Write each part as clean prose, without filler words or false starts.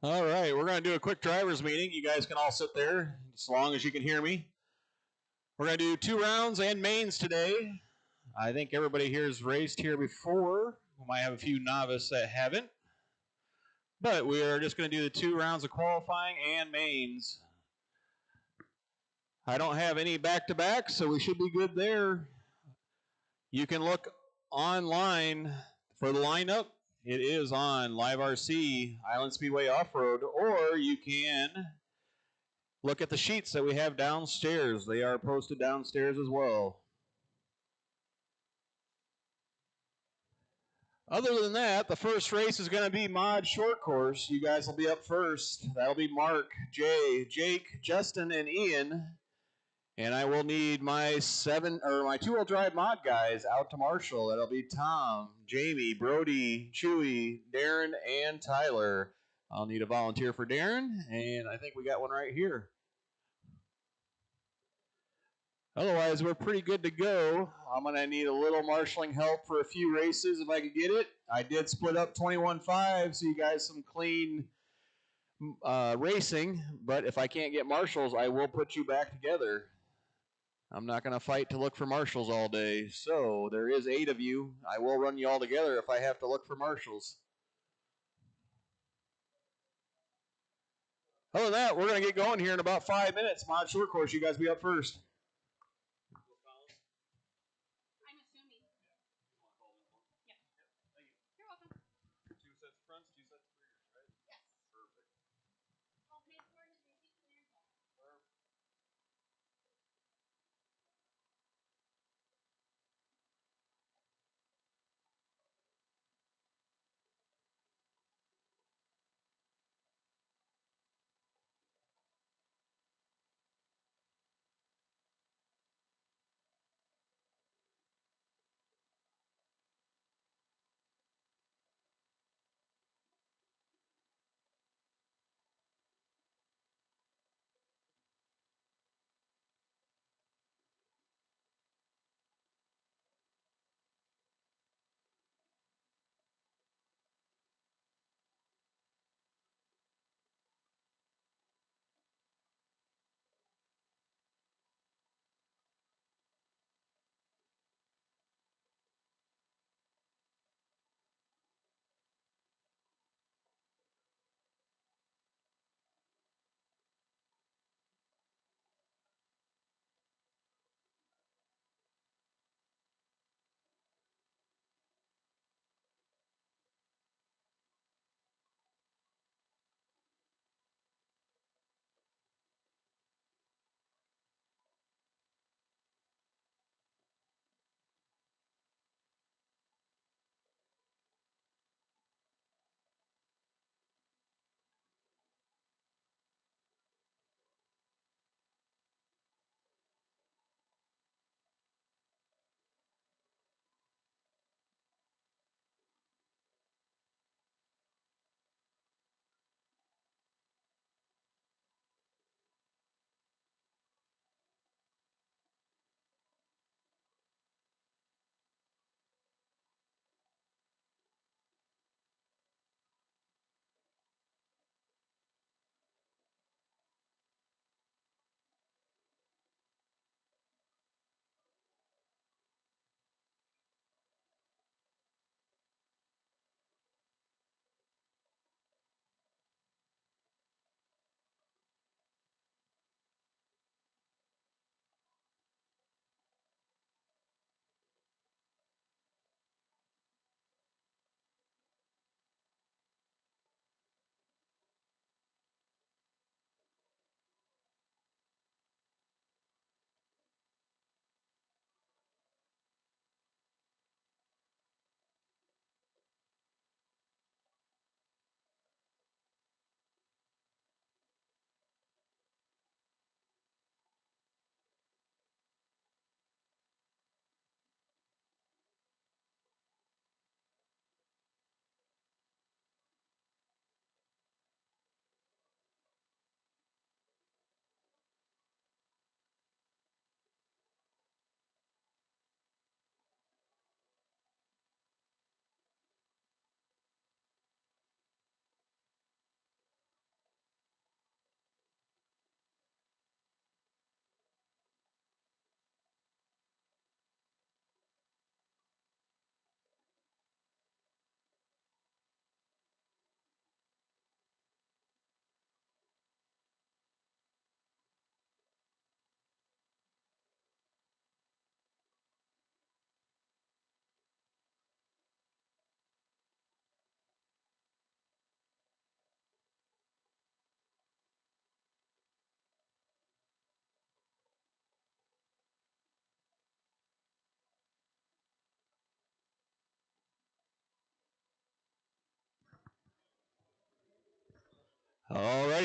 All right, we're going to do a quick driver's meeting. You guys can all sit there as long as you can hear me. We're going to do 2 rounds and mains today. I think everybody here has raced here before. We might have a few novice that haven't. But we are just going to do the 2 rounds of qualifying and mains. I don't have any back-to-back, so we should be good there. You can look online for the lineup. It is on Live RC, Island Speedway Off-Road, or you can look at the sheets that we have downstairs. They are posted downstairs as well. Other than that, the first race is going to be Mod Short Course. You guys will be up first. That'll be Mark, Jay, Jake, Justin, and Ian. And I will need my 2-wheel drive mod guys out to Marshall. That'll be Tom, Jamie, Brody, Chewy, Darren, and Tyler. I'll need a volunteer for Darren, and I think we got one right here. Otherwise, we're pretty good to go. I'm going to need a little marshalling help for a few races if I could get it. I did split up 21-5, so you guys some clean racing. But if I can't get marshals, I will put you back together. I'm not going to fight to look for marshals all day. So there is 8 of you. I will run you all together if I have to look for marshals. Other than that, we're going to get going here in about 5 minutes. Mod Short Course, you guys be up first. I'm assuming. Yeah. Thank you. You're welcome. 2 sets of fronts, 2 sets of rears, right? Yes. Perfect. All paid for in his receipt clearance. Perfect.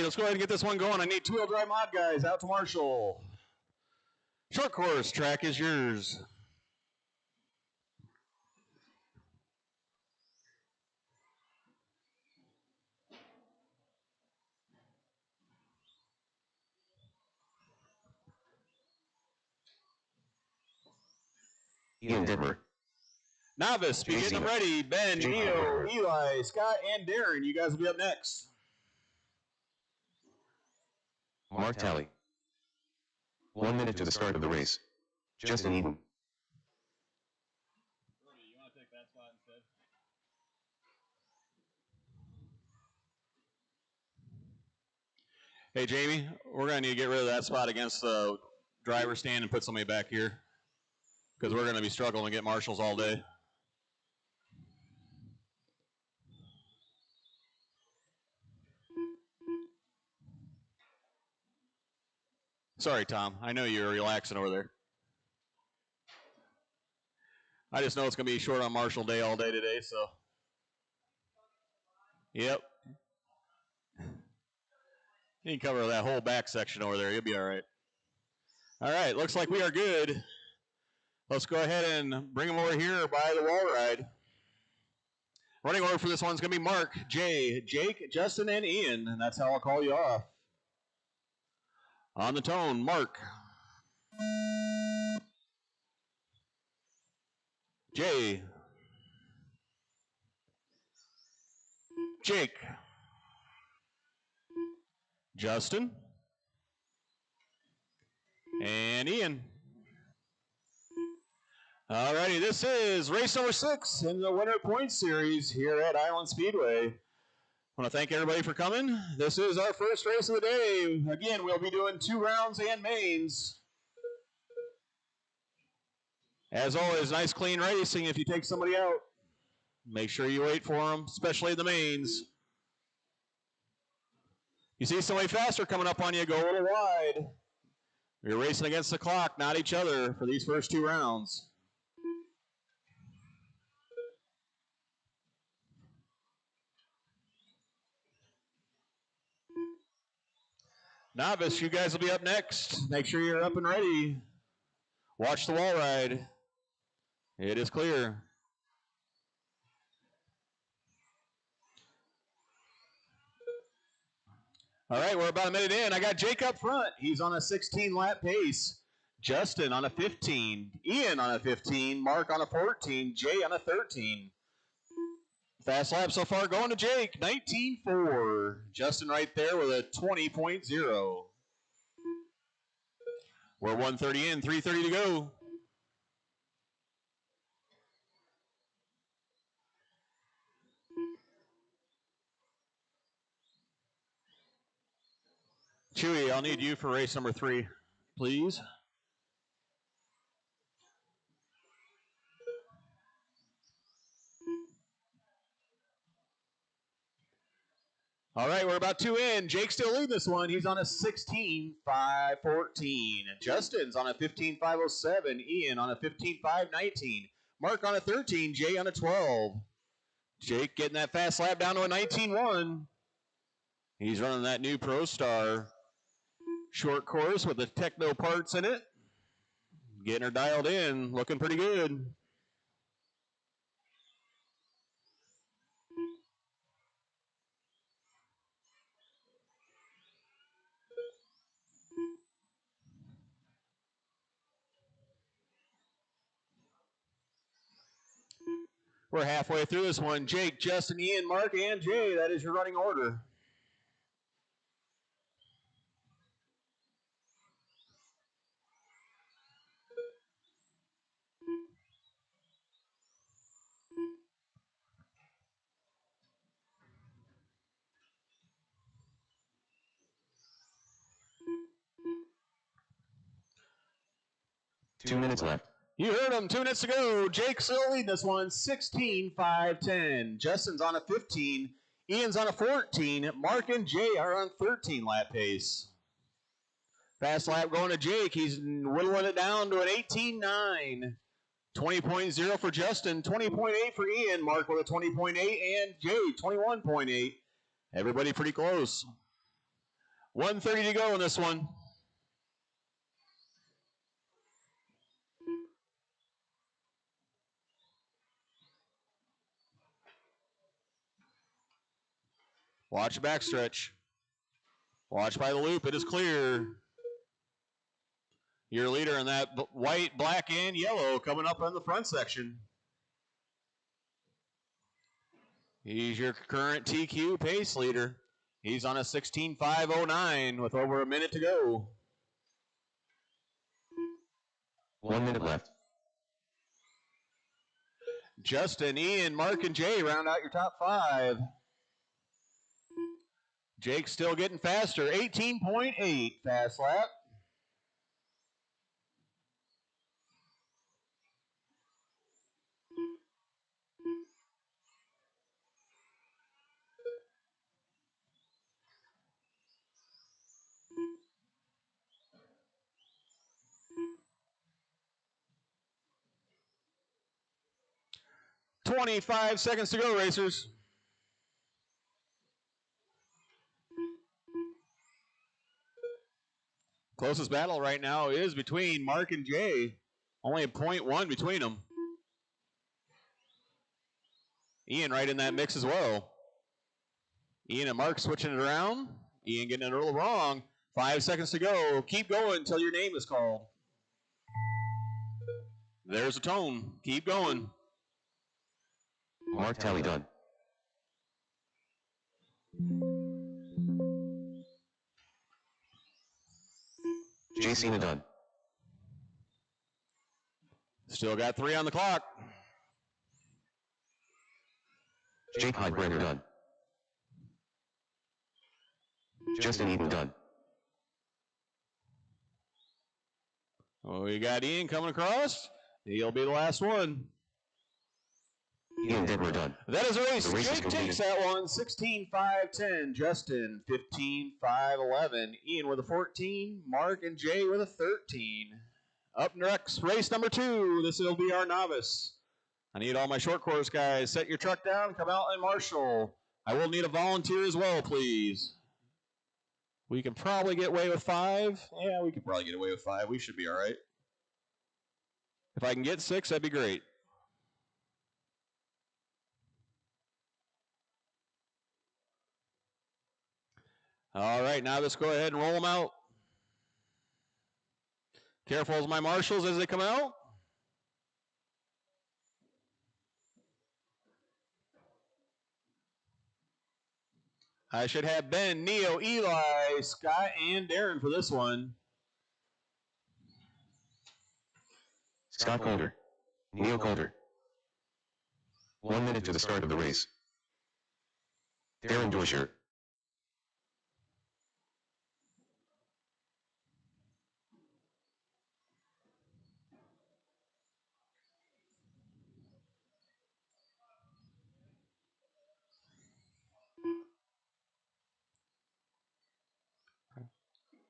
let's go ahead and get this one going. I need two-wheel drive mod guys out to Marshall. Short course track is yours. Ian Denver. Novice, begin them ready. Ben, Neo, Eli, Scott, and Darren. You guys will be up next. Mark Tally. 1 minute to the start of the race. Justin Eden. Brody, you want to take that spot instead? Hey, Jamie, we're going to need to get rid of that spot against the driver's stand and put somebody back here because we're going to be struggling to get marshals all day. Sorry, Tom. I know you're relaxing over there. I just know it's going to be short on Marshall Day all day today, so. Yep. You can cover that whole back section over there. You'll be all right. All right, looks like we are good. Let's go ahead and bring them over here by the wall ride. Running order for this one's going to be Mark, Jay, Jake, Justin, and Ian, and that's how I'll call you off. On the tone, Mark. Jay. Jake. Justin. And Ian. Alrighty, this is race number 6 in the Winter Points Series here at Island Speedway. I want to thank everybody for coming. This is our first race of the day. Again, we'll be doing 2 rounds and mains. As always, nice clean racing. If you take somebody out, make sure you wait for them, especially the mains. You see somebody faster coming up on you, go a little wide. You're racing against the clock, not each other, for these first 2 rounds. Novice, you guys will be up next. Make sure you're up and ready. Watch the wall ride. It is clear. All right, we're about a minute in. I got Jake up front. He's on a 16-lap pace. Justin on a 15. Ian on a 15. Mark on a 14. Jay on a 13. Fast lap so far going to Jake, 19.4. Justin right there with a 20.0. We're 1:30 in, 3:30 to go. Chewy, I'll need you for race number 3, please. All right, we're about 2 in. Jake's still leading this one. He's on a 16.514. Justin's on a 15.507. Ian on a 15.519. Mark on a 13. Jay on a 12. Jake getting that fast lap down to a 19.1. He's running that new Pro Star short course with the techno parts in it. Getting her dialed in, looking pretty good. We're halfway through this one. Jake, Justin, Ian, Mark, and Jay. That is your running order. Two minutes left. You heard him 2 minutes ago. Jake still leading this one, 16.510. Justin's on a 15. Ian's on a 14. Mark and Jay are on 13 lap pace. Fast lap going to Jake. He's whittling it down to an 18.9. 20.0 for Justin, 20.8 for Ian. Mark with a 20.8 and Jay 21.8. Everybody pretty close. 1:30 to go in this one. Watch the backstretch. Watch by the loop. It is clear. Your leader in that white, black, and yellow coming up on the front section. He's your current TQ pace leader. He's on a 16:5:09 with over a minute to go. 1 minute left. Justin, Ian, Mark, and Jay round out your top 5. Jake's still getting faster. 18.8 fast lap. "25 seconds to go, racers." Closest battle right now is between Mark and Jay. Only a 0.1 between them. Ian right in that mix as well. Ian and Mark switching it around. Ian getting it a little wrong. 5 seconds to go. Keep going until your name is called. There's a tone. Keep going. Mark Tally done. Jay Cena done. Still got 3 on the clock. Jake Heidbrenner done. Justin Eden done. Oh, we got Ian coming across. He'll be the last one. Ian Detmer done. That is a race. The race is Jake takes that one. 16:5:10. Justin 15:5:11. Ian with a 14. Mark and Jay with a 13. Up next, race number 2. This will be our novice. I need all my short course guys. Set your truck down. Come out and marshal. I will need a volunteer as well, please. We can probably get away with 5. Yeah, we can probably get away with 5. We should be all right. If I can get 6, that'd be great. All right, now let's go ahead and roll them out. Careful as my marshals as they come out. I should have Ben, Neo, Eli, Scott, and Darren for this one. Scott Calder. Neil Calder. 1 minute to the start of the race. Darren Dorsher.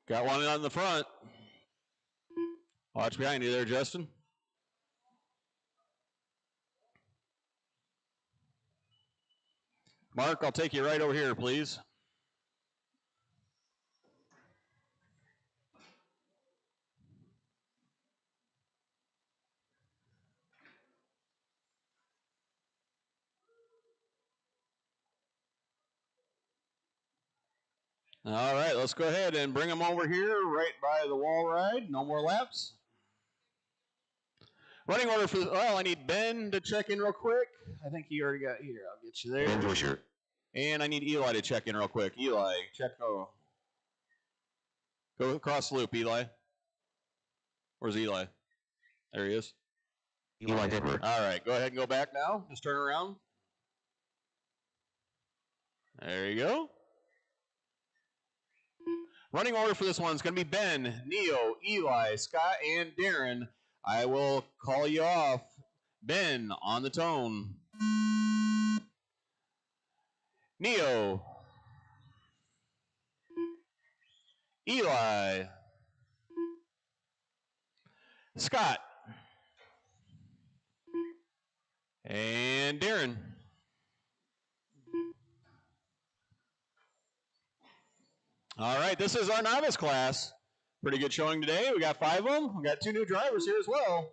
Got one on the front. Watch behind you there, Justin. Mark, I'll take you right over here, please. All right, let's go ahead and bring them over here right by the wall ride. No more laps. Running order for, well, I need Ben to check in real quick. I think he already got here. I'll get you there. Ben Dorsher. And I need Eli to check in real quick. Eli, check. Go across the loop, Eli. Where's Eli? There he is. Eli Detmer. All right, go ahead and go back now. Just turn around. There you go. Running order for this one is going to be Ben, Neo, Eli, Scott, and Darren. I will call you off. Ben on the tone. Neo. Eli. Scott. And Darren. All right, this is our novice class. Pretty good showing today. We got 5 of them. We got 2 new drivers here as well.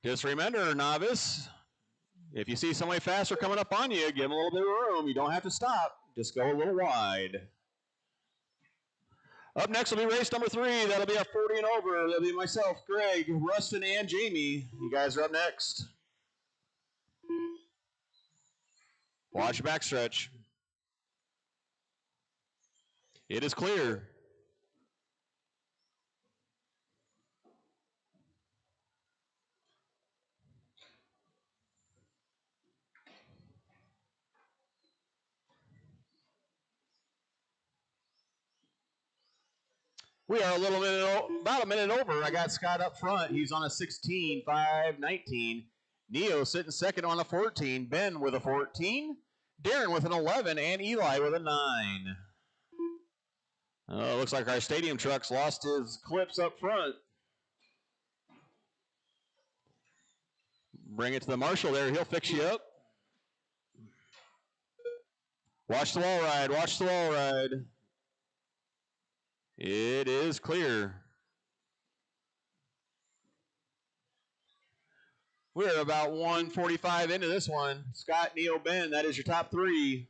Just remember, novice, if you see somebody faster coming up on you, give them a little bit of room. You don't have to stop. Just go a little wide. Up next will be race number 3. That'll be our 40 and over. That'll be myself, Greg, Rustin, and Jamie. You guys are up next. Watch your backstretch. It is clear. We are about a minute over. I got Scott up front. He's on a 16, 5:19. Neo sitting second on a 14. Ben with a 14. Darren with an 11. And Eli with a 9. Oh, looks like our stadium truck's lost his clips up front. Bring it to the marshal there. He'll fix you up. Watch the wall ride. Watch the wall ride. It is clear. We're about 1:45 into this one. Scott, Neo, Ben, that is your top 3.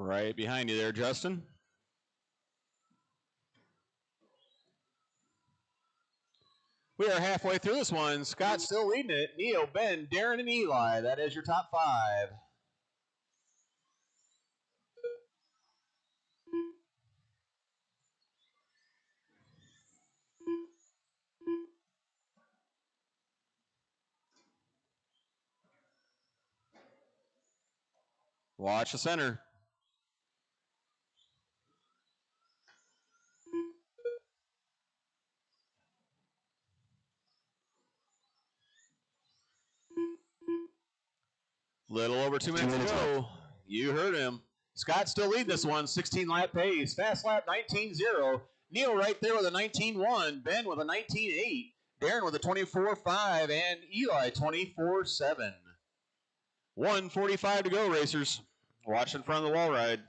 Right behind you there, Justin. We are halfway through this one. Scott's still leading it. Neo, Ben, Darren, and Eli. That is your top 5. Watch the center. Little over 2 minutes to go. You heard him. Scott's still leading this one. 16-lap pace. Fast lap 19.0. Neo right there with a 19.1. Ben with a 19.8. Darren with a 24.5. And Eli 24.7. 1:45 to go, racers. Watch in front of the wall ride.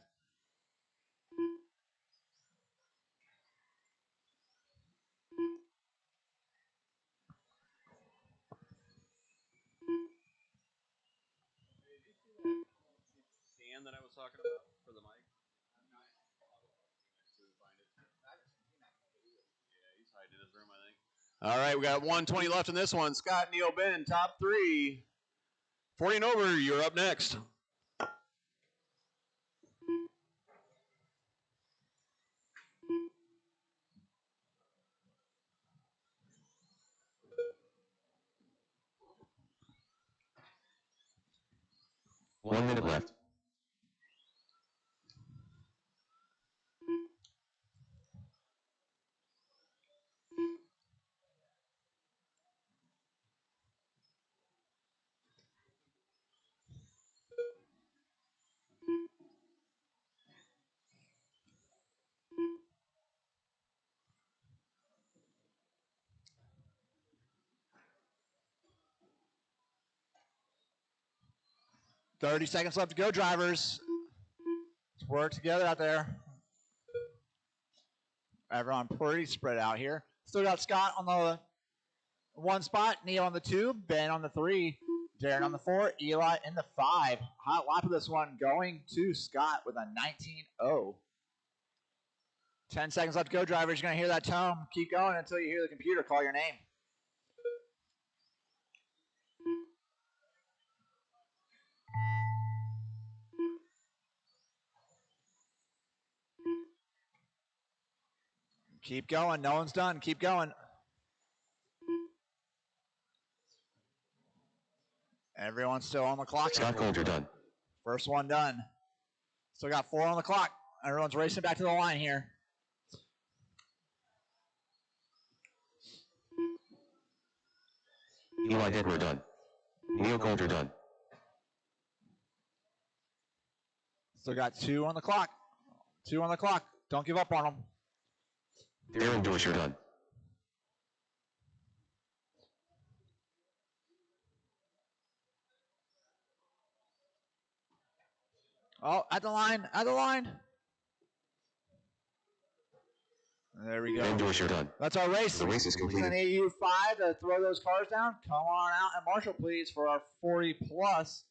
Stand that I was talking about for the mic. Yeah, he's hiding in his room, I think. All right, we got 1:20 left in this one. Scott, Neo, Ben, top 3. 40 and over, you're up next. One minute left. $30 seconds left to go, drivers. Let's work together out there. Everyone pretty spread out here. Still got Scott on the 1 spot, Neil on the 2, Ben on the 3, Darren on the 4, Eli in the 5. Hot lap of this one going to Scott with a 19.0. 10 seconds left to go, drivers. You're going to hear that tone. Keep going until you hear the computer call your name. Keep going. No one's done. Keep going. Everyone's still on the clock. Scott Coulter done. First one done. Still got 4 on the clock. Everyone's racing back to the line here. Eli Detmer done. Neil Coulter done. Still got 2 on the clock. 2 on the clock. Don't give up on them. Darren Doisher done. Oh, at the line, at the line. There we go. Ben Doisher done. That's our race. The race is completed. I need you 5 to throw those cars down. Come on out and marshal, please, for our 40 plus.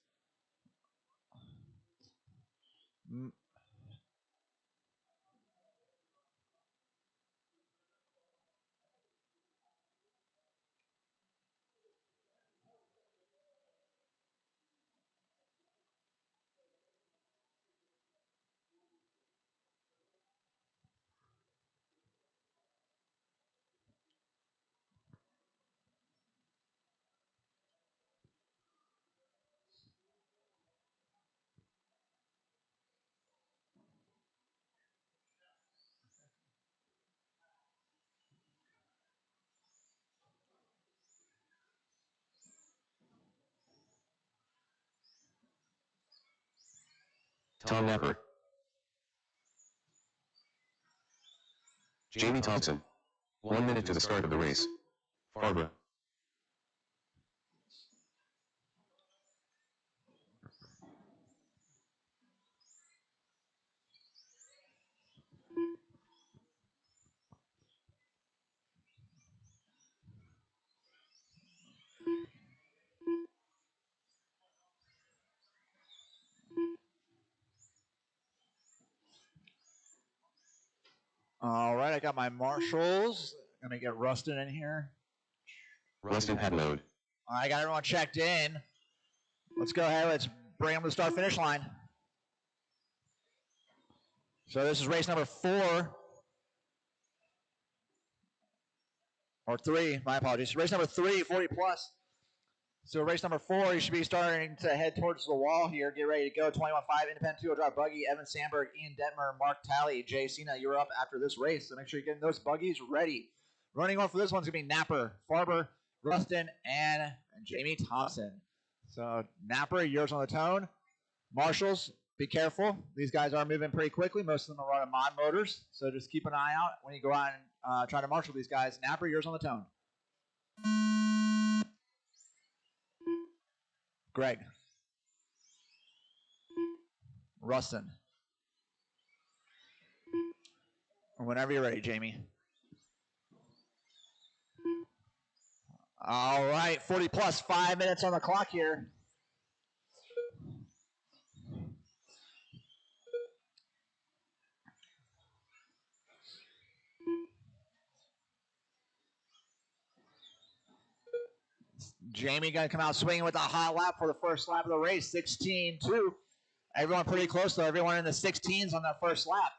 Tom Napper. Jamie Thompson. 1 minute to the start of the race. Farber. All right, I got my marshals. Let me get Rustin in here. Rustin had load. All right, I got everyone checked in. Let's go ahead. Let's bring them to the start finish line. So this is race number 4. Or 3, my apologies. Race number 3, 40 plus. So race number 4, you should be starting to head towards the wall here. Get ready to go. 21.5, independent 2-wheel drive buggy. Evan Sandberg, Ian Detmer, Mark Talley, Jay Cena, you're up after this race. So make sure you're getting those buggies ready. Running on for this one's going to be Napper, Farber, Rustin, and Jamie Thompson. So Napper, yours on the tone. Marshals, be careful. These guys are moving pretty quickly. Most of them are running mod motors. So just keep an eye out when you go out and try to marshal these guys. Napper, yours on the tone. Greg. Rustin. Whenever you're ready, Jamie. All right, 40 plus, 5 minutes on the clock here. Jamie going to come out swinging with a hot lap for the first lap of the race, 16-2. Everyone pretty close, though. Everyone in the 16s on that first lap.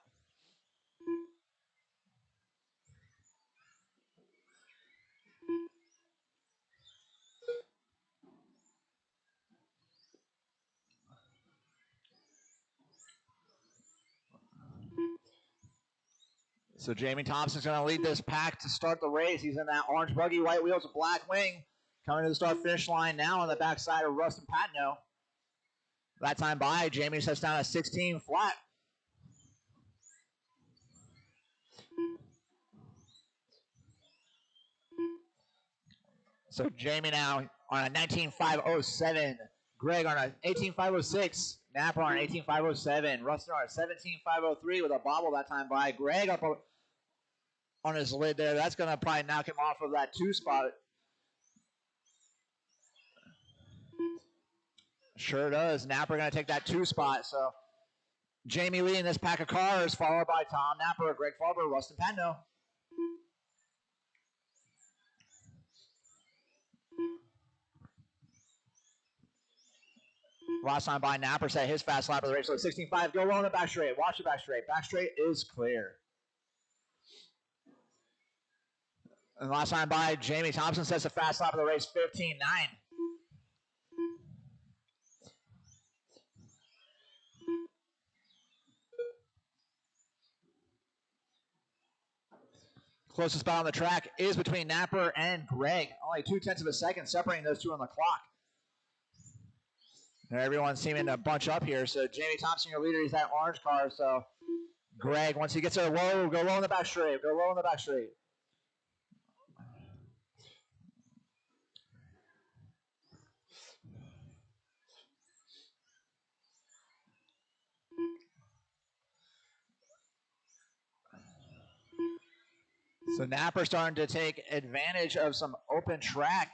So Jamie Thompson's going to lead this pack to start the race. He's in that orange buggy, white wheels, black wing. Coming to the start-finish line now on the backside of Rustin Patno. That time by, Jamie sets down a 16 flat. So Jamie now on a 19.507. Greg on a 18.506. Napper on an 18.507. Rustin on a 17.503 with a bobble that time by. Greg up on his lid there. That's going to probably knock him off of that 2 spot. Sure does. Napper going to take that 2 spot. So Jamie leading this pack of cars, followed by Tom Napper, Greg Farber, Rustin Patno. Last time by Napper set his fast lap of the race. So 16.5. Go low on the back straight. Watch the back straight. Back straight is clear. And last time by, Jamie Thompson sets a fast lap of the race, 15.9. Closest spot on the track is between Napper and Greg. Only 0.2 of a second separating those two on the clock. And everyone's seeming to bunch up here. So Jamie Thompson, your leader, he's that orange car. So Greg, once he gets there low, go low in the back straight. Go low in the back straight. So Napper starting to take advantage of some open track,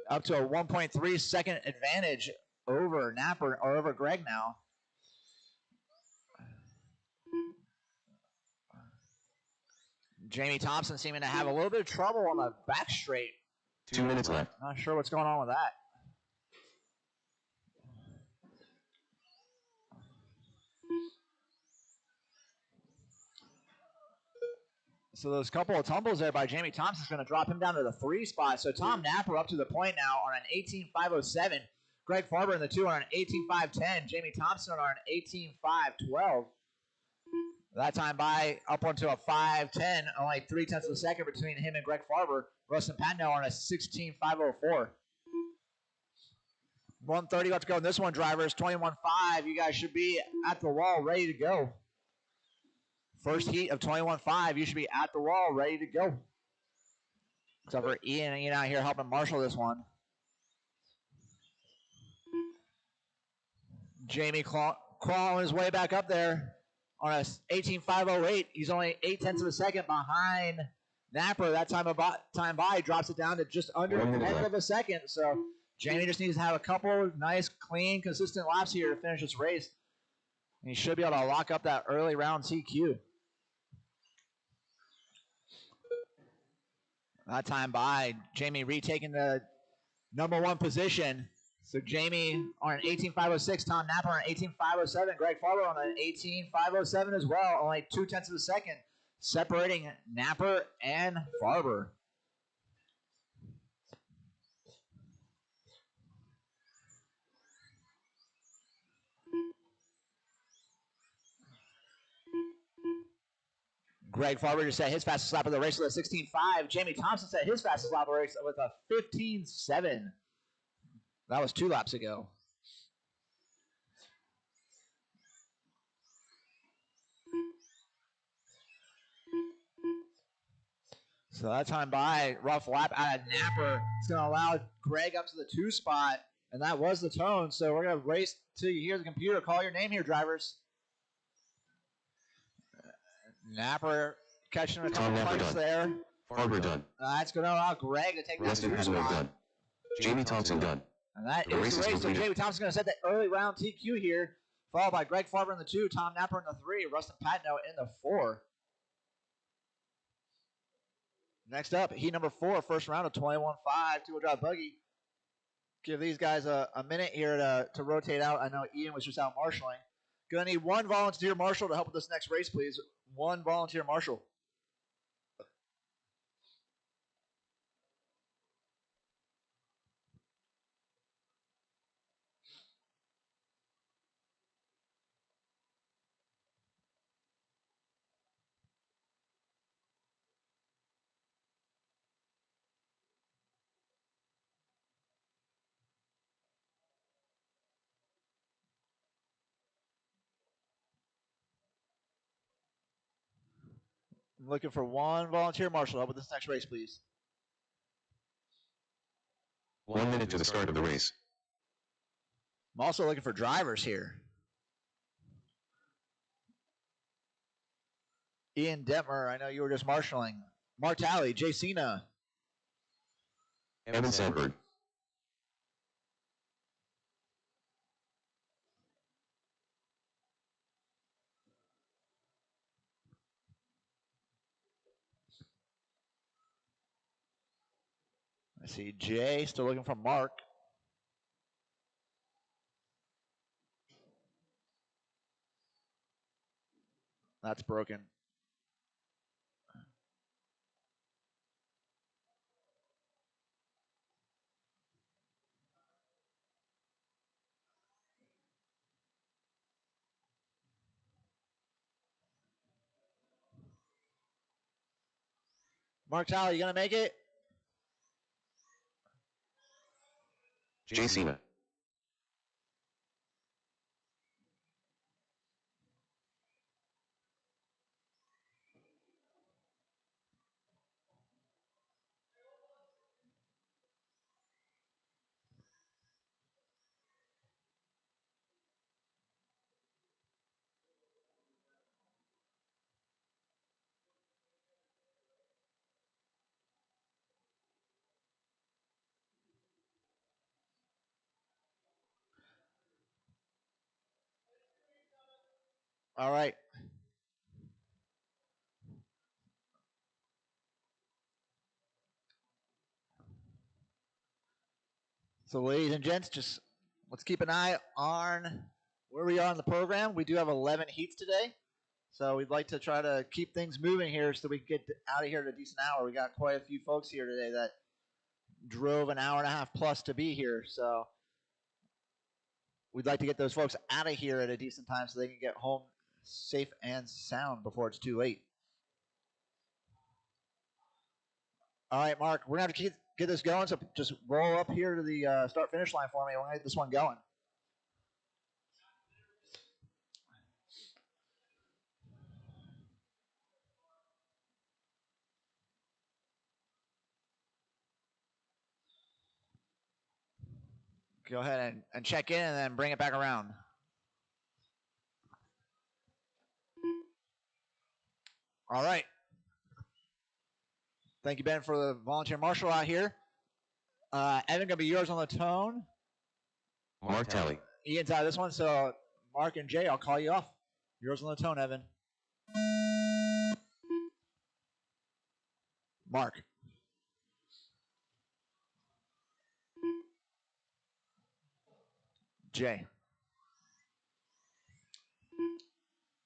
up to a 1.3 second advantage over Napper or over Greg now. Jamie Thompson seeming to have a little bit of trouble on the back straight. 2 minutes left. Not sure what's going on with that. So those couple of tumbles there by Jamie Thompson is going to drop him down to the 3 spot. So Tom Napper up to the point now on an 18.507. Greg Farber in the 2 on an 18.510. Jamie Thompson on an 18.512. That time by up onto a 5.10, only 0.3 of a second between him and Greg Farber. Rustin Patno on a 16.504. 1:30 left to go in this one, drivers. 21.5. You guys should be at the wall, ready to go. First heat of 21.5. You should be at the wall, ready to go. Except for Ian out here helping marshal this one. Jamie crawling his way back up there on a 18.508. He's only 0.8 of a second behind Napper. That time by drops it down to just under a tenth of a second. So Jamie just needs to have a couple nice, clean, consistent laps here to finish this race. And he should be able to lock up that early round TQ. That time by Jamie retaking the number 1 position. So Jamie on an 18.506, Tom Napper on an 18.507, Greg Farber on an 18.507 as well. Only 0.2 of a second separating Napper and Farber. Greg Farber just set his fastest lap of the race with a 16.5. Jamie Thompson set his fastest lap of the race with a 15.7. That was 2 laps ago. So that time by, rough lap out of Napper. It's going to allow Greg up to the 2 spot, and that was the tone. So we're going to race till you hear the computer. Call your name here, drivers. Napper catching a couple points there. Farber done. That's going to allow Greg to take that 2 spot. Done. Jamie Thompson done. And that is the race. So Jamie Thompson's going to set the early round TQ here, followed by Greg Farber in the 2, Tom Napper in the 3, Rustin Patno in the 4. Next up, heat number 4, first round of 21.5, two-wheel drive buggy. Give these guys a minute here to rotate out. I know Ian was just out marshaling. Going to need 1 volunteer marshal to help with this next race, please. 1 volunteer marshal. I'm looking for 1 volunteer marshal to help with this next race, please. 1 minute to the start of the race. I'm also looking for drivers here. Ian Detmer, I know you were just marshaling. Mark Talley, Jay Cena. Evan Sandberg. I see Jay still looking for Mark. That's broken. Mark Talley, you going to make it? Jay Cena. All right. So, ladies and gents, just let's keep an eye on where we are in the program. We do have 11 heats today. So we'd like to try to keep things moving here so we can get out of here at a decent hour. We got quite a few folks here today that drove an hour and a half plus to be here. So we'd like to get those folks out of here at a decent time so they can get home safe and sound before it's too late. All right, Mark, we're going to have to get this going. So just roll up here to the start-finish line for me. We're going to get this one going. Go ahead and check in and then bring it back around. All right. Thank you, Ben, for the volunteer marshal out here. Evan, going to be yours on the tone. Mark Talley. Ian's out of this one, so Mark and Jay, I'll call you off. Yours on the tone, Evan. Mark. Jay.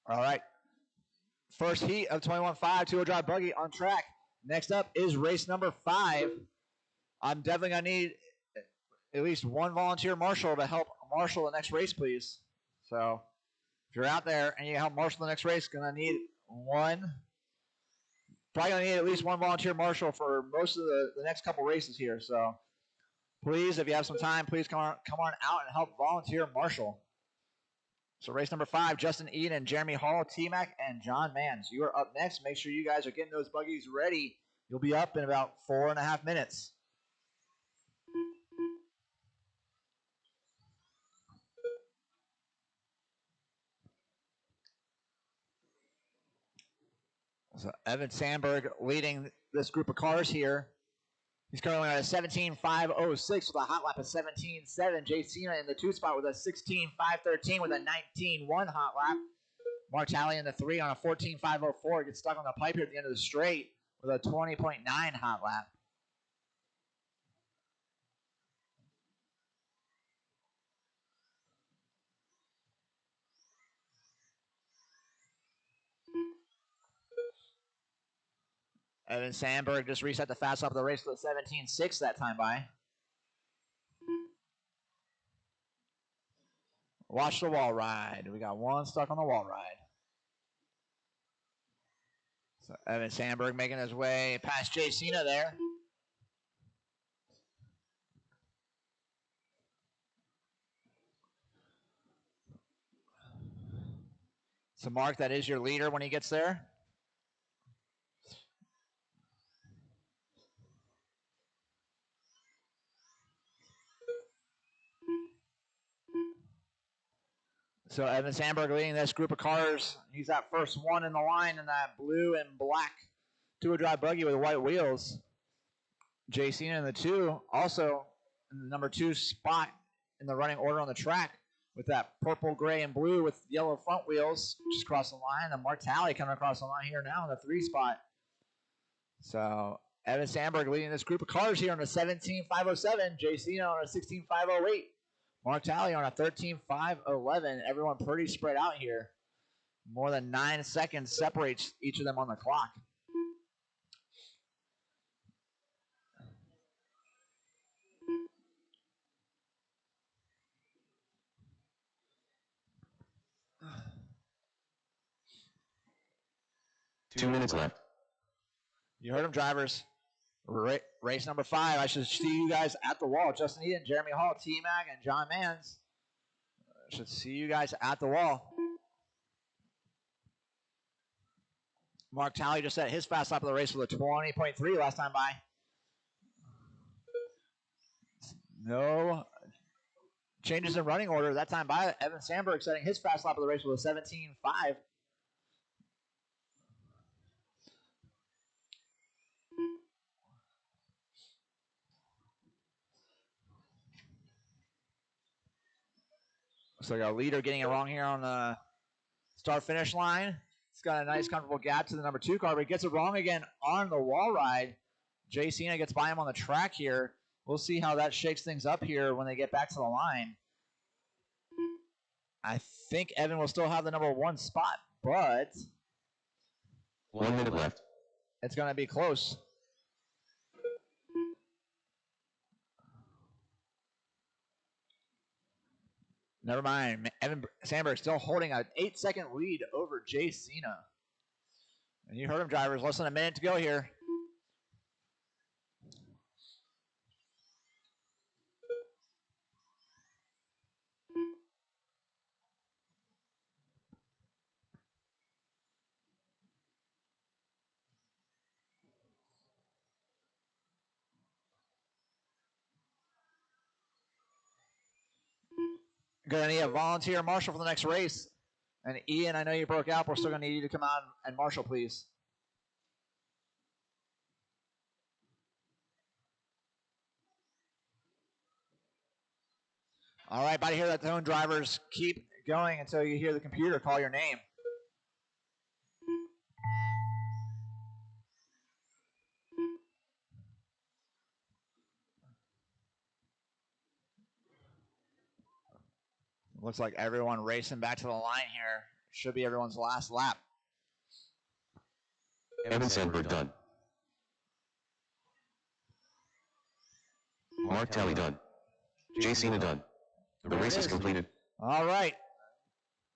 All right. First heat of 21.5, two-wheel drive buggy on track. Next up is race number 5. I'm definitely going to need at least one volunteer marshal to help marshal the next race, please. So if you're out there and you help marshal the next race, going to need one. Probably going to need at least one volunteer marshal for most of the next couple races here. So please, if you have some time, please come on out and help volunteer marshal. So race number 5, Justin Eden, Jeremy Hall, T-Mac, and John Mans. You are up next. Make sure you guys are getting those buggies ready. You'll be up in about 4.5 minutes. So Evan Sandberg leading this group of cars here. He's currently on a 17.506 with a hot lap of 17.7. Jay Cena in the 2 spot with a 16.513 with a 19.1 hot lap. Mark Talley in the 3 on a 14.504. Gets stuck on the pipe here at the end of the straight with a 20.9 hot lap. Evan Sandberg just reset the fast lap of the race with a 17.6 that time by. Watch the wall ride. We got one stuck on the wall ride. So Evan Sandberg making his way past Jay Cena there. So Mark, that is your leader when he gets there. So Evan Sandberg leading this group of cars. He's that first one in the line in that blue and black two-wheel drive buggy with white wheels. Jay Cena in the 2, also in the number 2 spot in the running order on the track with that purple, gray, and blue with yellow front wheels just across the line. And Mark Talley coming across the line here now in the 3 spot. So Evan Sandberg leading this group of cars here on a 17.507. Jay Cena on a 16.508. Mark Talley on a 13.511. Everyone pretty spread out here. More than 9 seconds separates each of them on the clock. Two minutes left. You heard them, drivers. Race number 5. I should see you guys at the wall. Justin Eden, Jeremy Hall, T-Mac, and John Mans. I should see you guys at the wall. Mark Talley just set his fast lap of the race with a 20.3 last time by. No changes in running order that time by. Evan Sandberg setting his fast lap of the race with a 17.5. Looks like our leader getting it wrong here on the start-finish line. He's got a nice, comfortable gap to the number 2 car, but he gets it wrong again on the wall ride. Jay Cena gets by him on the track here. We'll see how that shakes things up here when they get back to the line. I think Evan will still have the number 1 spot, but 1 minute left. it's going to be close. Never mind. Evan Sandberg still holding an 8-second lead over Jay Cena. And you heard him, drivers. Less than a minute to go here. Going to need a volunteer marshal for the next race. And Ian, I know you broke out, but we're still going to need you to come out and marshal, please. All right, by here, that zone drivers keep going until you hear the computer call your name. Looks like everyone racing back to the line here. Should be everyone's last lap. Evan Sandberg done. Mark Talley done. Jay Cena done. The race is completed. All right.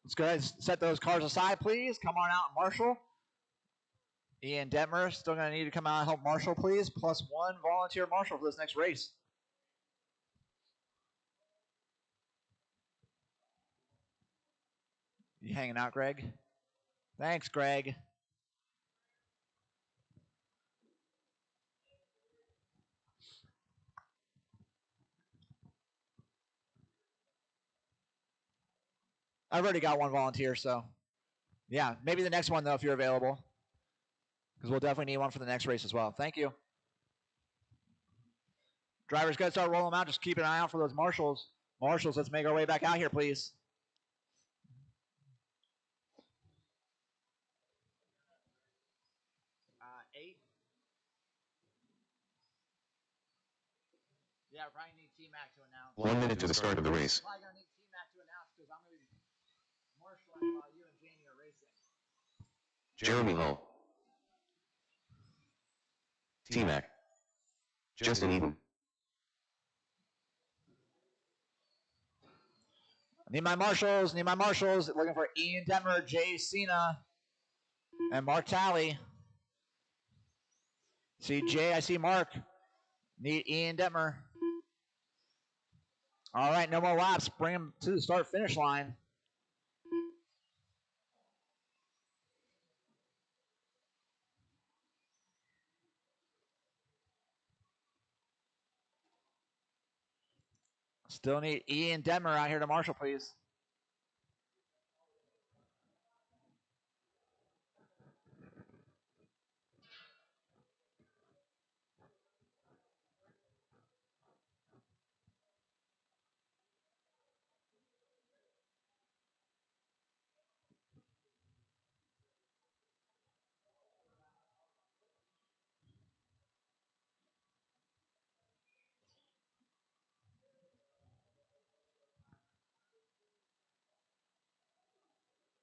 Let's go ahead and set those cars aside, please. Come on out and marshal. Ian Detmer still going to need to come out and help marshal, please. +1 volunteer marshal for this next race. You hanging out, Greg? Thanks, Greg. I've already got 1 volunteer, so yeah, maybe the next one, though, if you're available, because we'll definitely need one for the next race as well. Thank you. Drivers, got to start rolling them out. Just keep an eye out for those marshals. Marshals, let's make our way back out here, please. Eight. Yeah, we probably need T-Mac to announce. 1 minute to the start of the race. Probably going to need T-Mac to announce because I'm going to be marshaling while you and Jamie are racing. Jeremy Hall. T-Mac. Justin Eden. Need my marshals. Looking for Ian Detmer, Jay Cena, and Mark Talley. See Jay, I see Mark. Need Ian Detmer. All right, no more laps. Bring him to the start-finish line. Still need Ian Detmer out here to marshal, please.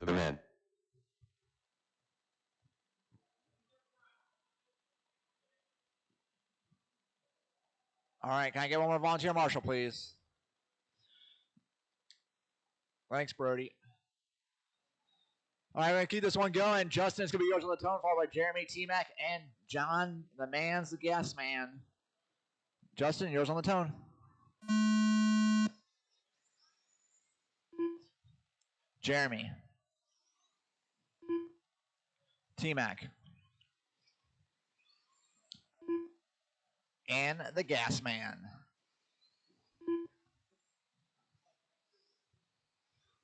The man. All right, can I get one more volunteer marshal, please? Thanks, Brody. All right, we're going to keep this one going. Justin is going to be yours on the tone, followed by Jeremy, T-Mac, and John, the man's the gas man. Justin, yours on the tone. Jeremy. T-Mac. And the gas man.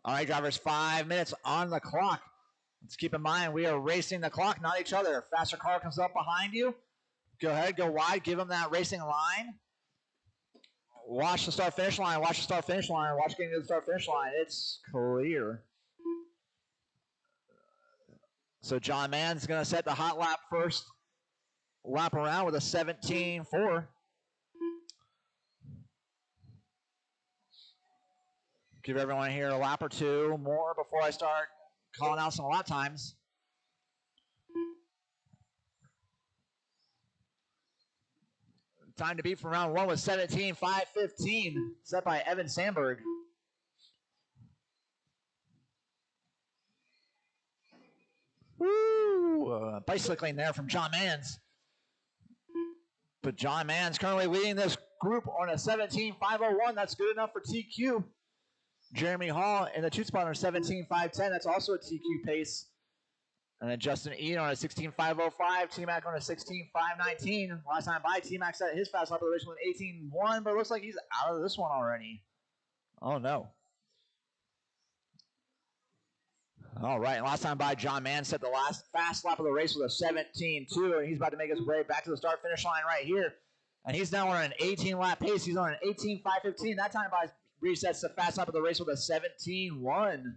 All right, drivers, 5 minutes on the clock. Let's keep in mind we are racing the clock, not each other. Faster car comes up behind you. Go ahead, go wide, give them that racing line. Watch the start-finish line, watch the start-finish line, watch getting to the start-finish line. It's clear. So John Mann's going to set the hot lap first lap around with a 17.4. Give everyone here a lap or two more before I start calling out some lap times. Time to beat from round one was 17.515, set by Evan Sandberg. Woo! Bicycling there from John Manns. But John Manns currently leading this group on a 17.501. That's good enough for TQ. Jeremy Hall in the 2 spot on a 17.510. That's also a TQ pace. And then Justin Ian on a 16.505. T-Mac on a 16.519. Last time by, T-Mac set his fast lap of the race with an 18.1, but it looks like he's out of this one already. Oh, no. All right, and last time by, John Mann set the last fast lap of the race with a 17.2, and he's about to make his way back to the start-finish line right here. And he's now on an 18-lap pace. He's on an 18.515. That time by resets the fast lap of the race with a 17.1.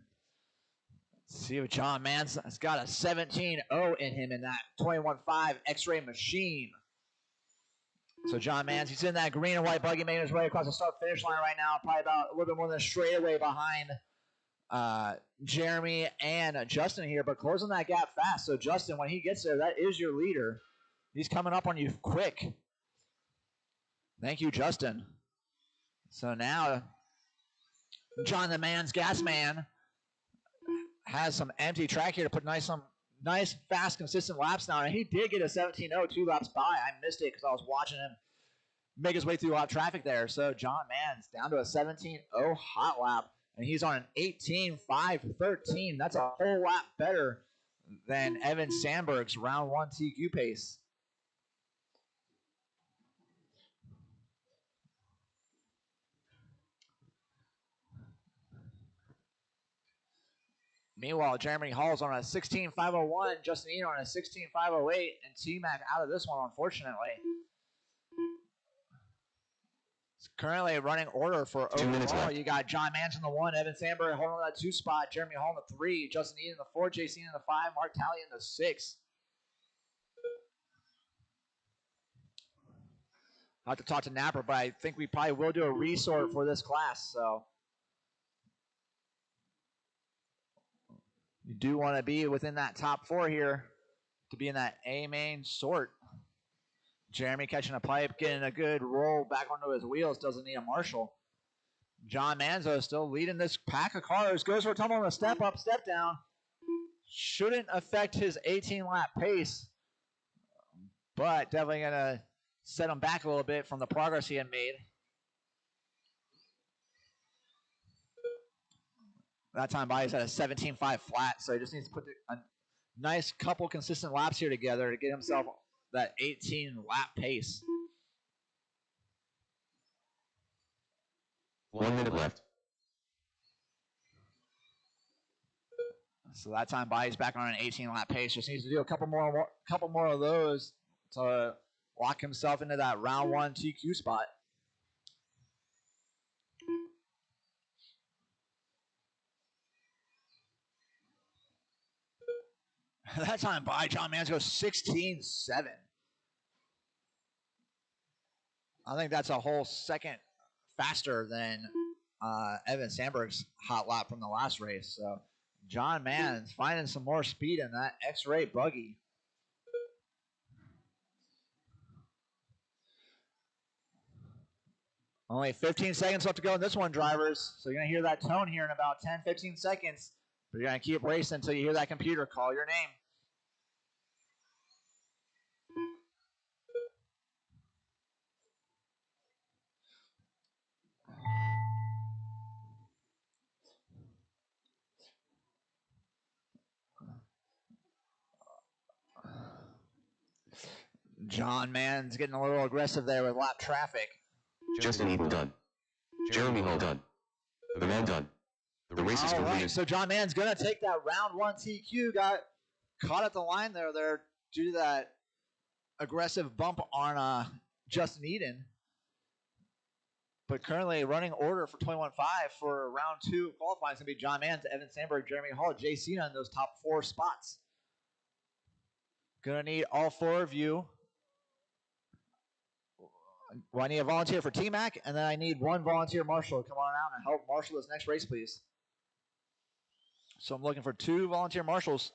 Let's see if John Mann's has got a 17.0 in him in that 21.5 X-ray machine. So John Mann's, he's in that green and white buggy, making his way across the start-finish line right now, probably about a little bit more than a straightaway behind Jeremy and Justin here, but closing that gap fast. So Justin, when he gets there, that is your leader. He's coming up on you quick. Thank you, Justin. So now, John the Man's gas man has some empty track here to put some nice, fast, consistent laps now. And he did get a 17.0 2 laps by. I missed it because I was watching him make his way through a lot of traffic there. So John Mann's down to a 17.0 hot lap. And he's on an 18.513. That's a whole lot better than Evan Sandberg's round one TQ pace. Meanwhile, Jeremy Hall's on a 16.501, Justin Ian on a 16.508, and T-Mac out of this one, unfortunately. It's currently a running order for overall. You got John Mans in the 1, Evan Sandberg holding on that 2 spot, Jeremy Hall in the 3, Justin Ian in the 4, JC in the 5, Mark Talley in the 6. I'll have to talk to Napper, but I think we probably will do a resort for this class, so. You do want to be within that top 4 here to be in that A main sort. Jeremy catching a pipe, getting a good roll back onto his wheels, doesn't need a marshal. John Manzo is still leading this pack of cars, goes for a tumble on a step up, step down. Shouldn't affect his 18-lap pace, but definitely going to set him back a little bit from the progress he had made. That time by he's at a 17.5 flat, so he just needs to put a nice couple consistent laps here together to get himself that 18-lap pace. 1 minute left. So that time by he's back on an 18-lap pace. Just needs to do a couple more of those to lock himself into that round 1 TQ spot. That time by, John Mans goes 16.7. I think that's a whole second faster than Evan Sandberg's hot lap from the last race. So John Mans finding some more speed in that X-ray buggy. Only 15 seconds left to go in this one, drivers. So you're going to hear that tone here in about 10, 15 seconds. But you're going to keep racing until you hear that computer call your name. John Mann's getting a little aggressive there with lap traffic. Justin Eden done. Jeremy Hall done. The man done. The race is completed. Right, so John Mann's going to take that round 1 TQ. Got caught at the line there due to that aggressive bump on Justin Eden. But currently running order for 21.5 for round 2 qualifying is going to be John Mann, Evan Sandberg, Jeremy Hall, Jay Cena in those top 4 spots. Going to need all 4 of you. Well, I need a volunteer for T-Mac, and then I need 1 volunteer marshal to come on out and help marshal this next race, please. So I'm looking for 2 volunteer marshals.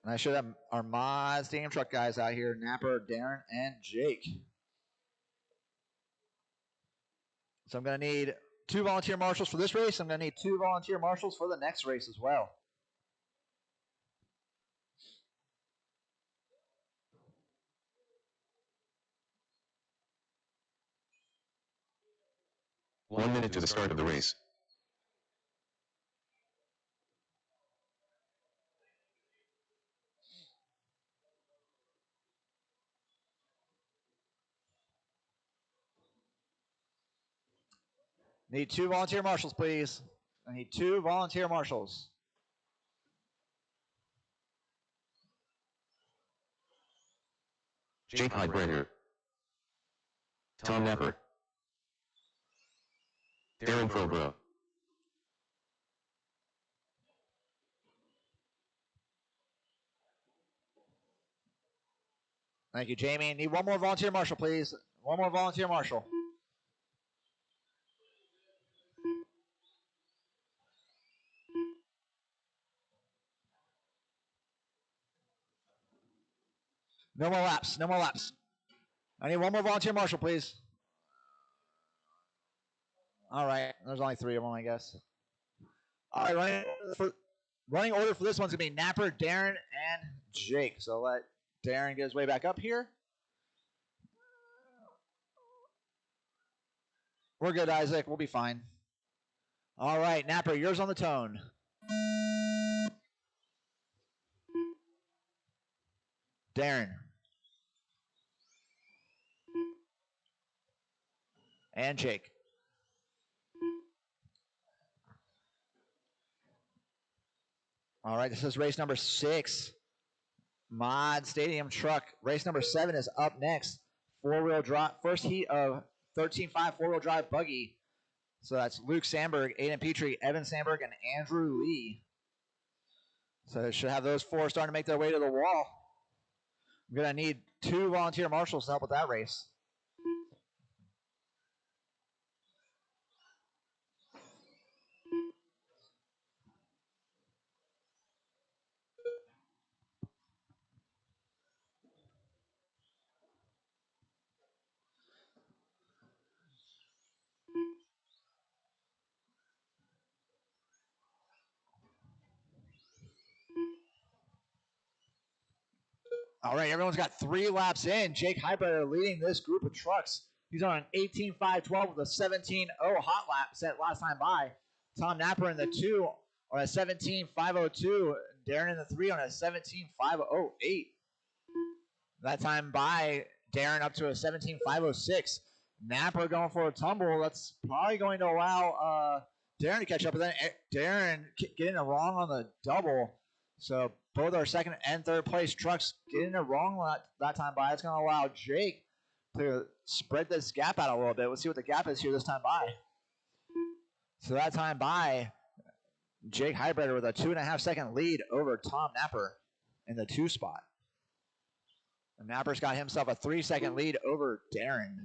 And I should have our mod stadium truck guys out here, Napper, Darren, and Jake. So I'm going to need 2 volunteer marshals for this race. I'm going to need 2 volunteer marshals for the next race as well. One minute to the start of the race. Need 2 volunteer marshals, please. I need 2 volunteer marshals. Jake Heidbrenner. Tom Napper. Darren Frobro. Thank you, Jamie. Need 1 more volunteer marshal, please. 1 more volunteer marshal. No more laps. No more laps. I need 1 more volunteer marshal, please. All right. There's only 3 of them, I guess. All right. Running order for this one's going to be Napper, Darren, and Jake. So let Darren get his way back up here. We're good, Isaac. We'll be fine. All right, Napper, yours on the tone. Darren. And Jake. All right, this is race number 6. Mod Stadium Truck. Race number 7 is up next. 4-wheel drive. First heat of 13.5 4-wheel drive buggy. So that's Luke Sandberg, Aiden Petrie, Evan Sandberg, and Andrew Lee. So they should have those 4 starting to make their way to the wall. I'm going to need 2 volunteer marshals to help with that race. All right, everyone's got 3 laps in. Jake Heibretter leading this group of trucks. He's on an 18.512 with a 17.0 hot lap set last time by. Tom Napper in the 2 on a 17.502. Darren in the 3 on a 17.508. That time by Darren up to a 17.506. Napper going for a tumble. That's probably going to allow Darren to catch up. But then Darren getting it wrong on the double. So both our 2nd and 3rd place trucks getting it wrong that time by. It's going to allow Jake to spread this gap out a little bit. Let's see what the gap is here this time by. So that time by, Jake Heibretter with a 2.5-second lead over Tom Napper in the 2 spot. And Napper's got himself a 3-second lead over Darren.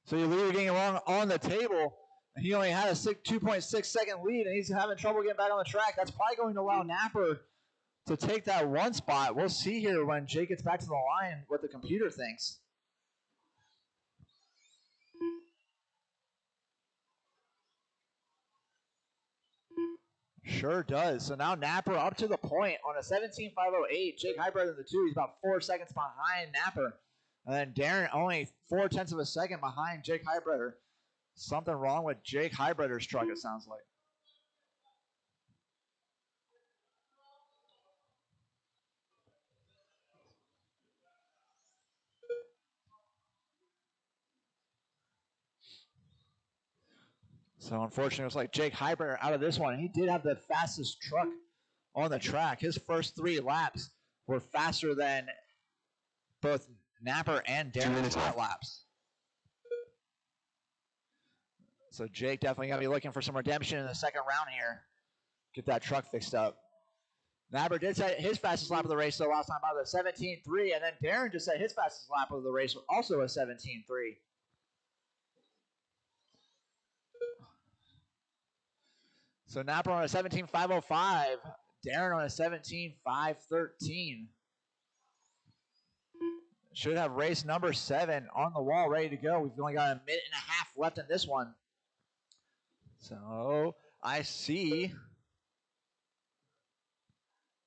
So your leader getting wrong on the table. And he only had a 2.6 second lead, and he's having trouble getting back on the track. That's probably going to allow Napper to take that one spot. We'll see here when Jake gets back to the line what the computer thinks. Sure does. So now Napper up to the point on a 17.508. Jake Hybreder in the 2. He's about 4 seconds behind Napper. And then Darren only 0.4 of a second behind Jake Hybreder. Something wrong with Jake Hybreder's truck, it sounds like. So unfortunately, it was like Jake Hybreder out of this one. He did have the fastest truck on the track. His first 3 laps were faster than both Napper and Darren's hot laps. So Jake definitely going to be looking for some redemption in the second round here. Get that truck fixed up. Napper did set his fastest lap of the race, so last time out of the 17.3, and then Darren just set his fastest lap of the race, also a 17.3. So Napper on a 17.505, Darren on a 17.513. Should have race number 7 on the wall ready to go. We've only got a minute and a half left in this one. So I see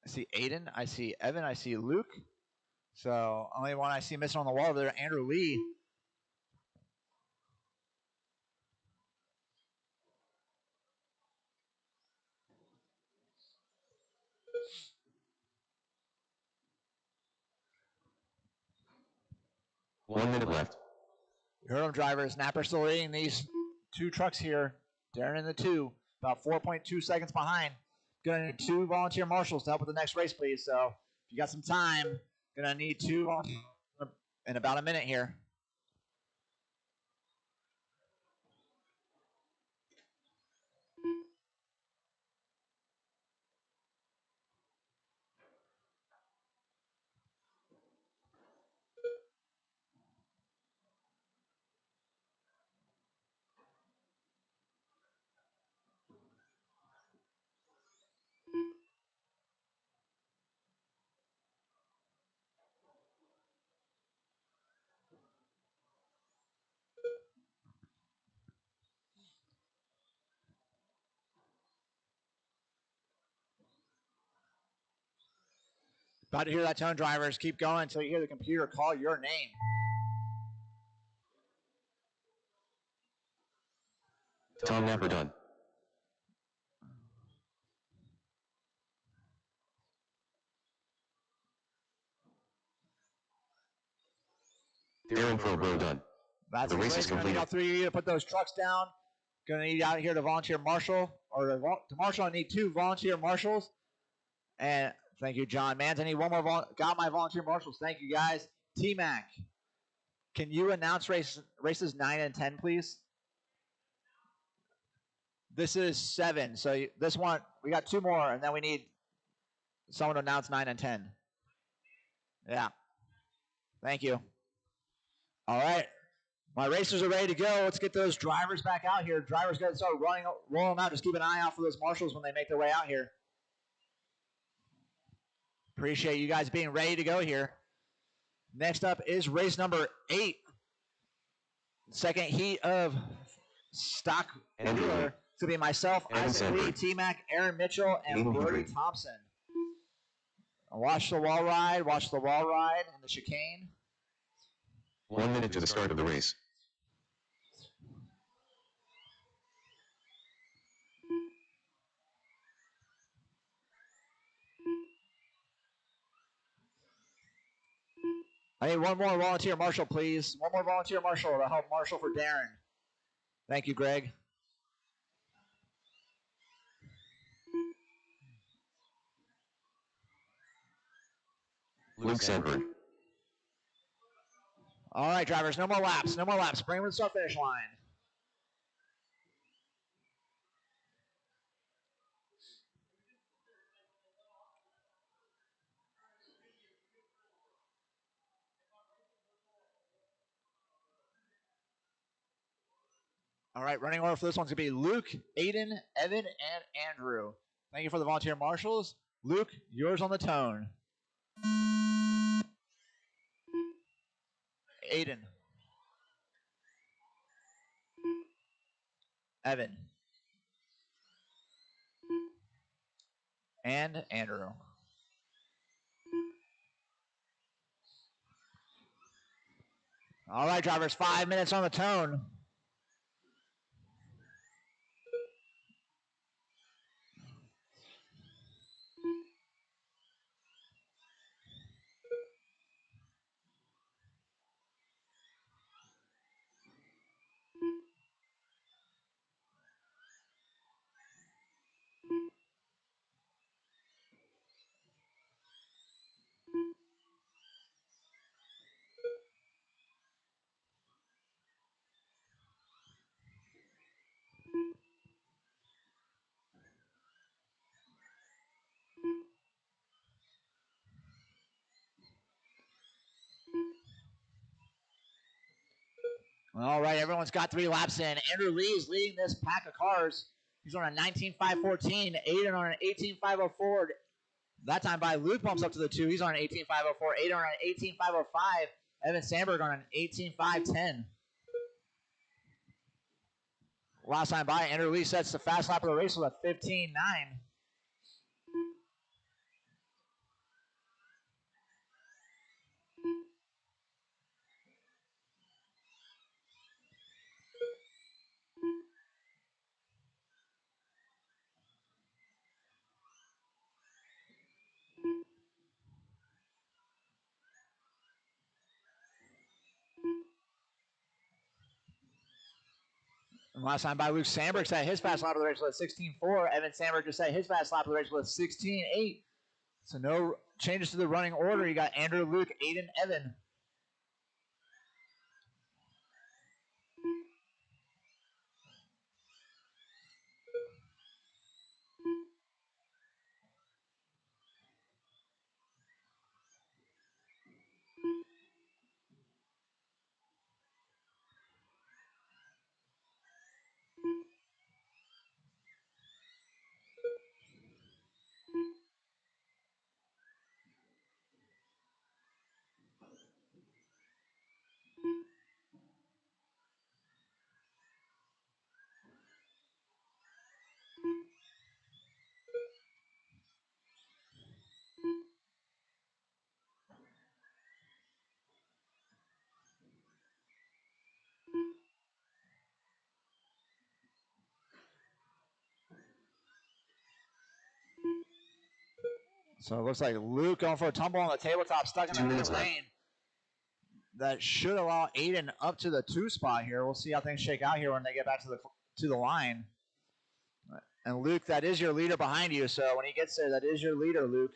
Aiden, I see Evan, I see Luke. So only one I see missing on the wall over there, Andrew Lee. One minute left. You heard them, drivers. Napper still leading these 2 trucks here. Darren in the 2, about 4.2 seconds behind. Gonna need 2 volunteer marshals to help with the next race, please. So if you got some time, gonna need 2 volunteers in about a minute here. About to hear that tone, drivers. Keep going until you hear the computer call your name. Tom Napper done. Darren Probro done. That's The race is gonna need completed. all 3 of you to put those trucks down. Gonna need out here to volunteer marshal, or to marshal. I need 2 volunteer marshals. And thank you, John Mans. I need one more. Got my volunteer marshals. Thank you, guys. T-Mac, can you announce races 9 and 10, please? This is 7. So this one, we got 2 more, and then we need someone to announce 9 and 10. Yeah. Thank you. All right. My racers are ready to go. Let's get those drivers back out here. Drivers got to start rolling them out. Just keep an eye out for those marshals when they make their way out here. Appreciate you guys being ready to go here. Next up is race number 8. Second heat of stock wheeler. It's going to be myself, Isaac Lee, T-Mac, Aaron Mitchell, and Brody Thompson. Watch the wall ride in the chicane. 1 minute to the start of the race. I need one more volunteer marshal, please. One more volunteer marshal to help marshal for Darren. Thank you, Greg. Luke Sanford. All right, drivers, no more laps. Bring them to the start-finish line. All right, running order for this one's going to be Luke, Aiden, Evan, and Andrew. Thank you for the volunteer marshals. Luke, yours on the tone. Aiden. Evan. And Andrew. All right, drivers, 5 minutes on the tone. All right, everyone's got 3 laps in. Andrew Lee is leading this pack of cars. He's on a 19.514. Aiden on an 18.504. That time by Luke bumps up to the 2. He's on an 18.504. Aiden on an 18.505. Evan Sandberg on an 18.510. Last time by, Andrew Lee sets the fast lap of the race with a 15.9. And last time by, Luke Sandberg set his fast lap of the race with a 16.4. Evan Sandberg just set his fast lap of the race with a 16.8. So no changes to the running order. You got Andrew, Luke, Aiden, Evan. So it looks like Luke going for a tumble on the tabletop, stuck in the middle lane. That should allow Aiden up to the 2 spot here. We'll see how things shake out here when they get back to the line. And Luke, that is your leader behind you. So when he gets there, that is your leader, Luke.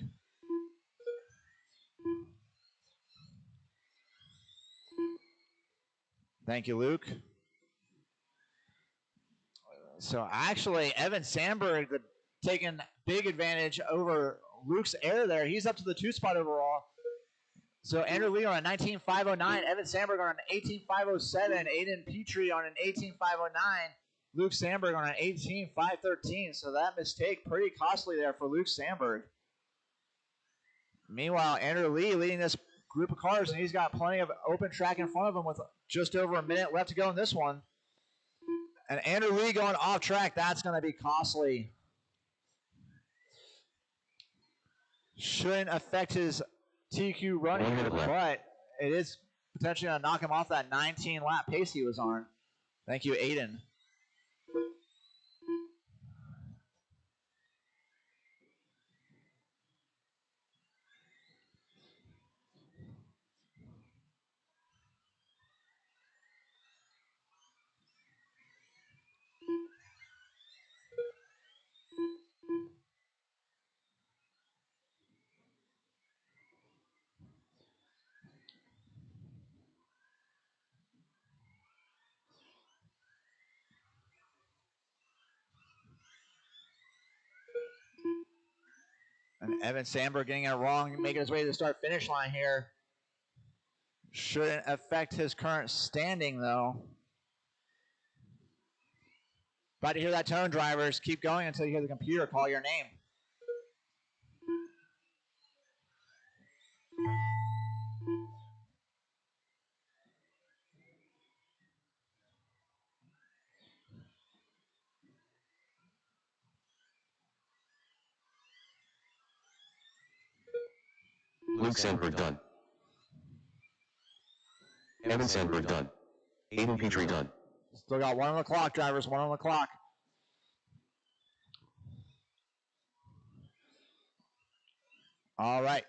Thank you, Luke. So actually, Evan Sandberg taking big advantage over Luke's air there. He's up to the 2 spot overall. So Andrew Lee on a 19.509, Evan Sandberg on an 18.507, Aiden Petrie on an 18.509, Luke Sandberg on an 18.513. So that mistake pretty costly there for Luke Sandberg. Meanwhile, Andrew Lee leading this group of cars, and he's got plenty of open track in front of him with just over a minute left to go in this one. And Andrew Lee going off track, that's going to be costly. Shouldn't affect his TQ running, but it is potentially going to knock him off that 19-lap pace he was on. Thank you, Aiden. And Evan Sandberg getting it wrong, making his way to the start-finish line here. Shouldn't affect his current standing, though. About to hear that tone, drivers. Keep going until you hear the computer call your name. Luke Sandberg done. Evan Sandberg done. Aiden Petrie done. Still got 1 on the clock, drivers. 1 on the clock. All right.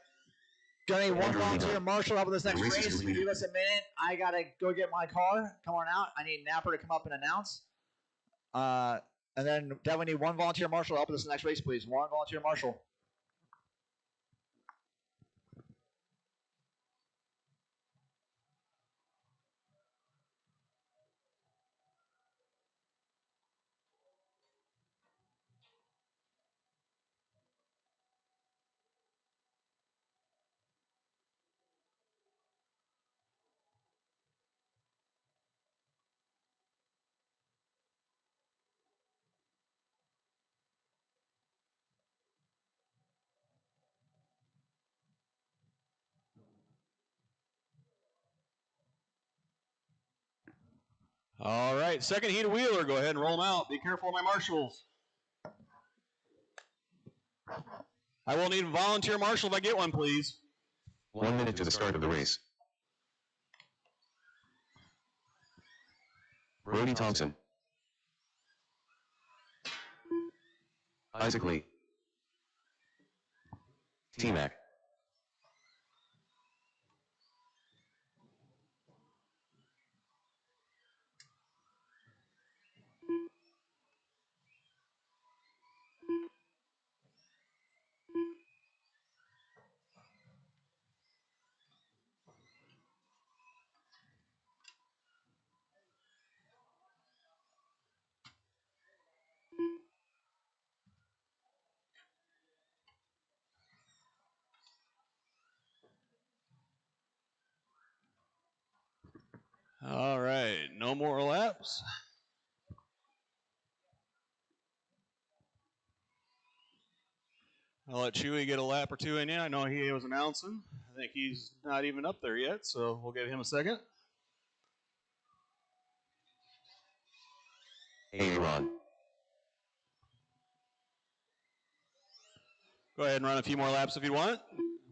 Gonna need 1 volunteer marshal up with this next race. Give us a minute. I gotta go get my car. Come on out. I need Napper to come up and announce. And then definitely need 1 volunteer marshal up with this next race, please. 1 volunteer marshal. All right, second heat of Wheeler. Go ahead and roll them out. Be careful of my marshals. I will need a volunteer marshal if I get one, please. 1 minute to the start of the race. Brody Thompson. Isaac Lee. T-Mac. All right, no more laps. I'll let Chewy get a lap or 2 in. I know he was announcing. I think he's not even up there yet, so we'll give him a second. Hey, Ron. Go ahead and run a few more laps if you want.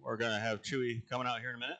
We're going to have Chewy coming out here in a minute.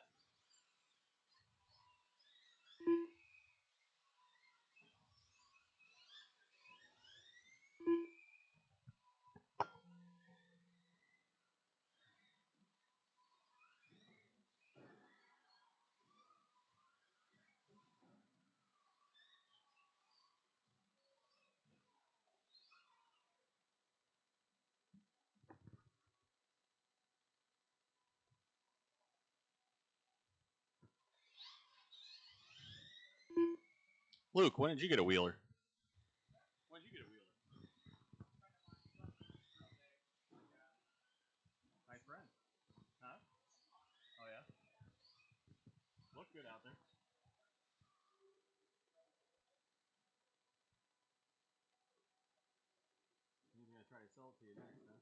Luke, when did you get a Wheeler? When did you get a Wheeler? My friend. Huh? Oh, yeah? Looked good out there. He's going to try to sell it to you next, huh?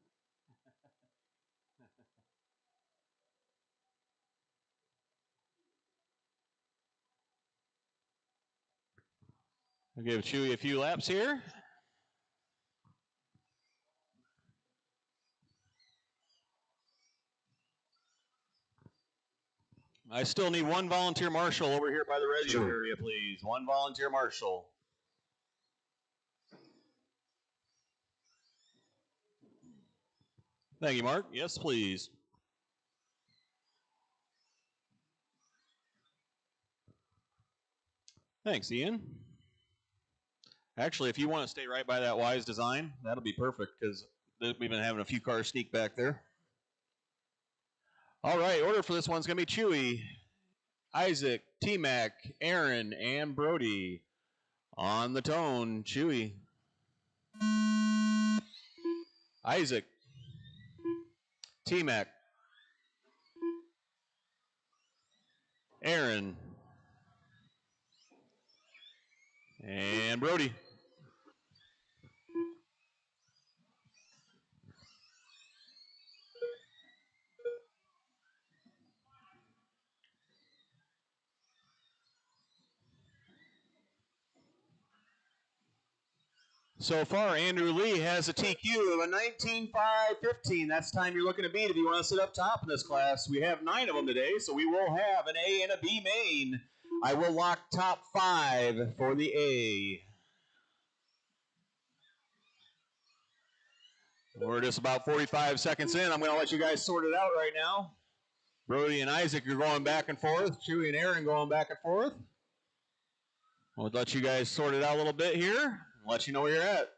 I'll give Chewy a few laps here. I still need 1 volunteer marshal over here by the register area, please. 1 volunteer marshal. Thank you, Mark. Yes, please. Thanks, Ian. Actually, if you want to stay right by that Wise design, that'll be perfect because we've been having a few cars sneak back there. All right, order for this one's going to be Chewy, Isaac, T-Mac, Aaron, and Brody. On the tone, Chewy. Isaac. T-Mac. Aaron. And Brody. So far, Andrew Lee has a TQ of a 19.515. That's the time you're looking to beat if you want to sit up top in this class. We have 9 of them today, so we will have an A and a B main. I will lock top 5 for the A. We're just about 45 seconds in. I'm going to let you guys sort it out right now. Brody and Isaac are going back and forth. Chewy and Aaron going back and forth. We'll let you guys sort it out a little bit here and let you know where you're at.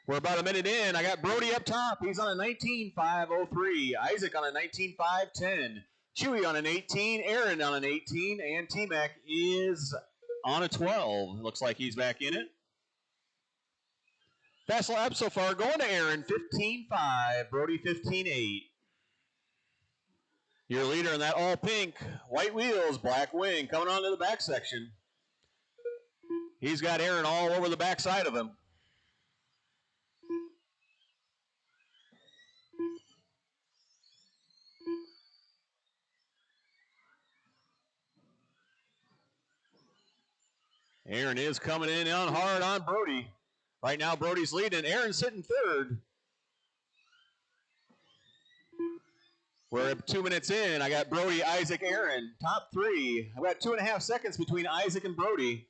We're about a minute in. I got Brody up top. He's on a 19.503. Isaac on a 19.510. Chewy on an 18. Aaron on an 18. And T-Mac is on a 12. Looks like he's back in it. Fast lap so far going to Aaron, 15.5. Brody, 15.8. Your leader in that all pink, white wheels, black wing, coming onto the back section. He's got Aaron all over the back side of him. Aaron is coming in on hard on Brody. Right now, Brody's leading. Aaron's sitting third. We're 2 minutes in. I got Brody, Isaac, Aaron, top 3. I've got 2.5 seconds between Isaac and Brody.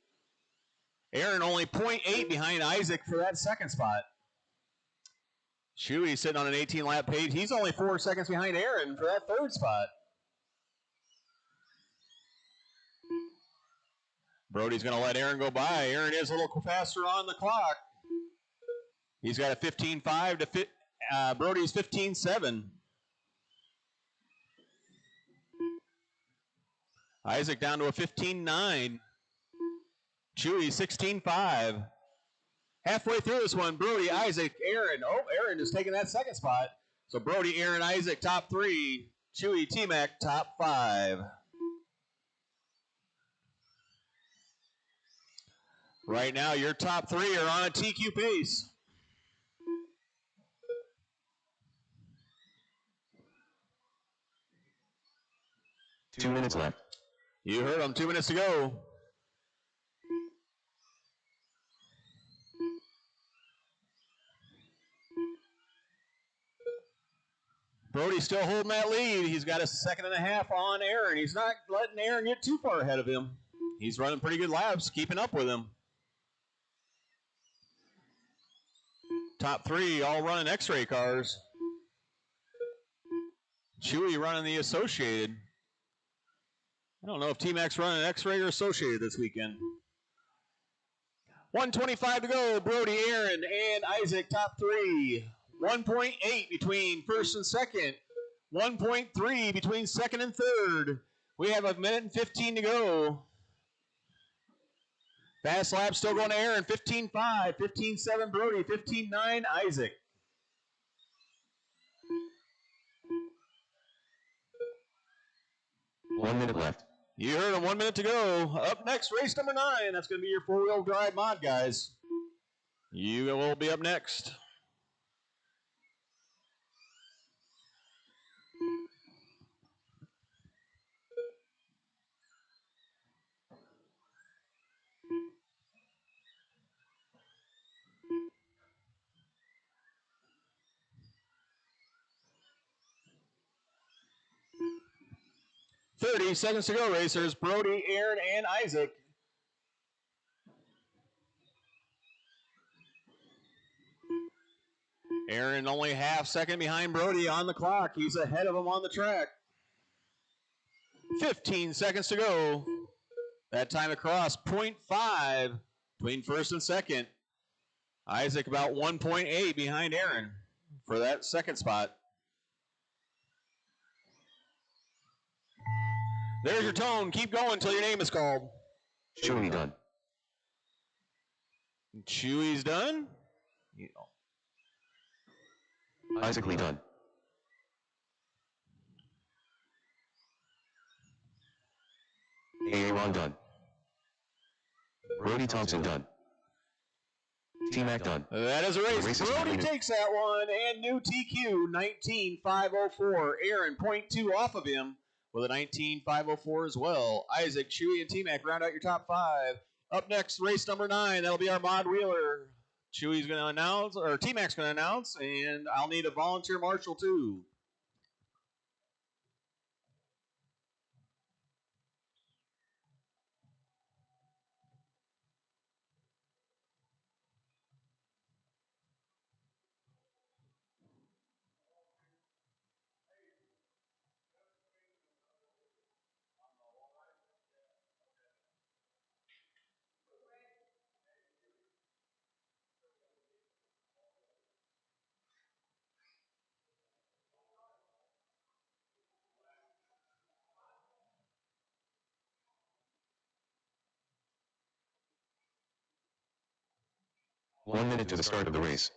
Aaron only 0.8 behind Isaac for that second spot. Chewy sitting on an 18-lap pace. He's only 4 seconds behind Aaron for that third spot. Brody's going to let Aaron go by. Aaron is a little faster on the clock. He's got a 15.5 to Brody's 15.7. Isaac down to a 15.9. Chewy 16.5. Halfway through this one, Brody, Isaac, Aaron. Oh, Aaron is taking that second spot. So Brody, Aaron, Isaac, top 3. Chewy, T-Mac, top 5. Right now, your top 3 are on a TQ pace. Two minutes left. You heard them, 2 minutes to go. Brody's still holding that lead. He's got a 1.5 seconds on Aaron. He's not letting Aaron get too far ahead of him. He's running pretty good laps, keeping up with him. Top 3 all running X-ray cars. Chewy running the Associated. I don't know if T-Mac's running X-ray or Associated this weekend. 1:25 to go. Brody, Aaron, and Isaac, top 3. 1.8 between first and second. 1.3 between second and third. We have a minute and 15 to go. Fast lap still going to Aaron. 15.5, 15.7 Brody, 15.9 Isaac. One minute left. You heard him, 1 minute to go. Up next, race number 9. That's going to be your four-wheel drive mod, guys. You will be up next. $30 to go, racers. Brody, Aaron, and Isaac. Aaron only half second behind Brody on the clock. He's ahead of him on the track. 15 seconds to go. That time across, 0.5 between first and second. Isaac about 1.8 behind Aaron for that second spot. There's your tone. Keep going until your name is called. Chewy done. Chewy's done. Isaac Lee done. Aaron done. Brody Thompson done. T-Mac done. That is a race. race is Brody completed. takes that one, and new TQ 19.504. Aaron 0.2 off of him with a 19.504 as well. Isaac, Chewy, and T-Mac round out your top 5. Up next, race number 9. That'll be our Mod Wheeler. Chewy's going to announce, or T-Mac's going to announce, and I'll need a volunteer marshal too. One minute to the start of the race.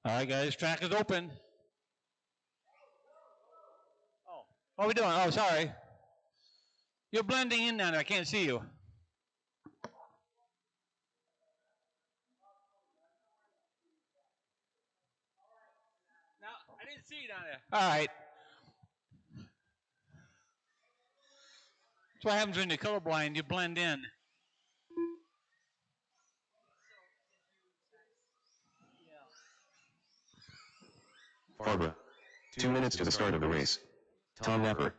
All right, guys, track is open. Oh, what are we doing? Oh, sorry. You're blending in now. I can't see you. No, I didn't see you down there. All right. That's what happens when you're colorblind. You blend in. Barbara. 2 minutes to the start of the race. Tom Napper.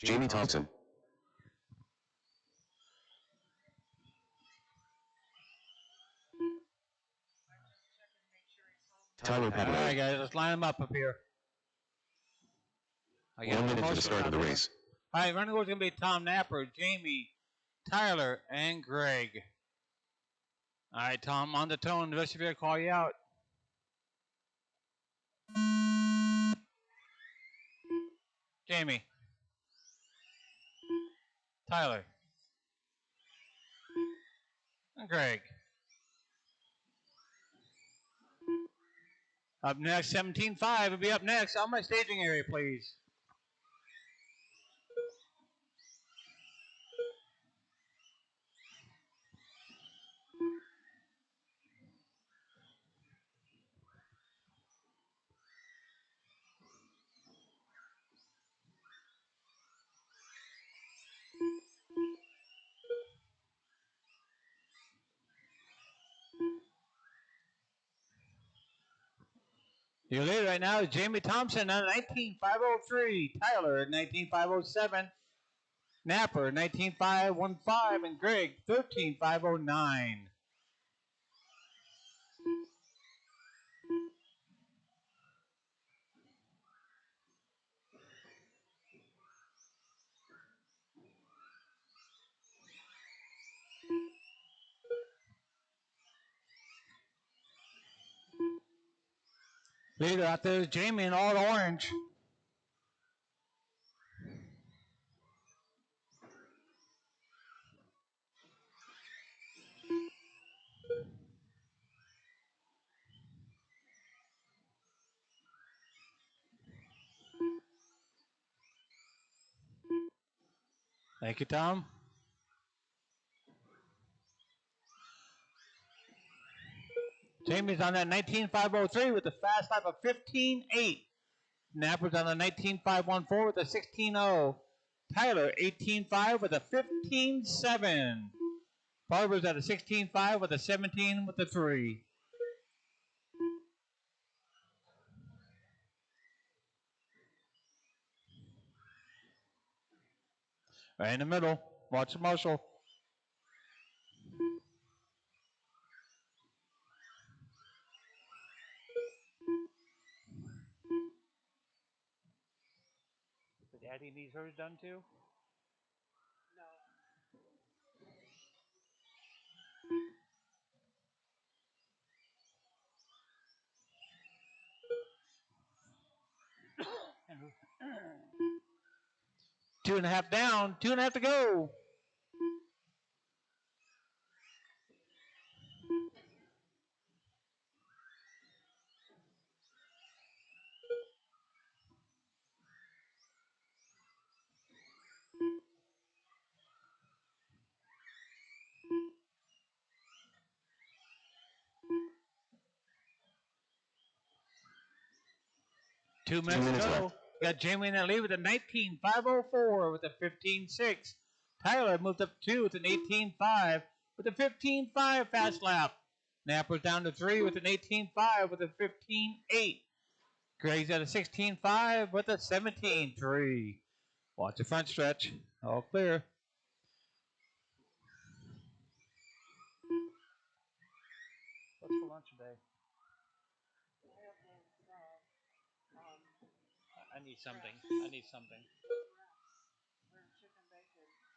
Jamie Thompson. Tyler All Padilla. right, guys, let's line them up here. 1 minute to the start of the race. All right, running order is going to be Tom Napper, Jamie, Tyler, and Greg. All right, Tom, on the tone. The rest of you will call you out. Jamie. Tyler. And Greg. Up next, 17.5 will be up next. On my staging area, please. Your leader right now is Jamie Thompson at 19.503, Tyler at 19.507, Napper 19.515, and Greg 13.509. Leader out there is Jamie in all orange. Thank you, Tom. Jamie's on that 19.503 with a fast lap of 15.8. Napper's on the 19.514 with a 16.0. Tyler 18.5 with a 15.7. Barber's at a 16.5 with a 17 with a 3. Right in the middle. Watch the Marshall. Did Addie needs hers done too? Two and a half down. 2.5 to go. Two minutes to go. left. Got Jamie in that lead with a 19.504 with a 15.6. Tyler moved up 2 with an 18.5 with a 15.5 fast lap. Napper's down to 3 with an 18.5 with a 15.8. Greg's at a 16.5 with a 17.3. Watch the front stretch. All clear. What's for lunch today? I need something. I need something.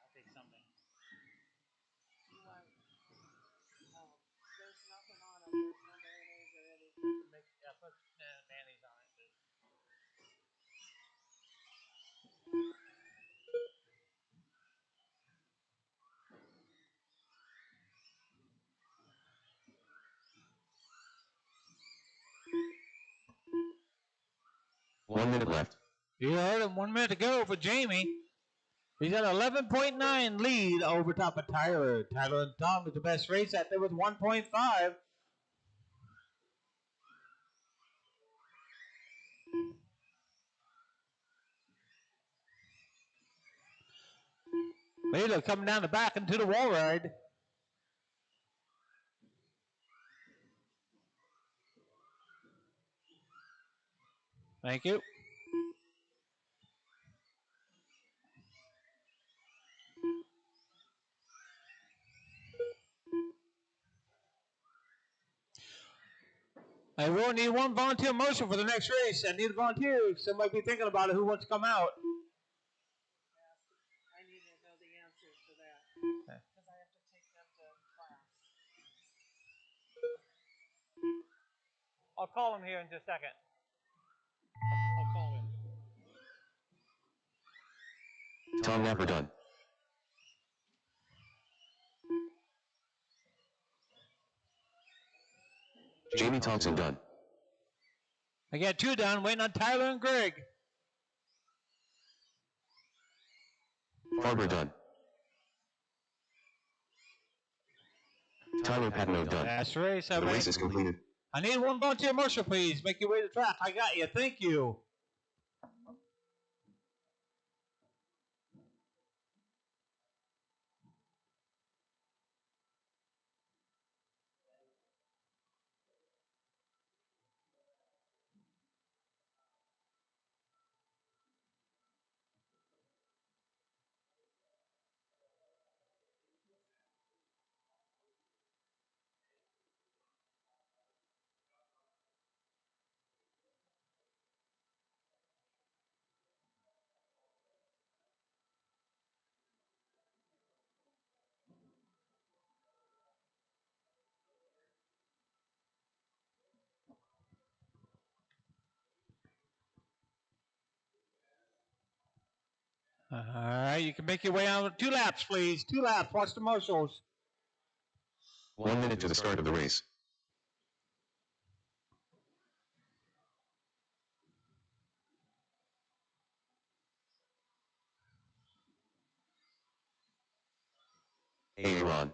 I'll take something. Yeah, put mayonnaise on it. 1 minute left. You heard him. 1 minute to go for Jamie. He's at 11.9 lead over top of Tyler. Tyler and Tom with the best race out there with 1.5. Later coming down the back into the wall ride. Thank you. I will need one volunteer motion for the next race. I need a volunteer. Somebody be thinking about it. Who wants to come out? I need to know the answers to that. Okay. Because I have to take them to class. I'll call him here in just a second. I'll call him. Tom Napper done. Jamie Thompson done. I got 2 done. Waiting on Tyler and Greg. Farber done. Tyler Patino done. Last race. The race is completed. I need one volunteer motion, please. Make your way to the track. I got you. Thank you. All right, you can make your way on 2 laps, please. 2 laps. Watch the marshals. 1 minute to the start of the race. Aaron,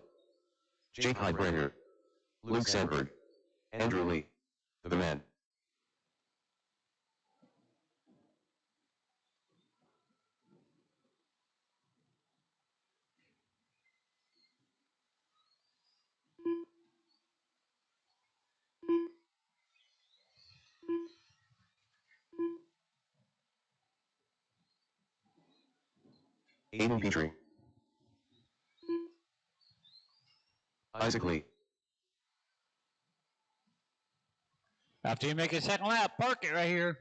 Jake Heidbrenner, Luke Sandberg, Andrew Lee, the man. Aiden Petrie. Isaac Lee. After you make a second lap, park it right here.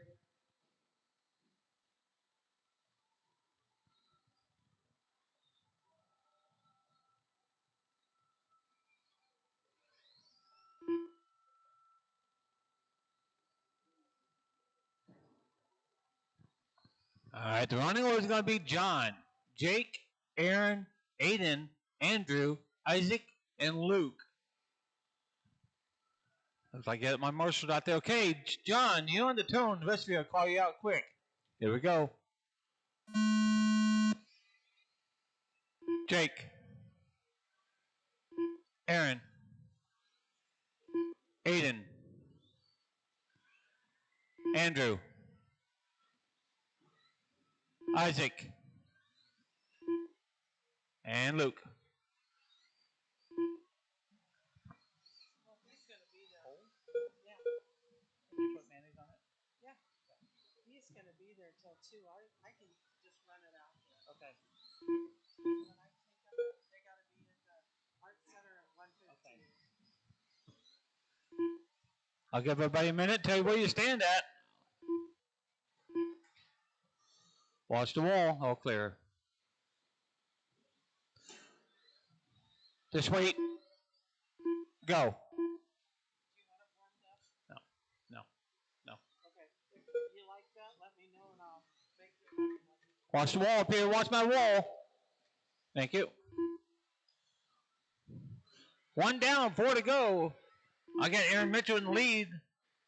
All right, the running order is going to be John, Jake, Aaron, Aiden, Andrew, Isaac, and Luke. Looks like I got my marshals out there. Okay, John, you on the tone. The rest of you will call you out quick. Here we go. Jake, Aaron, Aiden, Andrew, Isaac, and Luke. Well, he's going to be there. Yeah. Can you put mayonnaise on it? Yeah. He's going to be there till 2. I can just run it out there. Okay. When I take them, they got to be at the Art Center at 1:15. Okay. I'll give everybody a minute. Tell you where you stand at. Watch the wall. All clear. Just wait. Go. Do you want it warmed up? No. Okay. If you like that, let me know and I'll make it ready. Watch the wall up here. Watch my wall. Thank you. 1 down, 4 to go. I got Aaron Mitchell in the lead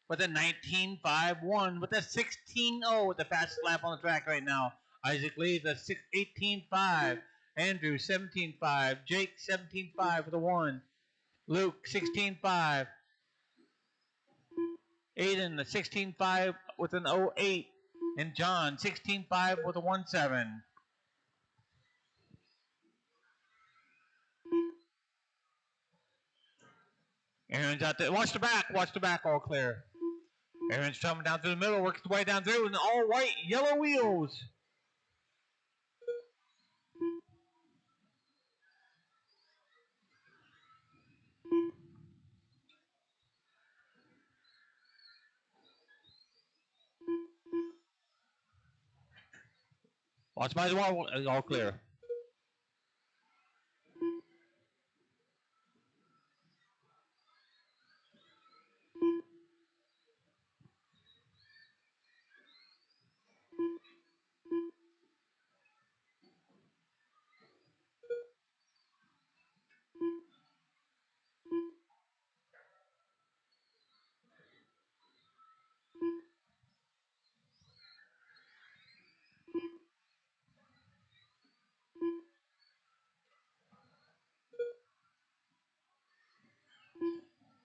with a 19.51 with a 16.0 with the fastest lap on the track right now. Isaac leads a 18.5. Andrew 17.5. Jake 17.5 with a 1. Luke 16.5. Aiden the 16.5 with an 08. And John 16.5 with a 1.7. Aaron's out there. Watch the back, all clear. Aaron's coming down through the middle, works his way down through, and all white, yellow wheels. Watch by the wall, all clear.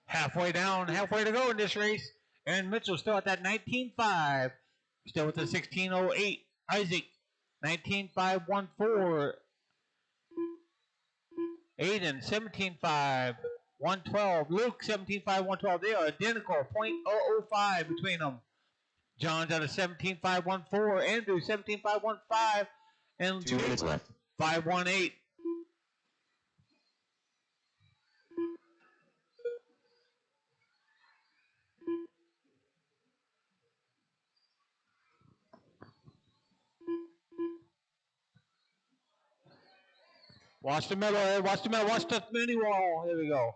Halfway down, halfway to go in this race. Aaron Mitchell still at that 19.5. Still with the 16.08. Isaac, 19.514. Aiden, 17.5. 112. Luke, 17.5, 112. They are identical. 0.005 between them. John's at a 17.514. Andrew, 17.515. And 2 minutes left. 518. Watch the middle, watch the middle, watch the mini wall. There we go.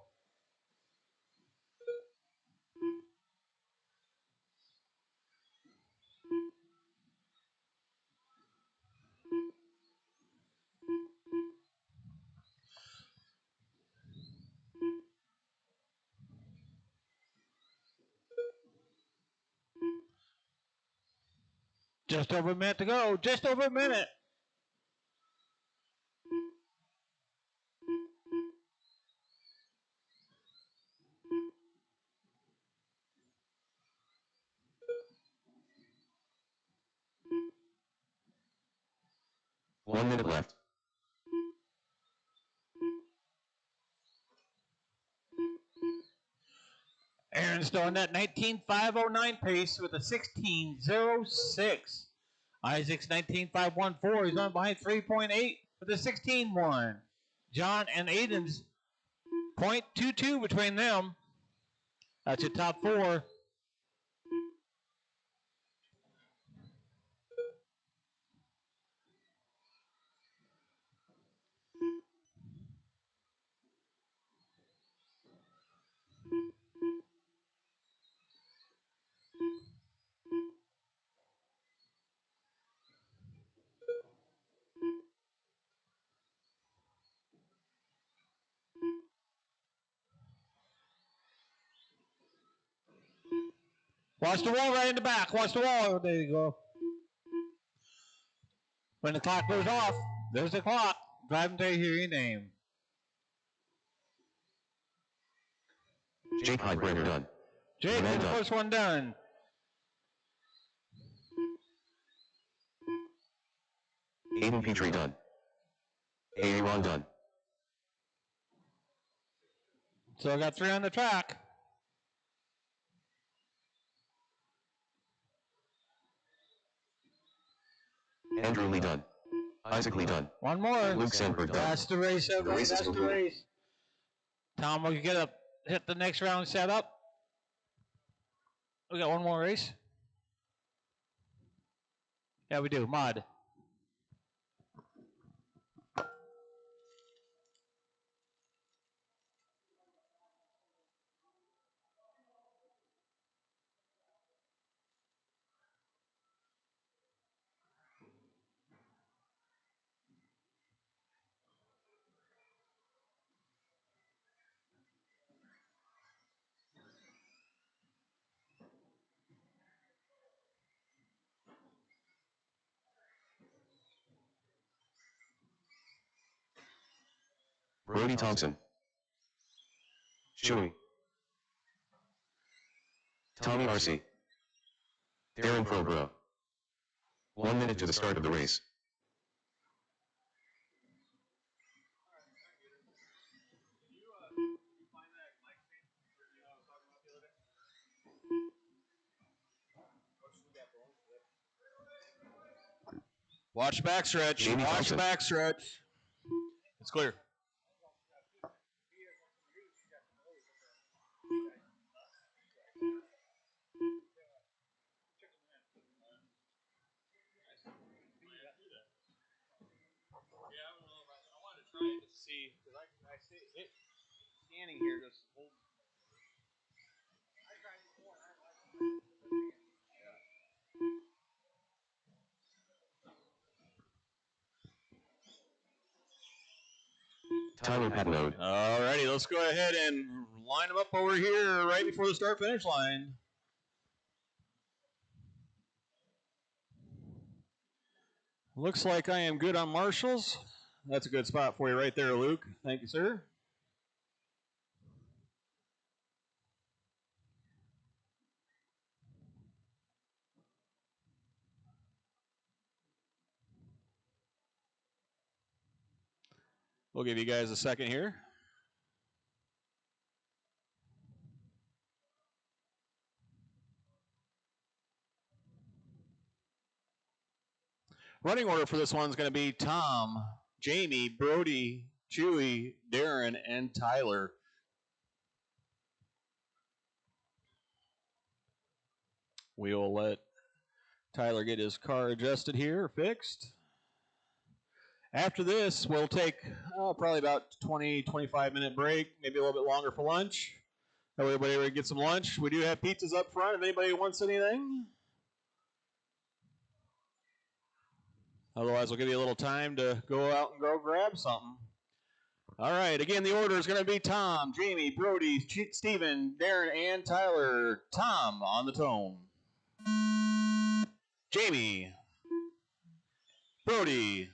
Just over a minute to go. Just over a minute. One minute left. Aaron's still in that 19.509 pace with a 16.06. Isaac's 19.514. He's on behind 3.8 for the 16-1. John and Aiden's 0.22 between them. That's your top four. Watch the wall right in the back. Watch the wall. There you go. When the clock goes off, there's the clock. Drive until you hear your name. Jake Heidbrenner done. Jake, Man the done. first one done. Aiden Petrie done. Aaron done. So I got 3 on the track. Andrew Lee done. Isaac Lee done. One more. Luke Sandberg done. That's the race, everybody. That's the race. Tom, will you get up, hit the next round set up? We got one more race. Yeah, we do. Mod. Brody Thompson. Chewy. Tommy RC. Darren Probro. 1 minute to the start of the race. Watch backstretch. Jamie Watch Thompson. backstretch. It's clear. See, because I see it scanning here. Just hold. Tyler Patnode. All righty, let's go ahead and line them up over here right before the start-finish line. Looks like I am good on marshals. That's a good spot for you right there, Luke. Thank you, sir. We'll give you guys a second here. Running order for this one's going to be Tom, Jamie, Brody, Chewy, Darren, and Tyler. We will let Tyler get his car adjusted here, fixed. After this, we'll take probably about 20, 25-minute break, maybe a little bit longer for lunch. That way everybody get some lunch. We do have pizzas up front if anybody wants anything. Otherwise, we'll give you a little time to go out and go grab something. All right, again, the order is going to be Tom, Jamie, Brody, Steven, Darren, and Tyler. Tom on the tone. Jamie, Brody,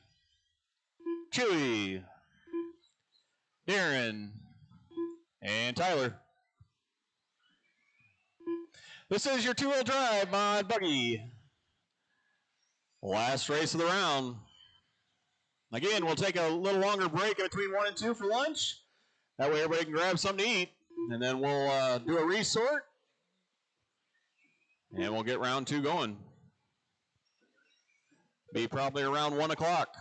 Chewy, Darren, and Tyler. This is your two-wheel drive mod buggy. Last race of the round. Again, we'll take a little longer break in between 1 and 2 for lunch. That way everybody can grab something to eat. And then we'll do a resort. And we'll get round 2 going. Be probably around 1 o'clock.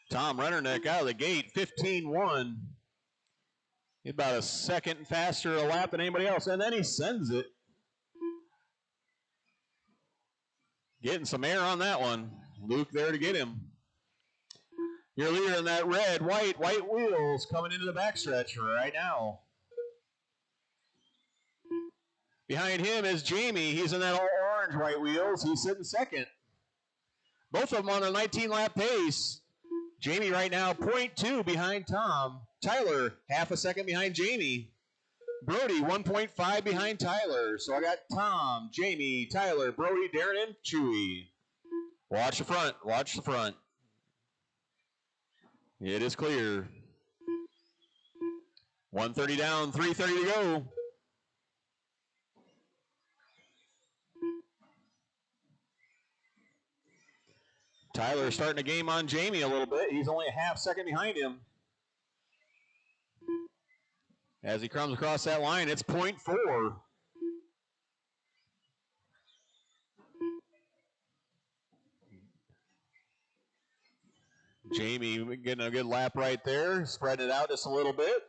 Tom Rennernick out of the gate, 15-1. He's about a second faster a lap than anybody else, and then he sends it. Getting some air on that one. Luke there to get him. Your leader in that red, white wheels coming into the backstretch right now. Behind him is Jamie. He's in that all orange white wheels. He's sitting second. Both of them on a 19-lap pace. Jamie right now 0.2 behind Tom. Tyler half a second behind Jamie. Brody 1.5 behind Tyler. So I got Tom, Jamie, Tyler, Brody, Darren, and Chewy. Watch the front. Watch the front. It is clear. 130 down, 330 to go. Tyler starting a game on Jamie a little bit. He's only a half second behind him. As he comes across that line, it's 0.4. Jamie getting a good lap right there, spreading it out just a little bit.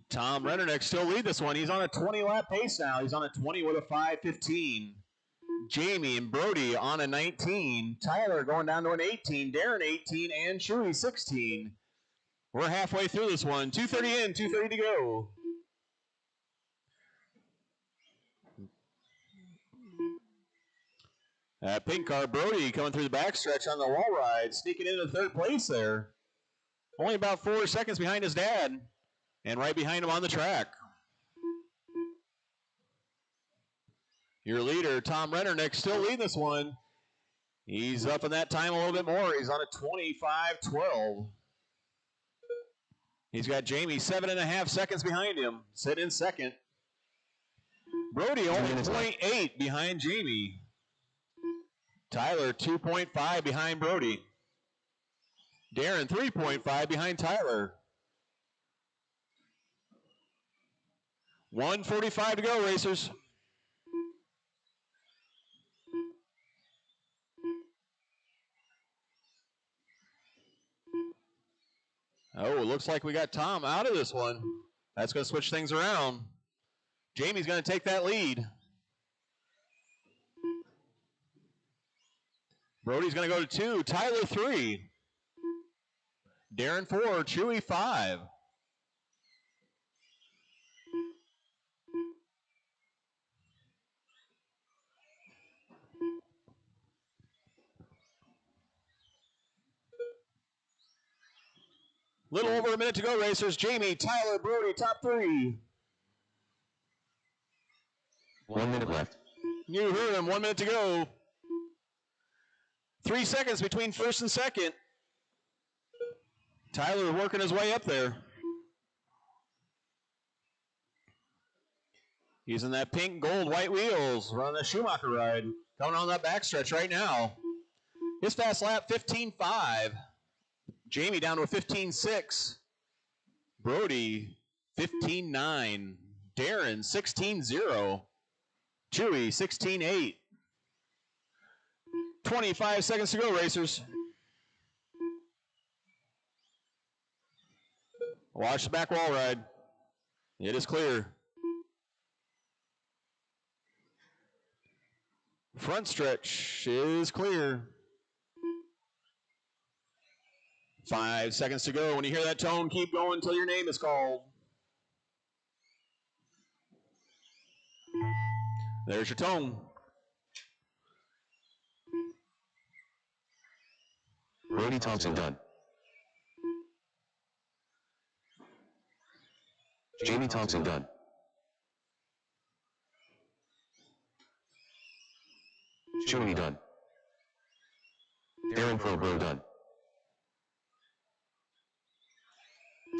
Tom Rennernick still lead this one. He's on a 20-lap pace now. He's on a 20 with a 5:15. Jamie and Brody on a 19. Tyler going down to an 18. Darren 18 and Chewy 16. We're halfway through this one. 2:30 in, 2:30 to go. Pink car, Brody coming through the backstretch on the wall ride, sneaking into third place there. Only about 4 seconds behind his dad, and right behind him on the track. Your leader, Tom Rennernick, still leading this one. He's up in that time a little bit more. He's on a 25:12. He's got Jamie 7.5 seconds behind him, sitting in second. Brody only 0.8 behind Jamie. Tyler 2.5 behind Brody. Darren 3.5 behind Tyler. 1:45 to go, racers. Oh, it looks like we got Tom out of this one. That's going to switch things around. Jamie's going to take that lead. Brody's going to go to 2. Tyler 3. Darren 4. Chewy 5. Little over a minute to go, racers. Jamie, Tyler, Brody, top 3. 1 minute left. You heard him. 1 minute to go. 3 seconds between first and second. Tyler working his way up there. He's in that pink, gold, white wheels, running the Schumacher ride. Coming on that backstretch right now. His fast lap, 15.5. Jamie down to a 15.6. Brody, 15.9. Darren, 16.0. Chewy, 16.8. 25 seconds to go, racers. Watch the back wall ride. It is clear. Front stretch is clear. 5 seconds to go. When you hear that tone, keep going until your name is called. There's your tone. Brody Thompson done. Jamie Thompson done. Chewy done. Darren Pro done.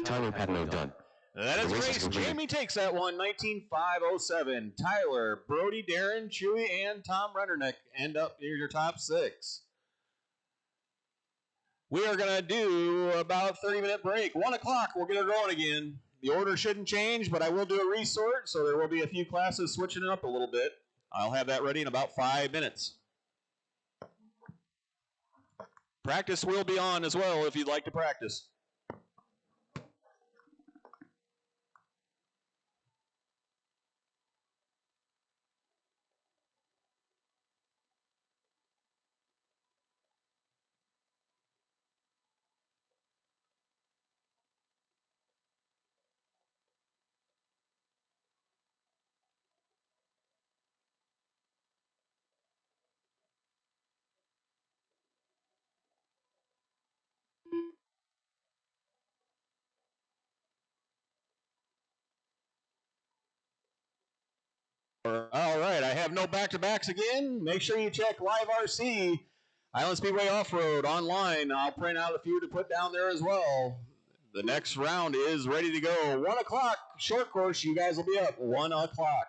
Tyler Patino done. That is a race. Jamie takes that one, 19.507. Tyler, Brody, Darren, Chewy, and Tom Rennernick end up near your top 6. We are going to do about a 30-minute break. 1 o'clock, we'll get her going again. The order shouldn't change, but I will do a resort, so there will be a few classes switching it up a little bit. I'll have that ready in about 5 minutes. Practice will be on as well if you'd like to practice. All right, I have no back-to-backs again. Make sure you check Live RC, Island Speedway Off-Road online. I'll print out a few to put down there as well. The next round is ready to go. 1 o'clock, short course. You guys will be up 1 o'clock.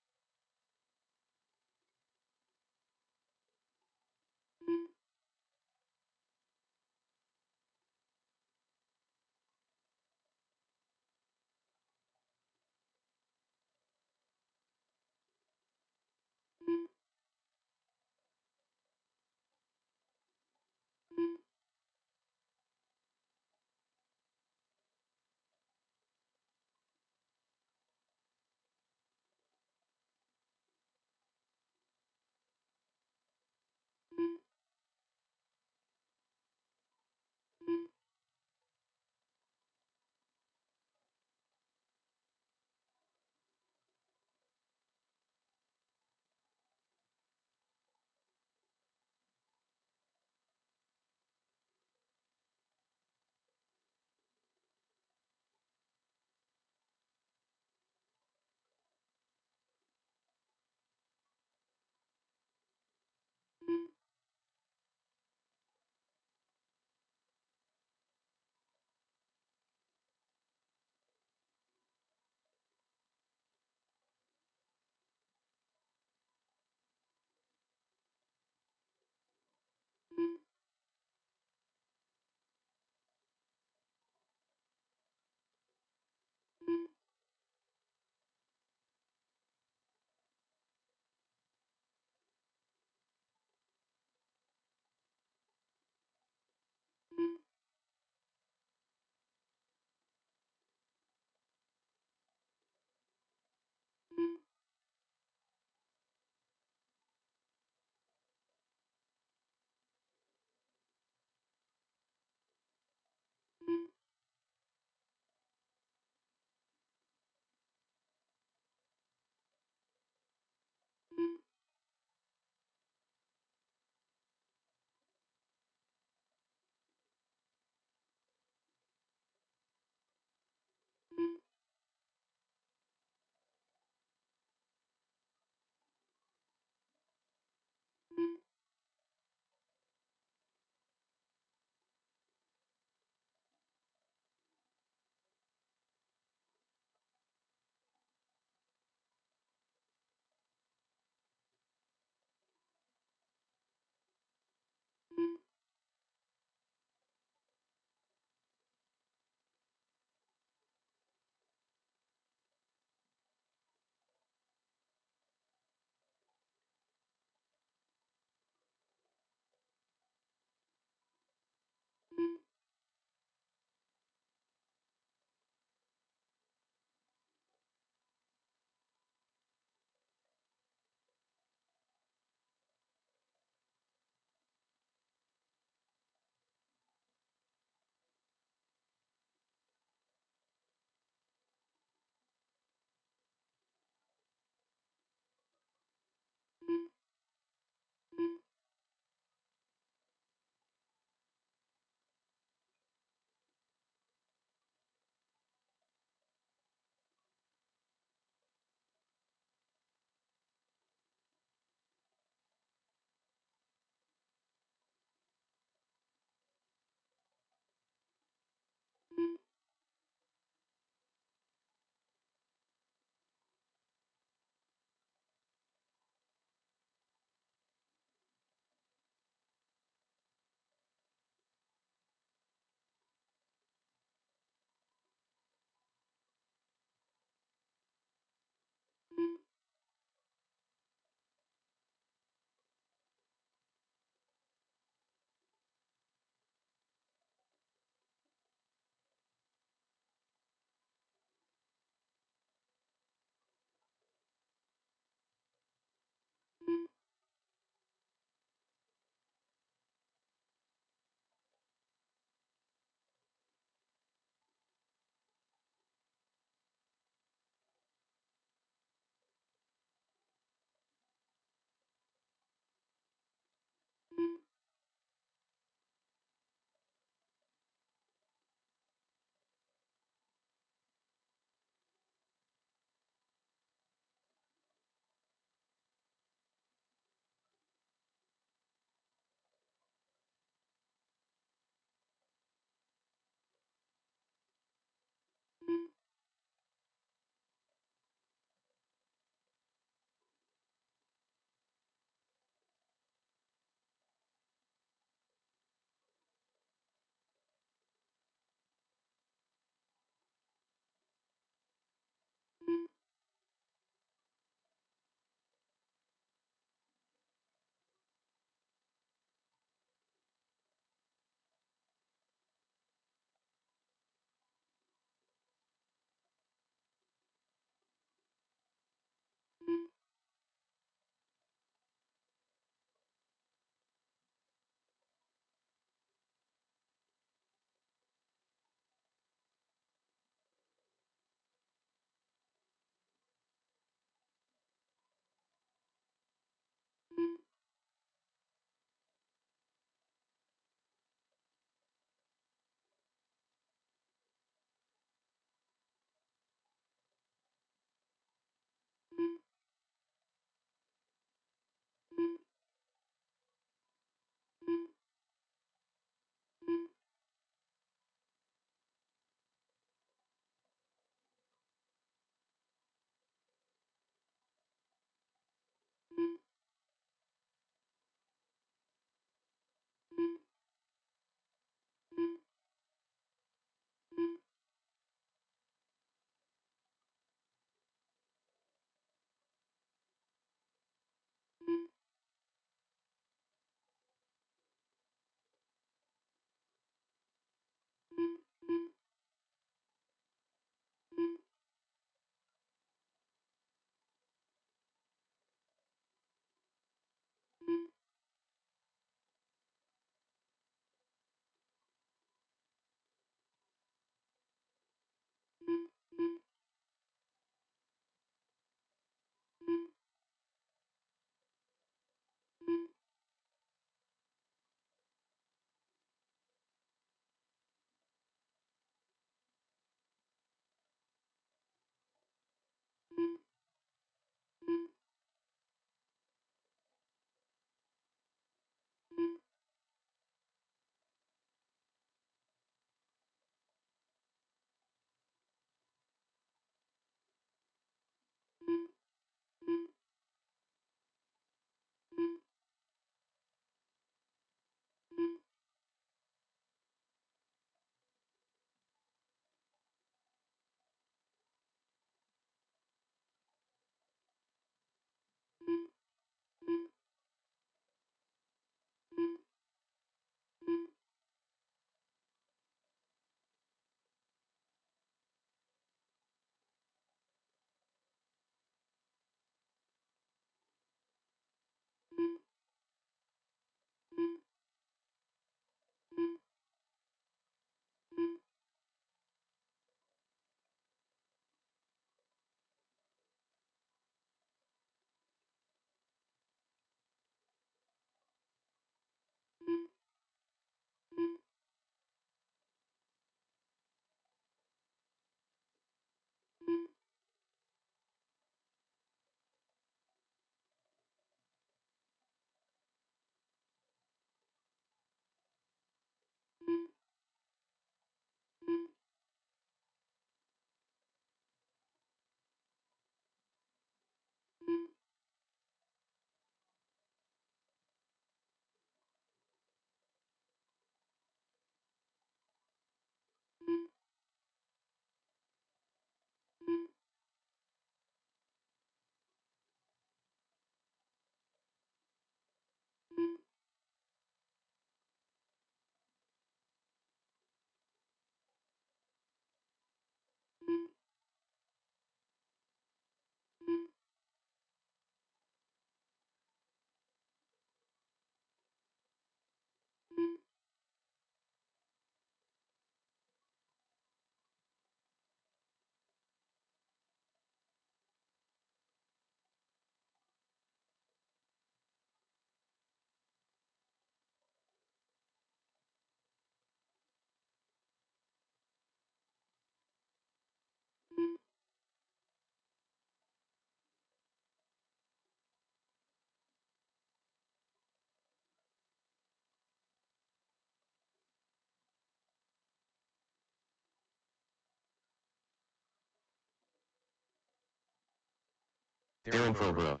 Aaron Froborough.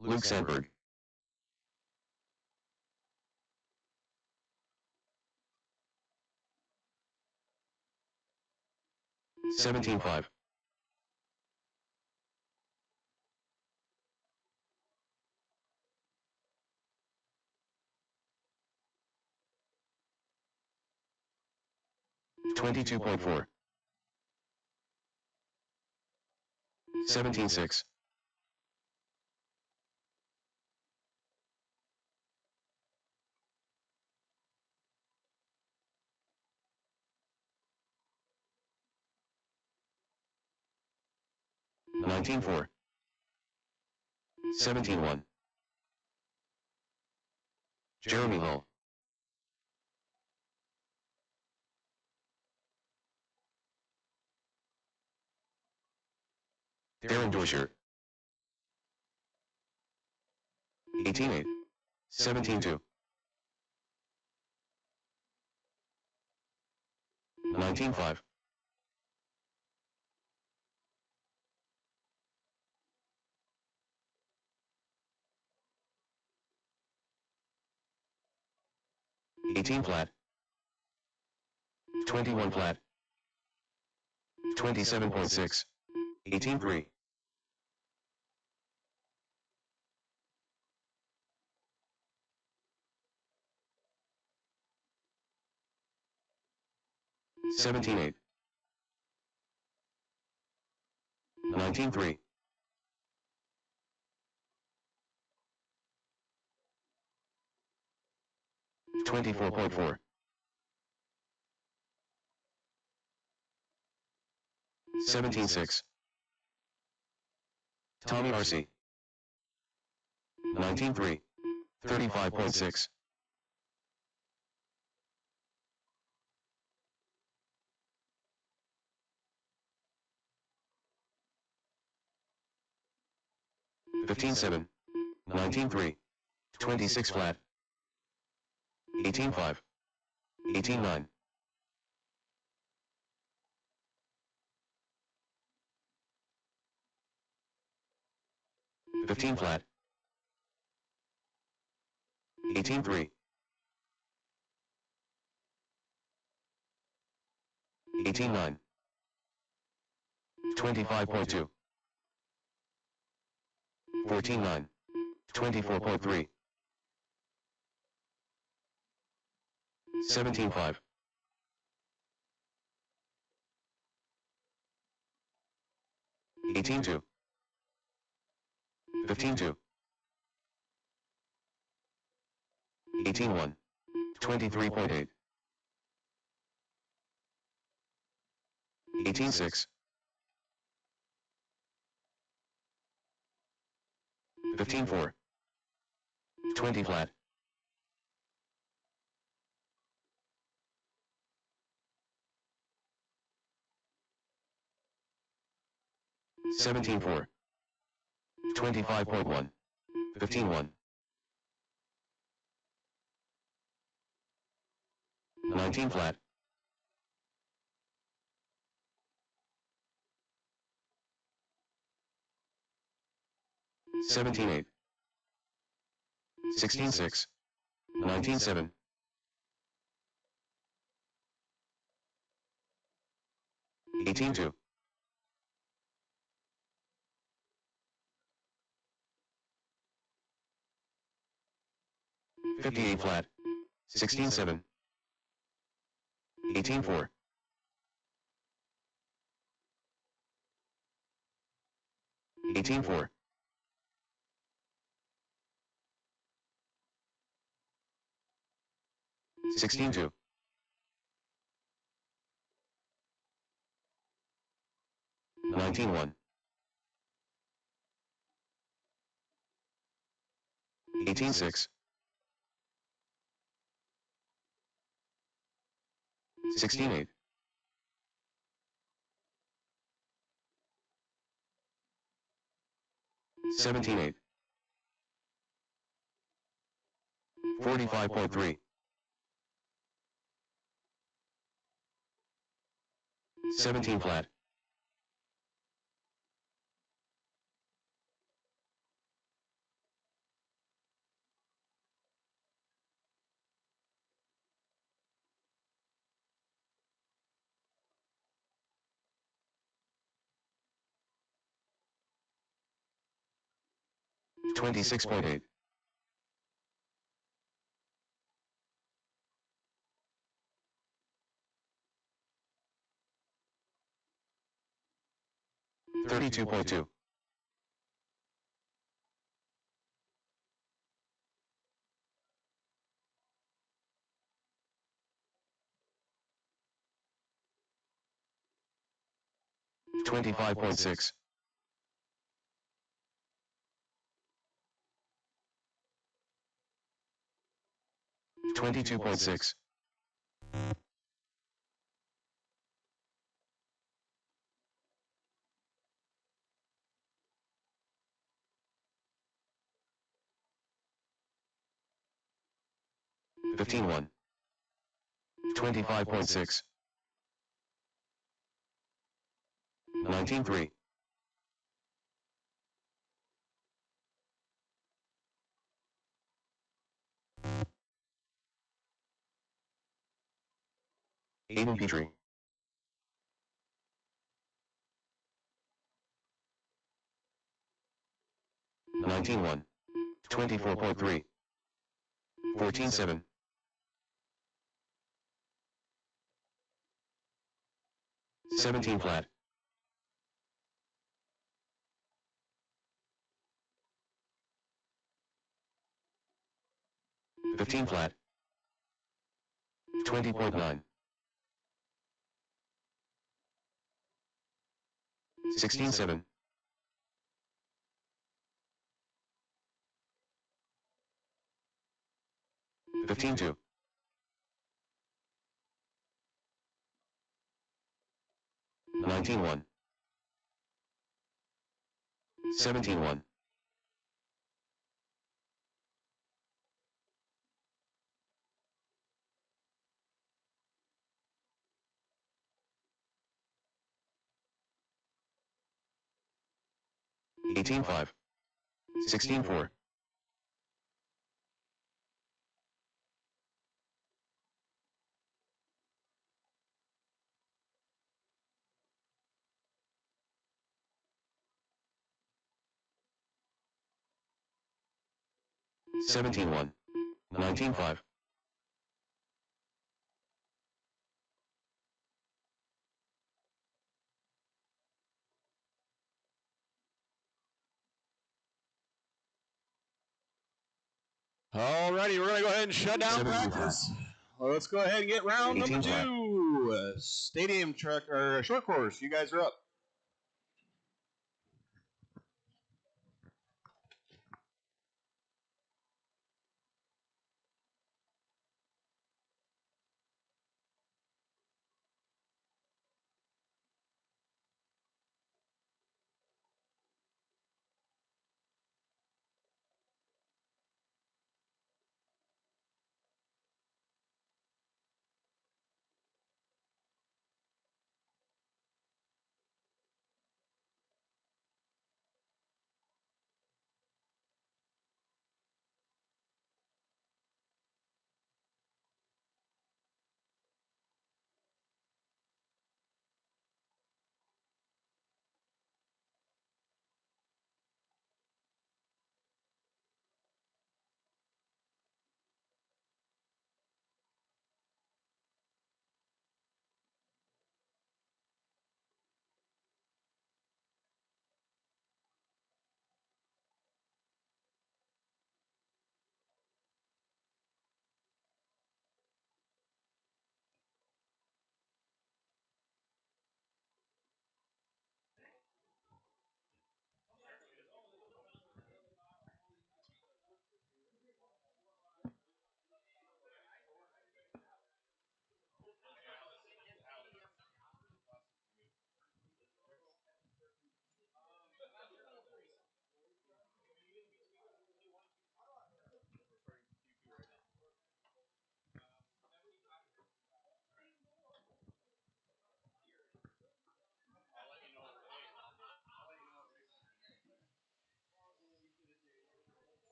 Luke Sandberg. $17.5. $22.4. 17.6. $19.4. 17.1. Jeremy Hull. Aaron Dorsher. 18.8. 17.2. 19.5. 18 flat. 21 flat. 27.6. 18.3. 17.8. 19.3. 24.4. 17.6. Tommy RC. 19.3. 35.6. 15.7. 19.3. 26 flat. 18.5. 18.9. 15 flat. 18.3. 18.9. 25.2. 14.9. 24.3. 17.5. 18.2. 15.2. 18.1. 23.8. 18.6. 15.4. 20 flat. 17.4. 25.1. 15.1. 19 flat. 17.8. 16.6. 19.7. 18.2. 58 flat. 16.7. 18.4. 18.4. 16.2. 19.1. 18.6. 16.8. 17.8. 45.3. 17 flat. 26.8. 32.2. 25.6. 22.6. 15.1. 25.6. 19.3. 8 Petrie. 19.1. 24.3. 14.7. 17 flat. 15 flat. 20.9. 16.7. 15.2. 19.1. 17.1. 18.5. 16.4. 17.1. 19.5. 'Alrighty, we're going to go ahead and shut down 17 practice. Let's go ahead and get round number 18 flat. 2. Stadium truck or short course. You guys are up.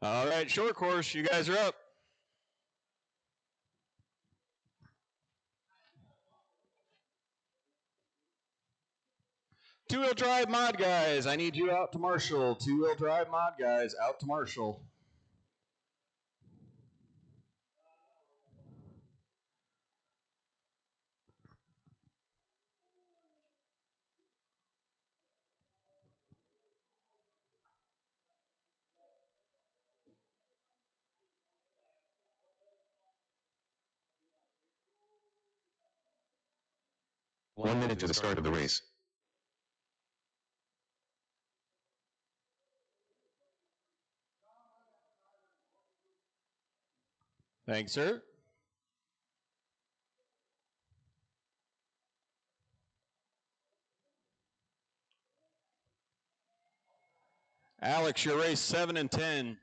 All right, short course, you guys are up. Two-wheel drive mod guys, I need you out to Marshall. Two-wheel drive mod guys, out to Marshall. One minute to the start of the race. Thanks, sir. Alex, your race 7 and 10.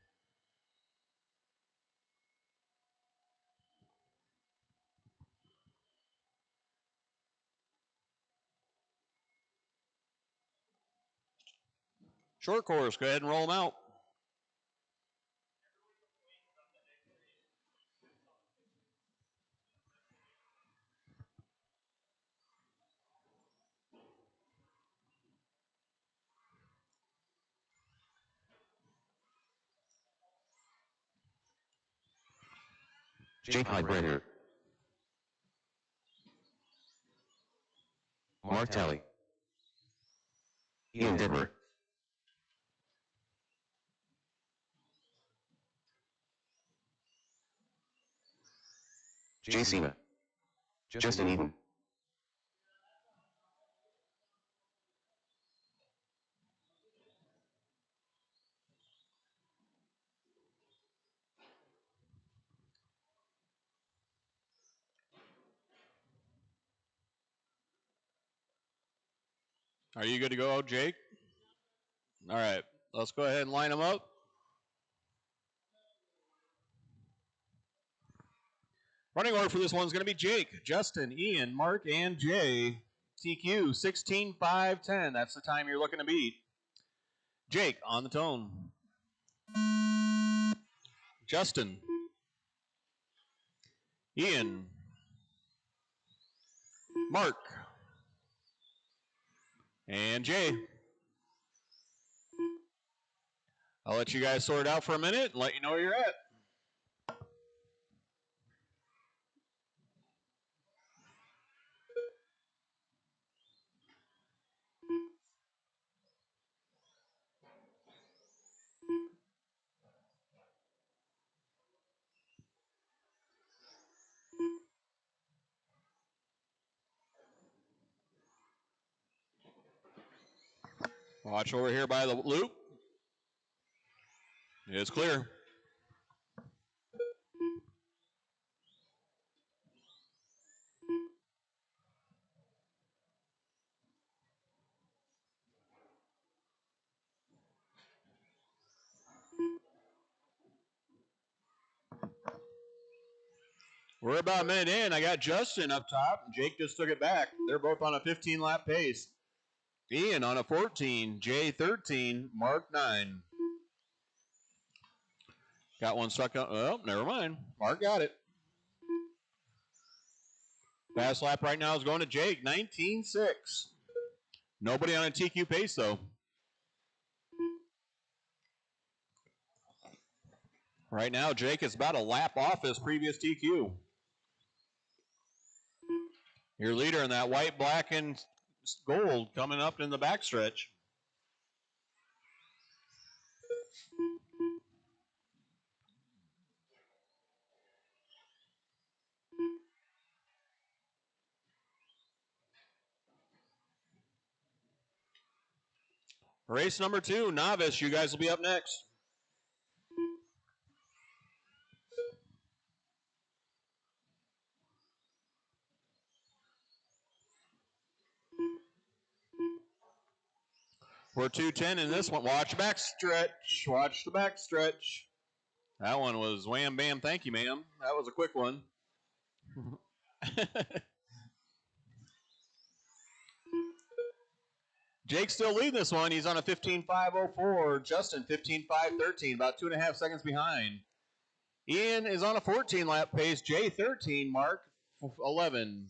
Short course, go ahead and roll them out. Jake Heidbrenner. Mark Talley. Ian Detmer. Jay Cena. Justin Eden. Are you good to go, Jake? All right, let's go ahead and line them up. Running order for this one is going to be Jake, Justin, Ian, Mark, and Jay. TQ 16-5-10. That's the time you're looking to beat. Jake on the tone. Justin. Ian. Mark. And Jay. I'll let you guys sort it out for a minute and let you know where you're at. Watch over here by the loop. It's clear. We're about a minute in. I got Justin up top, and Jake just took it back. They're both on a 15-lap pace. Ian on a 14, Jay 13, Mark 9. Got one stuck up. Oh, never mind. Mark got it. Fast lap right now is going to Jake, 19-6. Nobody on a TQ pace, though. Right now, Jake is about a lap off his previous TQ. Your leader in that white, black, and gold coming up in the backstretch. Race number 2, novice. You guys will be up next. We're 2:10 in this one. Watch back stretch. Watch the back stretch. That one was wham, bam, thank you, ma'am. That was a quick one. Jake's still leading this one. He's on a 15.504. Justin 15.513, about 2.5 seconds behind. Ian is on a 14 lap pace. Jay 13, Mark 11.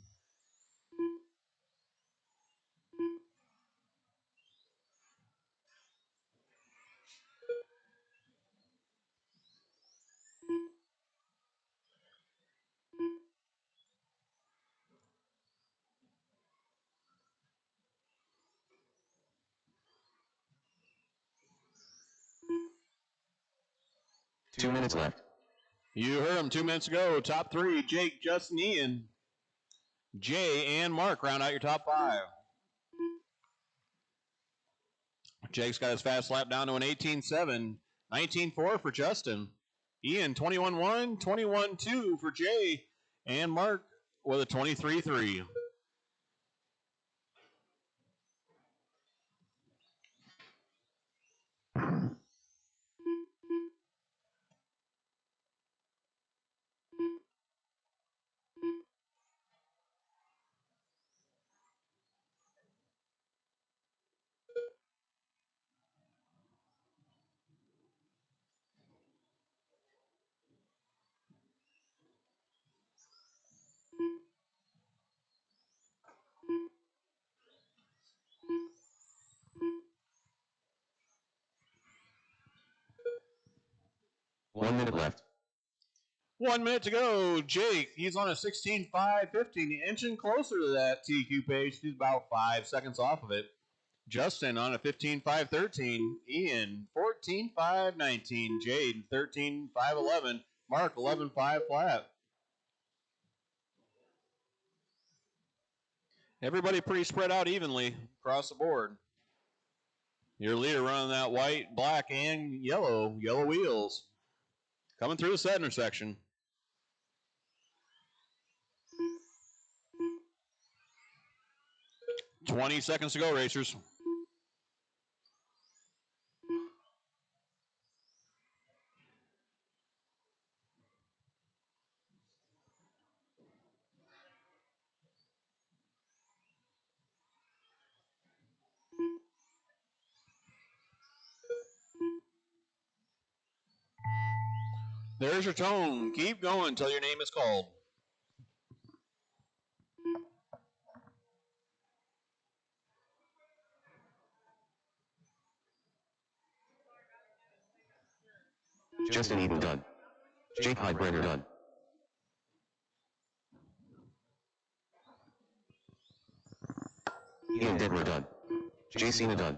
Two minutes left. You heard him 2 minutes ago. Top three, Jake, Justin, Ian. Jay and Mark round out your top five. Jake's got his fast lap down to an 18.7. 19.4 for Justin. Ian, 21.1. 21.2 for Jay. And Mark with a 23.3. One minute left. 1 minute to go. Jake, he's on a 16.515, inching closer to that TQ pace. He's about 5 seconds off of it. Justin on a 15.513. Ian 14.519. Jade 13.511. Mark 11.5 flat. Everybody pretty spread out evenly across the board. Your leader running that white, black, and yellow wheels. Coming through the center section. "20 seconds to go, racers." There's your tone. Keep going until your name is called. Justin Eden done. Jake Heidbrenner done. Ian Detmer done. Jay Cena done.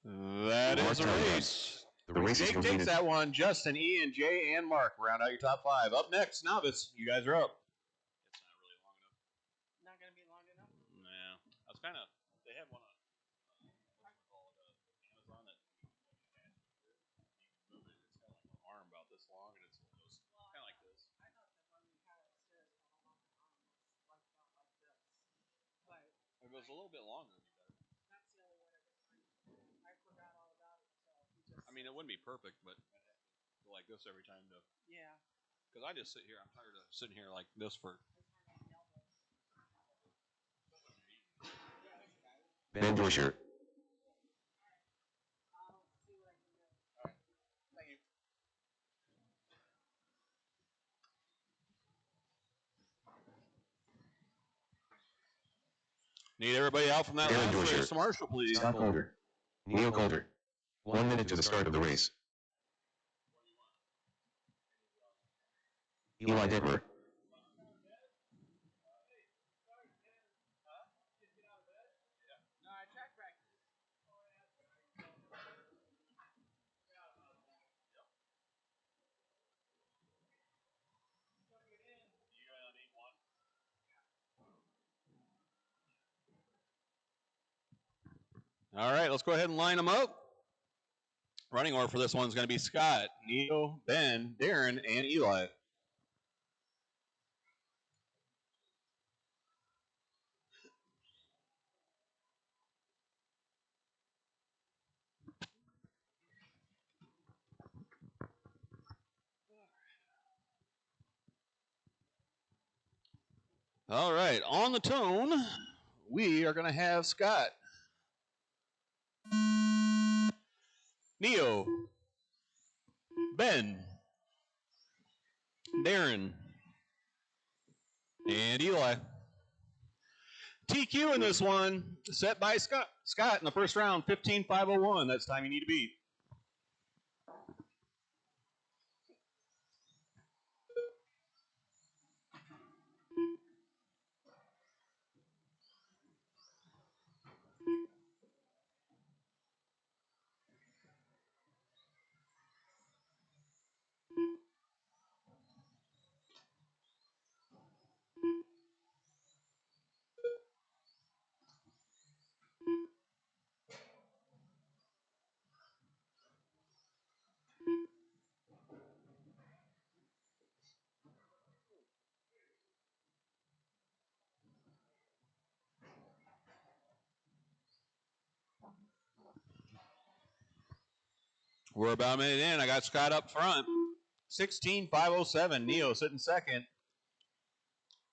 That is a race. The race is Jake completed. takes that one. Justin, Ian, Jay, and Mark round out your top five. Up next, Novice. You guys are up. It's not really long enough. Not going to be long enough? Yeah. I was kind of, they have one on, Amazon that you can move it. It's got like an arm about this long, and it goes kind of like this. I thought the one we had upstairs had a longer arm. It's like not like this. But If it was a little bit longer, it'd be better. that's the only one I could find. I forgot all about it until he just. I mean, it wouldn't be perfect, but I'd have to go like this every time to, Yeah. because I just sit here. I'm tired of sitting here like this for. Ben Duscher. I'll see what I can do. Thank you. Need everybody out from that Aaron last Duscher. race. Marshall, please. Scott Calder. Neil Calder. 1 minute to the start of the race. Eli Detmer. All right, let's go ahead and line them up. Running order for this one's going to be Scott, Neil, Ben, Darren, and Eli. All right, on the tone, we are going to have Scott, Neo, Ben, Darren, and Eli. TQ in this one, set by Scott in the first round, 15,501. That's time you need to beat. We're about a minute in. I got Scott up front. 16,507. Neo sitting second.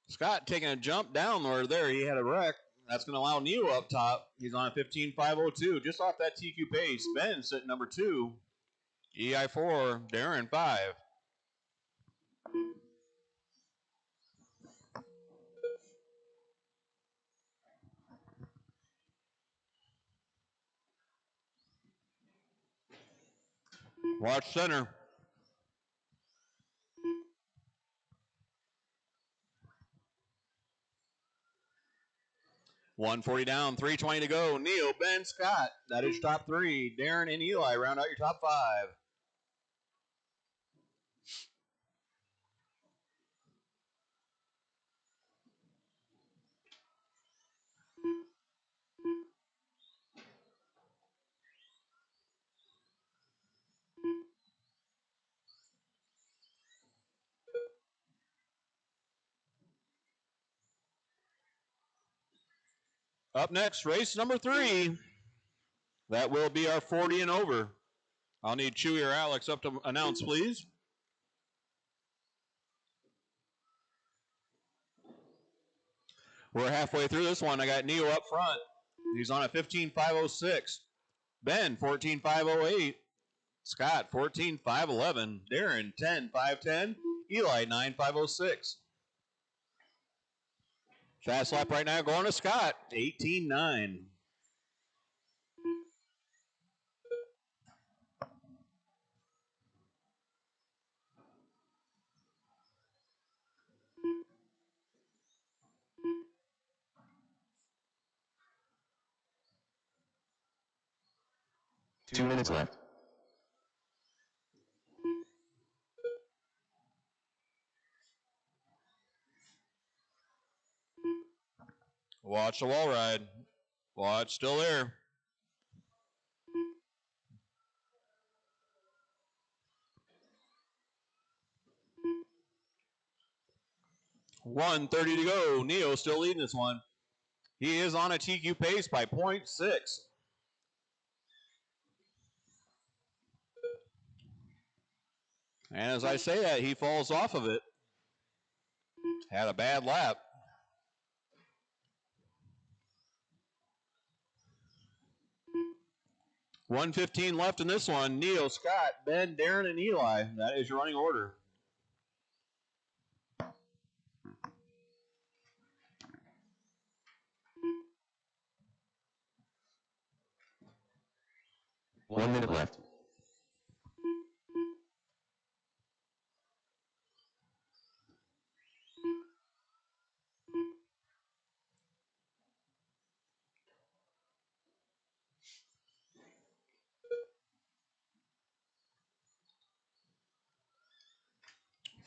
Scott taking a jump downward there. He had a wreck. That's going to allow Neo up top. He's on a 15,502. Just off that TQ pace. Ben sitting number 2. EI 4. Darren 5. Watch center. 140 down, 320 to go. Neo, Ben, Scott. That is your top 3. Darren and Eli round out your top 5. Up next, race number 3. That will be our 40 and over. I'll need Chewy or Alex up to announce, please. We're halfway through this one. I got Neo up front. He's on a 15,506. Ben, 14,508. Scott, 14,511. Darren, 10,510. Eli, 9,506. Fast lap right now going to Scott, 18.9. Two minutes left. Watch the wall ride. Watch, still there. $1:30 to go. Neo still leading this one. He is on a TQ pace by 0.6. And as I say that, he falls off of it. Had a bad lap. $1:15 left in this one. Neo, Scott, Ben, Darren, and Eli. That is your running order. One minute left.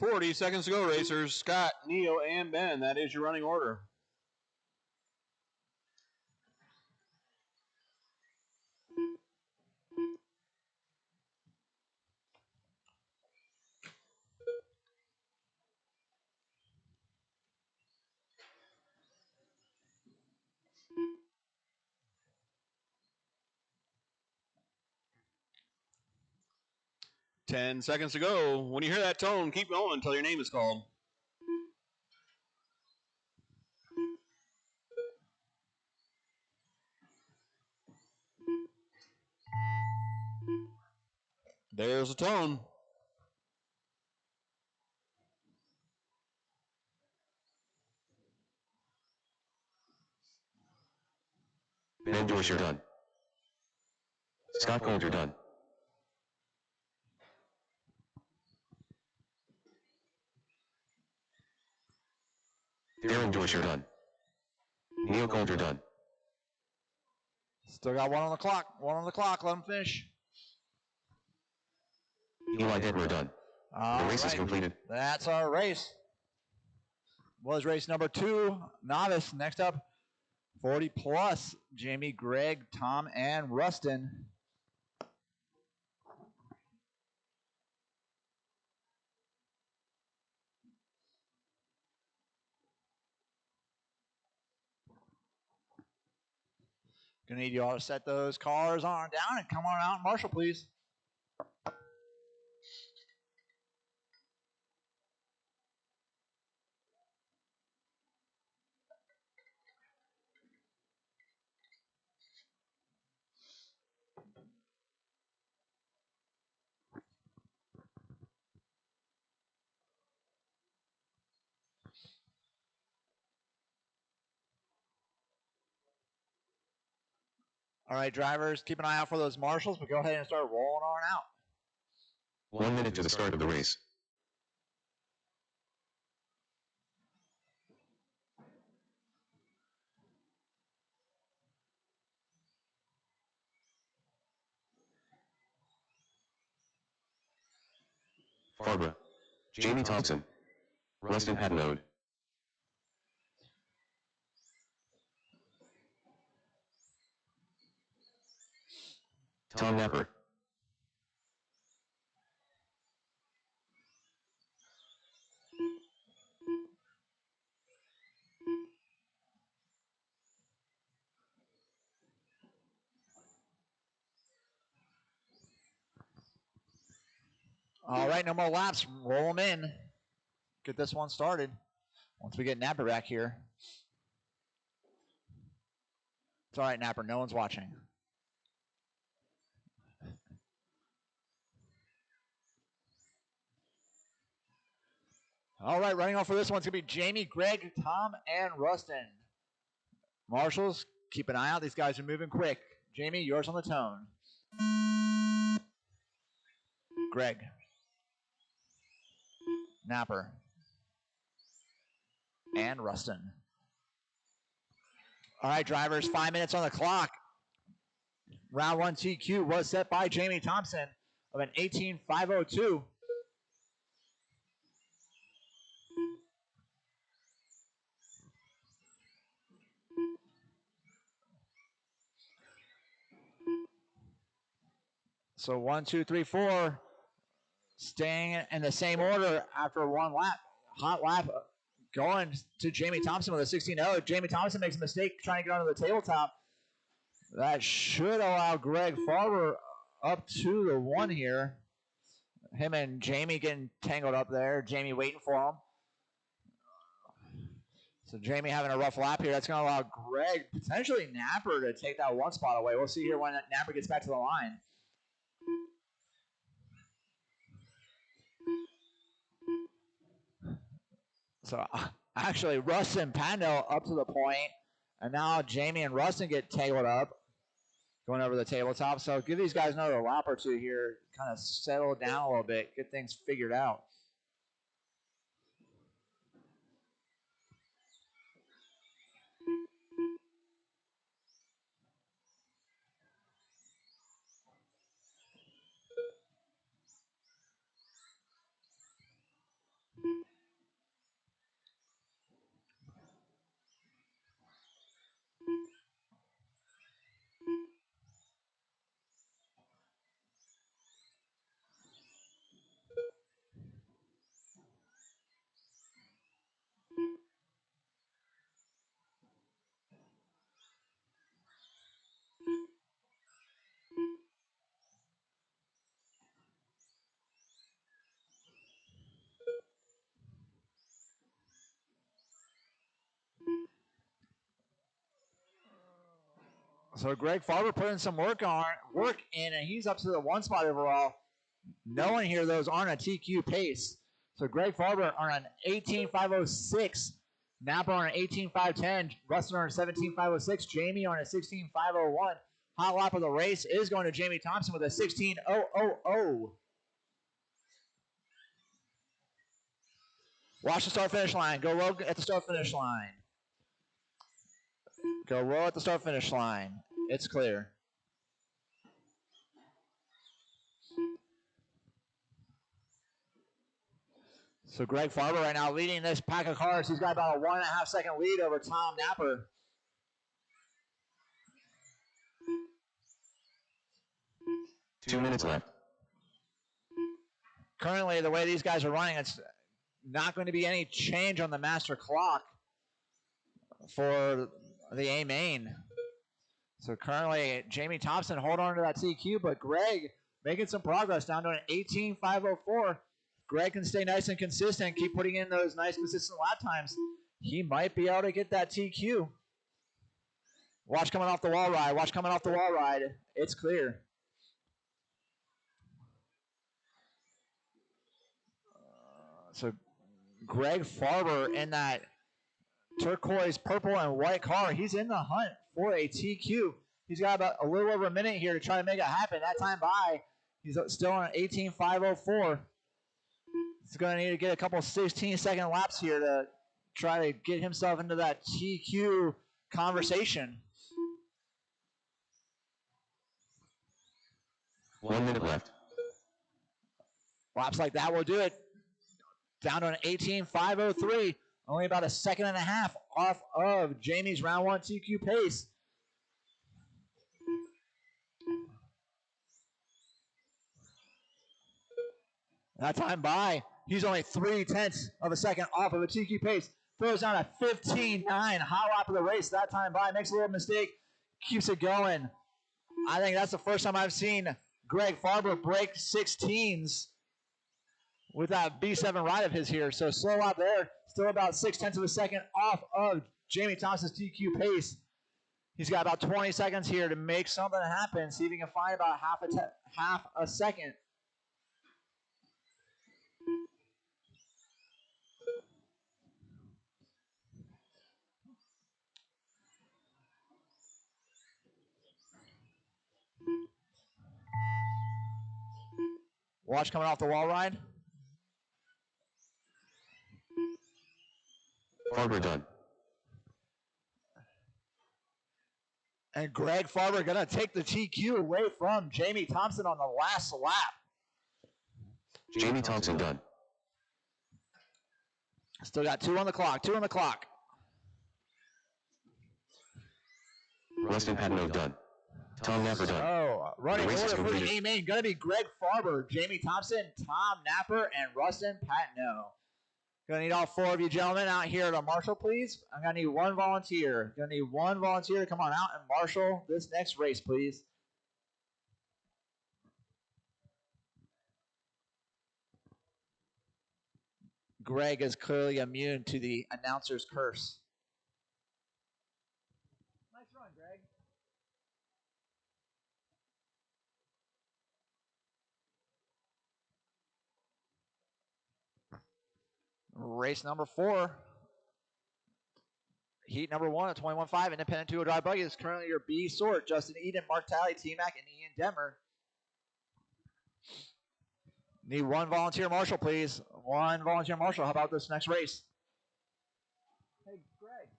$40 seconds to go, racers. Scott, Neo, and Ben. That is your running order. $10 seconds to go. When you hear that tone, keep going until your name is called. There's a tone. Ben Dorsher done. Scott Golder done. Darren Dorsher done. Neil Golder done. Still got 1 on the clock. 1 on the clock. Let him finish. Eli Detmer done. All The race is right. completed. That's our race. Was race number 2, novice. Next up, 40 plus. Jamie, Greg, Tom, and Rustin. Gonna need you all to set those cars on down and come on out and marshal, please. All right, drivers, keep an eye out for those marshals, but go ahead and start rolling on out. 1 minute to the start of the race. Farba. Jamie Thompson. Rustin Hadnode. Tom Napper. All right, no more laps. Roll them in. Get this one started. Once we get Napper back here. It's all right, Napper. No one's watching. All right, running off for this one's going to be Jamie, Greg, Tom, and Rustin. Marshals, keep an eye out. These guys are moving quick. Jamie, yours on the tone. Greg. Napper. And Rustin. All right, drivers, 5 minutes on the clock. Round 1 TQ was set by Jamie Thompson of an 18.502. So 1, 2, 3, 4, staying in the same order after one lap. Hot lap going to Jamie Thompson with a 16.0. Jamie Thompson makes a mistake trying to get onto the tabletop. That should allow Greg Farber up to the 1 here. Him and Jamie getting tangled up there. Jamie waiting for him. So Jamie having a rough lap here. That's going to allow Greg, potentially Napper, to take that 1 spot away. We'll see here when Napper gets back to the line. So actually, Rustin and Pandel up to the point, and now Jamie and Rustin get tangled up, going over the tabletop. So give these guys another lap or 2 here, kind of settle down a little bit, get things figured out. So Greg Farber putting some work in, and he's up to the 1 spot overall. No one here, though, is on a TQ pace. So Greg Farber on an 18.506. Napa on an 18.510. Rustin on a 17.506. Jamie on a 16.501. Hot lap of the race is going to Jamie Thompson with a 16.000. Watch the start finish line. Go low at the start finish line. Go low at the start finish line. It's clear. So Greg Farber right now leading this pack of cars. He's got about a 1.5 second lead over Tom Napper. Two minutes left. Currently, the way these guys are running, it's not going to be any change on the master clock for the A main. So currently, Jamie Thompson hold on to that TQ, but Greg making some progress down to an 18.504. Greg can stay nice and consistent, keep putting in those nice consistent lap times. He might be able to get that TQ. Watch coming off the wall ride. Watch coming off the wall ride. It's clear. So Greg Farber in that turquoise, purple, and white car, he's in the hunt for a TQ. He's got about a little over a minute here to try to make it happen. That time by, he's still on 18.504. He's going to need to get a couple 16-second laps here to try to get himself into that TQ conversation. 1 minute left. Laps like that will do it. Down to an 18.503. Only about a second and a half off of Jamie's round one TQ pace. That time by, he's only 0.3 of a second off of a TQ pace. Throws down a 15.9. Hot lap of the race that time by. Makes a little mistake. Keeps it going. I think that's the first time I've seen Greg Farber break 16s with that B7 ride of his here. So slow lap there. Still about 0.6 of a second off of Jamie Thompson's TQ pace. He's got about 20 seconds here to make something happen. See if he can find about half a second. Watch coming off the wall ride. Farber done. And Greg Farber going to take the TQ away from Jamie Thompson on the last lap. Jamie Thompson done. Still got 2 on the clock. 2 on the clock. Rustin Patino done. Tom Napper done. Oh, running The race is order for the completed. A-main. Going to be Greg Farber, Jamie Thompson, Tom Napper, and Rustin Patino. Going to need all 4 of you gentlemen out here at a marshal, please. I'm going to need 1 volunteer. Going to need 1 volunteer to come on out and marshal this next race, please. Greg is clearly immune to the announcer's curse. Nice run, Greg. Race number 4. Heat number 1 at 21.5. Independent 2 dry buggy is currently your B sort. Justin Eden, Mark Talley, T-Mac, and Ian Demmer. Need 1 volunteer marshal, please. 1 volunteer marshal. How about this next race? Hey, Greg.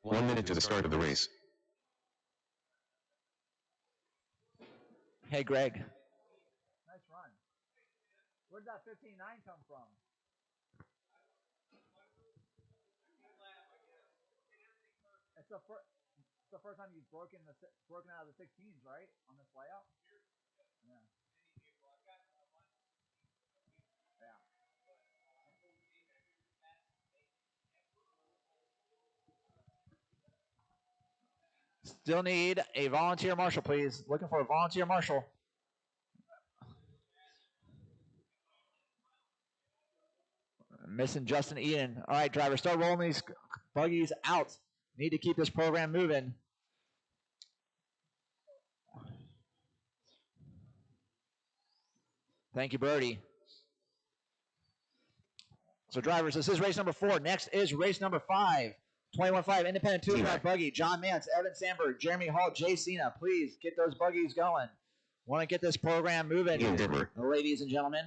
1 minute to the start of the race. Hey, Greg. Nice run. Where did that 15.9 come from? It's the first time you've broken out of the 16s, right? On this layout? Yeah. Yeah. Still need a volunteer marshal, please. Looking for a volunteer marshal. Missing Justin Eden. All right, driver, start rolling these buggies out. Need to keep this program moving. Thank you, Birdie. So, drivers, this is race number 4. Next is race number 5. 21.5 independent 2-car buggy. John Mance, Evan Sandberg, Jeremy Hall, Jay Cena. Please get those buggies going. Want to get this program moving, ladies and gentlemen.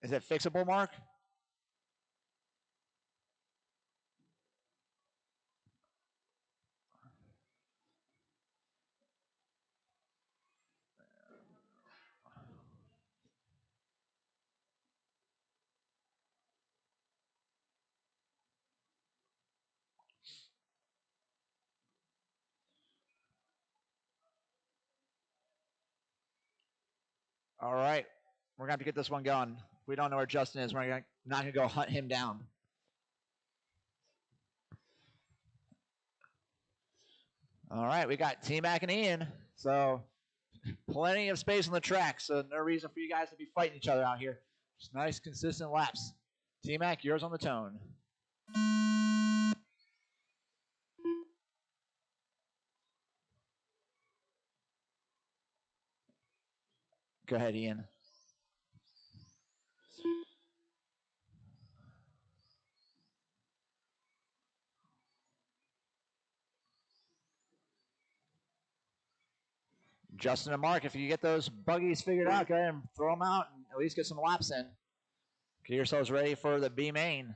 Is it fixable, Mark? All right. We're going to have to get this one going. If we don't know where Justin is, we're not going to go hunt him down. All right. We got T-Mac and Ian. So plenty of space on the track. So no reason for you guys to be fighting each other out here. Just nice, consistent laps. T-Mac, yours on the tone. Go ahead, Ian. Justin and Mark, if you get those buggies figured out, go ahead and throw them out and at least get some laps in. Get yourselves ready for the B main.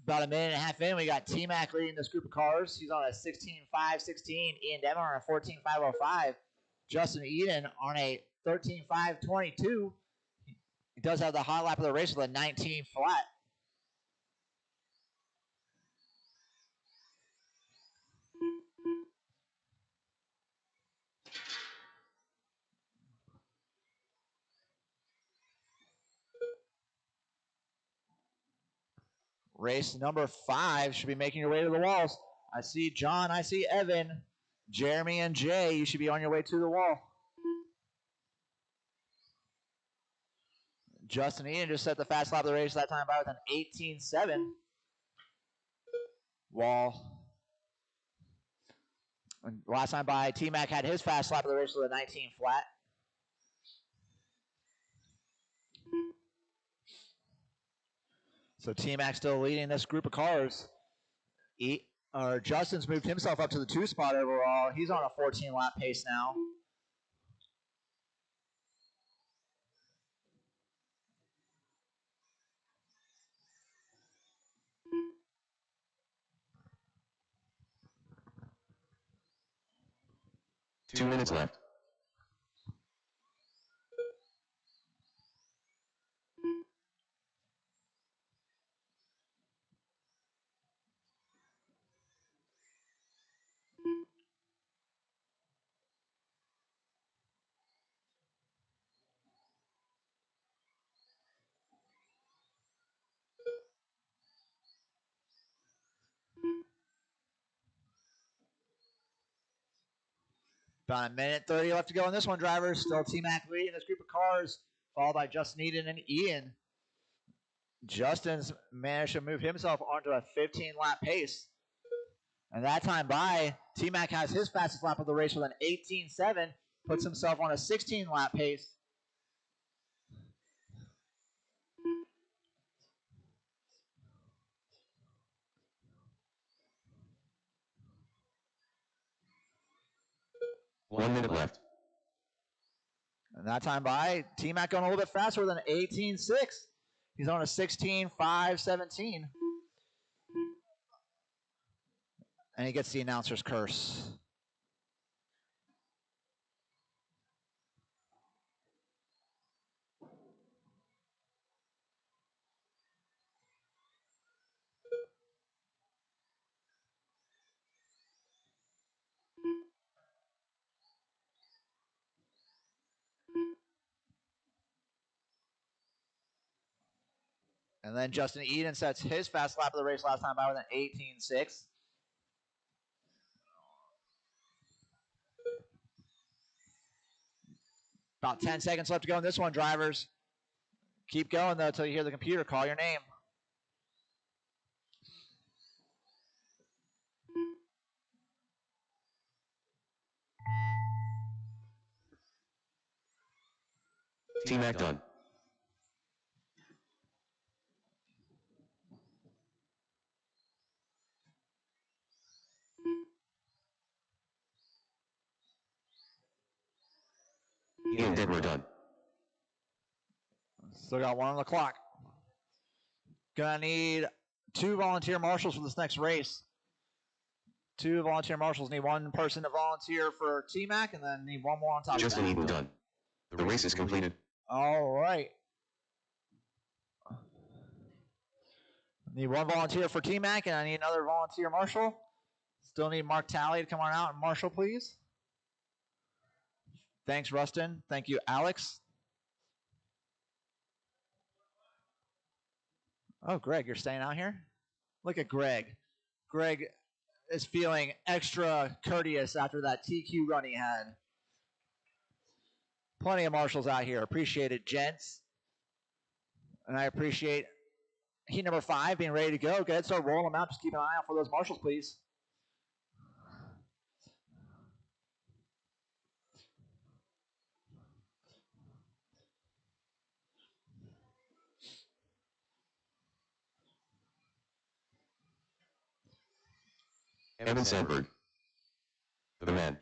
About a minute and a half in, we got T-Mac leading this group of cars. He's on a 16.516. Ian Demmer on a 14.505. Justin Eden on a 13.522. He does have the hot lap of the race with a 19 flat. Race number 5 should be making your way to the walls. I see John, I see Evan, Jeremy, and Jay. You should be on your way to the wall. Justin Ian just set the fast lap of the race that time by with an 18.7. Wall. And last time by, T-Mac had his fast lap of the race with a 19 flat. So T-Mac still leading this group of cars. Justin's moved himself up to the 2 spot overall. He's on a 14 lap pace now. Two minutes left. About a minute 30 left to go in this one, drivers. Still T-Mac leading this group of cars, followed by Justin Eden and Ian. Justin's managed to move himself onto a 15-lap pace. And that time by, T-Mac has his fastest lap of the race with an 18.7, puts himself on a 16-lap pace. One minute left. And that time by, T-Mac going a little bit faster with an 18.6. He's on a 16.517. And he gets the announcer's curse. And then Justin Eden sets his fast lap of the race last time by with an 18.6. About 10 seconds left to go in this one, drivers. Keep going, though, until you hear the computer call your name. T-Mac done. Ian Detmer done. Still got one on the clock. Gonna need 2 volunteer marshals for this next race. 2 volunteer marshals. Need 1 person to volunteer for T-Mac, and then need 1 more on top Justin of that. Eden done. The race is completed. All right. Need 1 volunteer for T-Mac, and I need another volunteer marshal. Still need Mark Talley to come on out and marshal, please. Thanks, Rustin. Thank you, Alex. Oh, Greg, you're staying out here? Look at Greg. Greg is feeling extra courteous after that TQ run he had. Plenty of marshals out here. Appreciate it, gents. And I appreciate heat number 5 being ready to go. Go ahead, start rolling them out. Just keep an eye out for those marshals, please. Evan Sandberg. The man.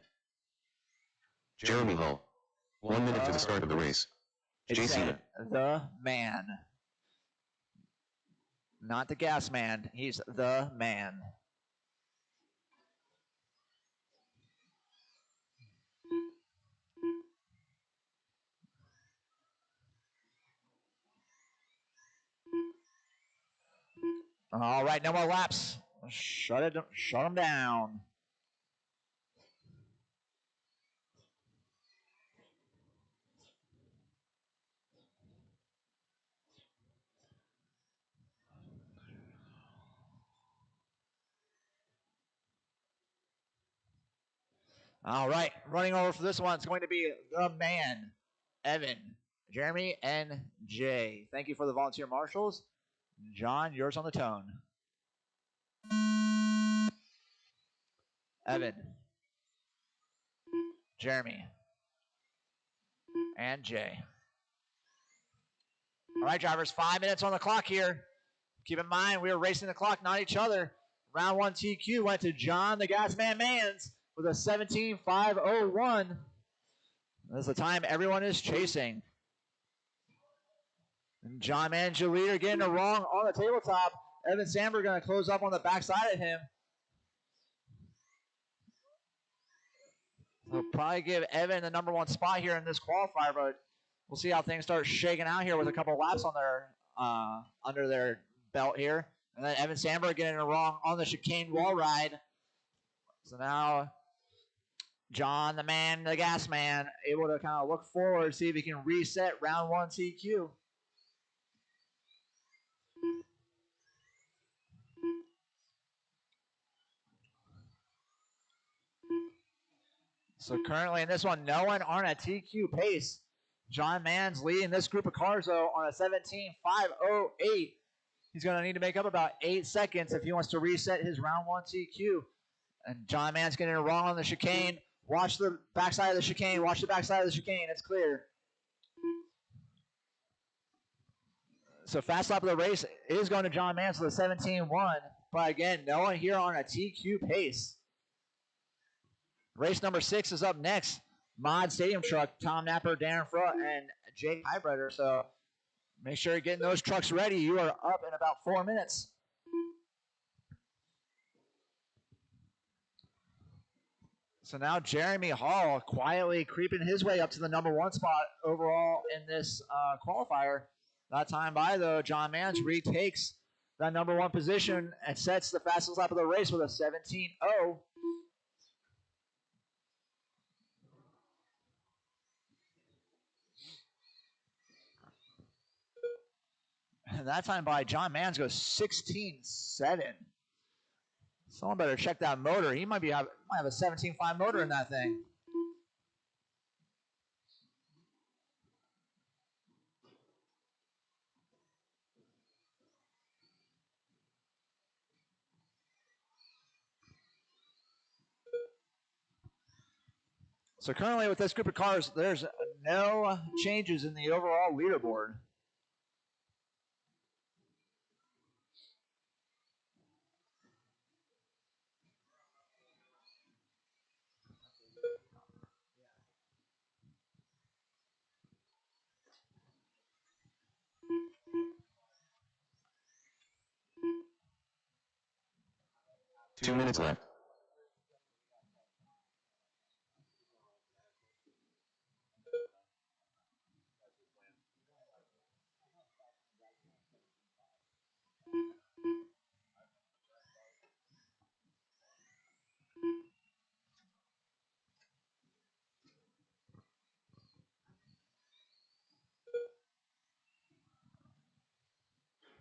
Jeremy Hull. 1 minute to the start of the race. It's Jason. the man. Not the gas man. He's the man. All right, no more laps. Shut them down. All right, running over for this one, it's going to be the man, Evan, Jeremy, and Jay. Thank you for the volunteer marshals. John, yours on the tone. Evan, Jeremy, and Jay. All right, drivers, 5 minutes on the clock here. Keep in mind, we are racing the clock, not each other. Round 1 TQ went to John the Gasman Mans with a 17.501. That's the time everyone is chasing. And John Mans, your leader, getting it wrong on the tabletop. Evan Sandberg going to close up on the backside of him. We'll probably give Evan the number 1 spot here in this qualifier, but we'll see how things start shaking out here with a couple laps on their under their belt here. And then Evan Sandberg getting it wrong on the chicane wall ride. So now John, the man, the gas man, able to kind of look forward, see if he can reset round 1 TQ. So currently in this one, no one on a TQ pace. John Mans leading this group of cars, though, on a 17.508. He's going to need to make up about 8 seconds if he wants to reset his round 1 TQ. And John Mann's getting it wrong on the chicane. Watch the backside of the chicane. Watch the backside of the chicane. It's clear. So fast lap of the race is going to John Mann, so the 17-1. But again, no one here on a TQ pace. Race number 6 is up next. Mod Stadium Truck, Tom Napper, Darren Frutt, and Jake Highbreder. So make sure you're getting those trucks ready. You are up in about 4 minutes. So now Jeremy Hall quietly creeping his way up to the number 1 spot overall in this qualifier. That time by, though, John Mans retakes that number 1 position and sets the fastest lap of the race with a 17.0. And that time by, John Mans goes 16.7. Someone better check that motor. He might have a 17.5 motor in that thing. So currently with this group of cars, there's no changes in the overall leaderboard. Two minutes left.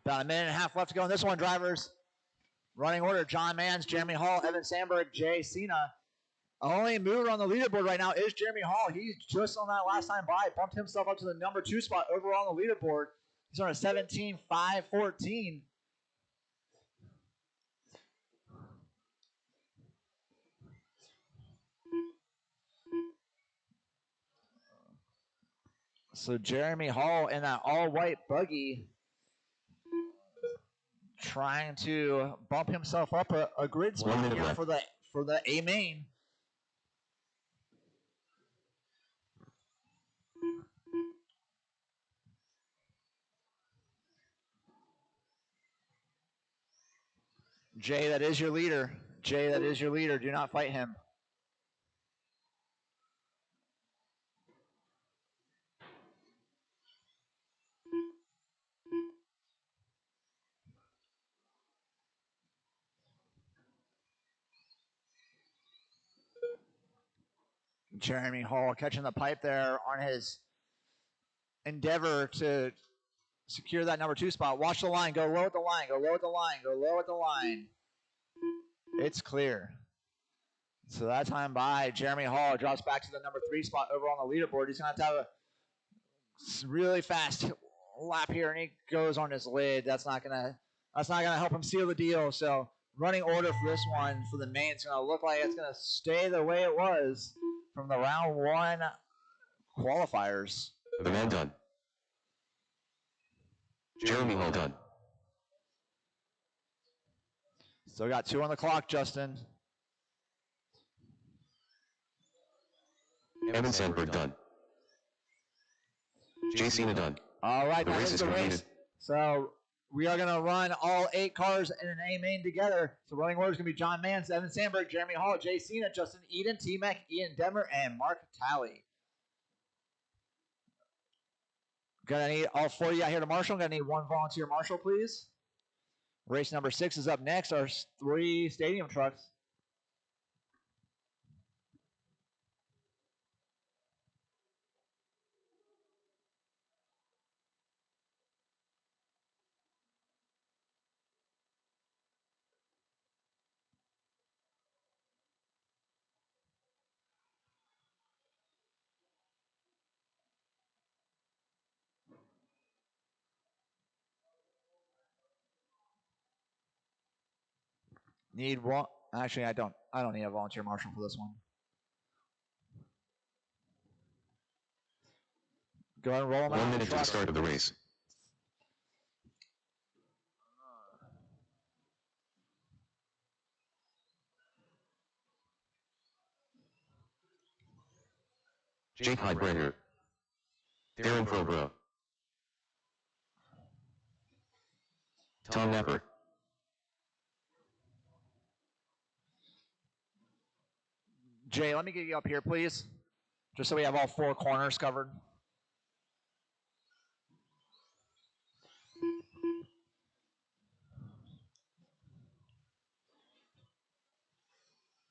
About a minute and a half left to go in this one, drivers. Running order, John Mans, Jeremy Hall, Evan Sandberg, Jay Cena. Only mover on the leaderboard right now is Jeremy Hall. He's just on that last time by, bumped himself up to the number 2 spot overall on the leaderboard. He's on a 17.514. So Jeremy Hall in that all-white buggy trying to bump himself up a grid spot here for the A main. Jay, that is your leader. Jay, that is your leader. Do not fight him. Jeremy Hall catching the pipe there on his endeavor to secure that number 2 spot. Watch the line. Go low at the line. Go low at the line. Go low at the line. It's clear. So that time by, Jeremy Hall drops back to the number 3 spot over on the leaderboard. He's going to have a really fast lap here, and he goes on his lid. That's not gonna help him seal the deal. So running order for this one for the main, it's going to look like it's going to stay the way it was from the round 1 qualifiers. The man done. Jeremy Hall done. Still got 2 on the clock, Justin. Evan Sandberg done. Jay Cena done. All right, The that race is is the completed. race. So we are going to run all 8 cars in an A main together. So running order is going to be John Mans, Evan Sandberg, Jeremy Hall, Jay Cena, Justin Eden, T-Mac, Ian Demmer, and Mark Talley. Gonna need all 4 of you out here to marshal. Gonna need 1 volunteer marshal, please. Race number 6 is up next. Our 3 stadium trucks. Need one. Actually, I don't need a volunteer marshal for this one. Go ahead and roll them out. 1 minute to the start of the race. Jake Highbrenner. Darren Frobro. Tom Napper. Jay, let me get you up here, please. Just so we have all four corners covered.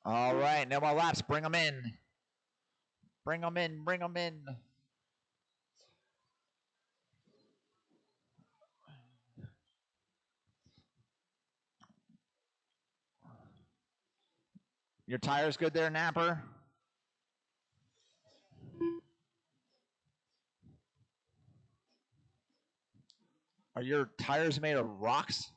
All right, no more laps. Bring them in. Bring them in. Bring them in. Your tires good there, Napper? Are your tires made of rocks?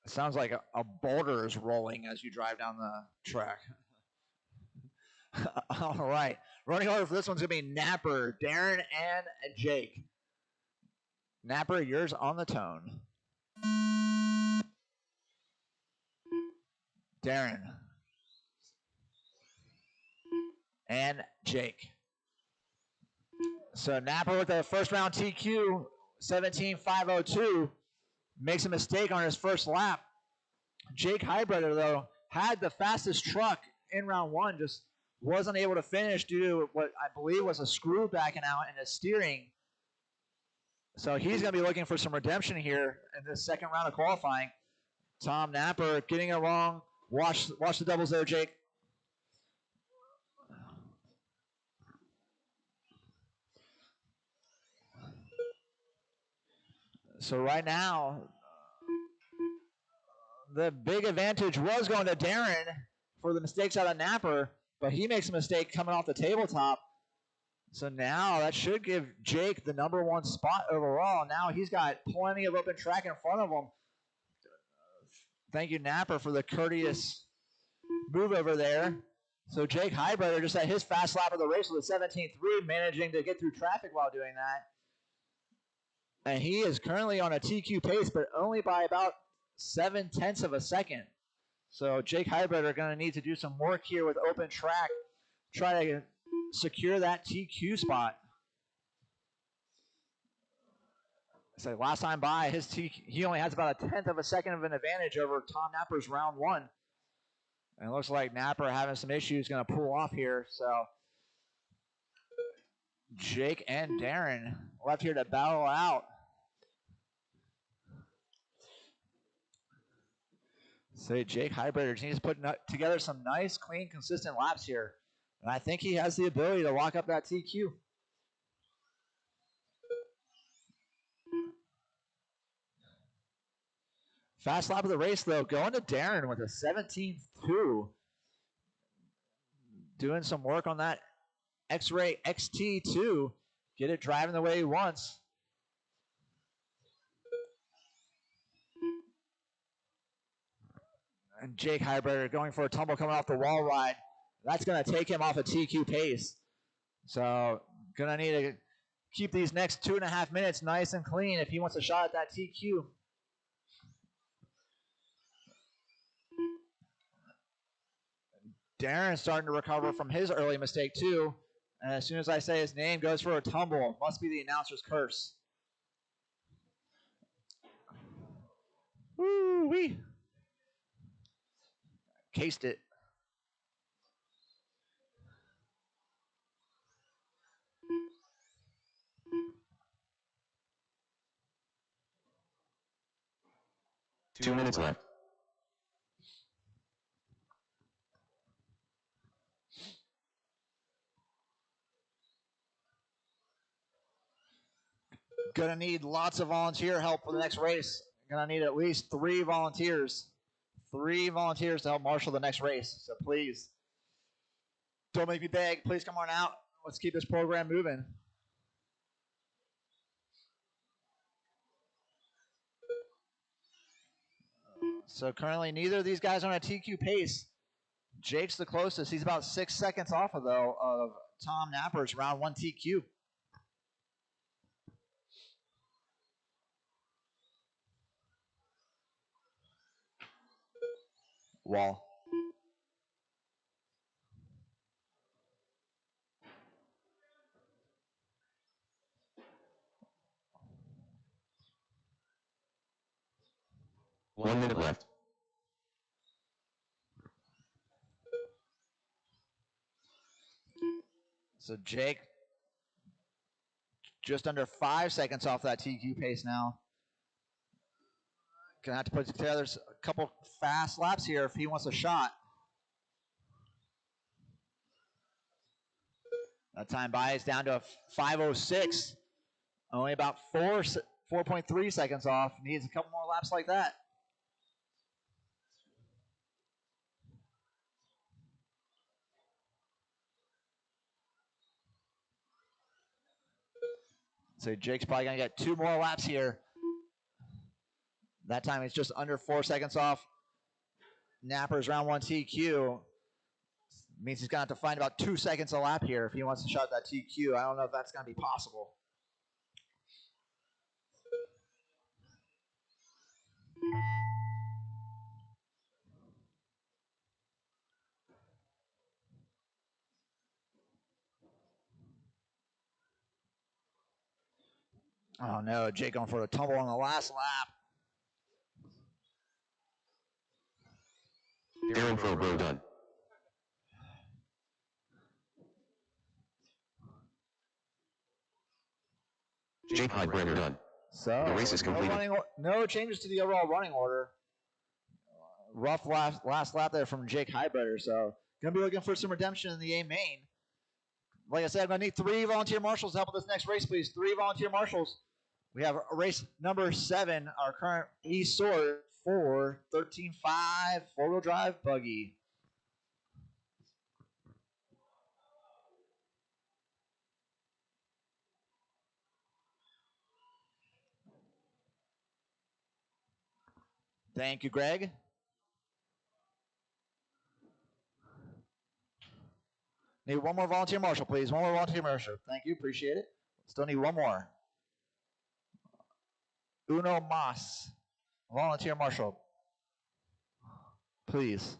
It sounds like a boulder is rolling as you drive down the track. All right. Running order for this one's going to be Napper, Darren, and Jake. Napper, yours on the tone. Darren. And Jake. So Napper with the first round TQ, 17.502, makes a mistake on his first lap. Jake Highbreder, though, had the fastest truck in round one, just wasn't able to finish due to what I believe was a screw backing out in his steering. So he's going to be looking for some redemption here in this second round of qualifying. Tom Napper getting it wrong. Watch the doubles there, Jake. So right now, the big advantage was going to Darren for the mistakes out of Napper, but he makes a mistake coming off the tabletop. So now that should give Jake the number one spot overall. Now he's got plenty of open track in front of him. Thank you, Napper, for the courteous move over there. So Jake Highbreder just had his fast lap of the race with a 17.3, managing to get through traffic while doing that. And he is currently on a TQ pace, but only by about 0.7 of a second. So Jake Highbreder going to need to do some work here with open track, try to secure that TQ spot. So last time by, he only has about 1/10 of a second of an advantage over Tom Napper's round one. And it looks like Napper having some issues, going to pull off here. So Jake and Darren left here to battle out. So Jake Highbreder needs to put together some nice, clean, consistent laps here. And I think he has the ability to lock up that TQ. Fast lap of the race, though, going to Darren with a 17.2. Doing some work on that X-Ray XT2. Get it driving the way he wants. And Jake Highbreder going for a tumble coming off the wall ride. That's going to take him off a TQ pace. So going to need to keep these next 2.5 minutes nice and clean if he wants a shot at that TQ. Darren's starting to recover from his early mistake too. And as soon as I say his name, goes for a tumble. Must be the announcer's curse. Woo-wee. Cased it. Two minutes left. Gonna need lots of volunteer help for the next race. Gonna need at least 3 volunteers. 3 volunteers to help marshal the next race. So please, don't make me beg. Please come on out. Let's keep this program moving. So currently neither of these guys are on a TQ pace. Jake's the closest. He's about 6 seconds off of Tom Napper's round 1 TQ. Wall. One minute left. So Jake just under 5 seconds off that TQ pace now. Gonna have to put together a couple fast laps here if he wants a shot. That time by is down to 5:06. Only about 4.3 seconds off. Needs a couple more laps like that. So Jake's probably gonna get 2 more laps here. That time it's just under 4 seconds off. Napper's round 1 TQ. Means he's gonna have to find about 2 seconds a lap here if he wants to shot that TQ. I don't know if that's gonna be possible. Oh no, Jake going for a tumble on the last lap. Darren Fro done. Jake Heidbrenner done. So The race is completed. No changes to the overall running order. Rough last lap there from Jake Heidbrenner. So gonna be looking for some redemption in the A main. Like I said, I'm gonna need 3 volunteer marshals to help with this next race, please. 3 volunteer marshals. We have race number 7, our current E-Sword 4 13.5 4-wheel drive buggy. Thank you, Greg. Need one more volunteer marshal, please. One more volunteer marshal. Thank you. Appreciate it. Still need one more. Uno Mas. Volunteer marshal. Please.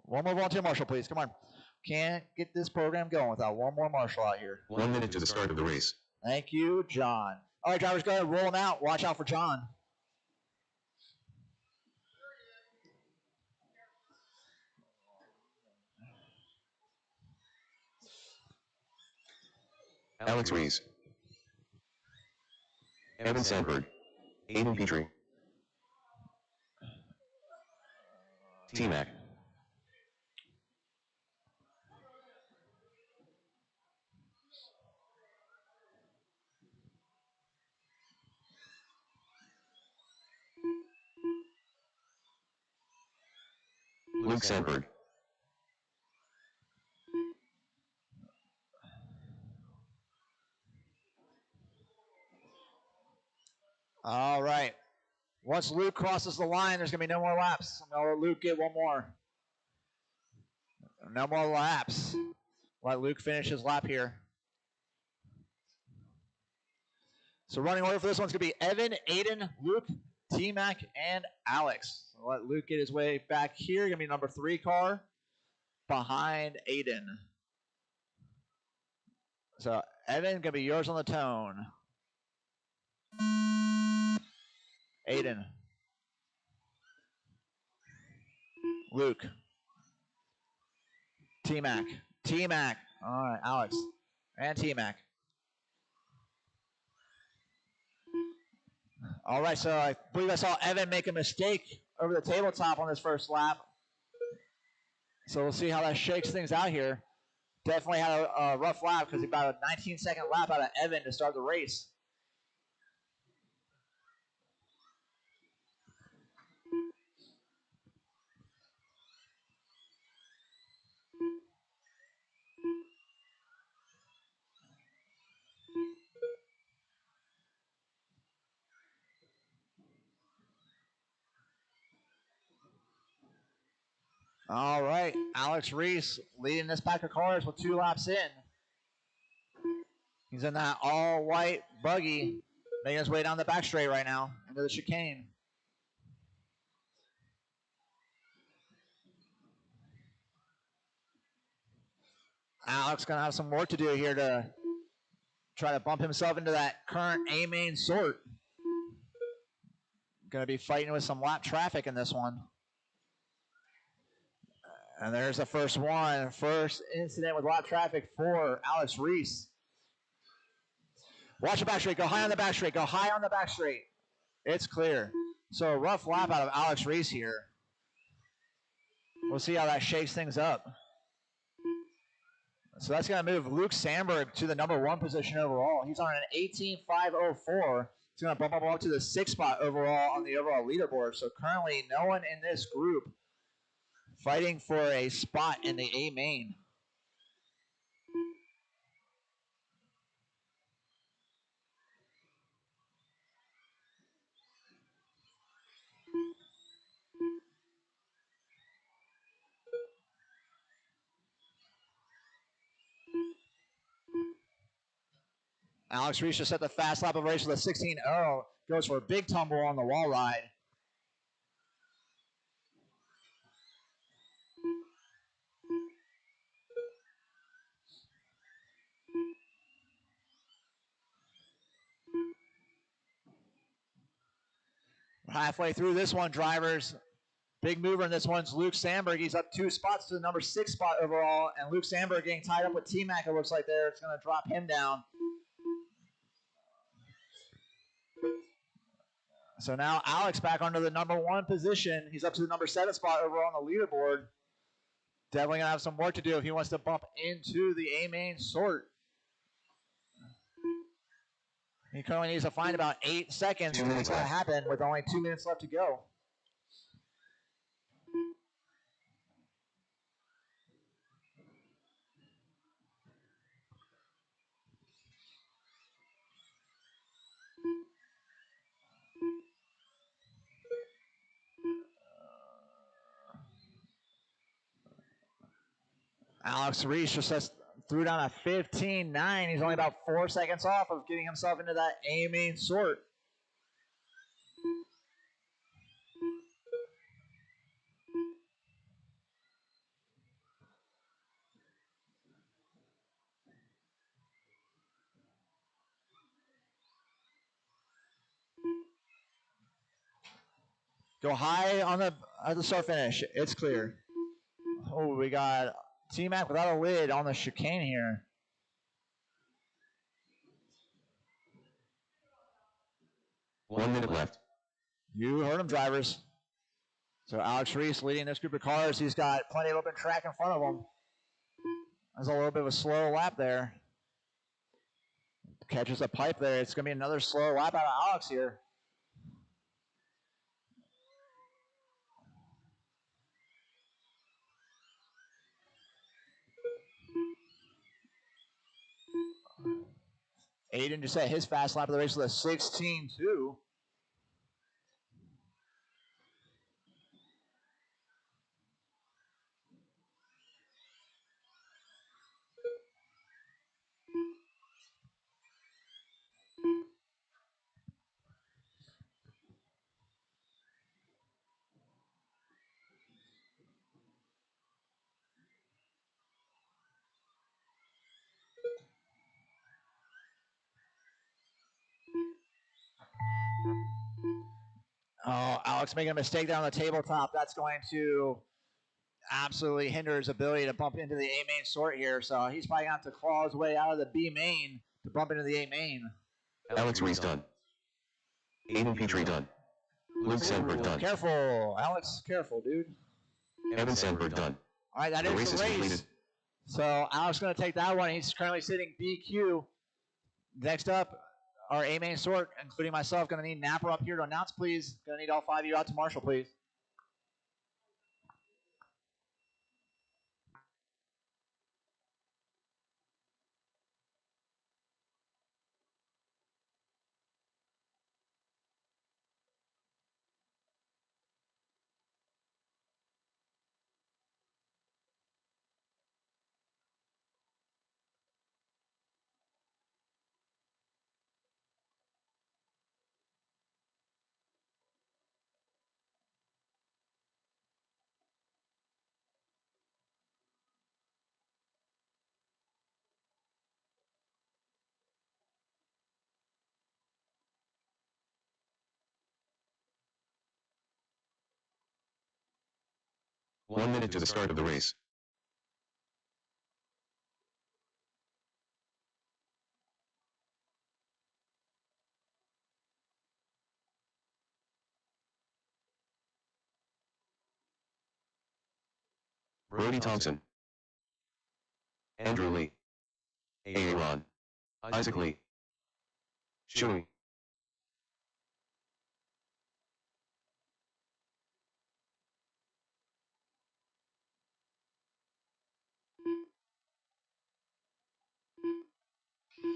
One more volunteer marshal, please. Come on. Can't get this program going without one more marshal out here. 1 minute to the start of the race. Thank you, John. All right, drivers, go ahead. Roll them out. Watch out for John. Alex Rees. Evan Sandberg. Aiden Petrie. T-Mac. Luke Sandberg. All right. Once Luke crosses the line, there's going to be no more laps. I'm going to let Luke get one more. No more laps. Let Luke finish his lap here. So running order for this one's going to be Evan, Aiden, Luke, T-Mac, and Alex. So let Luke get his way back here. Going to be number 3 car behind Aiden. So Evan, going to be yours on the tone. Aiden. Luke. T-Mac. T-Mac. All right, Alex. And T-Mac. All right, so I believe I saw Evan make a mistake over the tabletop on his first lap. So we'll see how that shakes things out here. Definitely had a rough lap because he got a 19-second lap out of Evan to start the race. All right, Alex Reese leading this pack of cars with 2 laps in. He's in that all-white buggy, making his way down the back straight right now into the chicane. Alex going to have some work to do here to try to bump himself into that current A-main sort. Going to be fighting with some lap traffic in this one. And there's the first one. First incident with lap traffic for Alex Reese. Watch the back straight. Go high on the back straight. Go high on the back straight. It's clear. So a rough lap out of Alex Reese here. We'll see how that shakes things up. So that's going to move Luke Sandberg to the number 1 position overall. He's on an 18.504. He's going to bump up to the 6th spot overall on the overall leaderboard. So currently no one in this group fighting for a spot in the A main. Alex Reese just set the fast lap of the race with a 16.0. Goes for a big tumble on the wall ride. Halfway through this one, drivers. Big mover in this one's Luke Sandberg. He's up 2 spots to the number 6 spot overall. And Luke Sandberg getting tied up with T-Mac, it looks like there. It's going to drop him down. So now Alex back onto the number 1 position. He's up to the number 7 spot overall on the leaderboard. Definitely going to have some work to do if he wants to bump into the A-main sort. He currently needs to find about 8 seconds for this to happen with only 2 minutes left to go. Alex Reese just threw down a 15.9. He's only about 4 seconds off of getting himself into that A-main sort. Go high on the start finish. It's clear. Oh, we got T-Mac without a lid on the chicane here. One minute left. You heard him, drivers. So Alex Reese leading this group of cars. He's got plenty of open track in front of him. There's a little bit of a slow lap there. Catches a pipe there. It's going to be another slow lap out of Alex here. Aiden just set his fast lap of the race with a 16.2. Oh, Alex making a mistake down on the tabletop. That's going to absolutely hinder his ability to bump into the A main sort here. So he's probably going to have to claw his way out of the B main to bump into the A main. Alex Reese done. Aiden Petrie done. Luke Sandberg done. Careful, Alex. Careful, dude. Evan Sandberg done. All right, that The is race the is race. completed. So Alex going to take that one. He's currently sitting BQ. Next up, our A main sort, including myself, going to need Napper up here to announce, please. Going to need all 5 of you out to Marshall, please. 1 minute to the start of the race. Brody Thompson, Andrew Lee, Aaron, Isaac Lee, Shui.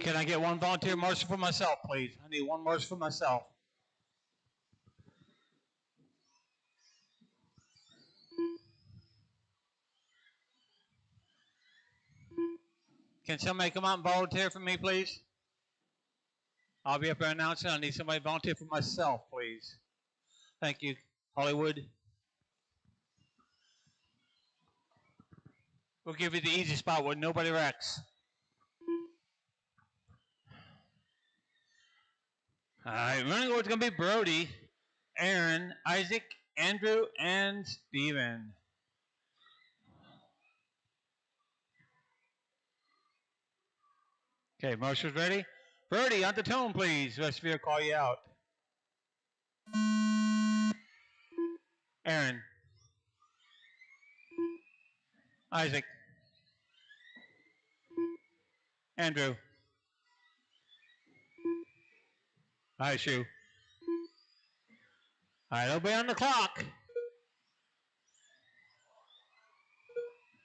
Can I get one volunteer marshal for myself, please? I need one marshal for myself. Can somebody come out and volunteer for me, please? I'll be up there announcing. I need somebody to volunteer for myself, please. Thank you, Hollywood. We'll give you the easy spot where nobody wrecks. All right, running order is going to be Brody, Aaron, Isaac, Andrew, and Steven. Okay, marshals ready? Brody, on the tone, please. Westfield will call you out. Aaron. Isaac. Andrew. Hi, Shu. All right, everybody on the clock.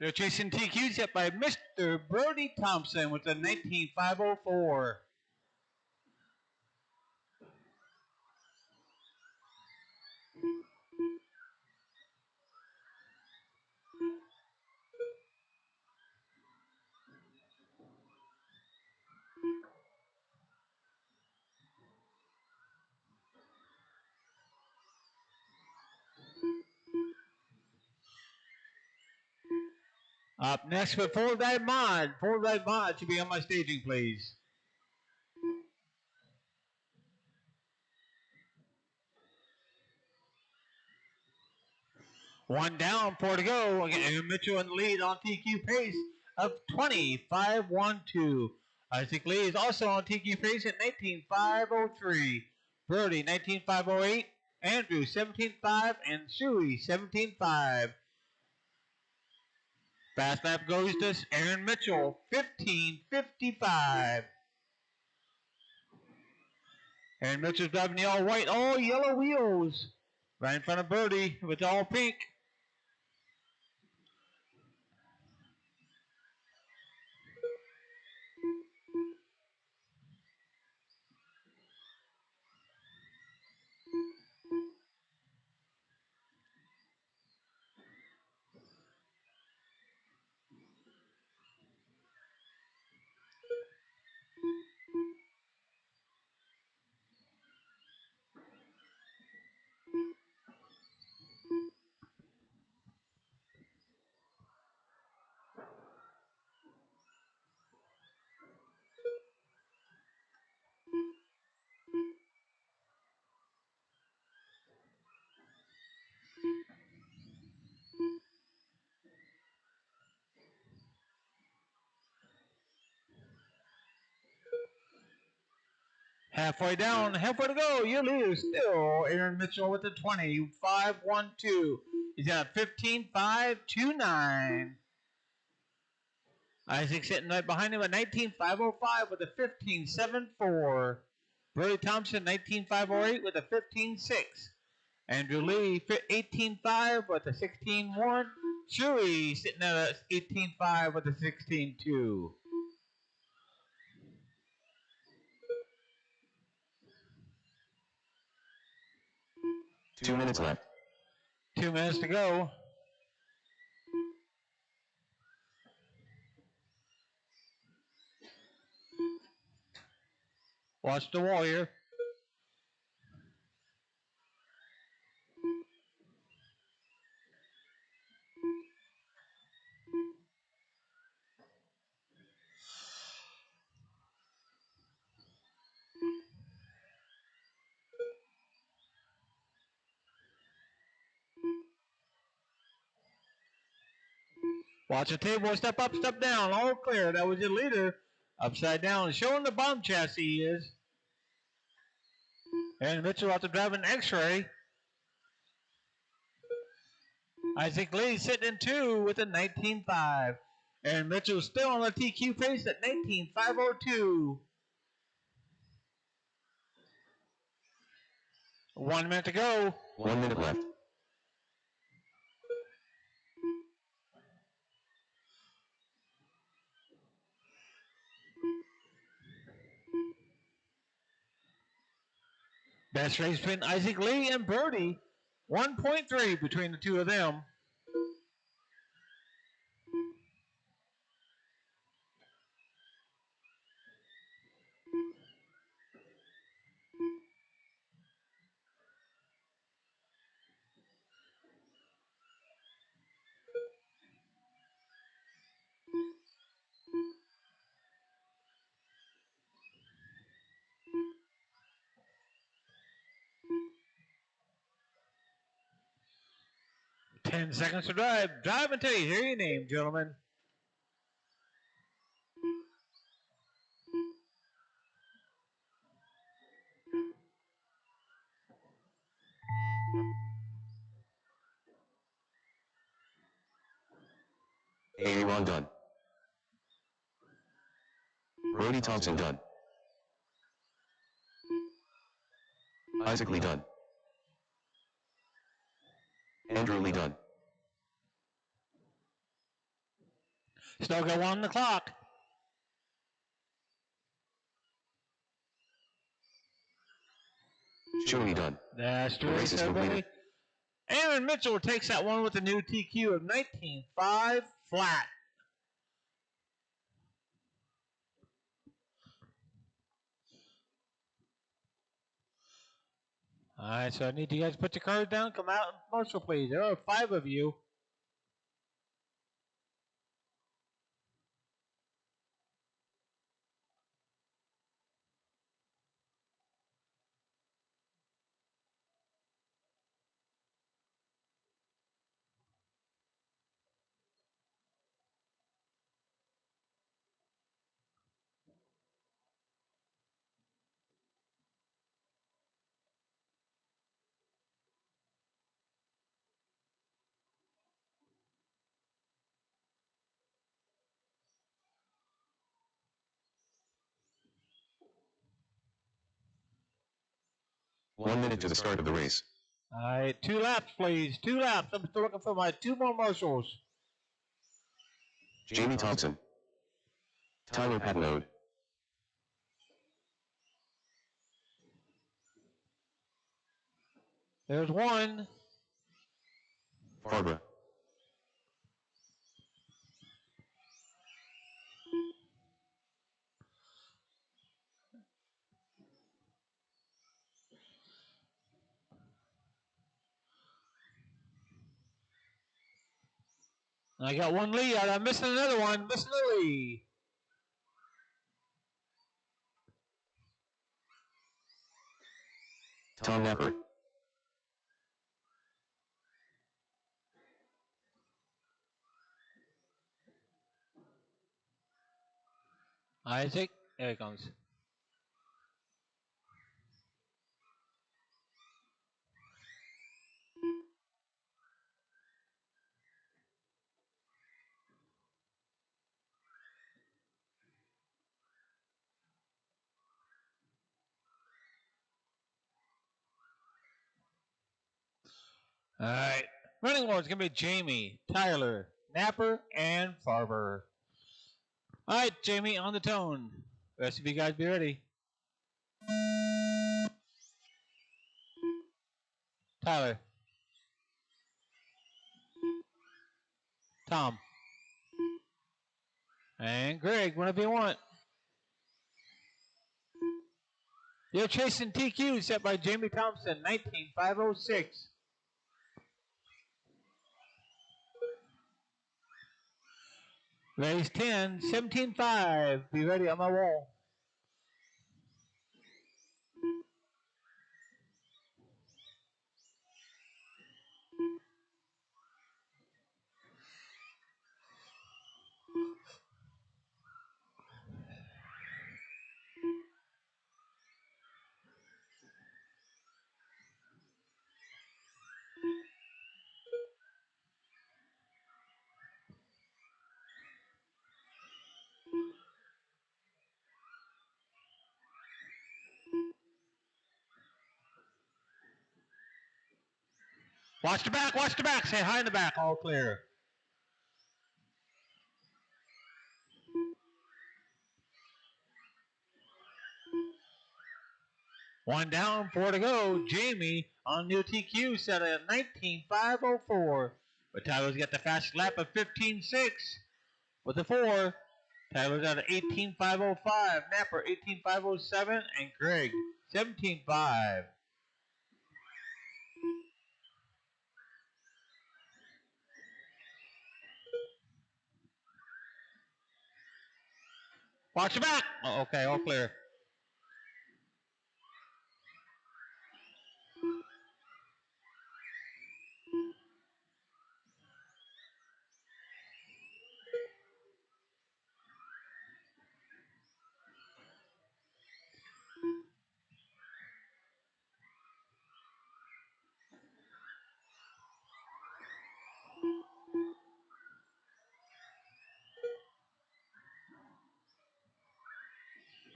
They're chasing TQs up by Mr. Brody Thompson with a 19504. Up next with Full Dive Mod. Full Dive Mod should be on my staging, please. One down, 4 to go. Aaron Mitchell in the lead on TQ pace of 25.12. Isaac Lee is also on TQ pace at 19.503. Brody 19.508. Andrew 17.5 and Shuey 17.5. Fast lap goes to Aaron Mitchell 15.55. Aaron Mitchell's driving the all white, all yellow wheels. Right in front of Brody with all pink. Halfway down, halfway to go. Your leader is still Aaron Mitchell with the 25.12. He's got 15.529. Isaac sitting right behind him at 19.505 with a 15.74. Brody Thompson 19.508 with a 15.6. Andrew Lee 18.5 with a 16.1. Chewy sitting at 18.5 with a 16.2. 2 minutes left. 2 minutes to go. Watch the wall here. Watch the table. Step up, step down. All clear. That was your leader. Upside down. Showing the bomb chassis he is. And Mitchell out to drive an X-ray. Isaac Lee sitting in 2 with a 19.5. And Mitchell still on the TQ pace at 19.502. 1 minute to go. 1 minute left. Best race between Isaac Lee and Brody. 1.3 between the two of them. Ten seconds to drive. Drive until you hear your name, gentlemen. Aaron done. Brody Thompson done. Isaac Lee done. Andrew Lee done. Still got 1 on the clock. Chewy done. That's the The race, race is everybody. completed. Aaron Mitchell takes that one with a new TQ of 19.5 flat. All right, so I need you guys to put your cards down. Come out and marshal, please. There are 5 of you. One minute to the start of the race. All right, 2 laps, please. 2 laps. I'm still looking for my 2 more marshals. Jamie Thompson. Tyler Patnode. There's 1. Barbara. I got 1 Lee out. I'm missing another one. Missing a Lee. Tom Napper. Isaac. There he comes. All right. Running order is going to be Jamie, Tyler, Napper, and Farber. All right, Jamie, on the tone. Rest of you guys be ready. Tyler. Tom. And Greg, whenever you want. You're chasing TQ set by Jamie Thompson, 19.506. Race 10, 17.5. Be ready on my wall. Watch the back, watch the back. Say hi in the back, all clear. One down, 4 to go. Jamie on new TQ set at 19.504. But Tyler's got the fast lap of 15.6 with the 4. Tyler's at 18.505. Napper 18.507. And Greg 17.5. Watch the back. Oh, okay, all clear.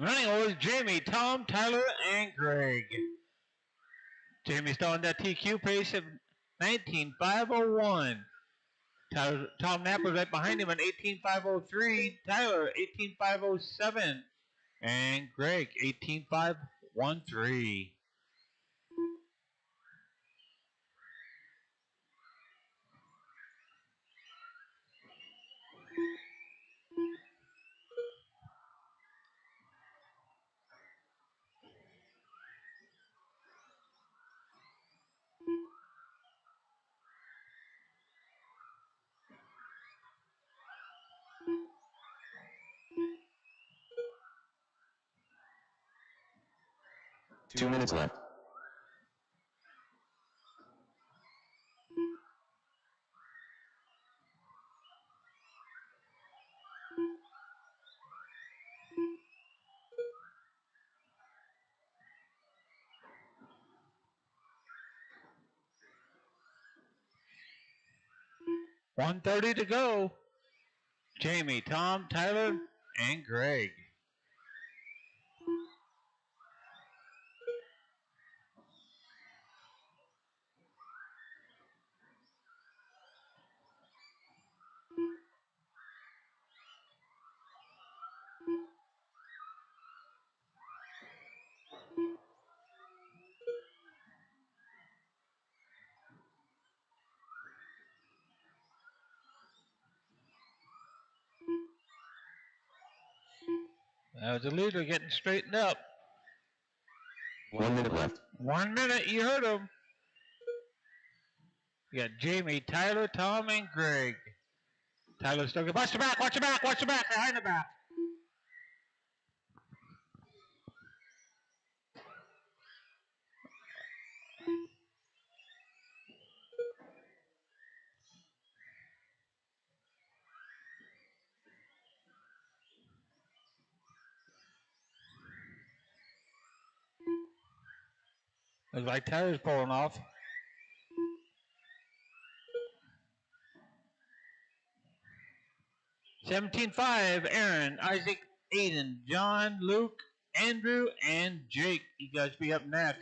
Running over Jamie, Tom, Tyler, and Greg. Jamie's still on that TQ pace of 19.501. Tom Napper right behind him at 18.503. Tyler 18.507. And Greg 18.513. Two minutes left. $130 to go. Jamie, Tom, Tyler, and Greg. That was the leader getting straightened up. 1 minute left. 1 minute, you heard him. You got Jamie, Tyler, Tom, and Greg. Tyler's still good. Watch the back, watch the back, watch the back, behind the back. Looks like Tyler's pulling off. $17.5, Aaron, Isaac, Aiden, John, Luke, Andrew, and Jake. You guys be up next.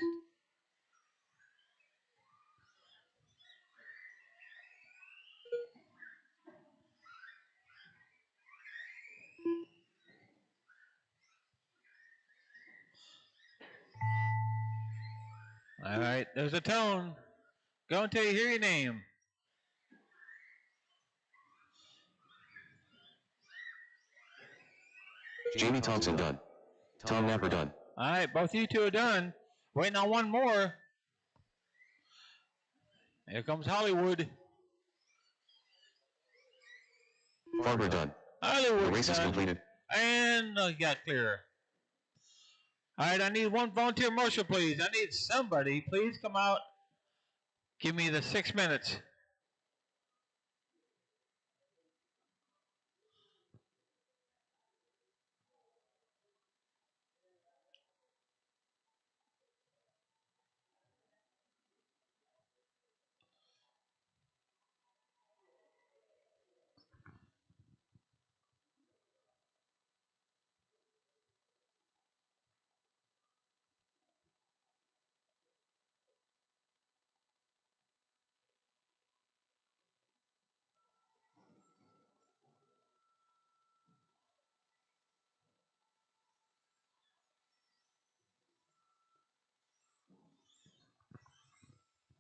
All right, there's a tone. Go until you hear your name. Jamie Thompson done. Tom Napper done. All right, both you two are done. Waiting on one more. Here comes Hollywood. Farber done. Hollywood The race is done. completed. And got clear. All right, I need one volunteer marshal, please. I need somebody. Please come out. Give me the 6 minutes.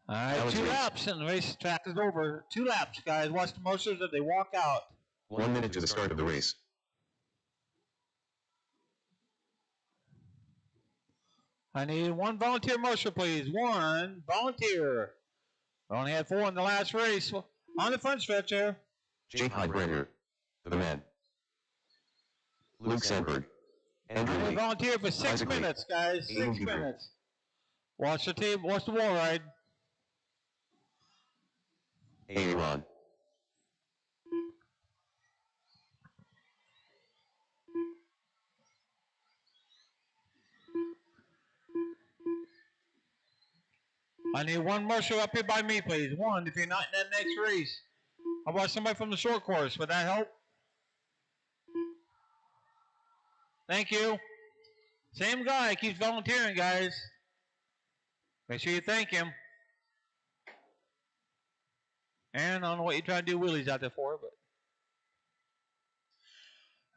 All right, Alex 2 Reyes. laps and the racetrack is over. 2 laps, guys. Watch the motions as they walk out. 1 minute to the start of the race. I need 1 volunteer motion, please. 1 volunteer. We only had 4 in the last race. On the front stretch there. Jake Heidbrenner, the man. Luke Sandberg. Andrew I need a Lee. volunteer for 6 Isaac Lee. minutes, guys. 6 Aiden Huber. minutes. Watch the tape. Watch the wall ride. Aaron. I need 1 marshal up here by me, please. 1 if you're not in that next race. How about somebody from the short course? Would that help? Thank you. Same guy keeps volunteering, guys. Make sure you thank him. And I don't know what you're trying to do wheelies out there for, but.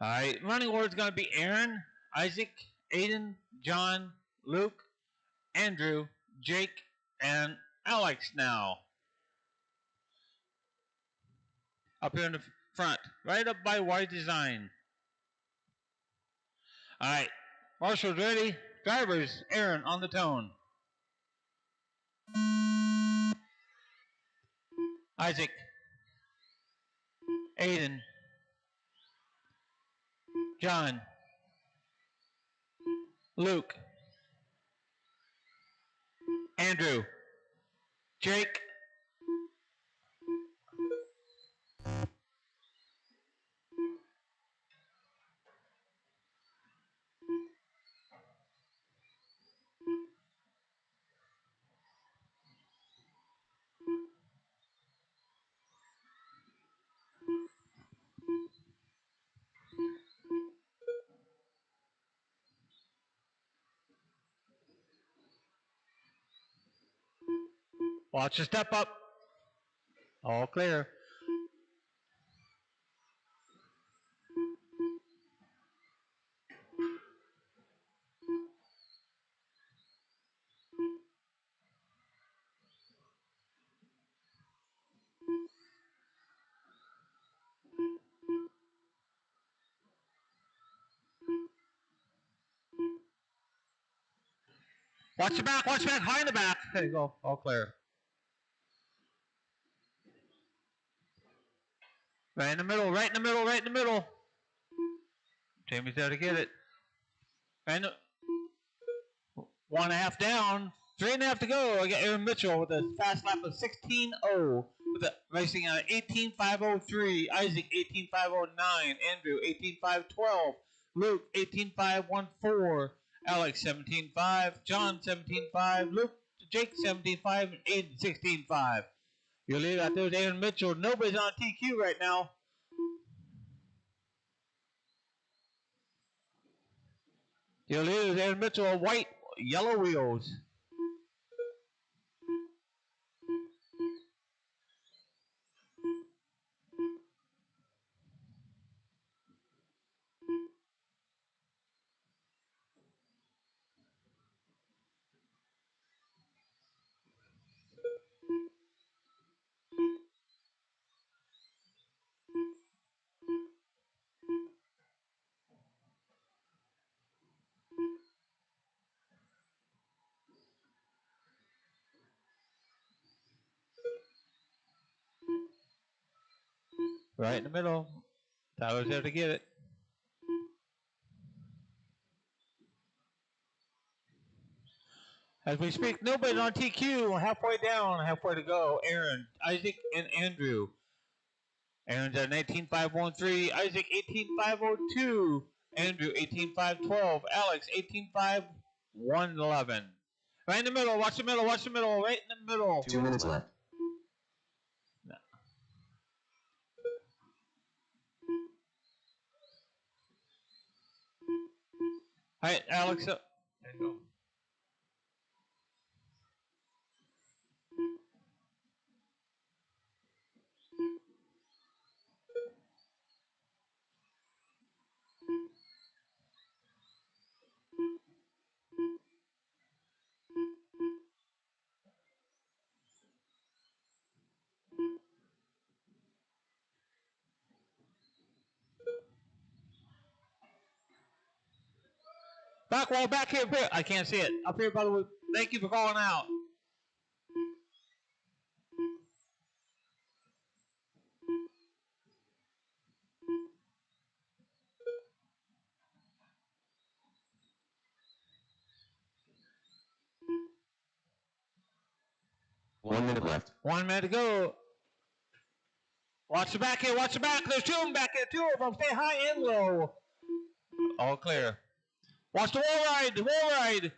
All right, running order is going to be Aaron, Isaac, Aiden, John, Luke, Andrew, Jake, and Alex now. Up here in the front, right up by Wise Design. All right, marshals ready. Drivers, Aaron on the tone. Isaac, Aiden, John, Luke, Andrew, Jake, watch the step up. All clear. Watch the back, high in the back. There you go, all clear. Right in the middle, right in the middle, right in the middle. Jamie's there to get it. And 1.5 down, 3.5 to go. I got Aaron Mitchell with a fast lap of 16.0. With a racing on 18.503. Isaac 18.509. Andrew 18.512. Luke 18.514. Alex 17.5. John 17.5. Luke, Jake 17.5. And Aiden 16.5. Your leader out there is Aaron Mitchell. Nobody's on TQ right now. Your leader is Aaron Mitchell. White, yellow wheels. Right in the middle. Tyler's there to get it. As we speak, nobody's on TQ. Halfway down, halfway to go. Aaron, Isaac, and Andrew. Aaron's at 19.513. Isaac 18.502. Andrew 18.512. Alex 18.511. Right in the middle. Watch the middle. Watch the middle. Right in the middle. 2 minutes left. All right, Alex. There you go. Back wall, back here, here. I can't see it. Up here, by the way. Thank you for calling out. One minute left. 1 minute to go. Watch the back here. Watch the back. There's two of them back here. Two of them. Stay high and low. All clear. Watch the wall ride. The wall ride.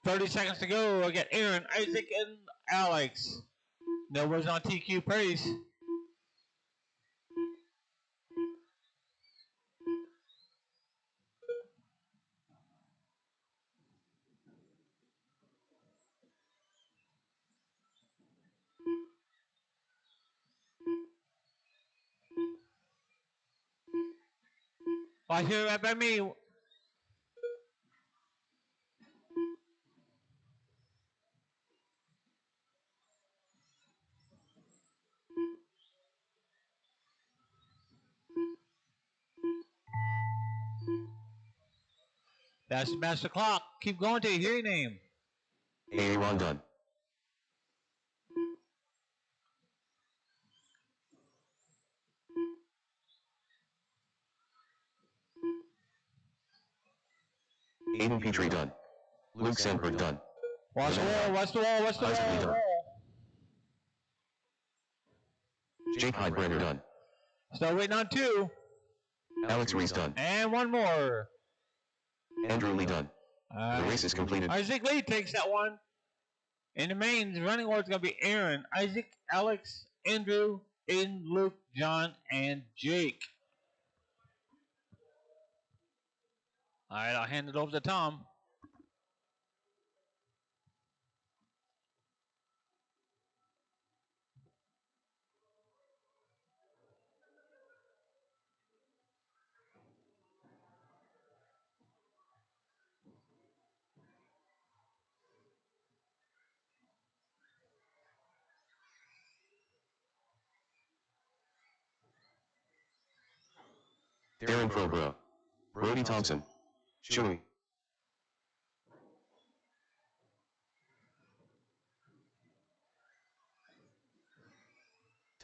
30 seconds to go. I got Aaron, Isaac, and Alex. Nobody's on TQ pace. Watch here right by me. That's the master clock. Keep going till you hear your name. Aaron done. Aiden Petrie done. Luke Sandberg done. Watch the wall, watch the wall, watch the Isaac wall. done. Jake Heidbrenner done. Still waiting on two. Alex Reese done. And one more. Andrew Lee done. The race is completed. Isaac Lee takes that one. In the main, the running order is going to be Aaron, Isaac, Alex, Andrew, Aiden, Luke, John, and Jake. All right, I'll hand it over to Tom. Darren Probro. Brody Thompson. Chewy.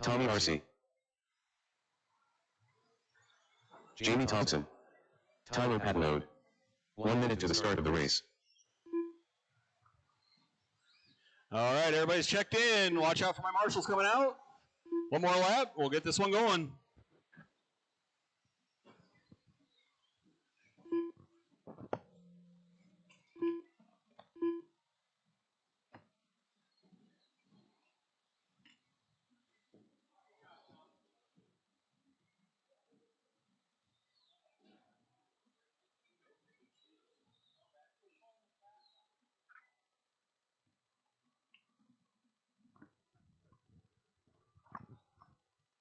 Tommy R.C. Jamie Thompson. Tyler Patnode. 1 minute to the start of the race. All right, everybody's checked in. Watch out for my marshals coming out. One more lap. We'll get this one going.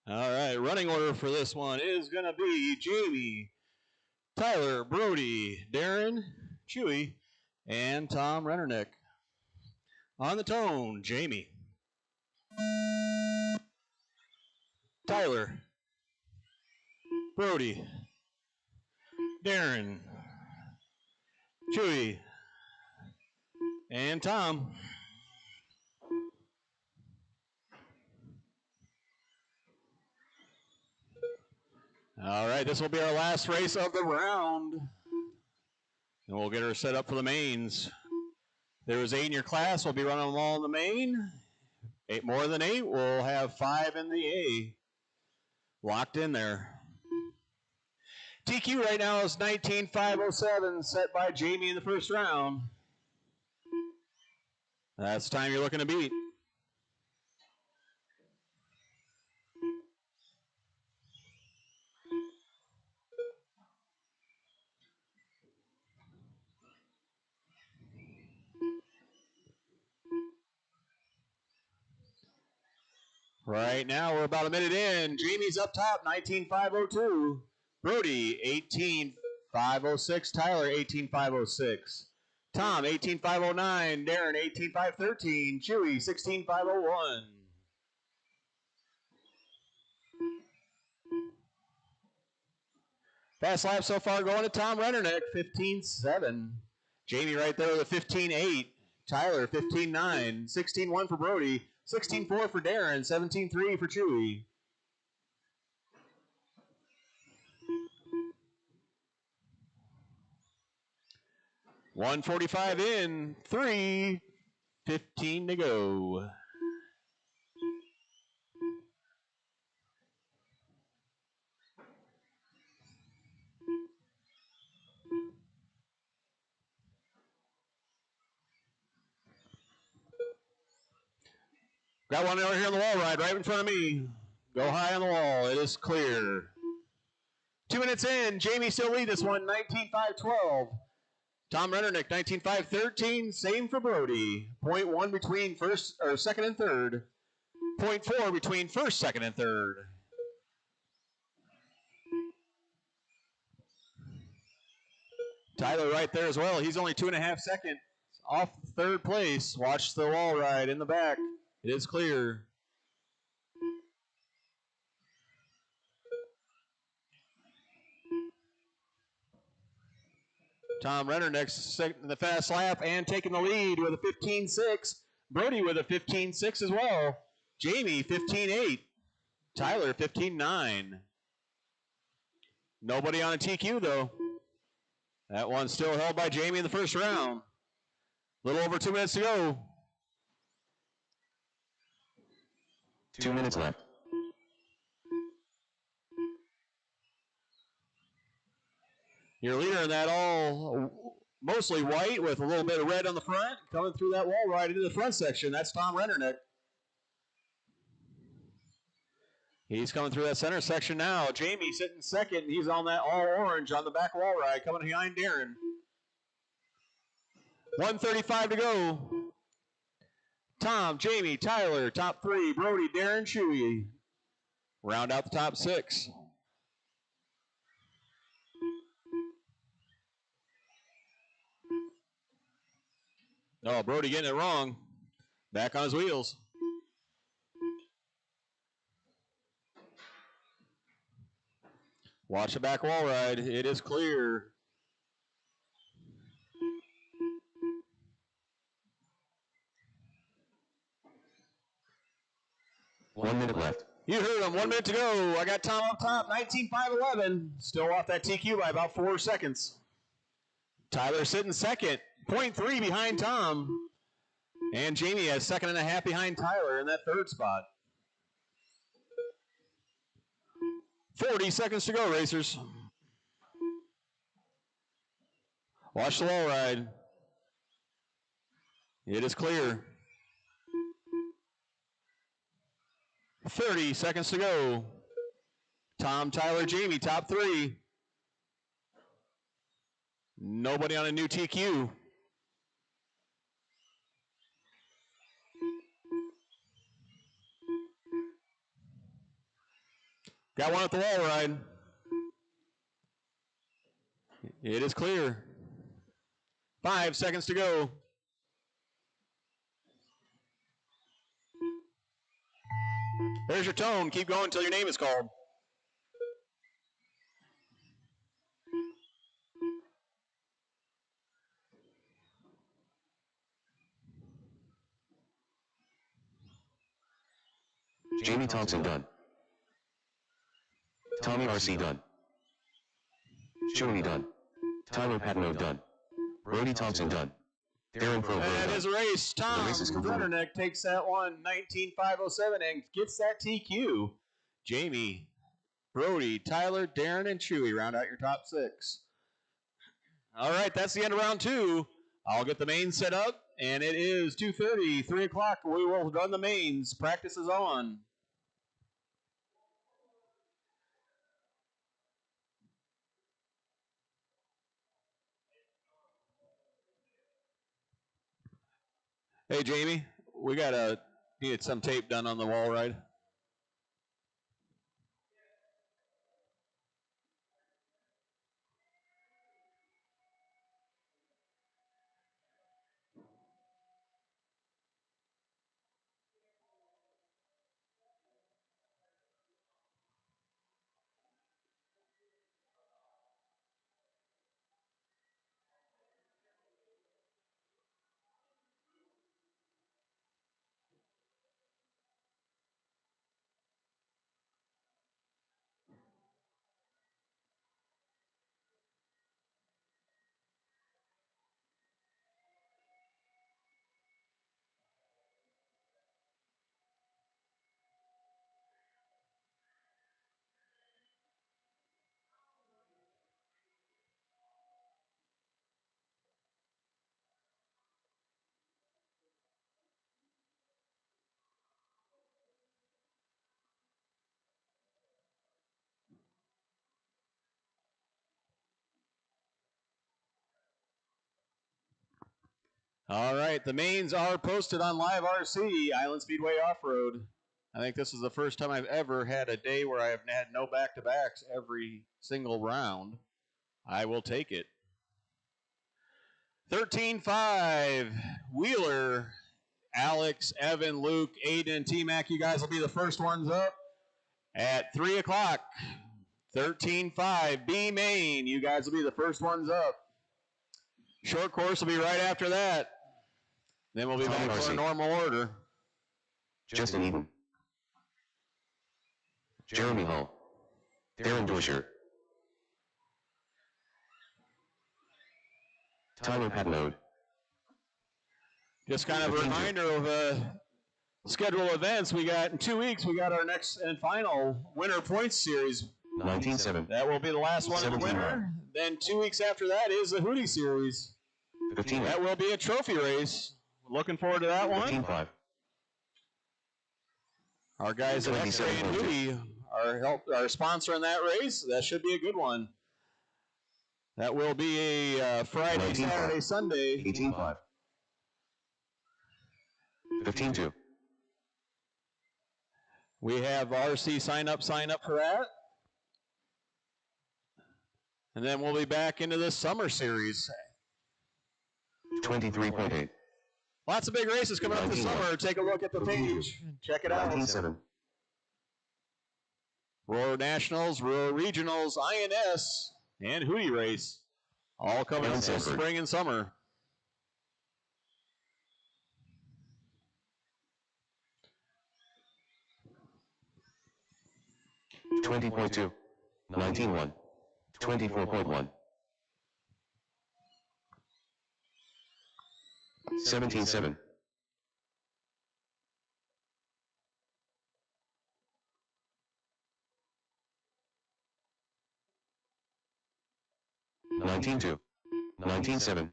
All right, running order for this one is going to be Jamie, Tyler, Brody, Darren, Chewy, and Tom Rennernick. On the tone, Jamie, Tyler, Brody, Darren, Chewy, and Tom. All right, this will be our last race of the round. And we'll get her set up for the mains. There was 8 in your class. We'll be running them all in the main. 8 more than 8. We'll have 5 in the A. Locked in there. TQ right now is 19.507, set by Jamie in the first round. That's the time you're looking to beat. Right now, we're about a minute in. Jamie's up top, 19.502. Brody, 18.506. Tyler, 18.506. Tom, 18.509. Darren, 18.513. Chewy, 16.501. Fast lap so far going to Tom Rennernick, 15.7. Jamie right there with a 15.8. Tyler, 15.9. 16.1 for Brody. 16.4 for Darren. 17.3 for Chewy. .145 in. 3:15 to go. Got one over here on the wall ride right in front of me. Go high on the wall. It is clear. 2 minutes in. Jamie still lead this one, 19.5-12. Tom Rennernick, 19.5-13. Same for Brody. .1 between second and third. .4 between first, second, and third. Tyler right there as well. He's only 2.5 seconds off third place. Watch the wall ride in the back. It is clear. Tom Renner next in the fast lap and taking the lead with a 15.6. Brody with a 15.6 as well. Jamie 15.8. Tyler 15.9. Nobody on a TQ though. That one's still held by Jamie in the first round. A little over 2 minutes to go. 2 minutes left. Your leader in that all mostly white with a little bit of red on the front, coming through that wall right into the front section. That's Tom Rennernick. He's coming through that center section now. Jamie sitting second. He's on that all orange on the back wall ride, coming behind Darren. 1:35 to go. Tom, Jamie, Tyler, top three. Brody, Darren, Chewy. Round out the top six. Oh, Brody getting it wrong. Back on his wheels. Watch the back wall ride. It is clear. One minute left. You heard him. 1 minute to go. I got Tom up top. 19.511. Still off that TQ by about 4 seconds. Tyler sitting second. 0.3 behind Tom. And Jamie has 2.5 behind Tyler in that third spot. 40 seconds to go, racers. Watch the wall ride. It is clear. 30 seconds to go. Tom, Tyler, Jamie, top three. Nobody on a new TQ. Got one at the wall ride. It is clear. 5 seconds to go. There's your tone. Keep going until your name is called. Jamie Thompson done. Tommy RC done. Chewy done. Tyler Patino done. Brody Thompson done. Darren Pro That done. is a race. Tom race is complete. Rennernick takes that one, 19.507, and gets that TQ. Jamie, Brody, Tyler, Darren, and Chewy round out your top six. All right, that's the end of round two. I'll get the mains set up, and it is 2:30, 3 o'clock. We will run the mains. Practice is on. Hey, Jamie, we needed some tape done on the wall ride. All right, the mains are posted on Live RC, Island Speedway Off-Road. I think this is the first time I've ever had a day where I have had no back-to-backs every single round. I will take it. 13-5, Wheeler, Alex, Evan, Luke, Aiden, and T-Mac. You guys will be the first ones up at 3 o'clock. 13-5, B main. You guys will be the first ones up. Short course will be right after that. Then we'll be back to our normal order. Justin Eden. Jeremy Hull. Darren Dorsher. Tyler Patnode. Just kind of a reminder of schedule events. We got in 2 weeks, we got our next and final Winter Points Series. 19-7. That will be the last one in the winter. Then 2 weeks after that is the Hootie Series. 15. That will be a trophy race. Looking forward to that one. 15-5. Our guys at X-Ray and Hootie are sponsoring that race. That should be a good one. That will be a Friday, 19-5. Saturday, Sunday. 18-5. 15-2. We have RC sign up for that. And then we'll be back into the summer series. 23.8. Lots of big races coming up this 19-1. summer. Take a look at the page. Check it out. 19-7. Roar Nationals, Roar Regionals, INS, and Hootie Race. All coming up this spring and summer. $20.2, 19.1, 24.1, 17.7, 19.2, 19.7,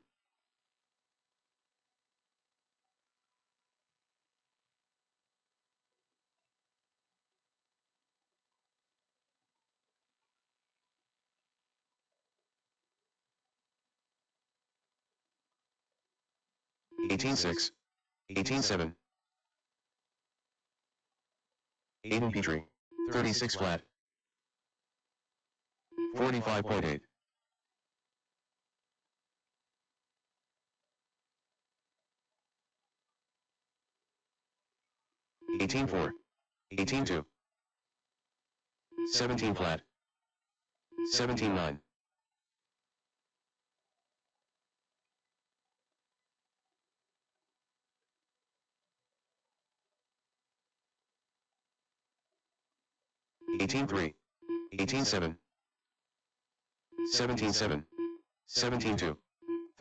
18.6, 18.7, Aiden Petrie, 36 flat, 45.8, 18.4, 18.2, 17 flat, 17.9, 18.3, 18.7, 17.7, 17.2,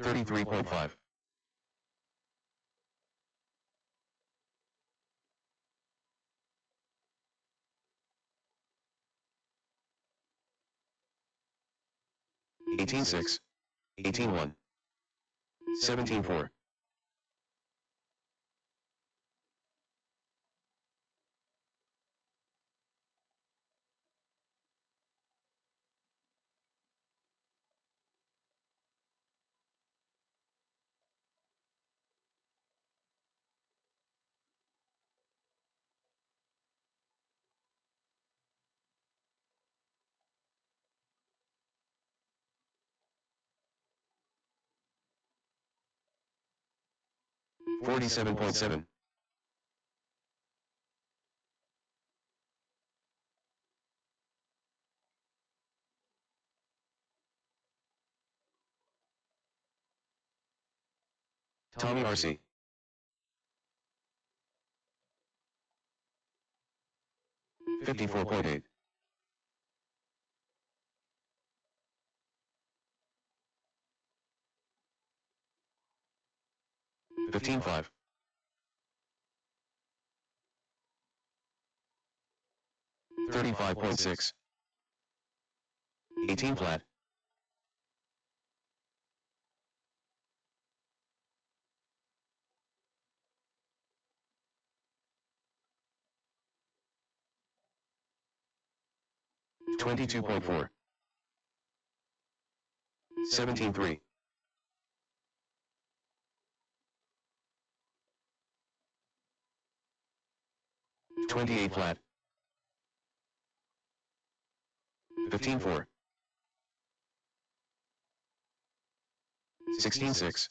33.5, 18.6, 18.1, 17.4, 47.7, Tommy RC, 54.8, 15.5, 35.6, 18 flat, 22.4, 17.3, 28 flat. 15-4. 16-6.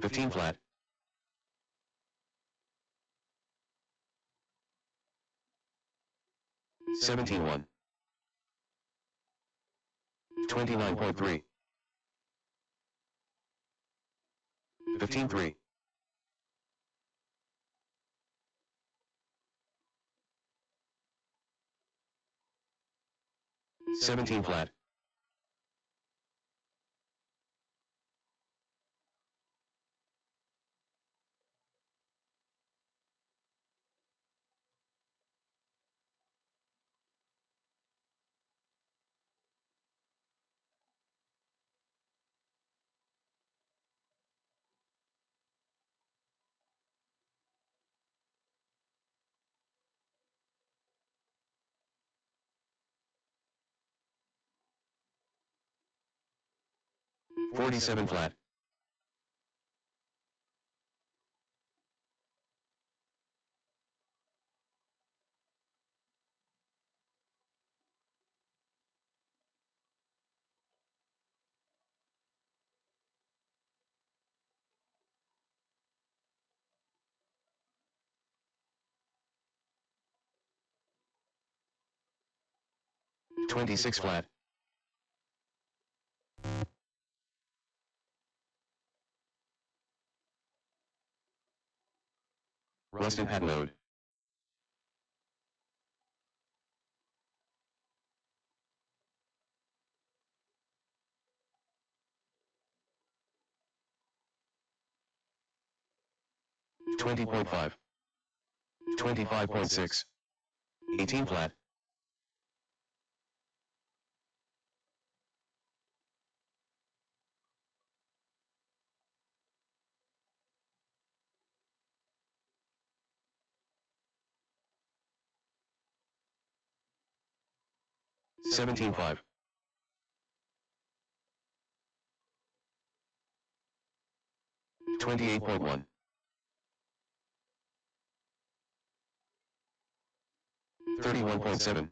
15 flat. 17-1. 29.3. 15-3. 17 flat. 47 flat. 26 flat. Ruston pad load. 20.5. 25.6. 18 flat. 17-5. 28.1. 31.7.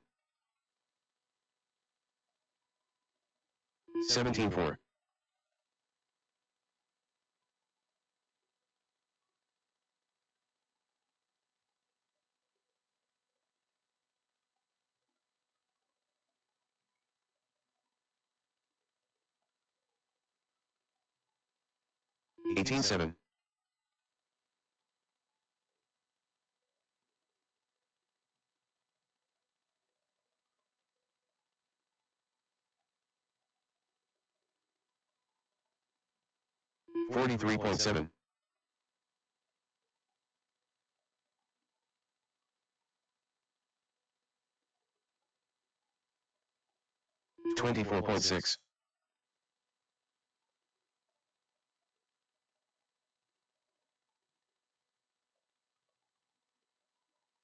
17-4. 18-7. 43.7. 24.6.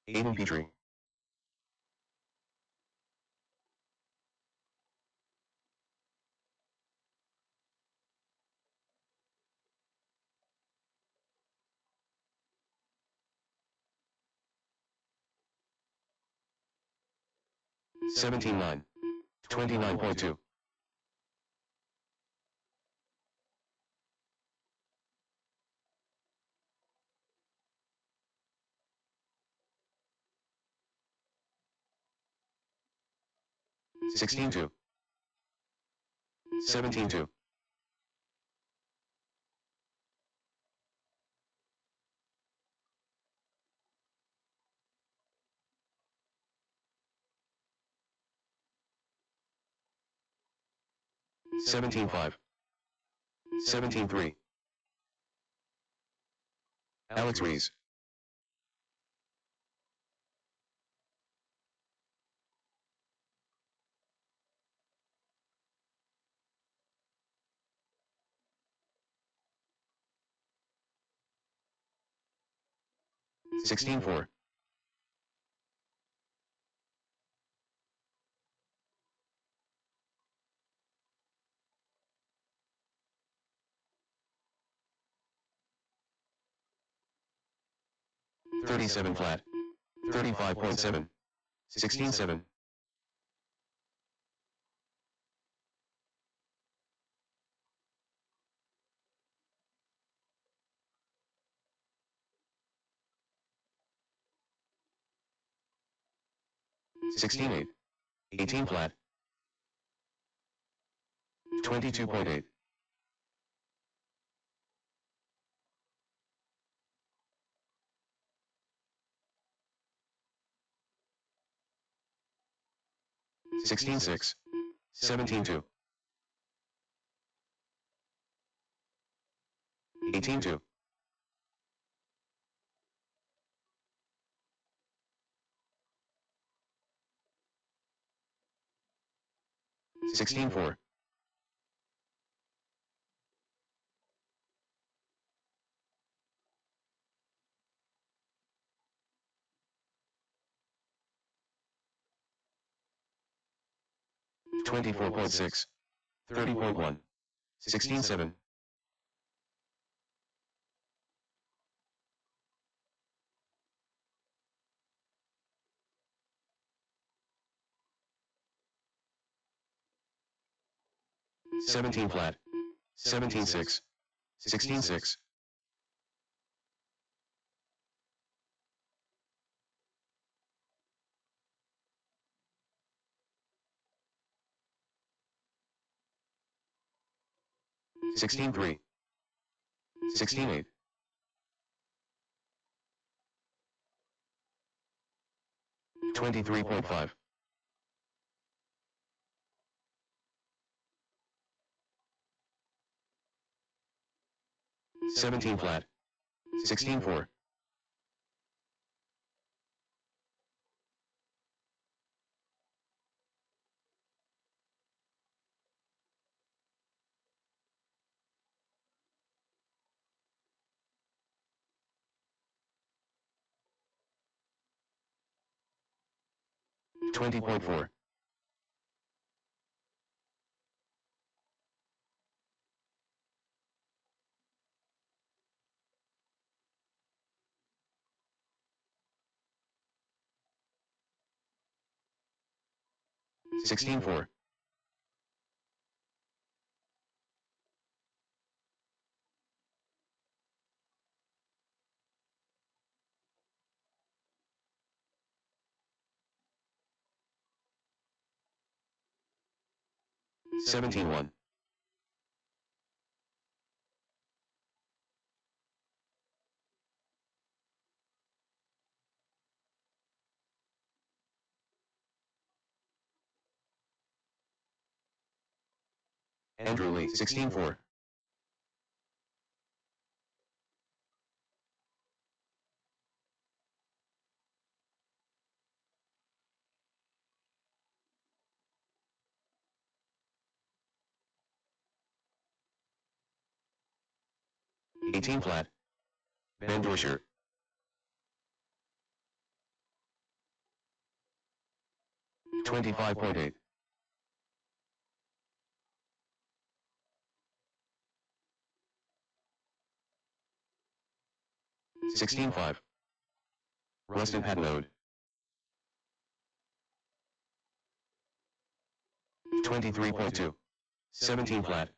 8 Petrie. 17-9. 29.2. 16-2. 17-2. 17-5. 17-3. Alex Rees. 16-4. 37 flat, 35.7, 16.7, 16.8, 18 flat, 22.8, 16.6, 17.2, 18.2, 16.4, 24.6, 30.1, 16.7, 17 flat, 17.6, 16.6, 16.3, 16.8, 23.5, 17 flat, 16.4, 20.4, 16.4, 17.1, Andrew Lee, 16.4, 18 flat, Ben Dorscher, 25.8, 16.5, Rustin Padnode, 23.2, 17 flat,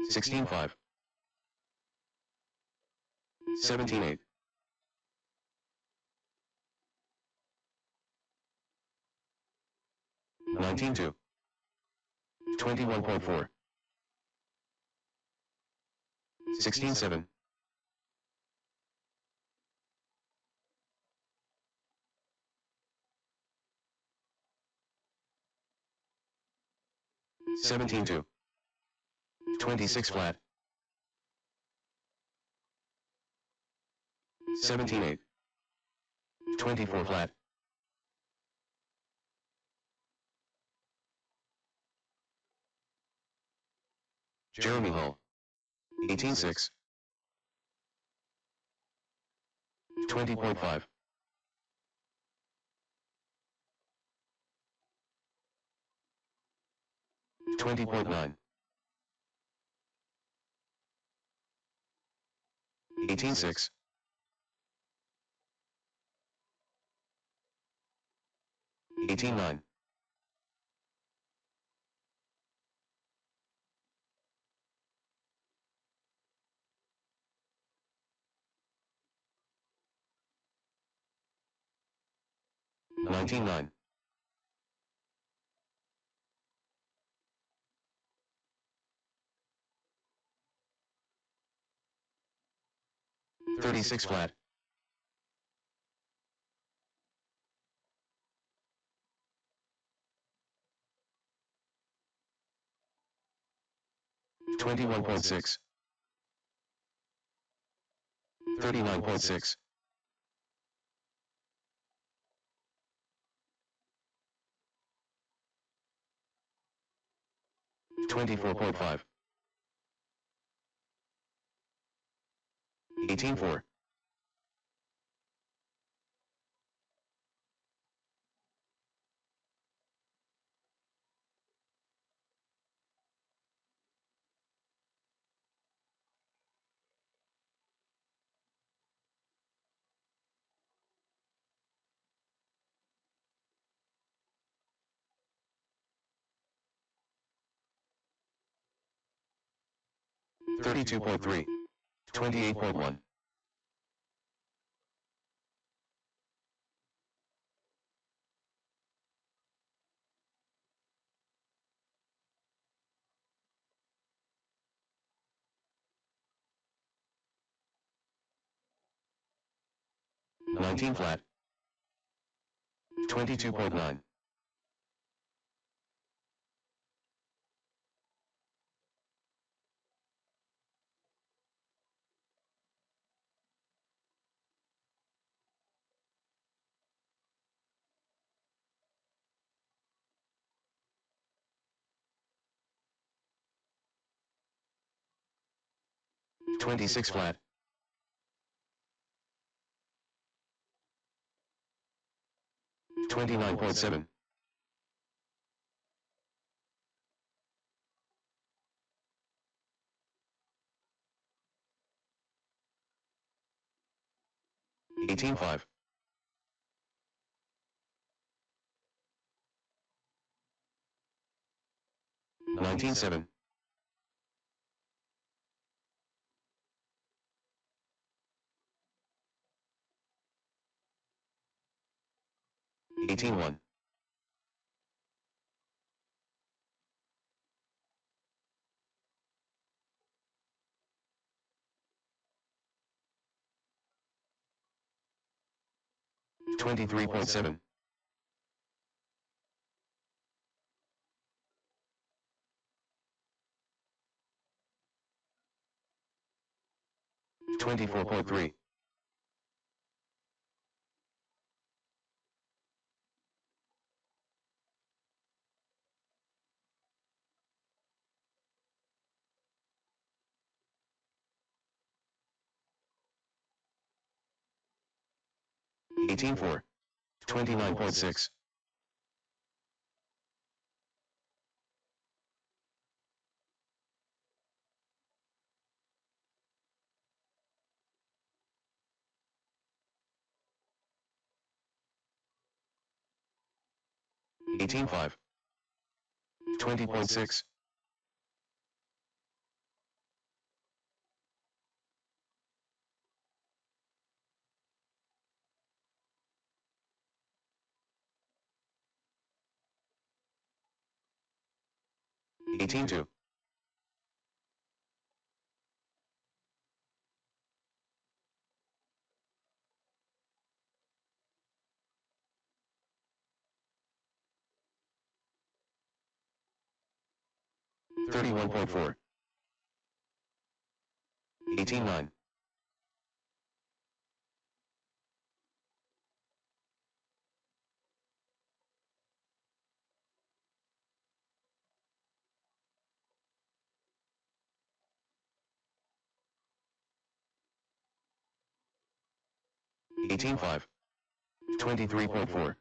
16.5, 17.8, 19.2, 21.4, 16.7, 17.2, 26 flat, 17.8, 24 flat, Jeremy Hull, 18.6, 20.5, 20.9, 18-6. 18-9. 19-9. 36 flat. 21.6. 39.6. 24.5. 18-4. 32.3. 28.1. 19 flat. 22.9. 26 flat. 29.7. 18-5. 19-7. 18-1. 23.7. 24.3. 18-4. 29.6. 18-5. 20.6. 18-2. 31.4. 18-9. 18-5. 23.4.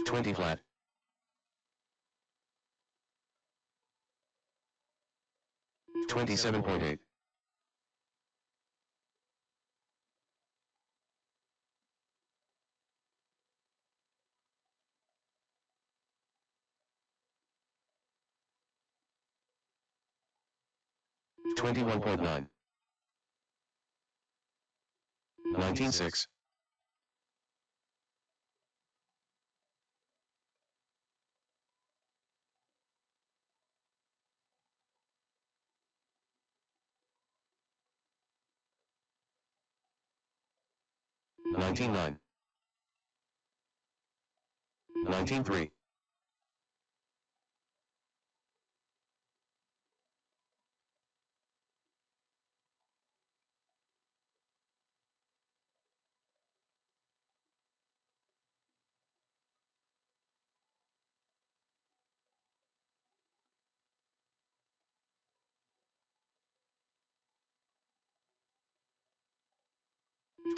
20 flat. 27.8. 21.9. 19.6. 19.9. 19.3.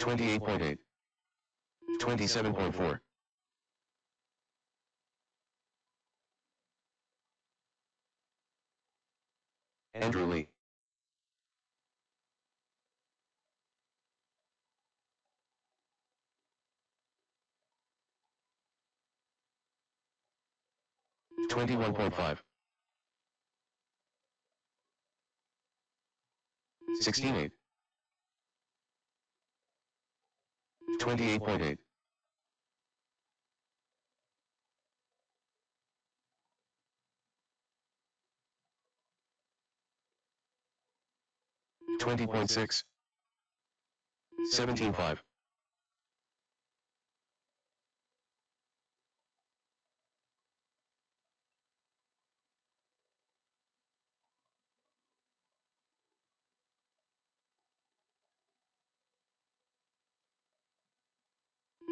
28.8. 27.4. 'Andrew Lee. 21.5. 16.8. 28.8. 20.6. 17.5.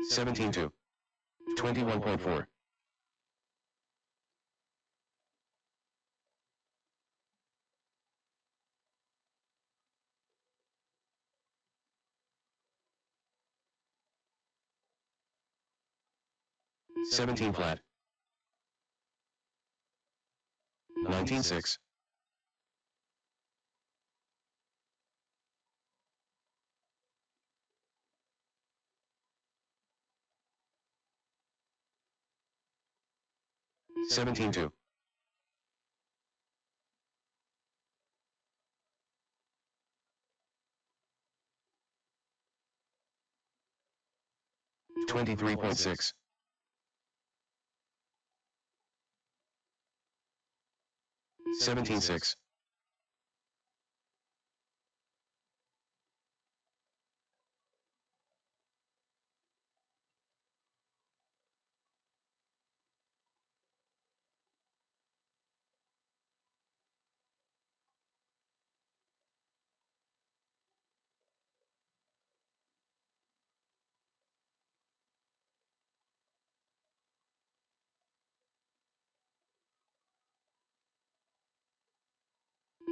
17.2. 21.4. 17 flat. 19.6. 17.2. 23.6. 17.6.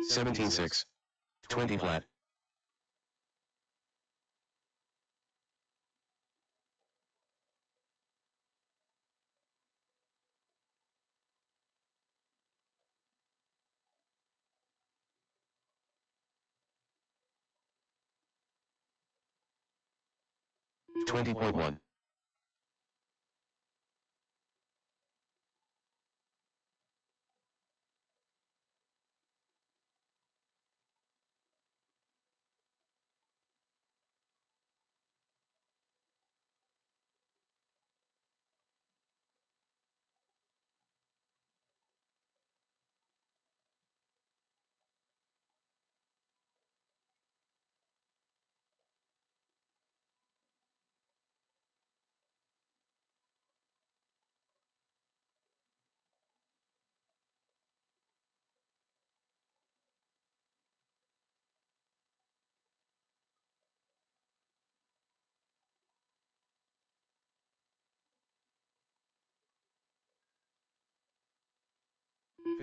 17.6. 20 flat. 20.1.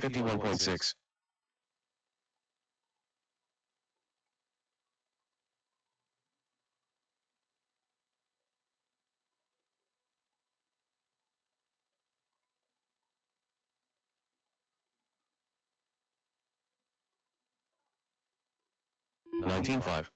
51.6. 19-5.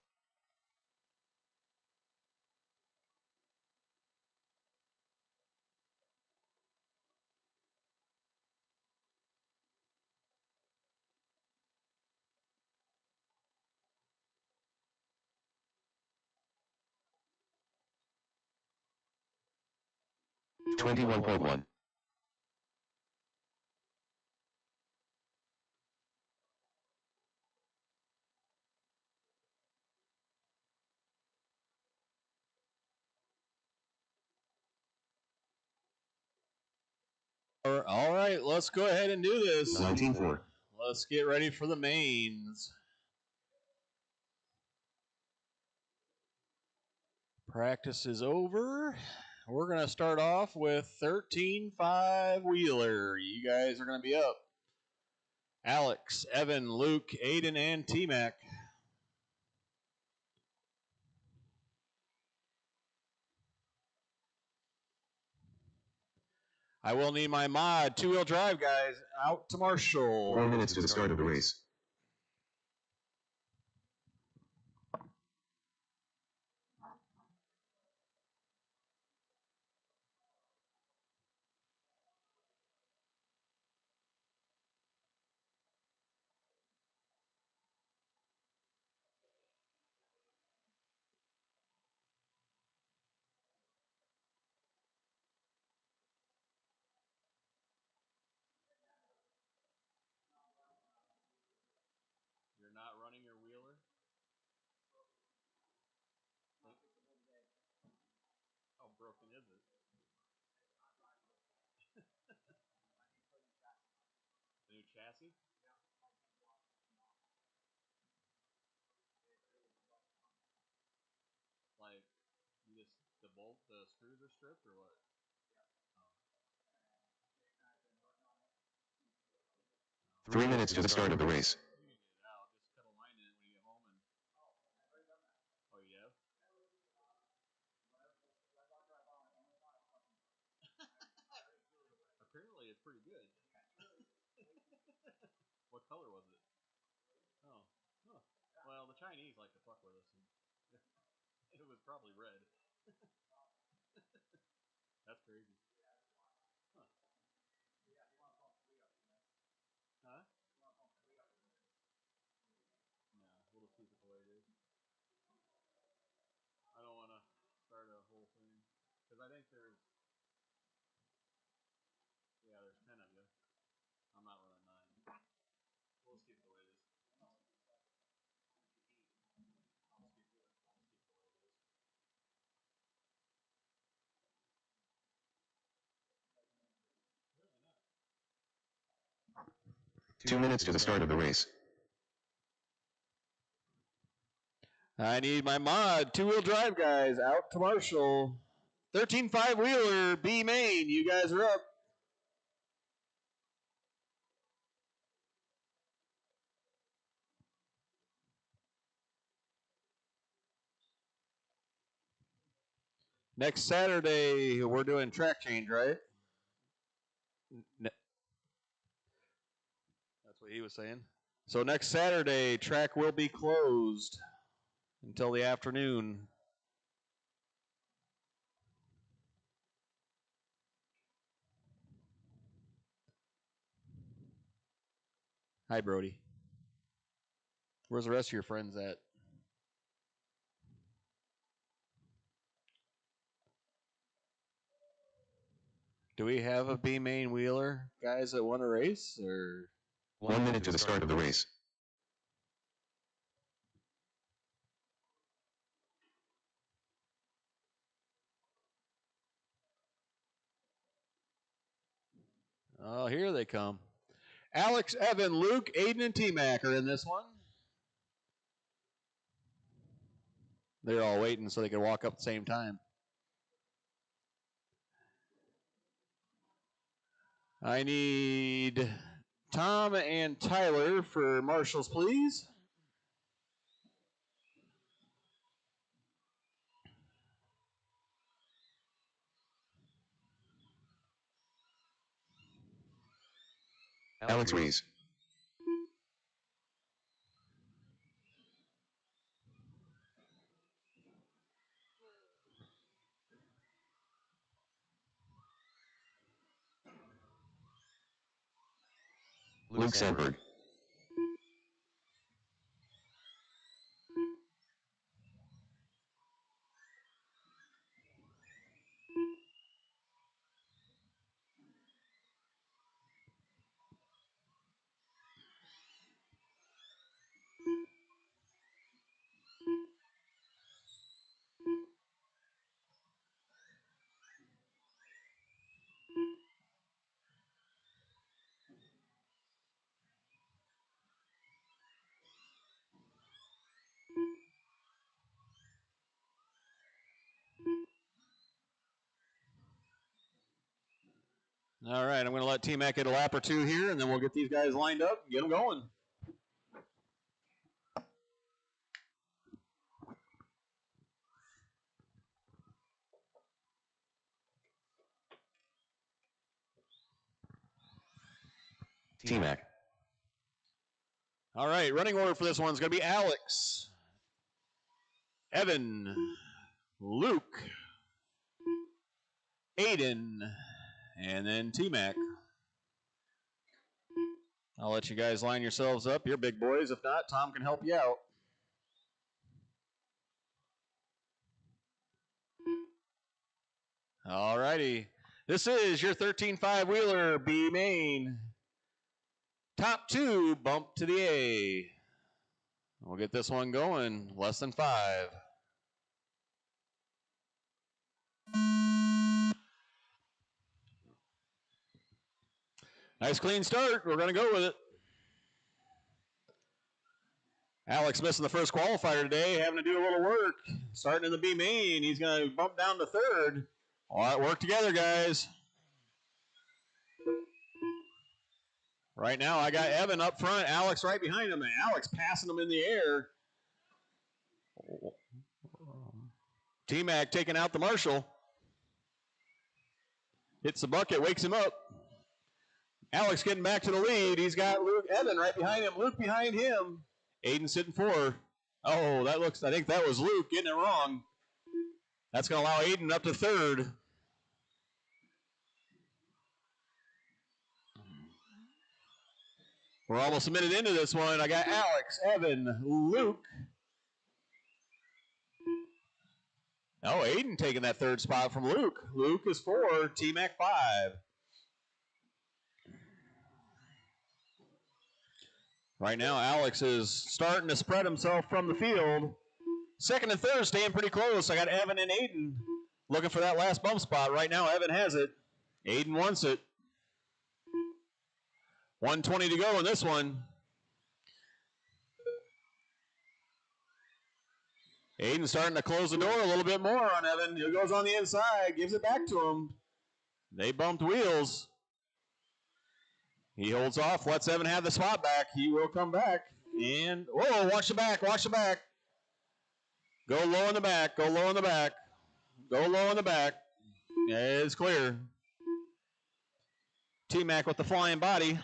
$21.1. All right, let's go ahead and do this. 19-4. Let's get ready for the mains. Practice is over. We're going to start off with 13-5 Wheeler. You guys are going to be up. Alex, Evan, Luke, Aiden, and T-Mac. I will need my mod, two-wheel drive, guys, out to Marshall. 4 minutes to the start of the race. You're not running your Wheeler? How broken is it? The new chassis? Like, you just, the screws are stripped or what? 3 minutes to the start of the race. You can get it out. Just cut a line in it when you get home and. Oh, you have? Apparently, it's pretty good. What color was it? Oh, huh. Well, the Chinese like to fuck with us. It was probably red. That's crazy. Huh? Huh? No, we'll just keep it the way it is. I don't want to start a whole thing because I think there's 10 of you. I'm not running 9. We'll just keep it the way it is. I'll just keep it the way it is. 2 minutes to the start of the race. I need my mod, two-wheel drive, guys, out to Marshall. 13-5 Wheeler, B main. You guys are up. Next Saturday, we're doing track change, right? That's what he was saying. So next Saturday, track will be closed until the afternoon. Hi, Brody. Where's the rest of your friends at? Do we have a B main Wheeler guys that want to race or? 1 minute to the start of the race. Oh, here they come. Alex, Evan, Luke, Aiden, and T-Mac are in this one. They're all waiting so they can walk up at the same time. I need Tom and Tyler for marshals, please. Alex Rees. Luke Sandberg. All right, I'm going to let T-Mac get a lap or two here, and then we'll get these guys lined up and get them going. T-Mac. All right, running order for this one is going to be Alex, Evan, Luke, Aiden, and then T-Mac. I'll let you guys line yourselves up. You're big boys. If not, Tom can help you out. All righty. This is your 13.5 wheeler B main. Top two, bump to the A. We'll get this one going. Less than 5. Nice clean start. We're going to go with it. Alex missing the first qualifier today, having to do a little work. Starting in the B main, he's going to bump down to 3rd. All right, work together, guys. Right now, I got Evan up front, Alex right behind him, and Alex passing him in the air. T-Mac taking out the Marshall. Hits the bucket, wakes him up. Alex getting back to the lead. He's got Evan right behind him, Luke behind him. Aiden sitting 4. Oh, I think that was Luke getting it wrong. That's going to allow Aiden up to 3rd. We're almost a minute into this one. I got Alex, Evan, Luke. Oh, Aiden taking that 3rd spot from Luke. Luke is 4, T-Mac 5. Right now, Alex is starting to spread himself from the field. 2nd and 3rd staying pretty close. I got Evan and Aiden looking for that last bump spot. Right now, Evan has it. Aiden wants it. 1:20 to go in this one. Aiden starting to close the door a little bit more on Evan. He goes on the inside, gives it back to him. They bumped wheels. He holds off, lets Evan have the spot back. He will come back. And, whoa, watch the back, watch the back. Go low in the back, go low in the back. Go low in the back. It's clear. T-Mac with the flying body.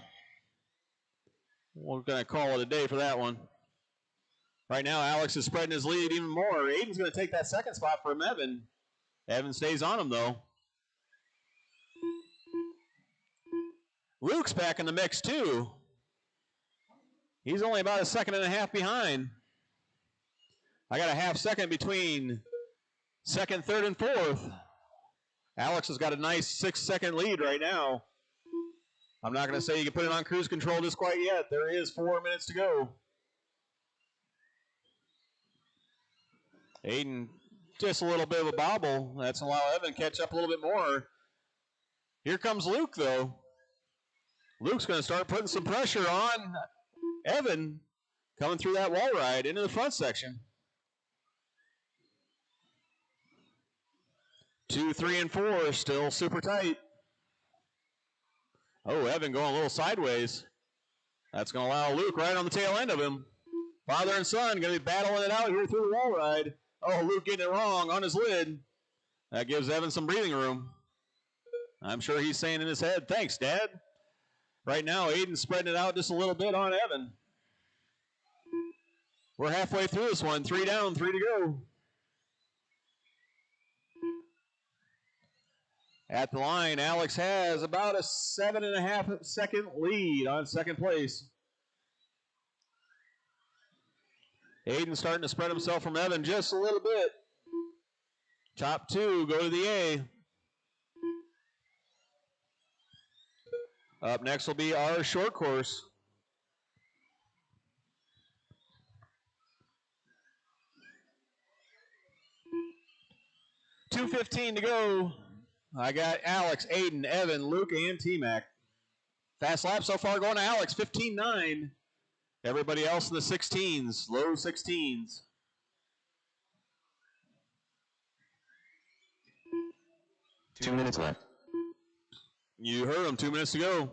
We're going to call it a day for that one. Right now, Alex is spreading his lead even more. Aiden's going to take that 2nd spot from Evan. Evan stays on him, though. Luke's back in the mix, too. He's only about a 1.5 seconds behind. I got a 0.5 second between 2nd, 3rd, and 4th. Alex has got a nice 6-second lead right now. I'm not going to say you can put it on cruise control just quite yet. There is 4 minutes to go. Aiden, just a little bit of a bobble. That's going to allow Evan to catch up a little bit more. Here comes Luke, though. Luke's going to start putting some pressure on Evan coming through that wall ride into the front section. 2, 3, and 4 still super tight. Oh, Evan going a little sideways. That's going to allow Luke right on the tail end of him. Father and son going to be battling it out here through the wall ride. Oh, Luke getting it wrong on his lid. That gives Evan some breathing room. I'm sure he's saying in his head, thanks, Dad. Right now, Aiden's spreading it out just a little bit on Evan. We're halfway through this one. 3 down, 3 to go. At the line, Alex has about a 7.5 second lead on second place. Aiden starting to spread himself from Evan just a little bit. Top two go to the A. Up next will be our short course. .2:15 to go. I got Alex, Aiden, Evan, Luke, and T-Mac. Fast lap so far going to Alex, 15.9. Everybody else in the 16s, low 16s. Two minutes left. You heard him, 2 minutes to go.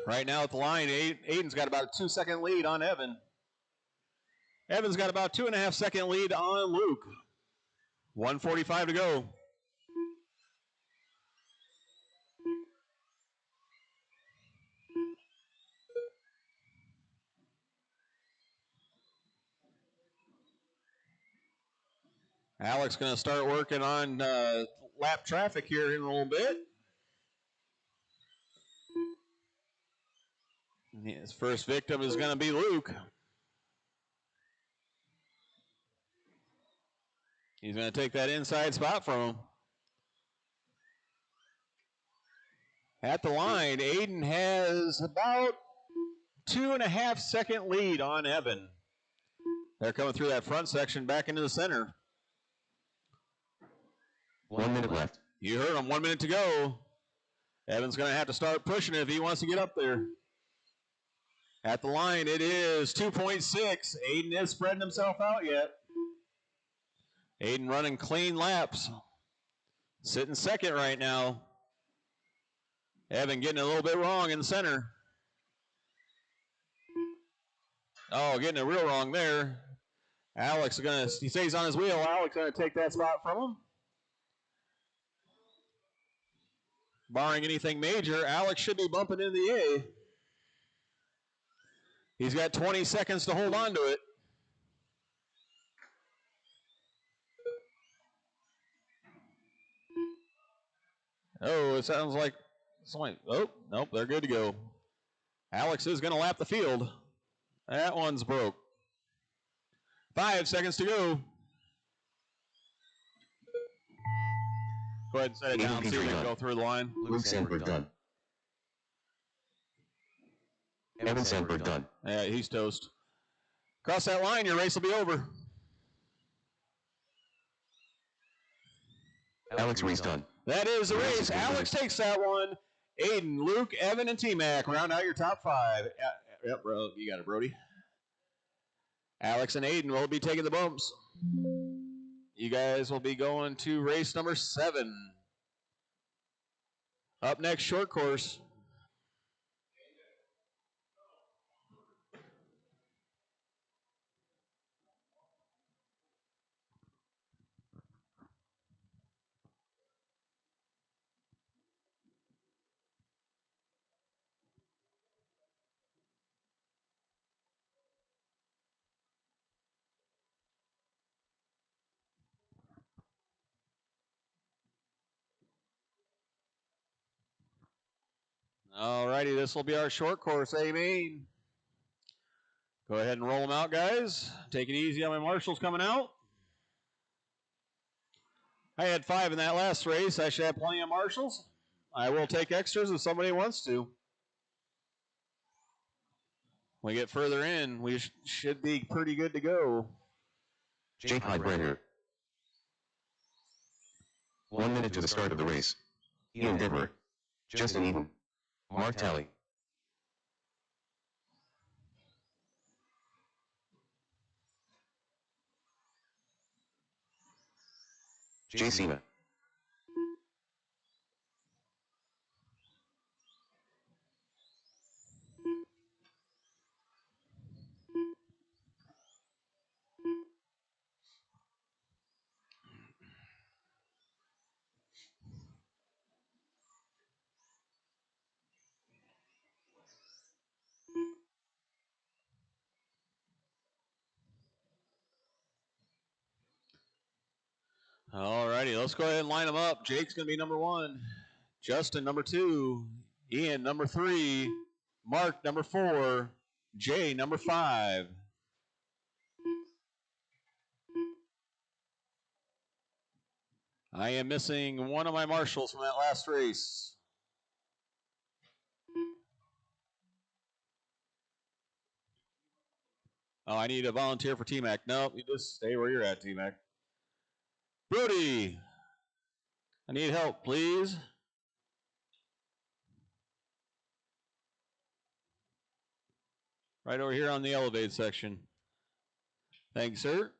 Right now at the line, Aiden's got about a 2-second lead on Evan. Evan's got about 2.5 second lead on Luke. 1:45 to go. Alex going to start working on lap traffic here in a little bit. His first victim is going to be Luke. He's going to take that inside spot from him. At the line, Aiden has about 2.5 second lead on Evan. They're coming through that front section back into the center. 1 minute left. You heard him, 1 minute to go. Evan's going to have to start pushing it if he wants to get up there. At the line, it is 2.6. Aiden is spreading himself out yet. Aiden running clean laps. Sitting second right now. Evan getting a little bit wrong in the center. Oh, getting it real wrong there. Alex is going to, he stays on his wheel. Alex going to take that spot from him. Barring anything major, Alex should be bumping into the A. He's got 20 seconds to hold on to it. Oh, it sounds like, oh, nope, they're good to go. Alex is going to lap the field. That one's broke. 5 seconds to go. Go ahead and set it down, see if we can go through the line. Luke Sandberg done. Evan Sandberg done. Yeah, he's toast. Cross that line, your race will be over. Alex Reese done. That is the race. Alex takes that one. Aiden, Luke, Evan, and T-Mac round out your top 5. Yep, bro, you got it, Brody. Alex and Aiden will be taking the bumps. You guys will be going to race number 7. Up next, short course. Alrighty, this will be our short course, amen. Go ahead and roll them out, guys. Take it easy on my marshals coming out. I had 5 in that last race. I should have plenty of marshals. I will take extras if somebody wants to. When we get further in, we should be pretty good to go. Jake Heidbrenner. 1 minute to the start of the race. Ian Detmer. Justin Eden. Mark Talley. Jay Cena. All righty, let's go ahead and line them up. Jake's going to be number 1. Justin, number 2. Ian, number 3. Mark, number 4. Jay, number 5. I am missing one of my marshals from that last race. Oh, I need a volunteer for T-Mac. Nope, you just stay where you're at, T-Mac. Brody, I need help, please. Right over here on the elevate section. Thanks, sir.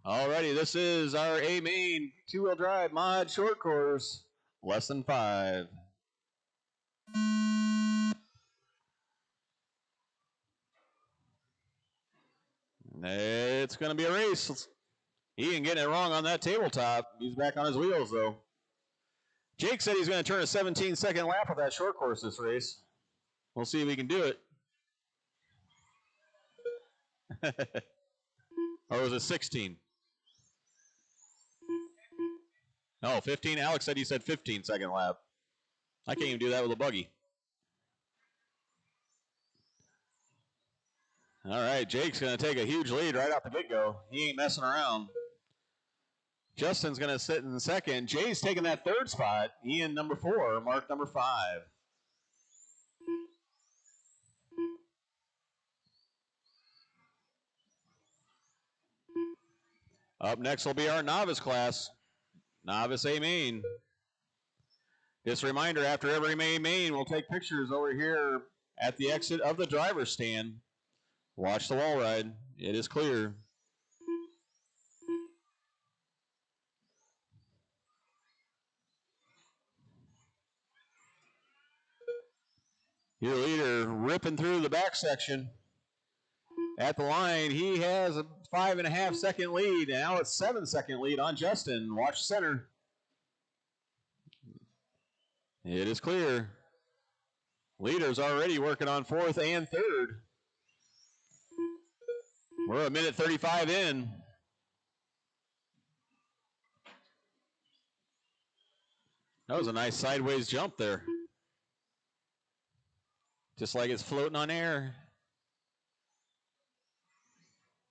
Alrighty, this is our A-Main two-wheel drive mod short course, lesson 5. It's going to be a race. Ian getting it wrong on that tabletop. He's back on his wheels, though. Jake said he's going to turn a 17-second lap with that short course this race. We'll see if he can do it. Or was it 16? No, 15. Alex said he said 15-second lap. I can't even do that with a buggy. All right, Jake's going to take a huge lead right off the get-go. He ain't messing around. Justin's going to sit in second. Jay's taking that third spot. Ian, number 4. Mark, number 5. Up next will be our novice class. Novice A-Main. Just a reminder, after every A-Main, we'll take pictures over here at the exit of the driver's stand. Watch the wall ride. It is clear. Your leader ripping through the back section. At the line, he has a 5.5-second lead. Now it's 7-second lead on Justin. Watch center. It is clear. Leader's already working on 4th and 3rd. We're a minute 35 in. That was a nice sideways jump there. Just like it's floating on air.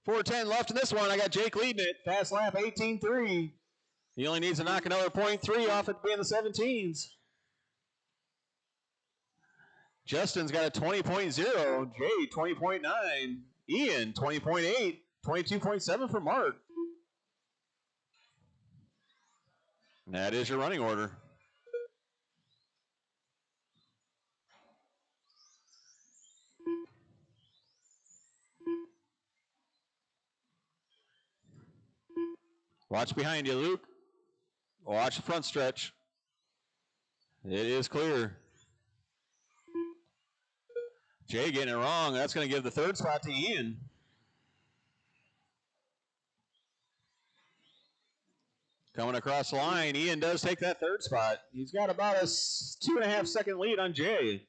4:10 left in this one. I got Jake leading it. Fast lap 18.3. He only needs to knock another 0.3 off it to be in the 17s. Justin's got a 20.0. Jay 20.9. Ian 20.8. 22.7 for Mark. That is your running order. Watch behind you, Luke. Watch the front stretch. It is clear. Jay getting it wrong. That's going to give the 3rd spot to Ian. Coming across the line, Ian does take that 3rd spot. He's got about a 2.5-second lead on Jay.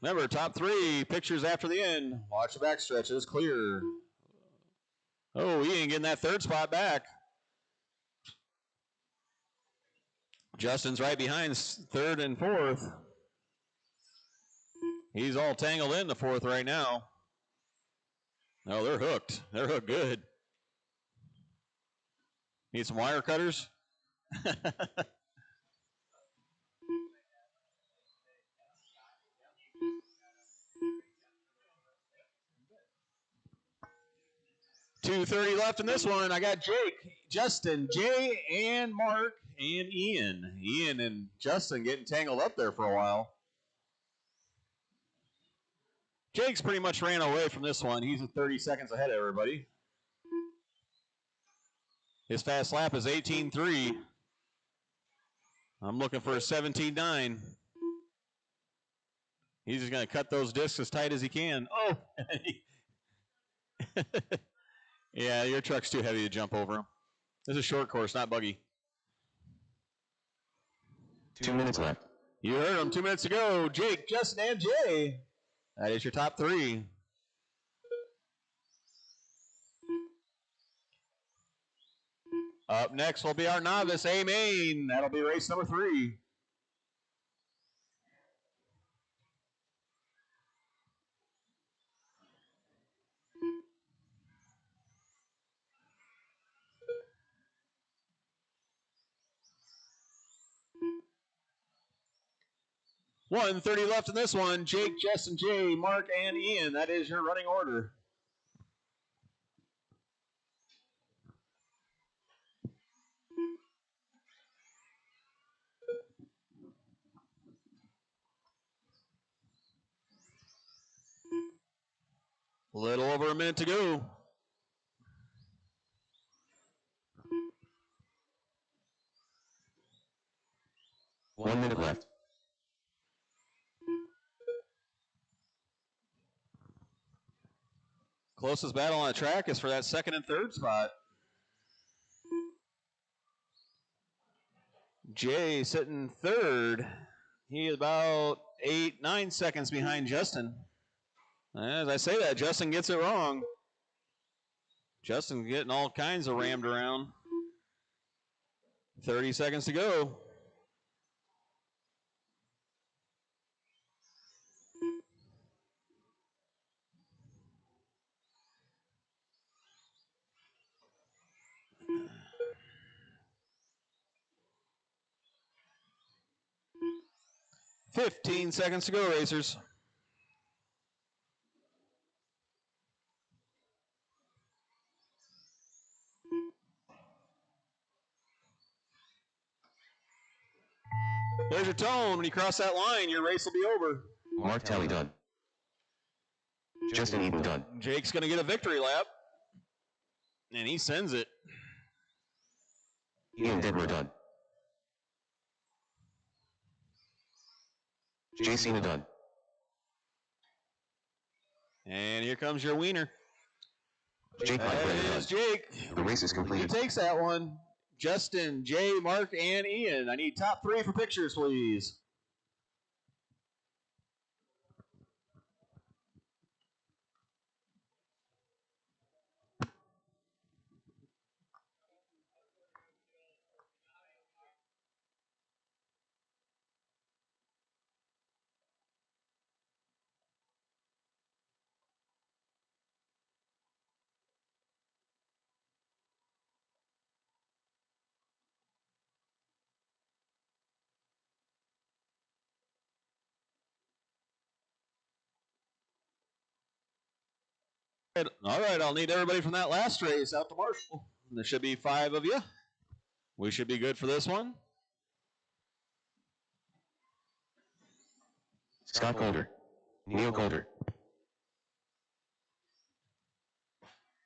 Remember, top 3 pictures after the end. Watch the backstretch. It is clear. Oh, Ian getting that 3rd spot back. Justin's right behind 3rd and 4th. He's all tangled in the 4th right now. Oh, they're hooked. They're hooked good. Need some wire cutters? $2:30 left in this one. I got Jake, Justin, Jay, and Mark, and Ian. Ian and Justin getting tangled up there for a while. Jake's pretty much ran away from this one. He's at 30 seconds ahead of everybody. His fast lap is 18.3. I'm looking for a 17.9. He's just going to cut those discs as tight as he can. Oh! Yeah, your truck's too heavy to jump over him. This is a short course, not buggy. 2 minutes left. You heard him 2 minutes ago. Jake, Justin, and Jay. That is your top 3. Up next will be our novice, A Main. That'll be race number 3. $130 left in this one. Jake, Justin, Jay, Mark, and Ian. That is your running order. A little over a minute to go. One minute left. Closest battle on the track is for that second and third spot. Jay sitting third. He is about 8-9 seconds behind Justin. As I say that, Justin gets it wrong. Justin getting all kinds of rammed around. 30 seconds to go. $15 seconds to go, racers. There's your tone. When you cross that line, your race will be over. Mark Tally done. Justin Eden done. Jake's going to get a victory lap. And he sends it. Ian Detmer done. Jay Cena done. And here comes your wiener. Jake That Piper is done. Jake. The race is He complete. takes that one. Justin, Jay, Mark, and Ian. I need top 3 for pictures, please. All right, I'll need everybody from that last race out to Marshall. There should be 5 of you. We should be good for this one. Scott Calder. Neil Calder.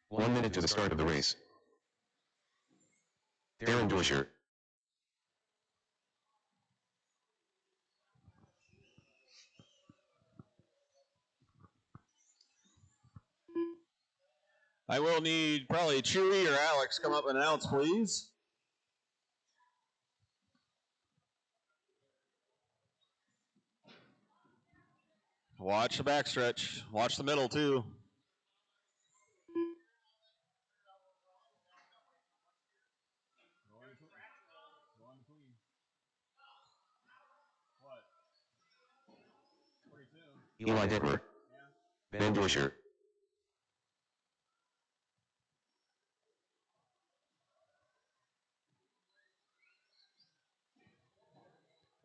1 minute to the start of the race. Darren Doisher. I will need probably Chewy or Alex come up and announce, please. Watch the backstretch. Watch the middle, too. Eli Detmer. Ben Doisher.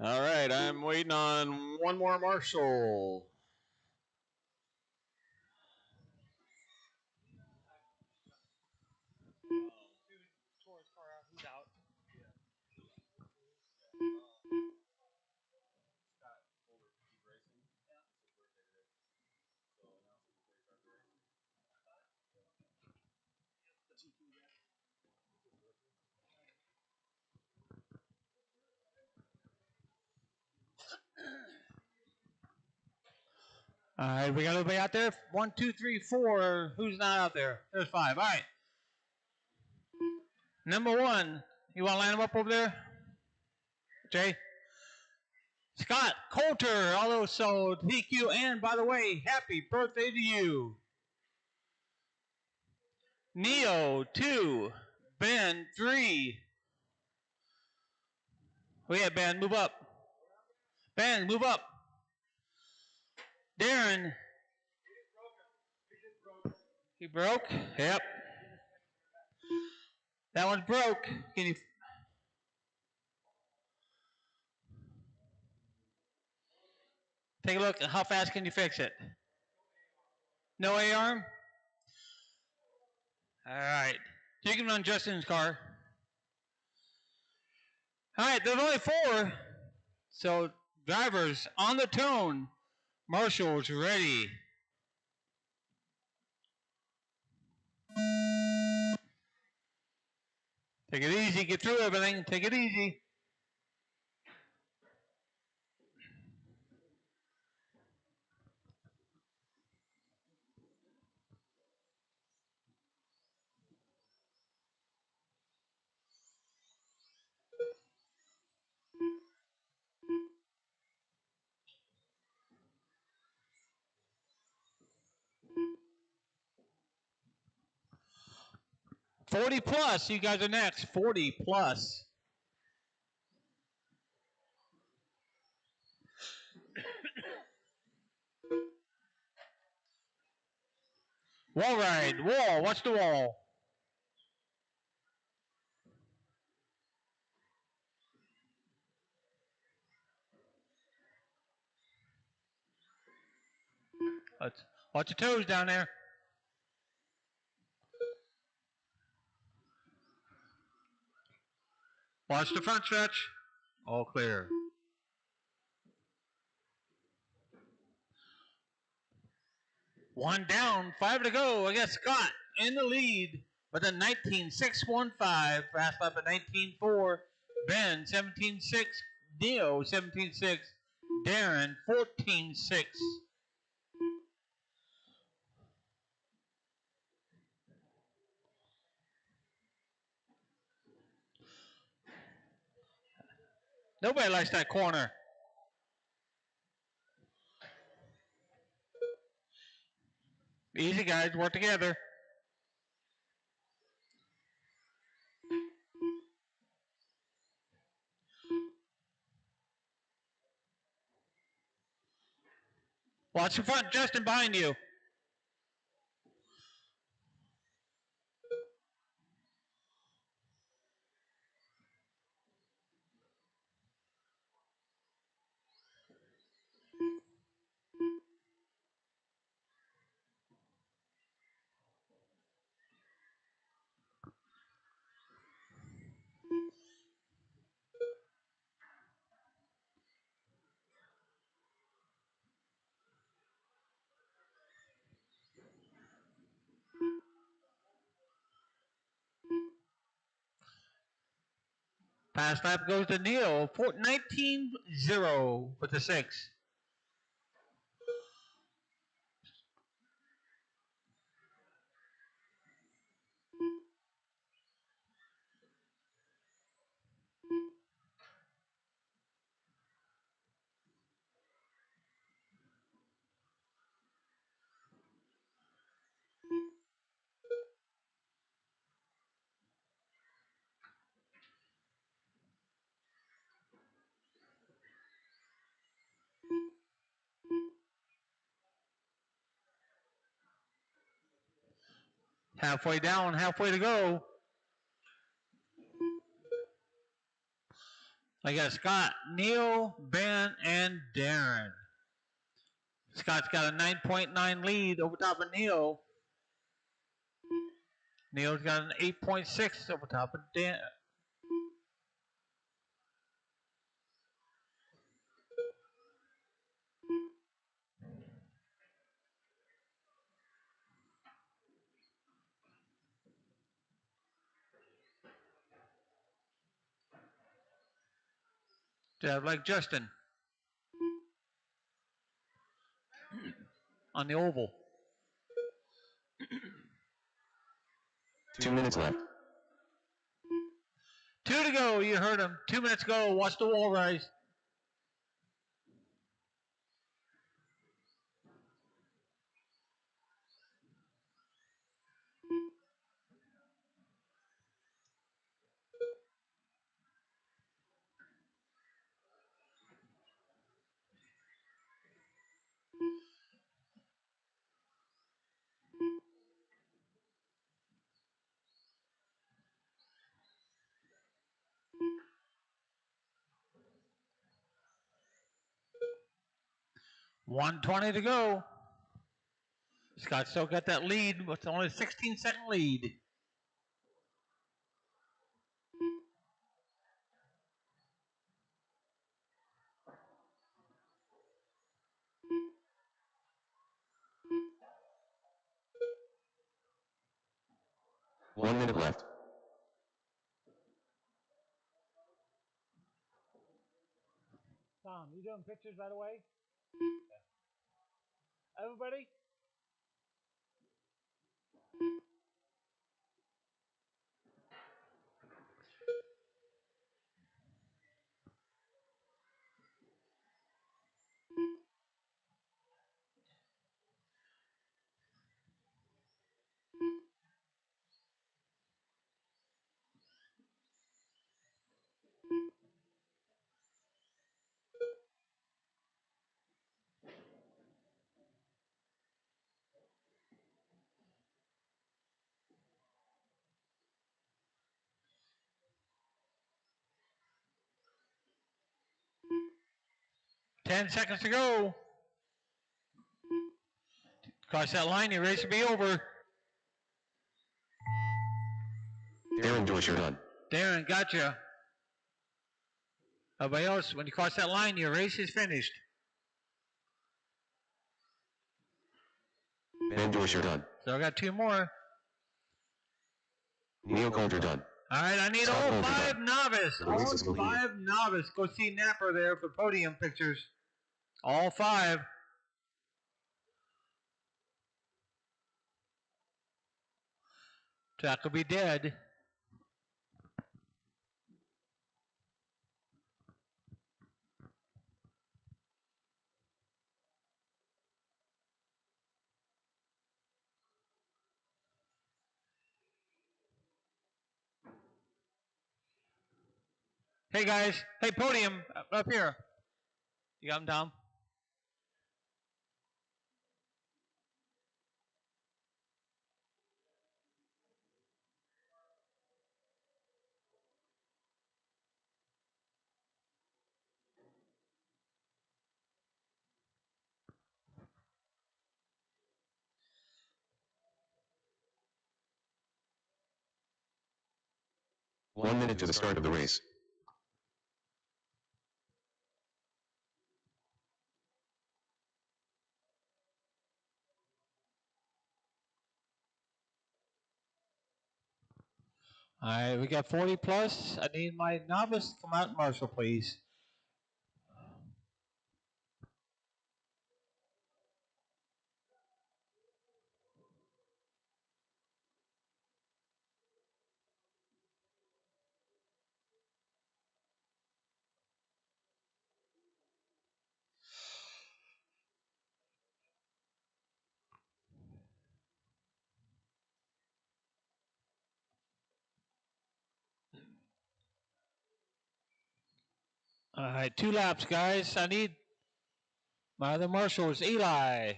All right, I'm waiting on one more Marshall. All right, we got everybody out there. 1, 2, 3, 4. Who's not out there? There's 5. All right. Number 1, you want to line them up over there? Jay? Scott Coulter, also thank you, and by the way, happy birthday to you. Neo 2, Ben, 3. Oh yeah, Ben, move up. Ben, move up. Darren. He broke? Yep. That one's broke. Can you... Take a look. How fast can you fix it? No A-arm? All right. You can run Justin's car. All right, there's only 4. So, drivers on the tone. Marshall's ready. Take it easy. Get through everything. Take it easy. +40. You guys are next. 40+. Wall ride. Wall. Watch the wall. Watch your toes down there. Watch the front stretch. All clear. One down, 5 to go. I guess Scott in the lead with a 19.615. Fast lap at 19.4. Ben 17.6. Neo 17.6. Darren 14.6. Nobody likes that corner. Easy, guys. Work together. Watch the front, Justin, behind you. Pass lap goes to Neil. 19.0 with the 6. Halfway down, halfway to go. I got Scott, Neil, Ben, and Darren. Scott's got a 9.9 lead over top of Neil. Neil's got an 8.6 over top of Dan. Like Justin on the oval. 2 minutes left. 2 to go. You heard him. 2 minutes go. Watch the wall rise. 1:20 to go. Scott still got that lead with only a 16-second lead. One minute left. Tom, you doing pictures right away? Everybody? Ten seconds to go. Cross that line, your race will be over. Darren Joyce, you're done. Darren, gotcha. Everybody else, when you cross that line, your race is finished. Ben Joyce, you're done. So I got two more. Neil Gold, you're done. All right, I need Scott all Gold, you're five done. novice. The race is All completed. five novice. Go see Napper there for podium pictures. All five. Track will be dead. Hey guys, hey podium, up here. You got him, Tom? One minute to the start of the race. All right, we got 40 plus. I need my novice to come out and marshal, please. All right, 2 laps, guys. I need my other marshals, Eli.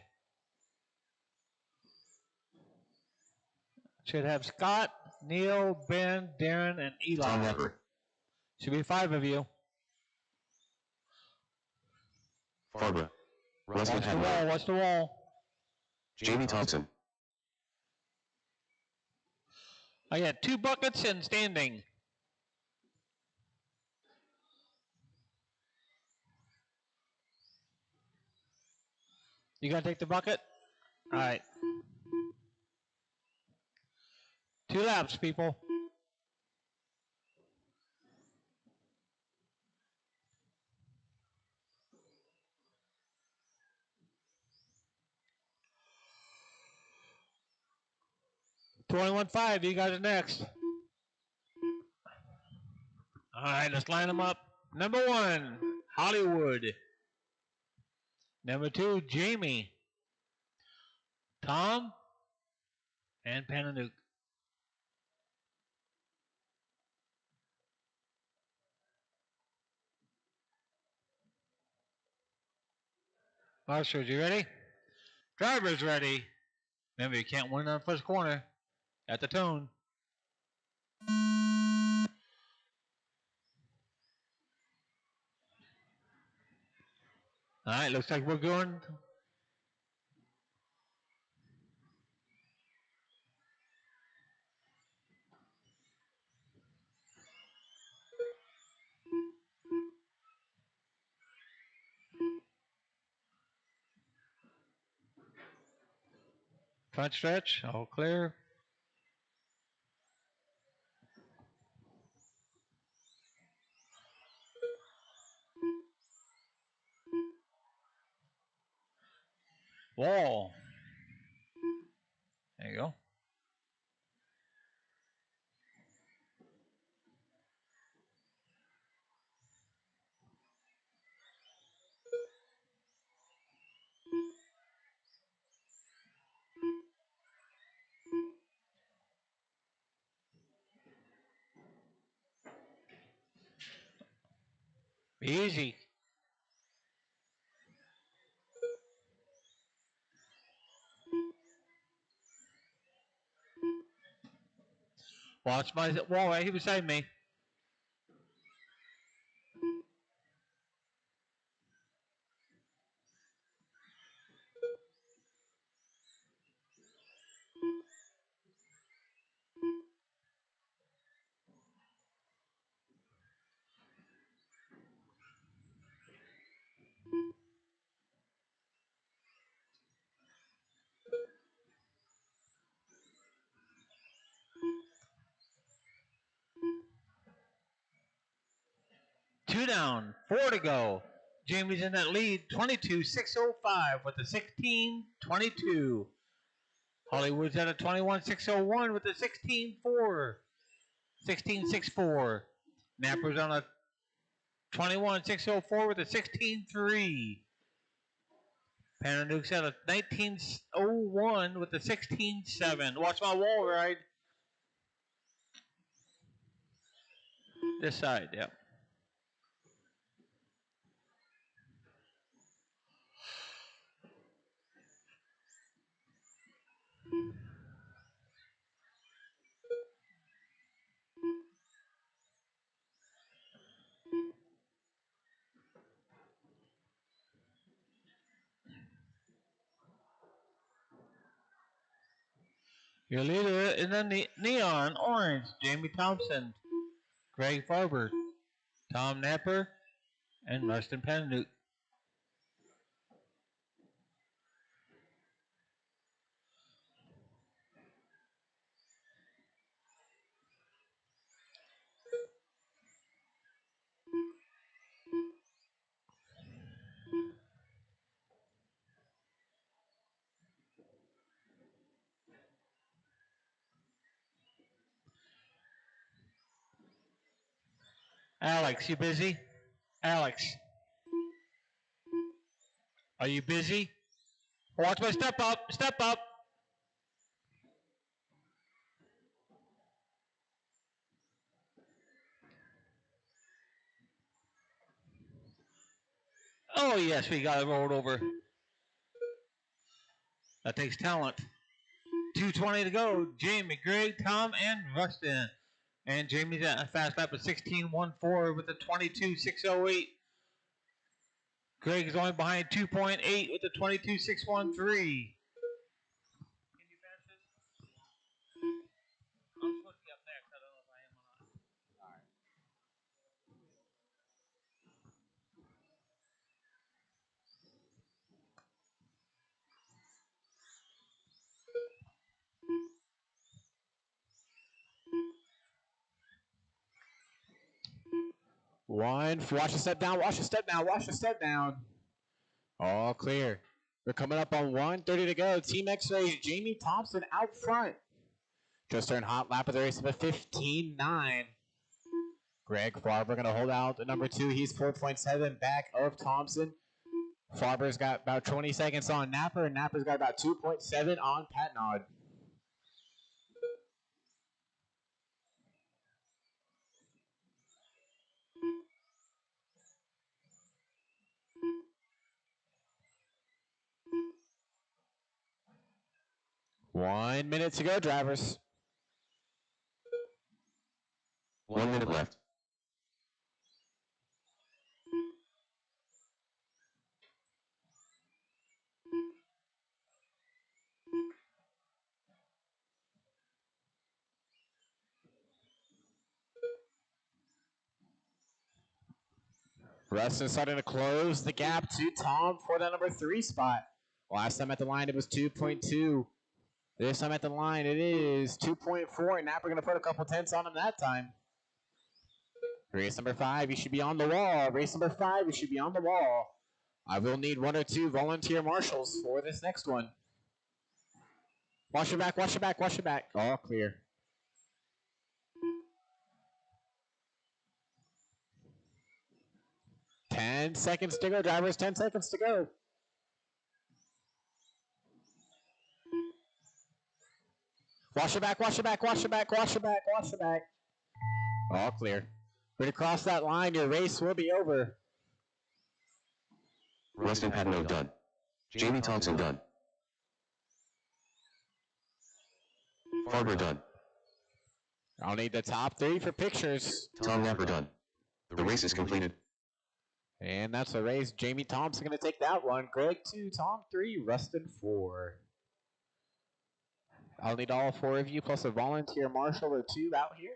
Should have Scott, Neil, Ben, Darren, and Eli. Tom Napper. Should be 5 of you. Farbra. Rusty Watch the wall, Hadwell. watch the wall. Jamie Thompson. I got 2 buckets and standing. You gotta take the bucket? All right. 2 laps, people. $21.5, you guys are next. All right, let's line them up. Number 1, Hollywood. Number 2, Jamie. Tom and Pananuke. Marshall, you ready? Driver's ready. Remember, you can't win on the first corner. At the tone. All right, looks like we're going. Front stretch, all clear. Wall. There you go. Easy. Watch my wall right here beside me. Two down, 4 to go. Jamie's in that lead, 22-605 with the 16-22. Hollywood's at a 21-601 with the 16-4. 16-6-4. Napper's on a 21-604 with a 16-3. Panaduke's at a 19-01 with the 16-7. Watch my wall ride. This side, yep. Your leader in the neon orange, Jamie Thompson, Greg Farber, Tom Napper, and Rustin Panaduke. Alex, you busy? Alex, are you busy? Watch my step up, step up. Oh yes, we got it rolled over. That takes talent. 2:20 to go. Jamie, Greg, Tom, and Rustin. And Jamie's at a fast lap of 16.14 with a 22.608. Greg is only behind 2.8 with a 22.613. Can you pass this? I'm supposed to be up next. I don't know if I am or not. One, watch the step down, watch the step down, watch the step down. All clear. We're coming up on 1:30 to go. Team X-Rays, Jamie Thompson out front. Just turned hot lap of the race of a 15.9. Greg Farber going to hold out the number 2. He's 4.7 back of Thompson. Farber's got about 20 seconds on Napper, and Napper's got about 2.7 on Patnod. One minute to go, drivers. 1 minute left. Rustin starting to close the gap to Tom for the number 3 spot. Last time at the line, it was 2.2. This time at the line, it is 2.4. Napper going to put a couple tenths on him that time. Race number 5, you should be on the wall. Race number 5, you should be on the wall. I will need 1 or 2 volunteer marshals for this next one. Wash your back, wash your back, wash your back. All clear. Ten seconds to go, drivers. 10 seconds to go. Wash your back, wash your back, wash your back, wash your back, wash your back. All clear. When you cross that line, your race will be over. Rustin Patino done. Jamie Thompson done. Farber done. I'll need the top 3 for pictures. Tom Napper done. The race is completed. And that's a race. Jamie Thompson going to take that one. Greg 2, Tom 3, Rustin 4. I'll need all 4 of you plus a volunteer marshal or 2 out here.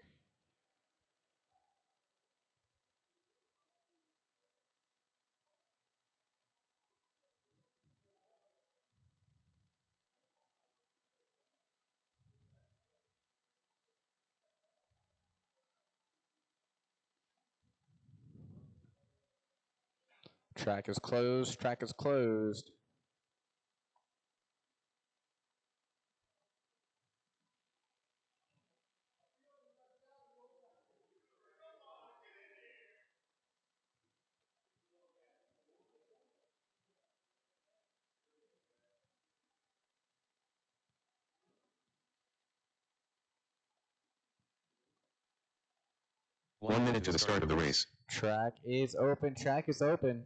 Track is closed. Track is closed. One minute to the start of the race. Track is open. Track is open.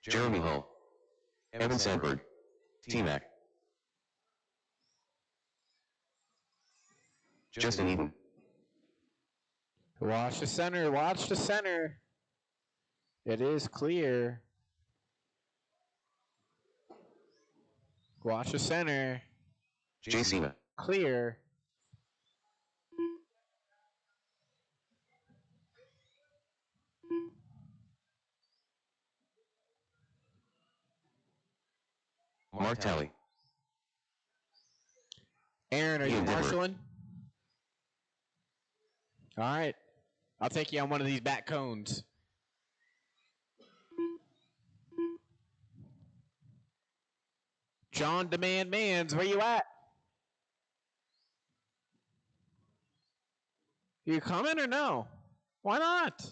Jeremy Hull. Evan Sandberg. T-Mac. Justin Eden. Watch the center. Watch the center. It is clear. Watch the center. Jay Cena. Clear. Mark Talley. Aaron, are you Ian Denver. marshaling? All right. I'll take you on one of these back cones. John Demand Mans, where you at? You coming or no? Why not?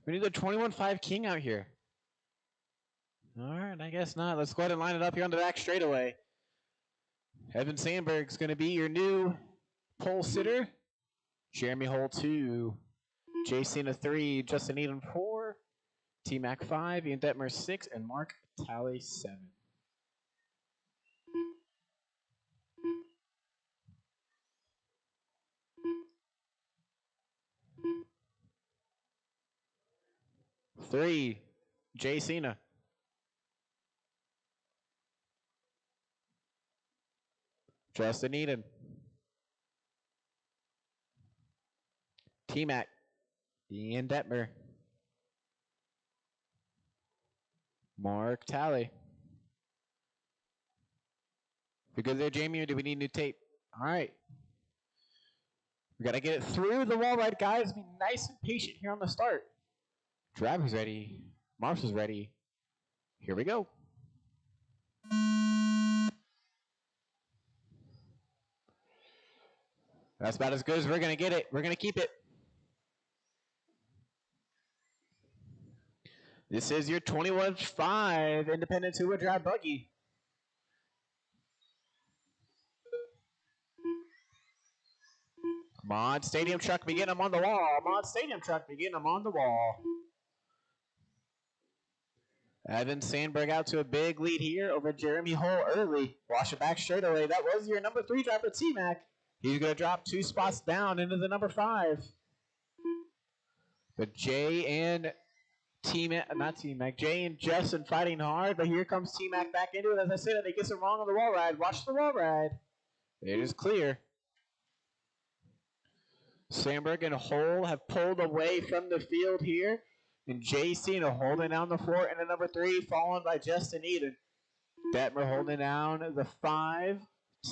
We need the 21-5 King out here. All right, I guess not. Let's go ahead and line it up here on the back straightaway. Evan Sandberg's going to be your new pole sitter. Jeremy Hull 2. Jay Cena 3. Justin Eden 4. T-Mac 5. Ian Detmer 6. And Mark Talley 7. Three, Jay Cena. Justin Eden. T-Mac. Ian Detmer. Mark Talley. We good there, Jamie, or do we need new tape? All right. We got to get it through the wall right, guys. Be nice and patient here on the start. Driver's ready. Marshal's ready. Here we go. That's about as good as we're going to get it. We're going to keep it. This is your 21-5 independent two-wheel drive buggy. Mod Stadium truck, begin them on the wall. Mod Stadium truck, begin them on the wall. Evan Sandberg out to a big lead here over Jeremy Hull early. Wash it back straight away. That was your number 3 driver, T-Mac. He's going to drop 2 spots down into the number 5. But Jay and Jay and Justin fighting hard, but here comes T-Mac back into it. As I said, they get it wrong on the wall ride. Watch the wall ride. It is clear. Sandberg and Hole have pulled away from the field here. And Jay Cena holding down the 4 and the number 3, followed by Justin Eden. Detmer holding down the 5,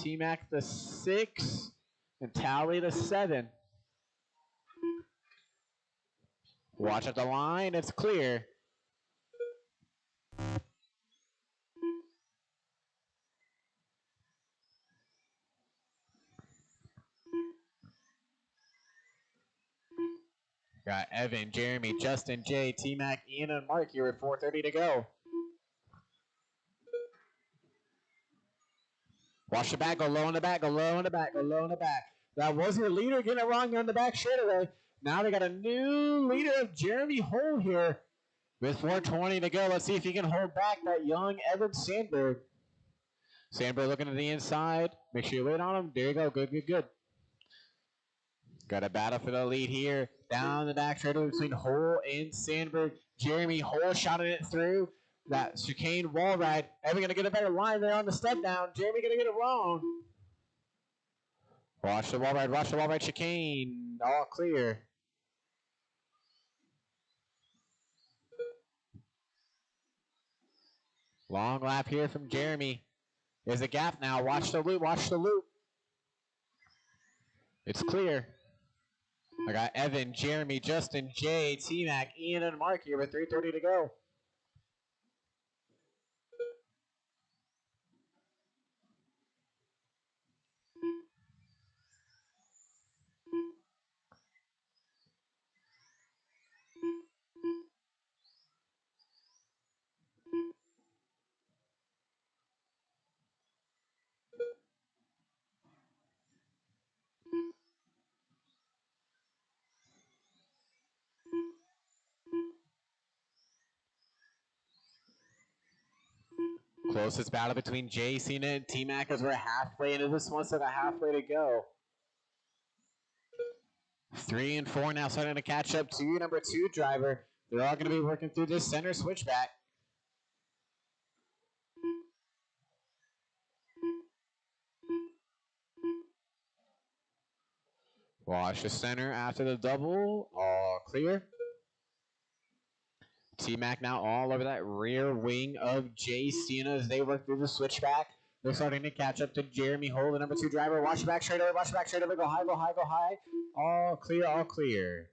T-Mac the 6, and Tally the 7. Watch at the line, it's clear. Got Evan, Jeremy, Justin, Jay, T-Mac, Ian, and Mark here with 4:30 to go. Watch the back, go low in the back, go low in the back, go low in the back. That was your leader getting it wrong on the back straightaway. Now they got a new leader of Jeremy Hole here with 4:20 to go. Let's see if he can hold back that young Evan Sandberg. Sandberg looking to the inside. Make sure you wait on him. There you go. Good, good, good. Got a battle for the lead here. Down the back straightaway between Hole and Sandberg. Jeremy Hole shouted it through. That chicane wall ride. Evan going to get a better line there on the step down. Jeremy going to get it wrong. Watch the wall ride, chicane. All clear. Long lap here from Jeremy. There's a gap now. Watch the loop, watch the loop. It's clear. I got Evan, Jeremy, Justin, Jay, T-Mac, Ian, and Mark here with 3:30 to go. Closest battle between Jay, Cena, and T-Mac as we're halfway into this one, so got halfway to go. 3 and 4 now starting to catch up to number 2 driver. They're all going to be working through this center switchback. Watch the center after the double. All clear. T-Mac now all over that rear wing of Jay Cena as they work through the switchback. They're starting to catch up to Jeremy Hole, the number 2 driver. Watch the back straight over, watch the back straight over. Go high, go high, go high. All clear, all clear.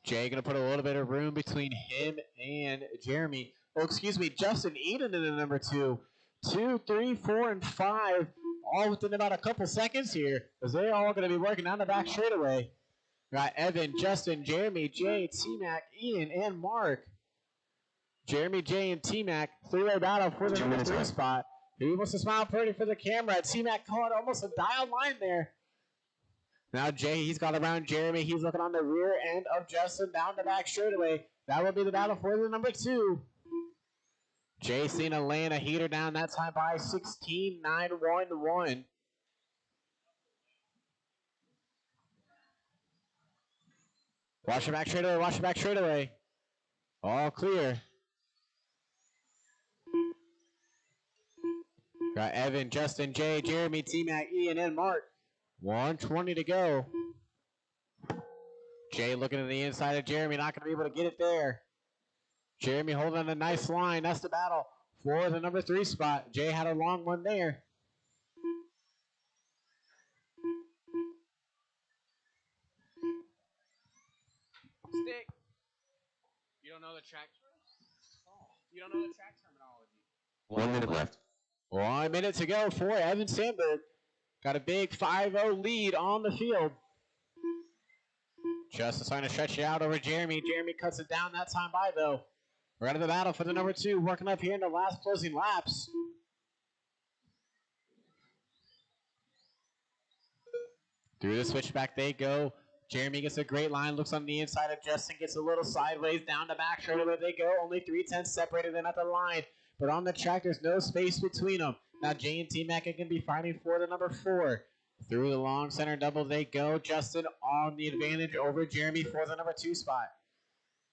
Jay going to put a little bit of room between him and Jeremy. Oh, excuse me, Justin Eden in the number 2. 2, 3, 4, and 5. All within about a couple seconds here as they're all going to be working down the back straightaway. Got Evan, Justin, Jeremy, Jay, T-Mac, Ian, and Mark. Jeremy, Jay, and T-Mac, 3-way battle for the number 3 spot. He wants to smile pretty for the camera. T-Mac caught almost a dialed line there. Now Jay, he's got around Jeremy. He's looking on the rear end of Justin down the back straightaway. That will be the battle for the number 2. Jay Cena laying a heater down that time by 16, 9, 1, 1. Watch it back straightaway, watch it back straightaway. All clear. Got Evan, Justin, Jay, Jeremy, T-Mac, Ian, and Mark. 1:20 to go. Jay looking to the inside of Jeremy, not going to be able to get it there. Jeremy holding a nice line. That's the battle for the number 3 spot. Jay had a long one there. Stick. You don't know the track. Oh, you don't know the track terminology. 1 minute left. 1 minute to go for Evan Sandberg. Got a big 5-0 lead on the field. Just trying to stretch it out over Jeremy. Jeremy cuts it down that time by, though. We're out of the battle for the number 2, working up here in the last closing laps. Through the switchback they go. Jeremy gets a great line, looks on the inside of Justin, gets a little sideways, down the back straightaway they go. Only 3/10 separated them at the line. But on the track, there's no space between them. Now Jay and T-Mac can be fighting for the number 4. Through the long center double they go. Justin on the advantage over Jeremy for the number 2 spot.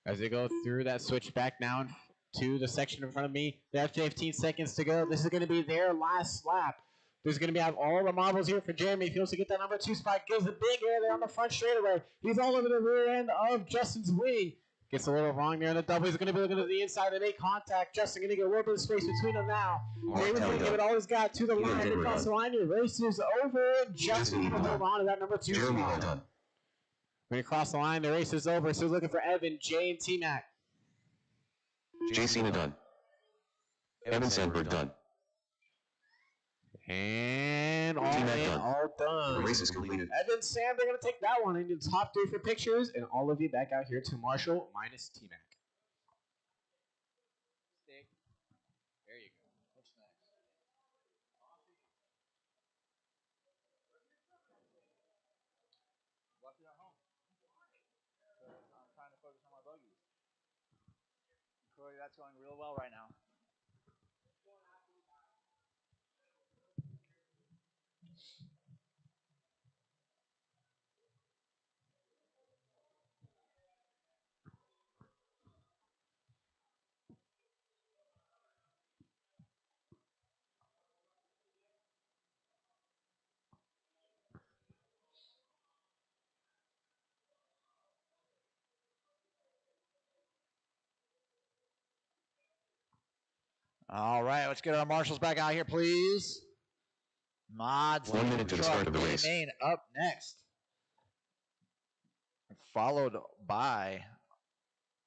As they go through that switchback now to the section in front of me. They have 15 seconds to go. This is going to be their last lap. There's going to be all the marbles here for Jeremy. If he wants to get that number 2 spot, gives a big air there on the front straightaway. He's all over the rear end of Justin's wing. Gets a little wrong there on the double. He's going to be looking to the inside. They make contact. Justin going to get a little bit of space between them now. David's going to give it all he's got to the line. Across the line, your race is over. Justin going to hold on to that number 2 spot. When you cross the line, the race is over. So looking for Evan, Jay, and T-Mac. Jay Cena done. Evan Sandberg done. And all done. The race is completed. Evan Sam, they're going to take that one into the top 3 for pictures, and all of you back out here to Marshall minus T-Mac. There you go. What's next? Left it at home. So I'm trying to focus on my buggies. Clearly that's going real well right now. All right, let's get our marshals back out here, please. Mods. 1 minute to the start of the race. Main up next. Followed by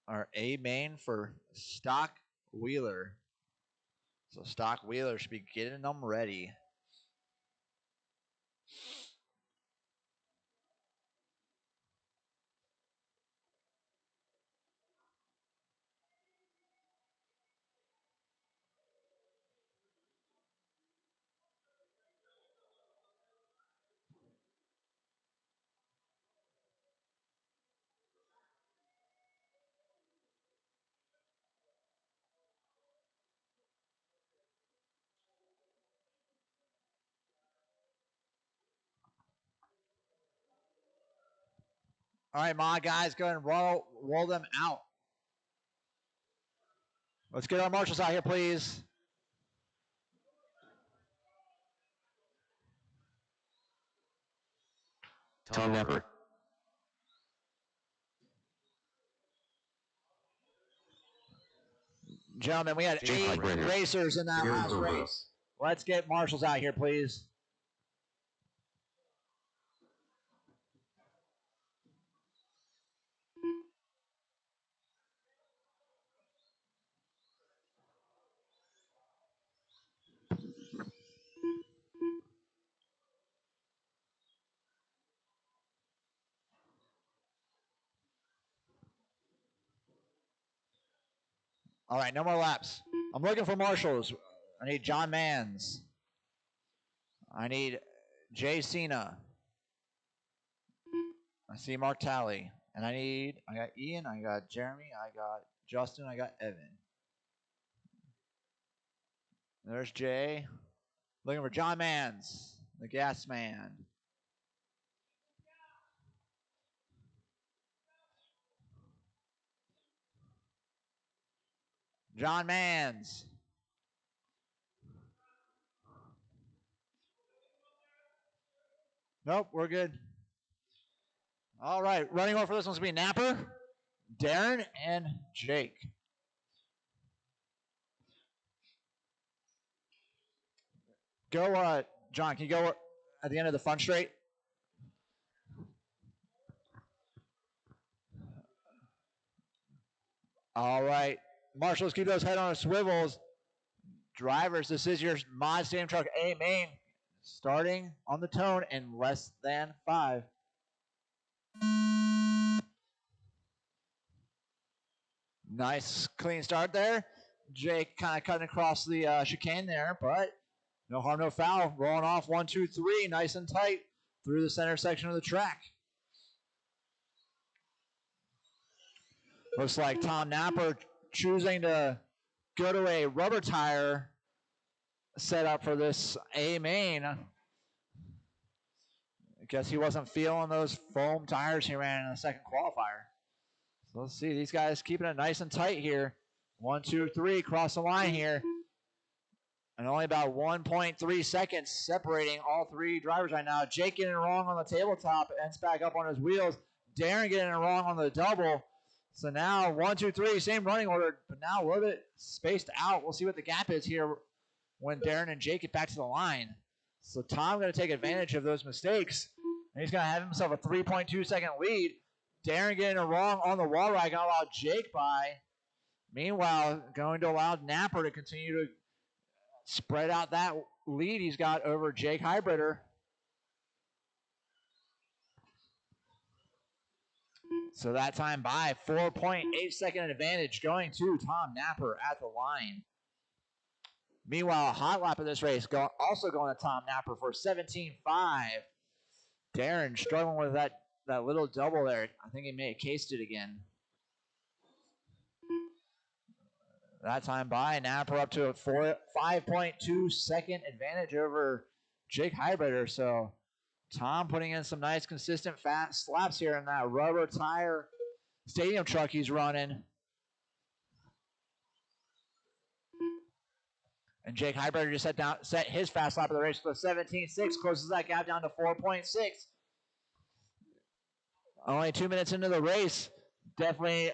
our A main for Stock Wheeler. So Stock Wheeler should be getting them ready. All right, mod guys, go ahead and roll them out. Let's get our marshals out here, please. Tom Napper. Gentlemen, we had 8 racers in that last race. Let's get marshals out here, please. All right, no more laps. I'm looking for marshals. I need John Mans. I need Jay Cena. I see Mark Talley. And I got Ian, I got Jeremy, I got Justin, I got Evan. There's Jay. Looking for John Mans, the gas man. John Mans. Nope, we're good. All right, running over for this one's going to be Napper, Darren, and Jake. Go, John, can you go at the end of the front straight? All right. Marshals, keep those head on swivels. Drivers, this is your mod stadium truck A main. Starting on the tone in less than 5. Nice clean start there. Jake kind of cutting across the chicane there, but no harm, no foul. Rolling off 1, 2, 3, nice and tight through the center section of the track. Looks like Tom Napper choosing to go to a rubber tire setup for this A main. I guess he wasn't feeling those foam tires he ran in the second qualifier. So let's see. These guys keeping it nice and tight here. 1, 2, 3, cross the line here. And only about 1.3 seconds separating all three drivers right now. Jake getting it wrong on the tabletop, ends back up on his wheels. Darren getting it wrong on the double. So now 1, 2, 3, same running order, but now a little bit spaced out. We'll see what the gap is here when Darren and Jake get back to the line. So Tom going to take advantage of those mistakes. And he's going to have himself a 3.2 second lead. Darren getting it wrong on the wall ride, going to allow Jake by. Meanwhile, going to allow Napper to continue to spread out that lead he's got over Jake Hybrider. So that time by 4.8 second advantage going to Tom Napper at the line. Meanwhile, a hot lap of this race also going to Tom Napper for 17.5. Darren struggling with that little double there. I think he may have cased it again. That time by Napper up to a 5.2 second advantage over Jake Hybrider. So Tom putting in some nice consistent fast laps here in that rubber tire stadium truck he's running. And Jake Hybrider just set his fast lap of the race to 17.6, closes that gap down to 4.6. Only 2 minutes into the race. Definitely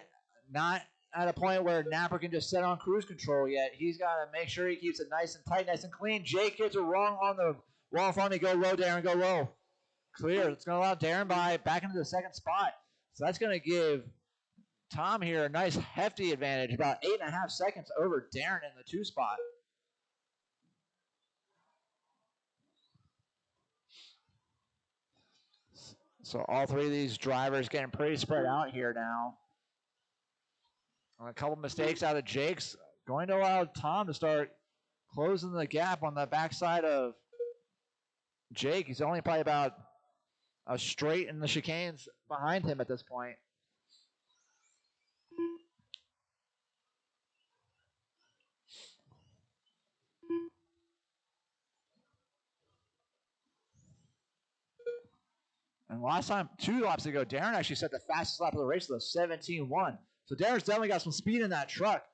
not at a point where Napper can just set on cruise control yet. He's got to make sure he keeps it nice and tight, nice and clean. Jake gets it wrong on the wall in front of me. Go low, Darren, go low. Clear. It's going to allow Darren back into the second spot. So that's going to give Tom here a nice hefty advantage, about 8.5 seconds over Darren in the 2 spot. So all three of these drivers getting pretty spread out here now. A couple mistakes out of Jake's going to allow Tom to start closing the gap on the backside of Jake. He's only probably about a straight in the chicanes behind him at this point. And last time, 2 laps ago, Darren actually set the fastest lap of the race with a 17.1. So Darren's definitely got some speed in that truck.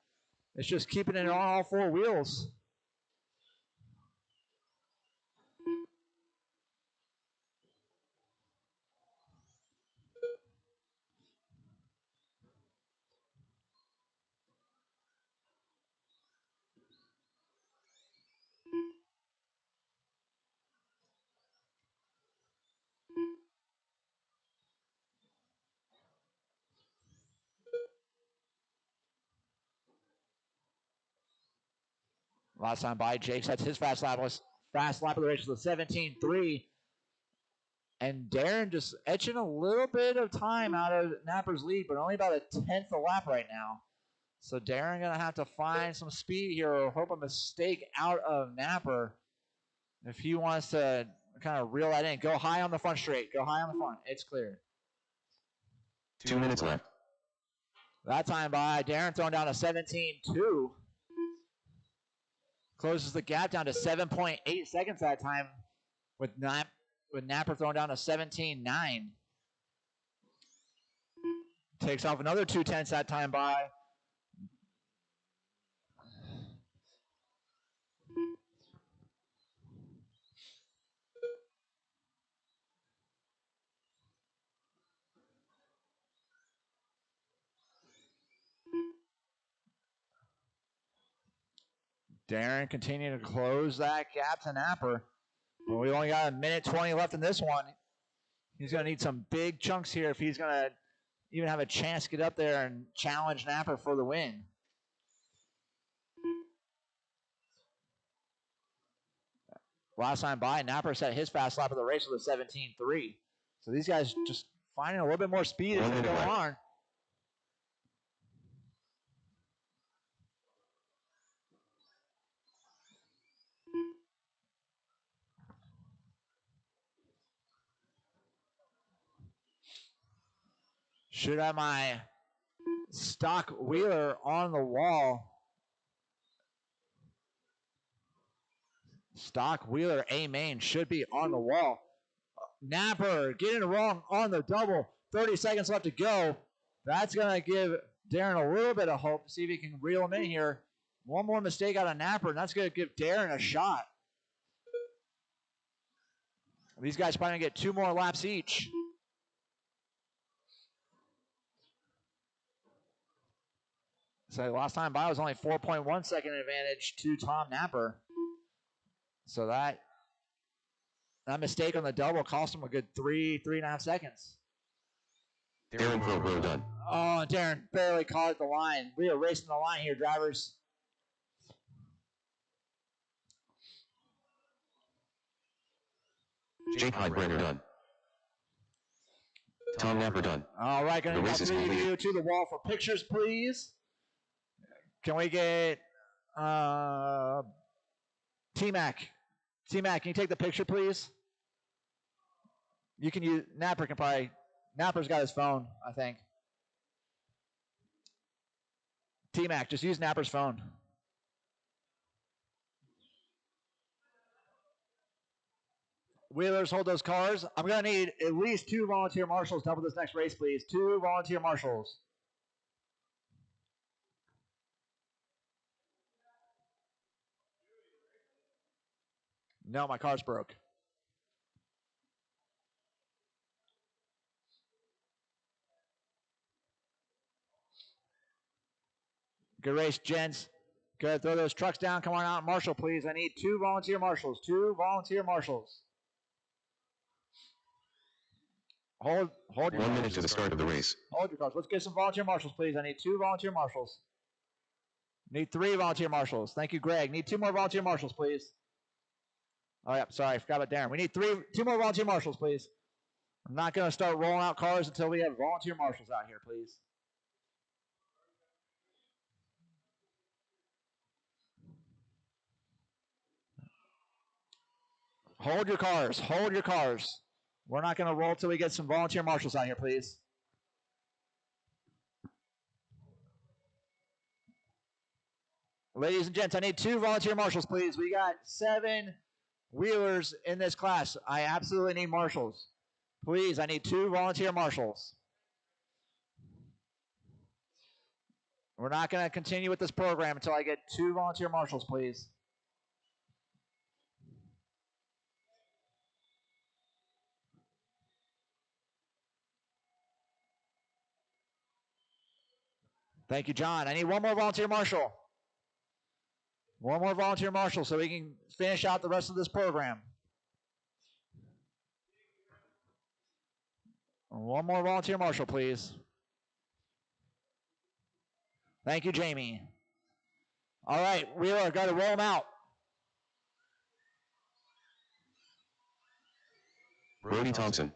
It's just keeping it on all 4 wheels. Last time by, Jake sets his fast lap of the race with a 17.3. And Darren just etching a little bit of time out of Napper's lead, but only about a 10th a lap right now. So Darren going to have to find some speed here or hope a mistake out of Napper if he wants to kind of reel that in. Go high on the front straight. Go high on the front. It's clear. 2 minutes left. That time by, Darren throwing down a 17.2. Closes the gap down to 7.8 seconds that time with Napper throwing down a 17.9. Takes off another 2/10 that time by. Darren continuing to close that gap to Napper. But we only got a minute 20 left in this one. He's going to need some big chunks here if he's going to even have a chance to get up there and challenge Napper for the win. Last time by, Napper set his fast lap of the race with a 17.3. So these guys just finding a little bit more speed as they go on. Should have my stock wheeler on the wall. Stock wheeler A main should be on the wall. Napper getting it wrong on the double. 30 seconds left to go. That's going to give Darren a little bit of hope. See if he can reel him in here. One more mistake out of Napper, and that's going to give Darren a shot. These guys probably going to get 2 more laps each. So last time by was only 4.1 second advantage to Tom Napper. So that mistake on the double cost him a good 3.5 seconds. Darren Pro done. Oh, Darren barely caught at the line. We are racing the line here, drivers. Jake Heidbrenner done. Tom Napper done. All right, going The to race is lead you completed. to the wall for pictures, please. Can we get T-Mac? T-Mac, can you take the picture, please? You can use, Napper's got his phone, I think. T-Mac, just use Napper's phone. Wheelers, hold those cars. I'm going to need at least 2 volunteer marshals to help with this next race, please. 2 volunteer marshals. No, my car's broke. Good race, gents. Good. Throw those trucks down. Come on out, marshal, please. I need 2 volunteer marshals. 2 volunteer marshals. Hold your 1 minute to the start of the race. Hold your cars. Let's get some volunteer marshals, please. I need 2 volunteer marshals. Need 3 volunteer marshals. Thank you, Greg. Need 2 more volunteer marshals, please. Oh, yeah. Sorry. I forgot about Darren. We need 2 more volunteer marshals, please. I'm not going to start rolling out cars until we have volunteer marshals out here, please. Hold your cars. Hold your cars. We're not going to roll till we get some volunteer marshals out here, please. Ladies and gents, I need 2 volunteer marshals, please. We got 7 wheelers in this class. I absolutely need marshals. Please, I need 2 volunteer marshals. We're not going to continue with this program until I get 2 volunteer marshals, please. Thank you, John. I need 1 more volunteer marshal. 1 more volunteer marshal so we can finish out the rest of this program. 1 more volunteer marshal, please. Thank you, Jamie. All right, Wheeler, got to roll them out. Brody Thompson.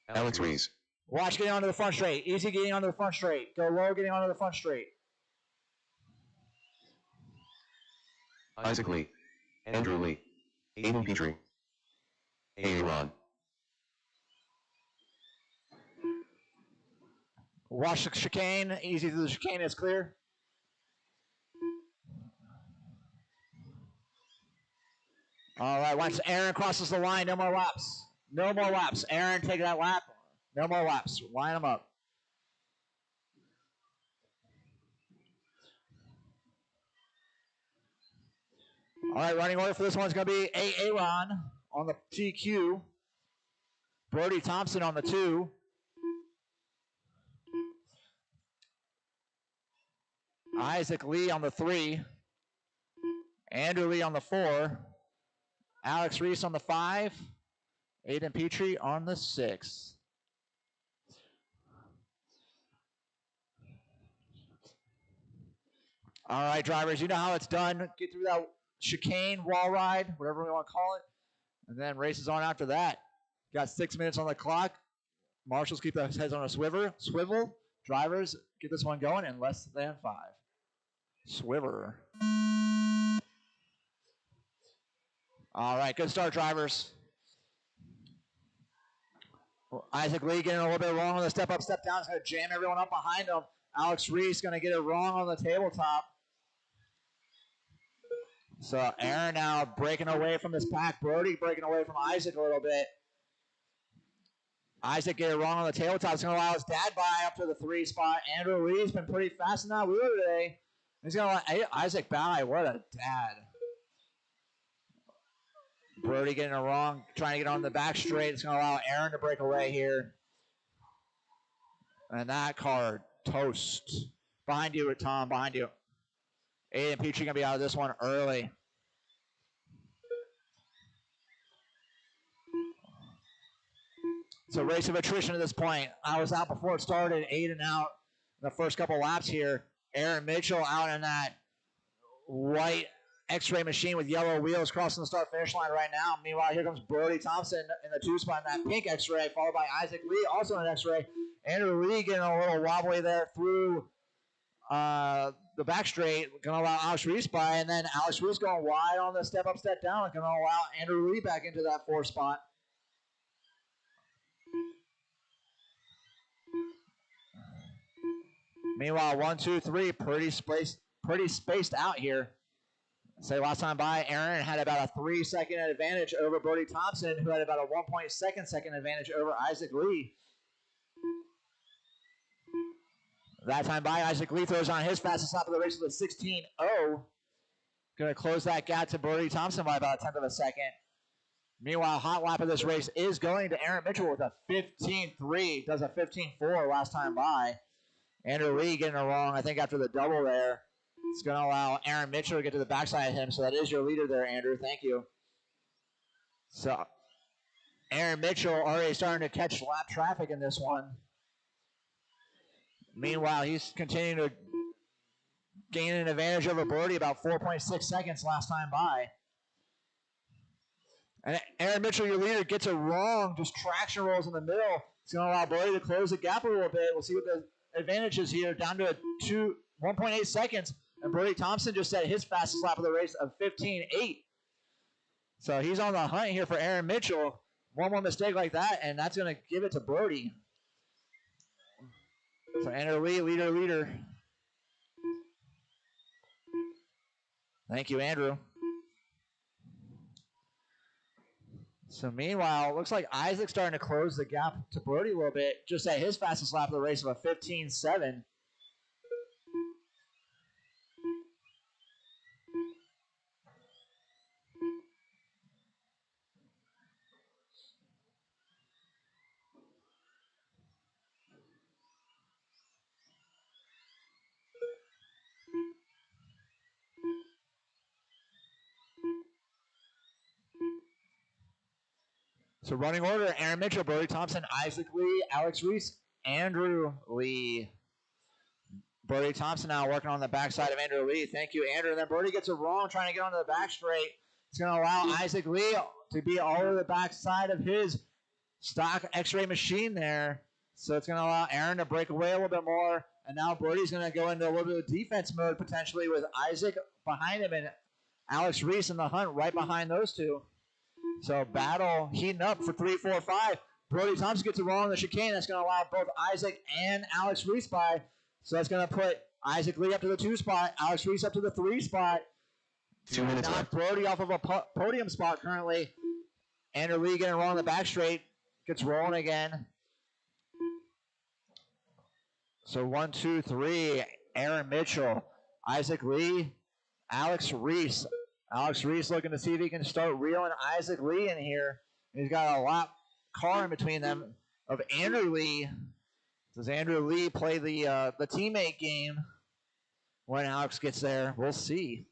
Alex Rees. Watch getting onto the front straight. Easy getting onto the front straight. Go low getting onto the front straight. Isaac Lee. Andrew Lee. Aiden Petrie. Aaron. Watch the chicane. Easy through the chicane. It's clear. All right. Once Aaron crosses the line, no more laps. No more laps. Aaron, take that lap. No more laps. Line them up. All right. Running order for this one is going to be Aaron on the TQ. Brody Thompson on the 2. Isaac Lee on the 3. Andrew Lee on the 4. Alex Reese on the 5. Aiden Petrie on the 6. All right, drivers, you know how it's done. Get through that chicane, wall ride, whatever we want to call it, and then races on after that. Got 6 minutes on the clock. Marshals keep their heads on a swivel. Drivers, get this one going in less than 5. Swiver. All right, good start, drivers. Isaac Lee getting a little bit wrong on the step up, step down. He's going to jam everyone up behind him. Alex Reese going to get it wrong on the tabletop. So Aaron now breaking away from this pack. Brody breaking away from Isaac a little bit. Isaac get it wrong on the tabletop. It's going to allow his dad by up to the 3 spot. Andrew Lee's been pretty fast in that wheel today. He's going to let Isaac by. What a dad. Brody getting it wrong, trying to get on the back straight. It's going to allow Aaron to break away here. And that car, toast. Behind you, Tom, behind you. Aiden Petrie going to be out of this one early. It's a race of attrition at this point. I was out before it started. Aiden out in the first couple laps here. Aaron Mitchell out in that white X-ray machine with yellow wheels crossing the start-finish line right now. Meanwhile, here comes Brody Thompson in the 2 spot in that pink X-ray, followed by Isaac Lee, also in an X-ray. Andrew Lee getting a little wobbly there through the back straight, going to allow Alex Reese by, and then Alex Reese going wide on the step-up, step-down, going to allow Andrew Lee back into that 4 spot. Meanwhile, 1, 2, 3, pretty spaced out here. Say last time by, Aaron had about a 3-second advantage over Brody Thompson, who had about a 1.2 second advantage over Isaac Lee. That time by, Isaac Lee throws on his fastest lap of the race with a 16.0. Going to close that gap to Brody Thompson by about a 1/10 of a second. Meanwhile, hot lap of this race is going to Aaron Mitchell with a 15.3. Does a 15.4 last time by. Andrew Lee getting it wrong, I think, after the double there. It's going to allow Aaron Mitchell to get to the backside of him. So that is your leader there, Andrew. Thank you. So Aaron Mitchell already starting to catch lap traffic in this one. Meanwhile, he's continuing to gain an advantage over Brody, about 4.6 seconds last time by. And Aaron Mitchell, your leader, gets it wrong. Just traction rolls in the middle. It's going to allow Brody to close the gap a little bit. We'll see what the advantage is here, down to 1.8 seconds. And Brody Thompson just set his fastest lap of the race of 15.8. So he's on the hunt here for Aaron Mitchell. One more mistake like that, and that's going to give it to Brody. So Andrew Lee, leader. Thank you, Andrew. So meanwhile, it looks like Isaac's starting to close the gap to Brody a little bit. Just at his fastest lap of the race of a 15.7. So running order, Aaron Mitchell, Brody Thompson, Isaac Lee, Alex Reese, Andrew Lee. Brody Thompson now working on the backside of Andrew Lee. Thank you, Andrew. And then Brody gets it wrong, trying to get onto the back straight. It's going to allow Isaac Lee to be all over the backside of his stock X-ray machine there. So it's going to allow Aaron to break away a little bit more. And now Brody's going to go into a little bit of defense mode potentially with Isaac behind him and Alex Reese in the hunt right behind those two. So battle heating up for 3, 4, 5. Brody Thompson gets it wrong on the chicane. That's going to allow both Isaac and Alex Reese by. So that's going to put Isaac Lee up to the 2 spot, Alex Reese up to the 3 spot. 2 minutes Knock left. Brody off of a podium spot currently. Andrew Lee getting wrong on the back straight. Gets rolling again. So 1, 2, 3. Aaron Mitchell, Isaac Lee, Alex Reese. Alex Reese looking to see if he can start reeling Isaac Lee in here. He's got a lap car in between them of Andrew Lee. Does Andrew Lee play the teammate game when Alex gets there? We'll see.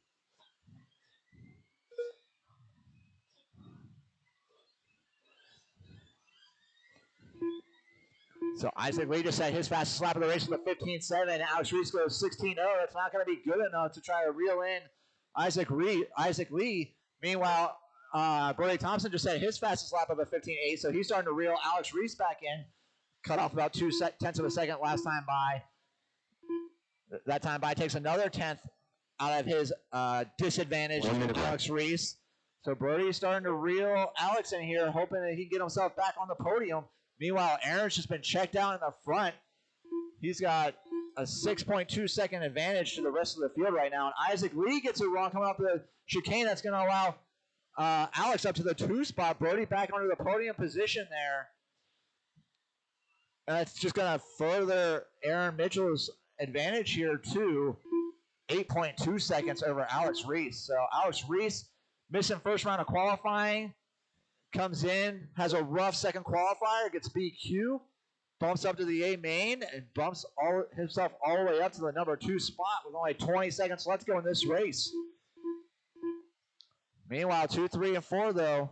So Isaac Lee just had his fastest lap of the race with a 15.7. Alex Reese goes 16.0. That's not going to be good enough to try to reel in Isaac Lee. Meanwhile, Brody Thompson just had his fastest lap of a 15.8, so he's starting to reel Alex Reese back in. Cut off about 0.2 of a second last time by. That time by takes another 1/10 out of his disadvantage to Alex Reese. So Brody's starting to reel Alex in here, hoping that he can get himself back on the podium. Meanwhile, Aaron's just been checked out in the front. He's got a 6.2 second advantage to the rest of the field right now. And Isaac Lee gets it wrong coming up the chicane. That's going to allow Alex up to the 2 spot. Brody back onto the podium position there. And it's just going to further Aaron Mitchell's advantage here to 8.2 seconds over Alex Reese. So Alex Reese missing first round of qualifying, comes in, has a rough second qualifier, gets BQ, bumps up to the A main, and bumps himself all the way up to the number 2 spot with only 20 seconds left to go in this race. Meanwhile, 2, 3, and 4, though,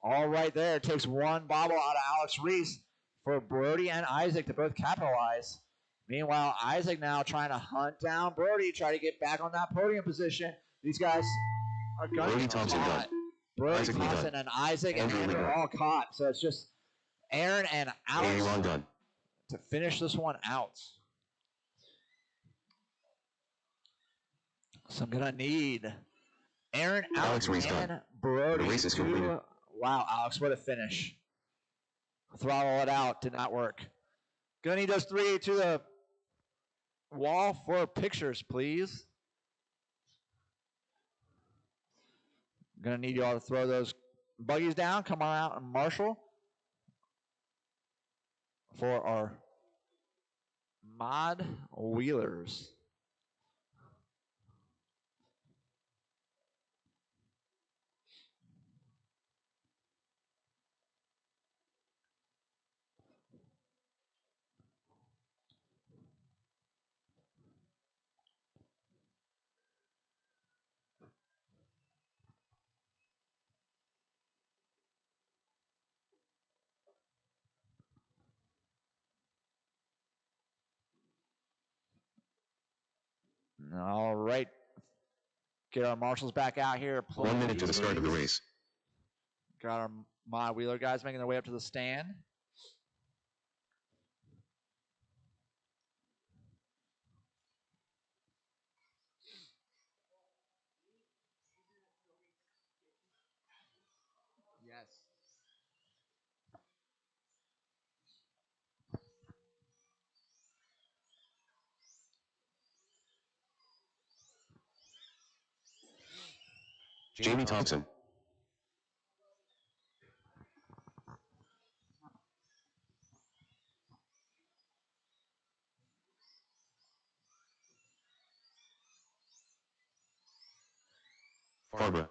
all right there. It takes one bobble out of Alex Reese for Brody and Isaac to both capitalize. Meanwhile, Isaac now trying to hunt down Brody, try to get back on that podium position. These guys are going Brody Thompson done. Brody Isaac Thompson and Isaac and Andrew are all caught. So it's just Aaron and Alex done. to finish this one out. So I'm going to need Aaron, Alex Reese and done. Brody. The race is completed. Wow, Alex, what a finish. Throttle it out. Did not work. Going to need those 3 to the wall for pictures, please. Going to need you all to throw those buggies down. Come on out and marshal for our mod wheelers. All right. Get our marshals back out here. 1 minute to the start of the race. Got our mod wheeler guys making their way up to the stand. Yes. Jamie Thompson. Barbara.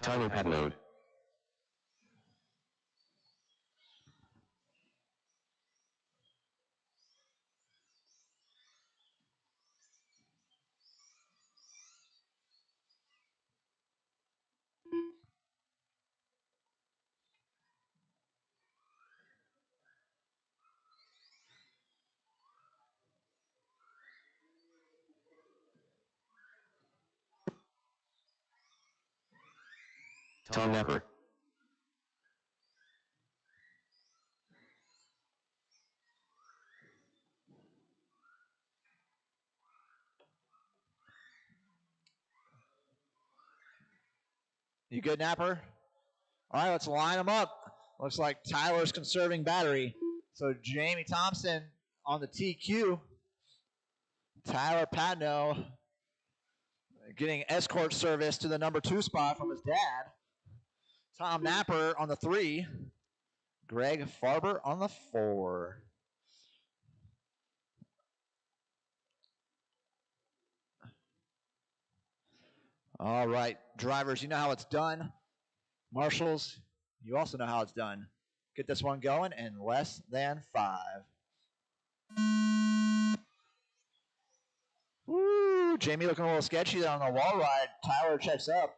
Tyler Patnode. Tom Napper. You good, Napper? All right, let's line them up. Looks like Tyler's conserving battery. So Jamie Thompson on the TQ. Tyler Patno getting escort service to the number 2 spot from his dad. Tom Napper on the 3. Greg Farber on the 4. All right, drivers, you know how it's done. Marshals, you also know how it's done. Get this one going in less than 5. Woo! Jamie looking a little sketchy there on the wall ride. Tyler checks up.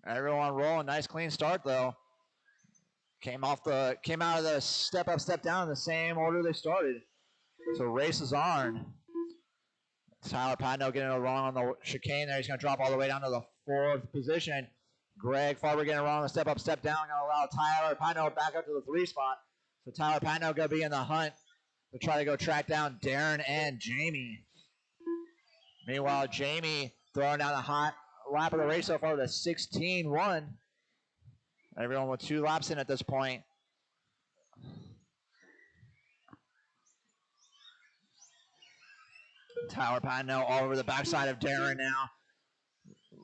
Everyone rolling. Nice clean start though. Came out of the step up, step down in the same order they started. So race is on. Tyler Patno getting it wrong on the chicane there. He's going to drop all the way down to the 4th position. Greg Farber getting it wrong on the step up, step down. Going to allow Tyler Patno back up to the 3 spot. So Tyler Patno going to be in the hunt to try to go track down Darren and Jamie. Meanwhile, Jamie throwing down a hot lap of the race so far with a 16-1. Everyone with 2 laps in at this point. Tyler Patino all over the backside of Darren now.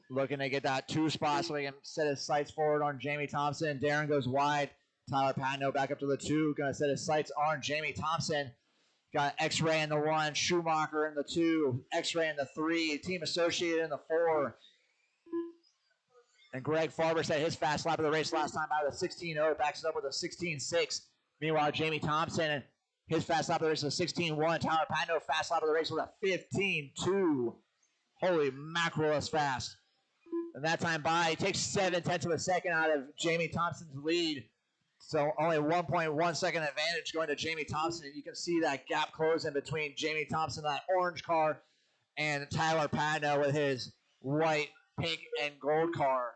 Looking to get that 2 spot so he can set his sights forward on Jamie Thompson. Darren goes wide. Tyler Patino back up to the 2. Going to set his sights on Jamie Thompson. Got X-Ray in the 1. Schumacher in the 2. X-Ray in the 3. Team Associated in the 4. And Greg Farber set his fast lap of the race last time by the 16.0. Backs it up with a 16.6. Meanwhile, Jamie Thompson, his fast lap of the race is a 16.1. Tyler Patino, fast lap of the race with a 15.2. Holy mackerel, that's fast. And that time by, he takes 7/10 of a second out of Jamie Thompson's lead. So only 1.1 second advantage going to Jamie Thompson. You can see that gap closing between Jamie Thompson, that orange car, and Tyler Patino with his white, pink, and gold car.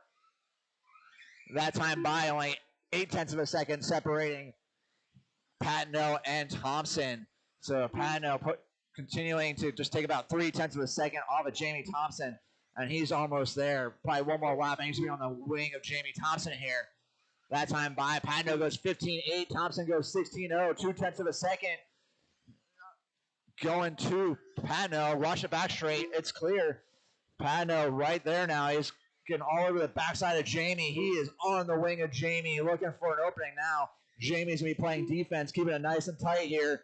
That time by, only 0.8 of a second separating Patino and Thompson. So Patino continuing to just take about 0.3 of a second off of Jamie Thompson, and he's almost there. Probably one more lap, and he's going to be on the wing of Jamie Thompson here. That time by, Patino goes 15.8, Thompson goes 16.0, 0.2 of a second. Going to Patino, watch it back straight, it's clear. Patino right there now, he's getting all over the backside of Jamie. He is on the wing of Jamie, looking for an opening now. Jamie's going to be playing defense, keeping it nice and tight here.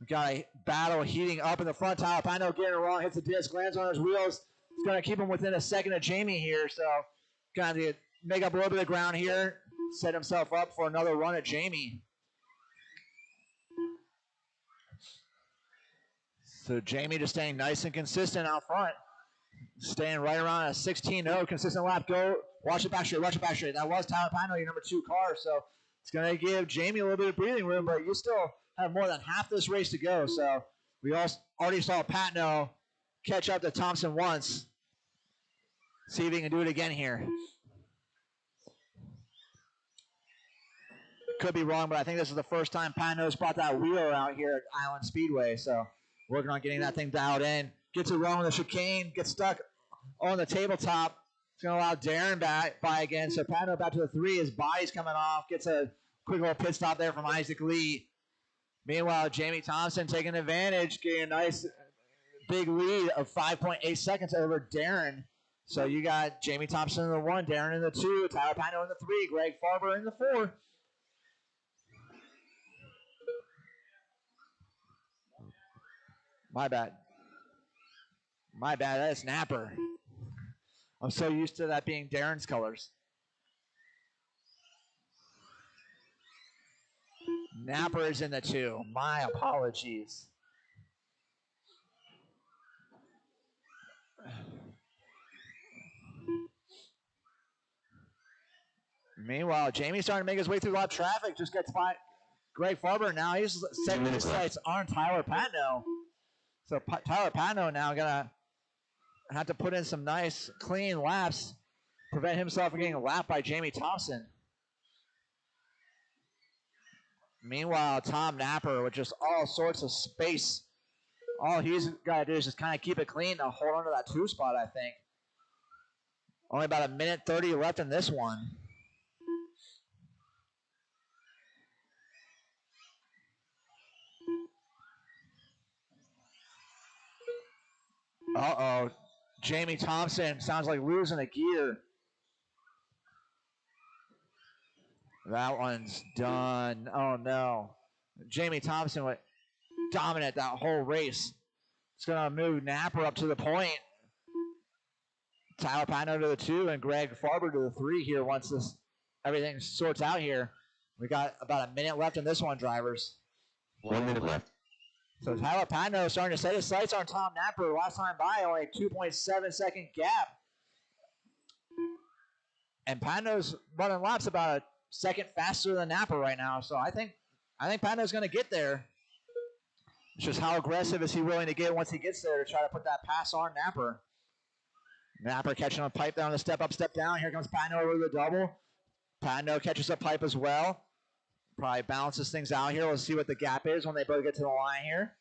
We got a battle heating up in the front. Tyler Patino getting it wrong, hits the disc, lands on his wheels. It's going to keep him within a second of Jamie here, so kind of make up a little bit of ground here, set himself up for another run at Jamie. So Jamie just staying nice and consistent out front. Staying right around a 16.0, consistent lap. Go, watch it back straight, watch it back straight. That was Tyler Patino, your number 2 car, so it's going to give Jamie a little bit of breathing room, but you still have more than half this race to go. So we already saw Patino catch up to Thompson once. See if he can do it again here. Could be wrong, but I think this is the first time Patino's brought that wheeler out here at Island Speedway. So working on getting that thing dialed in. Gets it wrong with the chicane, gets stuck on the tabletop. It's going to allow Darren by again. So Patino back to the 3. His body's coming off. Gets a quick little pit stop there from Isaac Lee. Meanwhile, Jamie Thompson taking advantage, getting a nice big lead of 5.8 seconds over Darren. So you got Jamie Thompson in the 1, Darren in the 2, Tyler Patino in the 3, Greg Farber in the 4. My bad. That's Napper. I'm so used to that being Darren's colors. Napper is in the 2. My apologies. Meanwhile, Jamie's starting to make his way through a lot of traffic. Just gets by Greg Farber. Now he's setting his sights on Tyler Patino. So Tyler Patino now going to have to put in some nice, clean laps, prevent himself from getting lapped by Jamie Thompson. Meanwhile, Tom Napper with just all sorts of space. All he's got to do is just kind of keep it clean to hold on to that 2 spot, I think. Only about 1:30 left in this one. Uh-oh. Jamie Thompson sounds like losing a gear. That one's done. Oh, no. Jamie Thompson went dominant that whole race. It's going to move Napper up to the point. Tyler Patino to the 2 and Greg Farber to the 3 here once everything sorts out here. We got about 1 minute left in this one, drivers. 1 minute left. So Tyler Patino starting to set his sights on Tom Napper. Last time by, only a 2.7 second gap. And Patino's running laps about a second faster than Napper right now. So I think Patino's going to get there. It's just how aggressive is he willing to get once he gets there to try to put that pass on Napper. Napper catching a pipe down the step up, step down. Here comes Patino over the double. Patino catches a pipe as well. Probably balances things out here. We'll see what the gap is when they both get to the line here.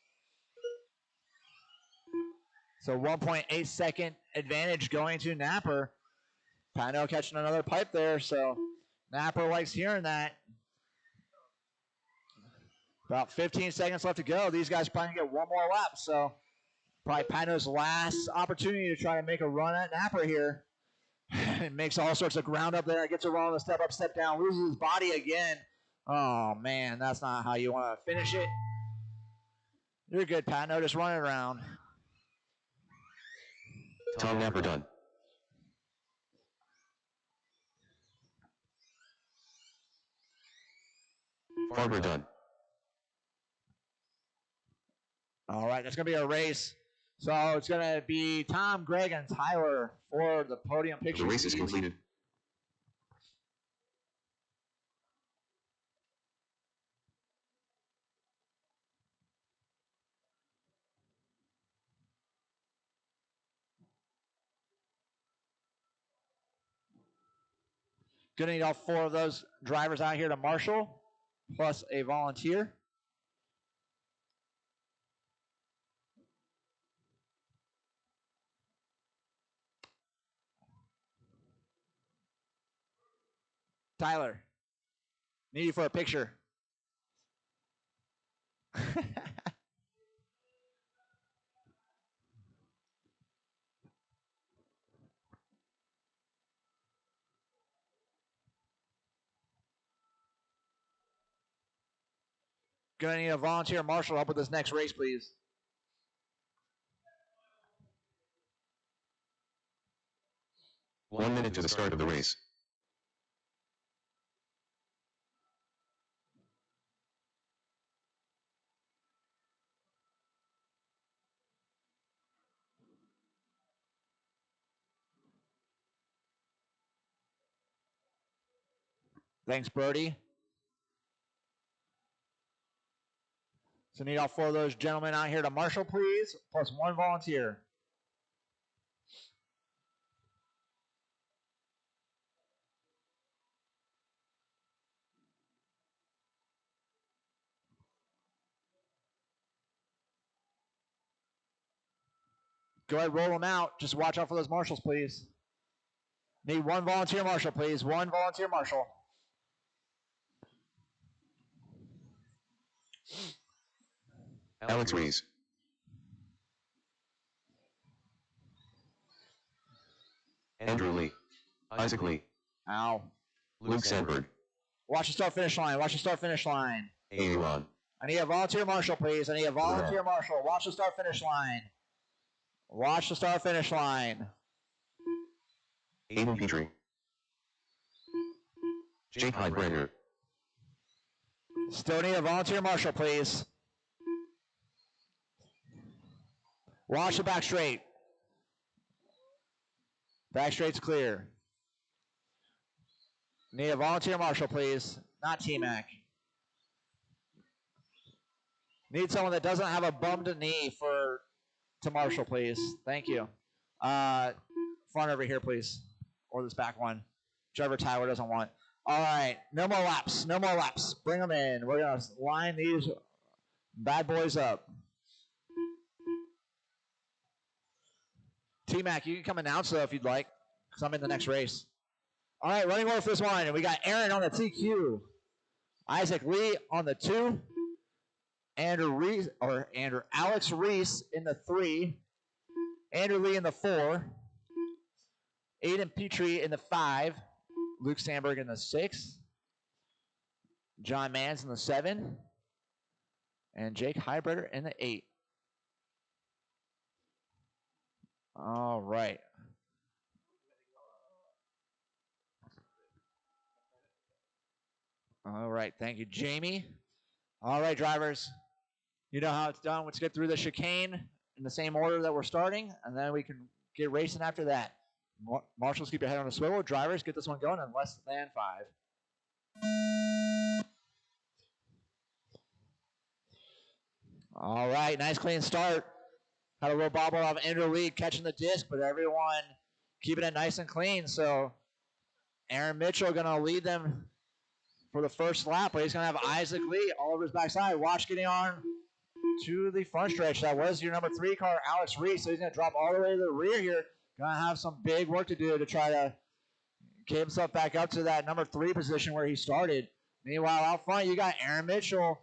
So 1.8 second advantage going to Napper. Patino catching another pipe there, so Napper likes hearing that. About 15 seconds left to go. These guys probably get one more lap, so Probably Pano's last opportunity to try to make a run at Napper here. It makes all sorts of ground up there. Gets a run on the step up, step down, loses his body again. Oh, man, that's not how you want to finish it. You're good, Pano. Just run it around. Tom Napper done. Farber done. All right, that's going to be a race. So it's going to be Tom, Greg, and Tyler for the podium picture. The race is completed. Going to need all 4 of those drivers out here to marshal, plus a volunteer. Tyler, need you for a picture. Gonna need a volunteer marshal to help with this next race, please. One minute to the start of the race. Thanks, Brody. So need all 4 of those gentlemen out here to marshal, please, plus 1 volunteer. Go ahead, roll them out. Just watch out for those marshals, please. Need 1 volunteer marshal, please. 1 volunteer marshal. Alex Rees. Andrew Lee. Isaac Lee. Ow. Luke Sandberg. Watch the start finish line. Watch the start finish line. Aaron. I need a volunteer marshal, please. I need a volunteer marshal. Watch the start finish line. Watch the start finish line. Aiden Petrie. Jake Heidbrenner. Still need a volunteer marshal, please. Watch the back straight. Back straight's clear. Need a volunteer marshal, please. Not T-Mac. Need someone that doesn't have a bummed knee to marshal, please. Thank you. Front over here, please. Or this back one. Whichever Tyler doesn't want. All right. No more laps. No more laps. Bring them in. We're going to line these bad boys up. T-Mac, you can come announce though if you'd like, because I'm in the next race. All right, running order for this one. And we got Aaron on the TQ. Isaac Lee on the 2. Alex Reese in the 3. Andrew Lee in the 4. Aiden Petrie in the 5. Luke Sandberg in the 6. John Mans in the 7. And Jake Heidbreder in the 8. All right. All right. Thank you, Jamie. All right, drivers. You know how it's done. Let's get through the chicane in the same order that we're starting, and then we can get racing after that. Marshals, keep your head on a swivel. Drivers, get this one going in less than 5. All right, nice clean start. Had a little bobble of Andrew Lee catching the disc, but everyone keeping it nice and clean. So Aaron Mitchell going to lead them for the first lap, but he's going to have Isaac Lee all over his backside. Watch getting on to the front stretch. That was your number 3 car, Alex Reese. So he's going to drop all the way to the rear here. Going to have some big work to do to try to get himself back up to that number 3 position where he started. Meanwhile, out front, you got Aaron Mitchell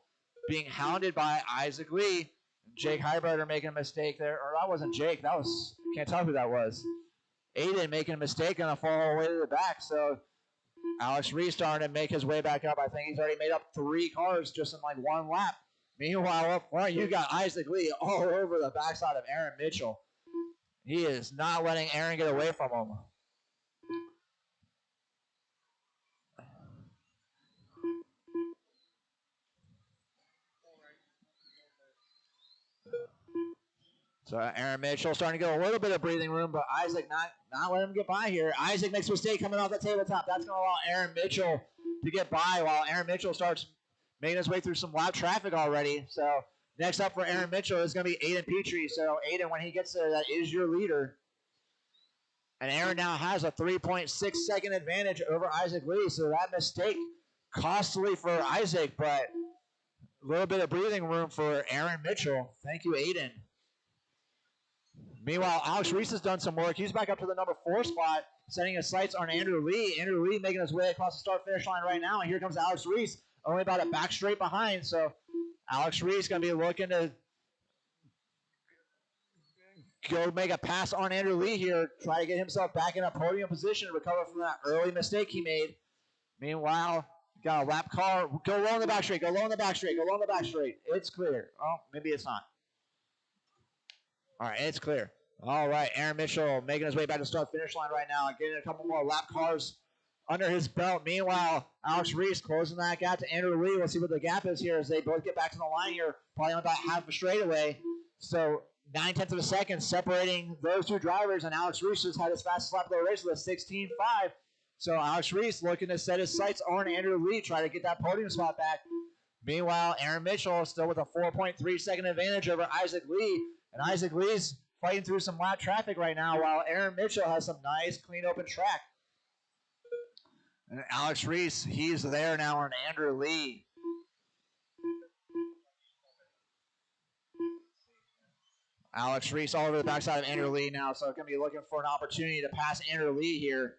being hounded by Isaac Lee. Jake Heiberger making a mistake there. Or that wasn't Jake. That was, can't tell who that was. Aiden making a mistake and a fall all the way to the back. So Alex Reese starting to make his way back up. I think he's already made up 3 cars just in like 1 lap. Meanwhile, up front, you got Isaac Lee all over the backside of Aaron Mitchell. He is not letting Aaron get away from him. So Aaron Mitchell starting to get a little bit of breathing room, but Isaac not letting him get by here. Isaac makes a mistake coming off the tabletop. That's going to allow Aaron Mitchell to get by while Aaron Mitchell starts making his way through some lap traffic already. So next up for Aaron Mitchell is going to be Aiden Petrie. So Aiden, when he gets there, that is your leader. And Aaron now has a 3.6 second advantage over Isaac Lee. So that mistake costly for Isaac, but a little bit of breathing room for Aaron Mitchell. Thank you, Aiden. Meanwhile, Alex Reese has done some work. He's back up to the number 4 spot, setting his sights on Andrew Lee. Andrew Lee making his way across the start-finish line right now. And here comes Alex Reese, only about a back straight behind. So Alex Reese going to be looking to go make a pass on Andrew Lee here, try to get himself back in a podium position to recover from that early mistake he made. Meanwhile, got a lap car. Go low on the back straight. Go low on the back straight. Go low on the back straight. It's clear. Oh, maybe it's not. All right, it's clear. All right, Aaron Mitchell making his way back to start-finish line right now and getting a couple more lap cars under his belt. Meanwhile, Alex Reese closing that gap to Andrew Lee. We'll see what the gap is here as they both get back to the line here, probably on about half a straightaway. So 9/10 of a second separating those 2 drivers, and Alex Reese just had his fastest lap of the race with a 16.5. So Alex Reese looking to set his sights on Andrew Lee, try to get that podium spot back. Meanwhile, Aaron Mitchell still with a 4.3 second advantage over Isaac Lee. And Isaac Lee's fighting through some lap traffic right now while Aaron Mitchell has some nice, clean, open track. And Alex Reese, he's there now on Andrew Lee. Alex Reese all over the backside of Andrew Lee now, so going to be looking for an opportunity to pass Andrew Lee here.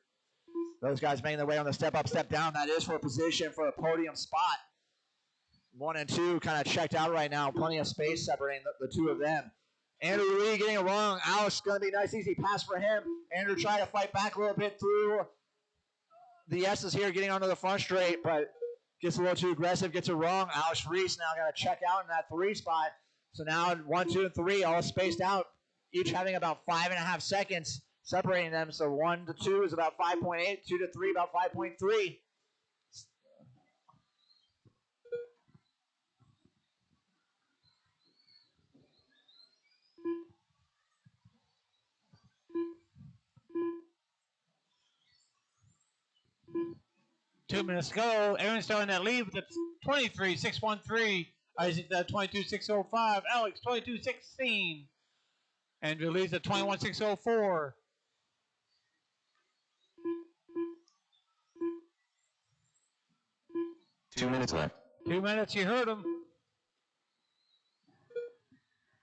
Those guys making their way on the step up, step down. That is for a position for a podium spot. 1 and 2 kind of checked out right now. Plenty of space separating the 2 of them. Andrew Lee getting it wrong. Alex going to be a nice, easy pass for him. Andrew trying to fight back a little bit through the S's here, getting onto the front straight, but gets a little too aggressive, gets it wrong. Alex Reese now got to check out in that 3 spot. So now 1, 2, and 3 all spaced out, each having about 5.5 seconds separating them. So 1 to 2 is about 5.8, 2 to 3 about 5.3. Two minutes to go. Aaron still in that lead with the 23.613. Isaac the 22.605. Alex 22.16. Andrew Lee's at 21.604. Two minutes left. 2 minutes, you heard him.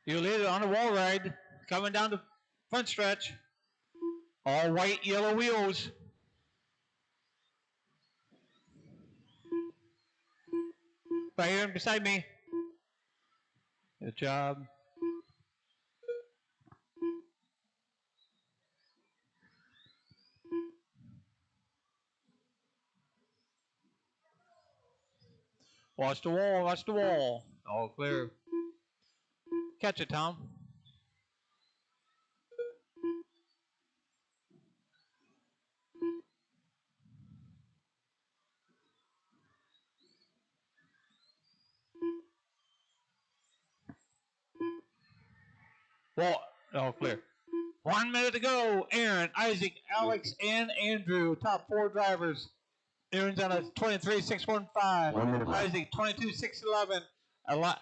You lead it on the wall ride, coming down the front stretch. All white, yellow wheels. Right here beside me. Good job. Watch the wall, watch the wall. All clear. Catch it, Tom. Wall, all clear. 1 minute to go. Aaron, Isaac, Alex, and Andrew, top 4 drivers. Aaron's on a 23.615. 1 minute left. Isaac 22.611.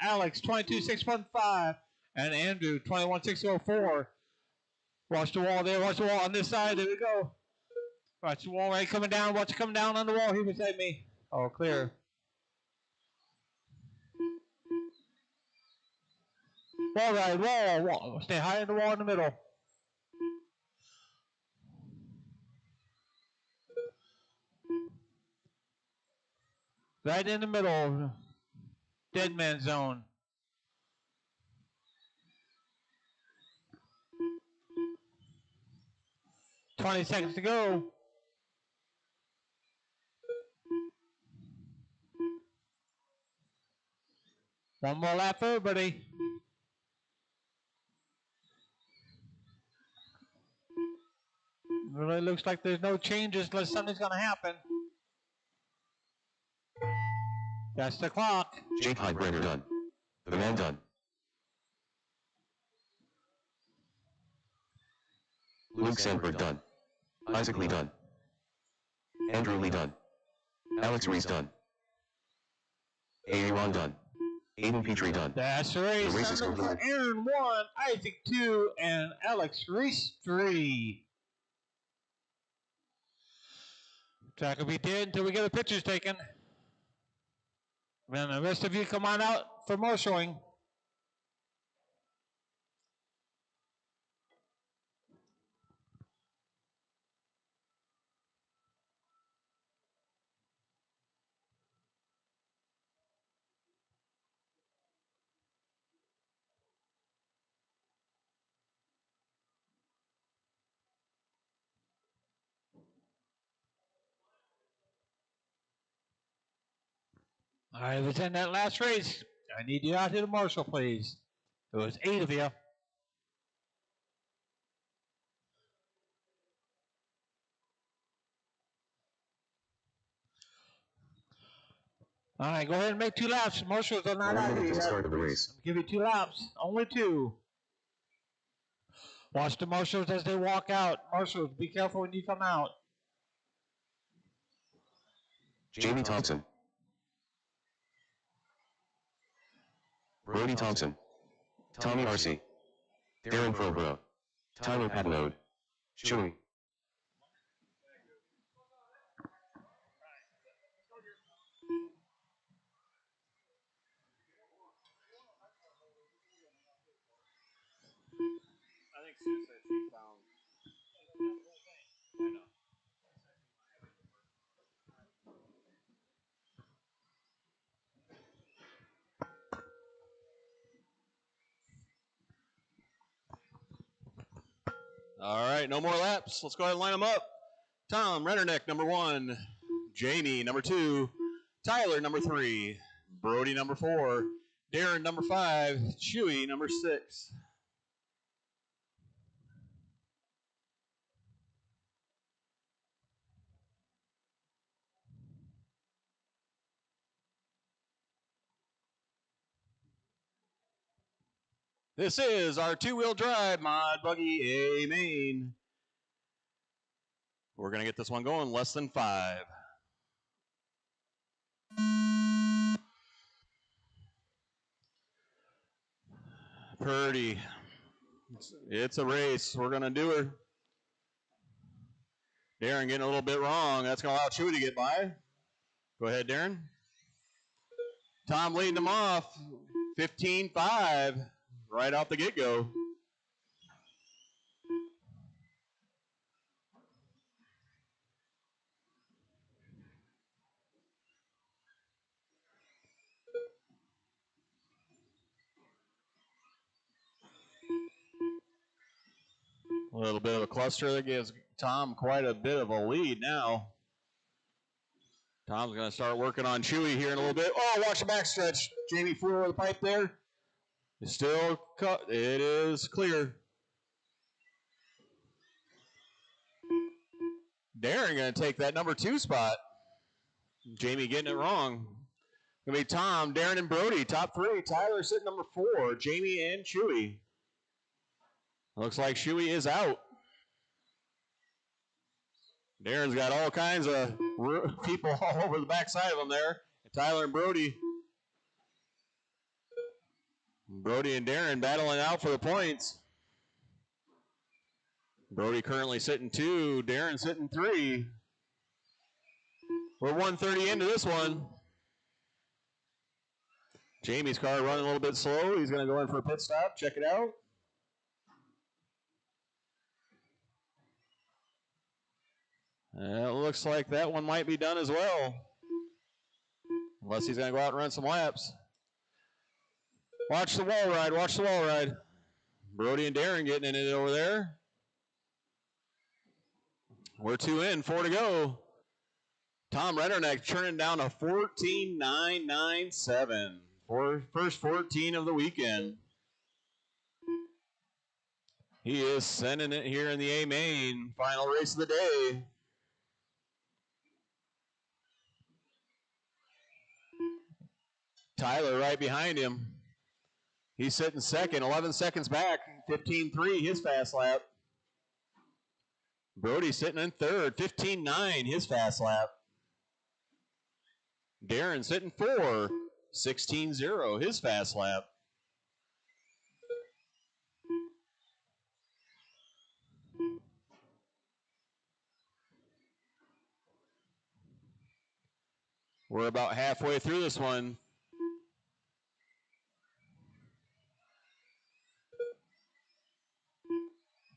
Alex 22.615. And Andrew 21.604. Watch the wall there. Watch the wall on this side. There we go. Watch the wall right coming down. Watch it come down on the wall here beside me. All clear. Wall ride, wall. Stay high in the wall in the middle. Right in the middle. Dead man zone. 20 seconds to go. One more lap for everybody. Really looks like there's no changes unless something's going to happen. That's the clock. Jake Heidbrenner done. The man done. Luke Sandberg done. Isaac Lee done. Andrew Lee done. Alex Reese done. Aaron done. Aiden Petrie done. That's the race. The race is Number complete. Aaron 1, Isaac 2, and Alex Reese 3. Track will be dead until we get the pictures taken. And the rest of you come on out for more showing. All right, let's end that last race. I need you out here to Marshall, please. There was 8 of you. All right, go ahead and make 2 laps. Marshall's are not 1 out minute here to the yet. start of the race. Give you 2 laps. Only 2. Watch the marshals as they walk out. Marshals, be careful when you come out. Jamie Thompson. Brody Thompson. Tommy Arcee. Darren Probro. Tyler Patenode. Chewy. I think Sue said she found. I know. All right, no more laps. Let's go ahead and line them up. Tom Rennerneck, number 1. Jamie, number 2. Tyler, number 3. Brody, number 4. Darren, number 5. Chewy, number 6. This is our 2-wheel drive mod buggy A main. We're going to get this one going less than 5. Purdy. It's a race. We're going to do her. Darren getting a little bit wrong. That's going to allow Chewy to get by. Go ahead, Darren. Tom leading them off. 15-5 right off the get-go. A little bit of a cluster that gives Tom quite a bit of a lead now. Tom's going to start working on Chewy here in a little bit. Oh, watch the backstretch. Jamie flew over the pipe there. It's still cut. It is clear. Darren going to take that number 2 spot. Jamie getting it wrong. Going to be Tom, Darren, and Brody, top 3. Tyler sitting number 4. Jamie and Chewy. Looks like Chewy is out. Darren's got all kinds of people all over the backside of him there. Tyler and Brody. Brody and Darren battling out for the points. Brody currently sitting 2. Darren sitting 3. We're 1:30 into this one. Jamie's car running a little bit slow. He's going to go in for a pit stop. Check it out. It looks like that one might be done as well. Unless he's going to go out and run some laps. Watch the wall ride. Watch the wall ride. Brody and Darren getting in it over there. We're 2 in, 4 to go. Tom Redderneck turning down a 14.997 for first 14 of the weekend. He is sending it here in the A main, final race of the day. Tyler right behind him. He's sitting second, 11 seconds back, 15.3 his fast lap. Brody sitting in third, 15.9 his fast lap. Darren sitting four, 16.0 his fast lap. We're about halfway through this one.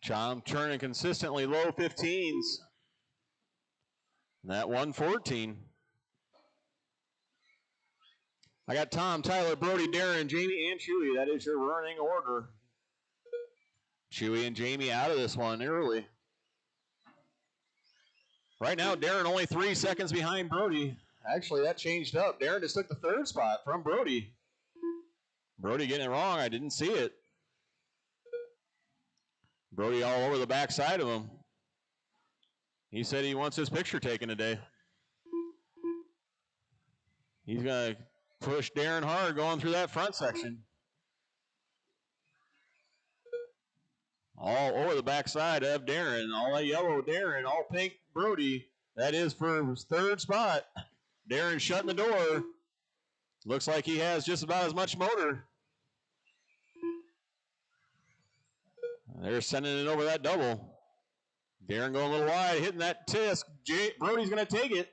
Chom turning consistently low 15s. That 114. I got Tom, Tyler, Brody, Darren, Jamie, and Chewy. That is your running order. Chewy and Jamie out of this one early. Right now, Darren only 3 seconds behind Brody. Actually, that changed up. Darren just took the third spot from Brody. Brody getting it wrong. I didn't see it. Brody all over the backside of him. He said he wants his picture taken today. He's going to push Darren hard going through that front section. All over the backside of Darren. All that yellow Darren, all pink Brody. That is for his third spot. Darren shutting the door. Looks like he has just about as much motor. They're sending it over that double. Darren going a little wide, hitting that tisk. Brody's going to take it.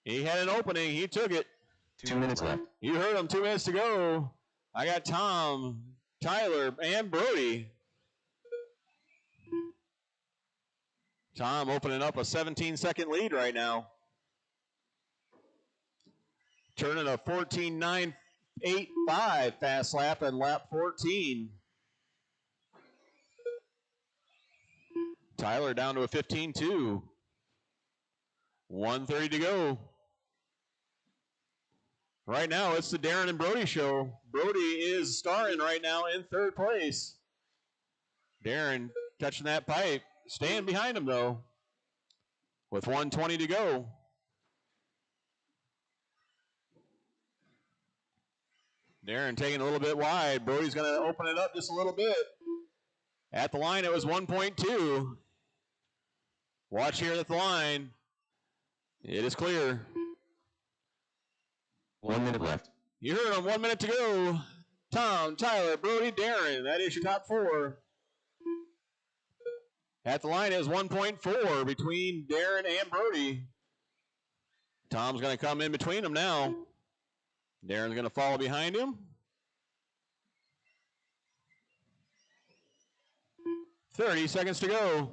He had an opening. He took it. 2 minutes left. You heard him. 2 minutes to go. I got Tom, Tyler, and Brody. Tom opening up a 17-second lead right now. Turning a 14.985 fast lap and lap 14. Tyler down to a 15.2. 1:30 to go. Right now, it's the Darren and Brody show. Brody is starring right now in third place. Darren touching that pipe. Staying behind him, though, with 1:20 to go. Darren taking a little bit wide. Brody's going to open it up just a little bit. At the line, it was 1.2. Watch here at the line. It is clear. 1 minute left. You heard him. 1 minute to go. Tom, Tyler, Brody, Darren. That is your top four. At the line is 1.4 between Darren and Brody. Tom's going to come in between them now. Darren's going to follow behind him. 30 seconds to go.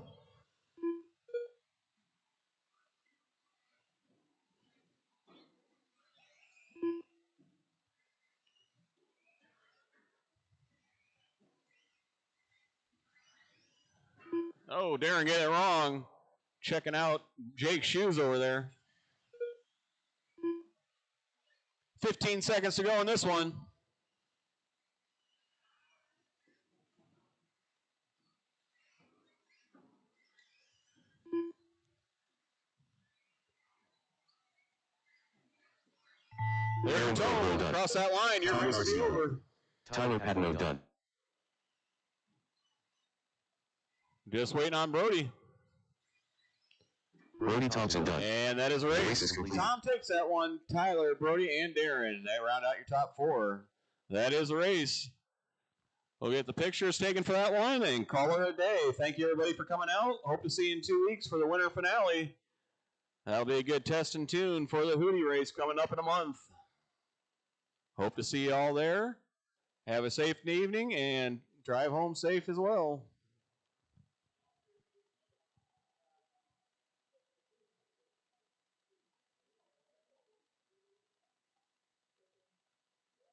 Oh, Darren get it wrong. Checking out Jake's shoes over there. 15 seconds to go in this one. There's the tone. Across that line, your race is over. Tyler Patino done. Just waiting on Brody. Brody Thompson done. And that is a race. The race is complete. Tom takes that one. Tyler, Brody, and Darren. They round out your top four. That is a race. We'll get the pictures taken for that one and call it a day. Thank you, everybody, for coming out. Hope to see you in 2 weeks for the winter finale. That'll be a good test and tune for the Hootie race coming up in a month. Hope to see you all there. Have a safe evening and drive home safe as well.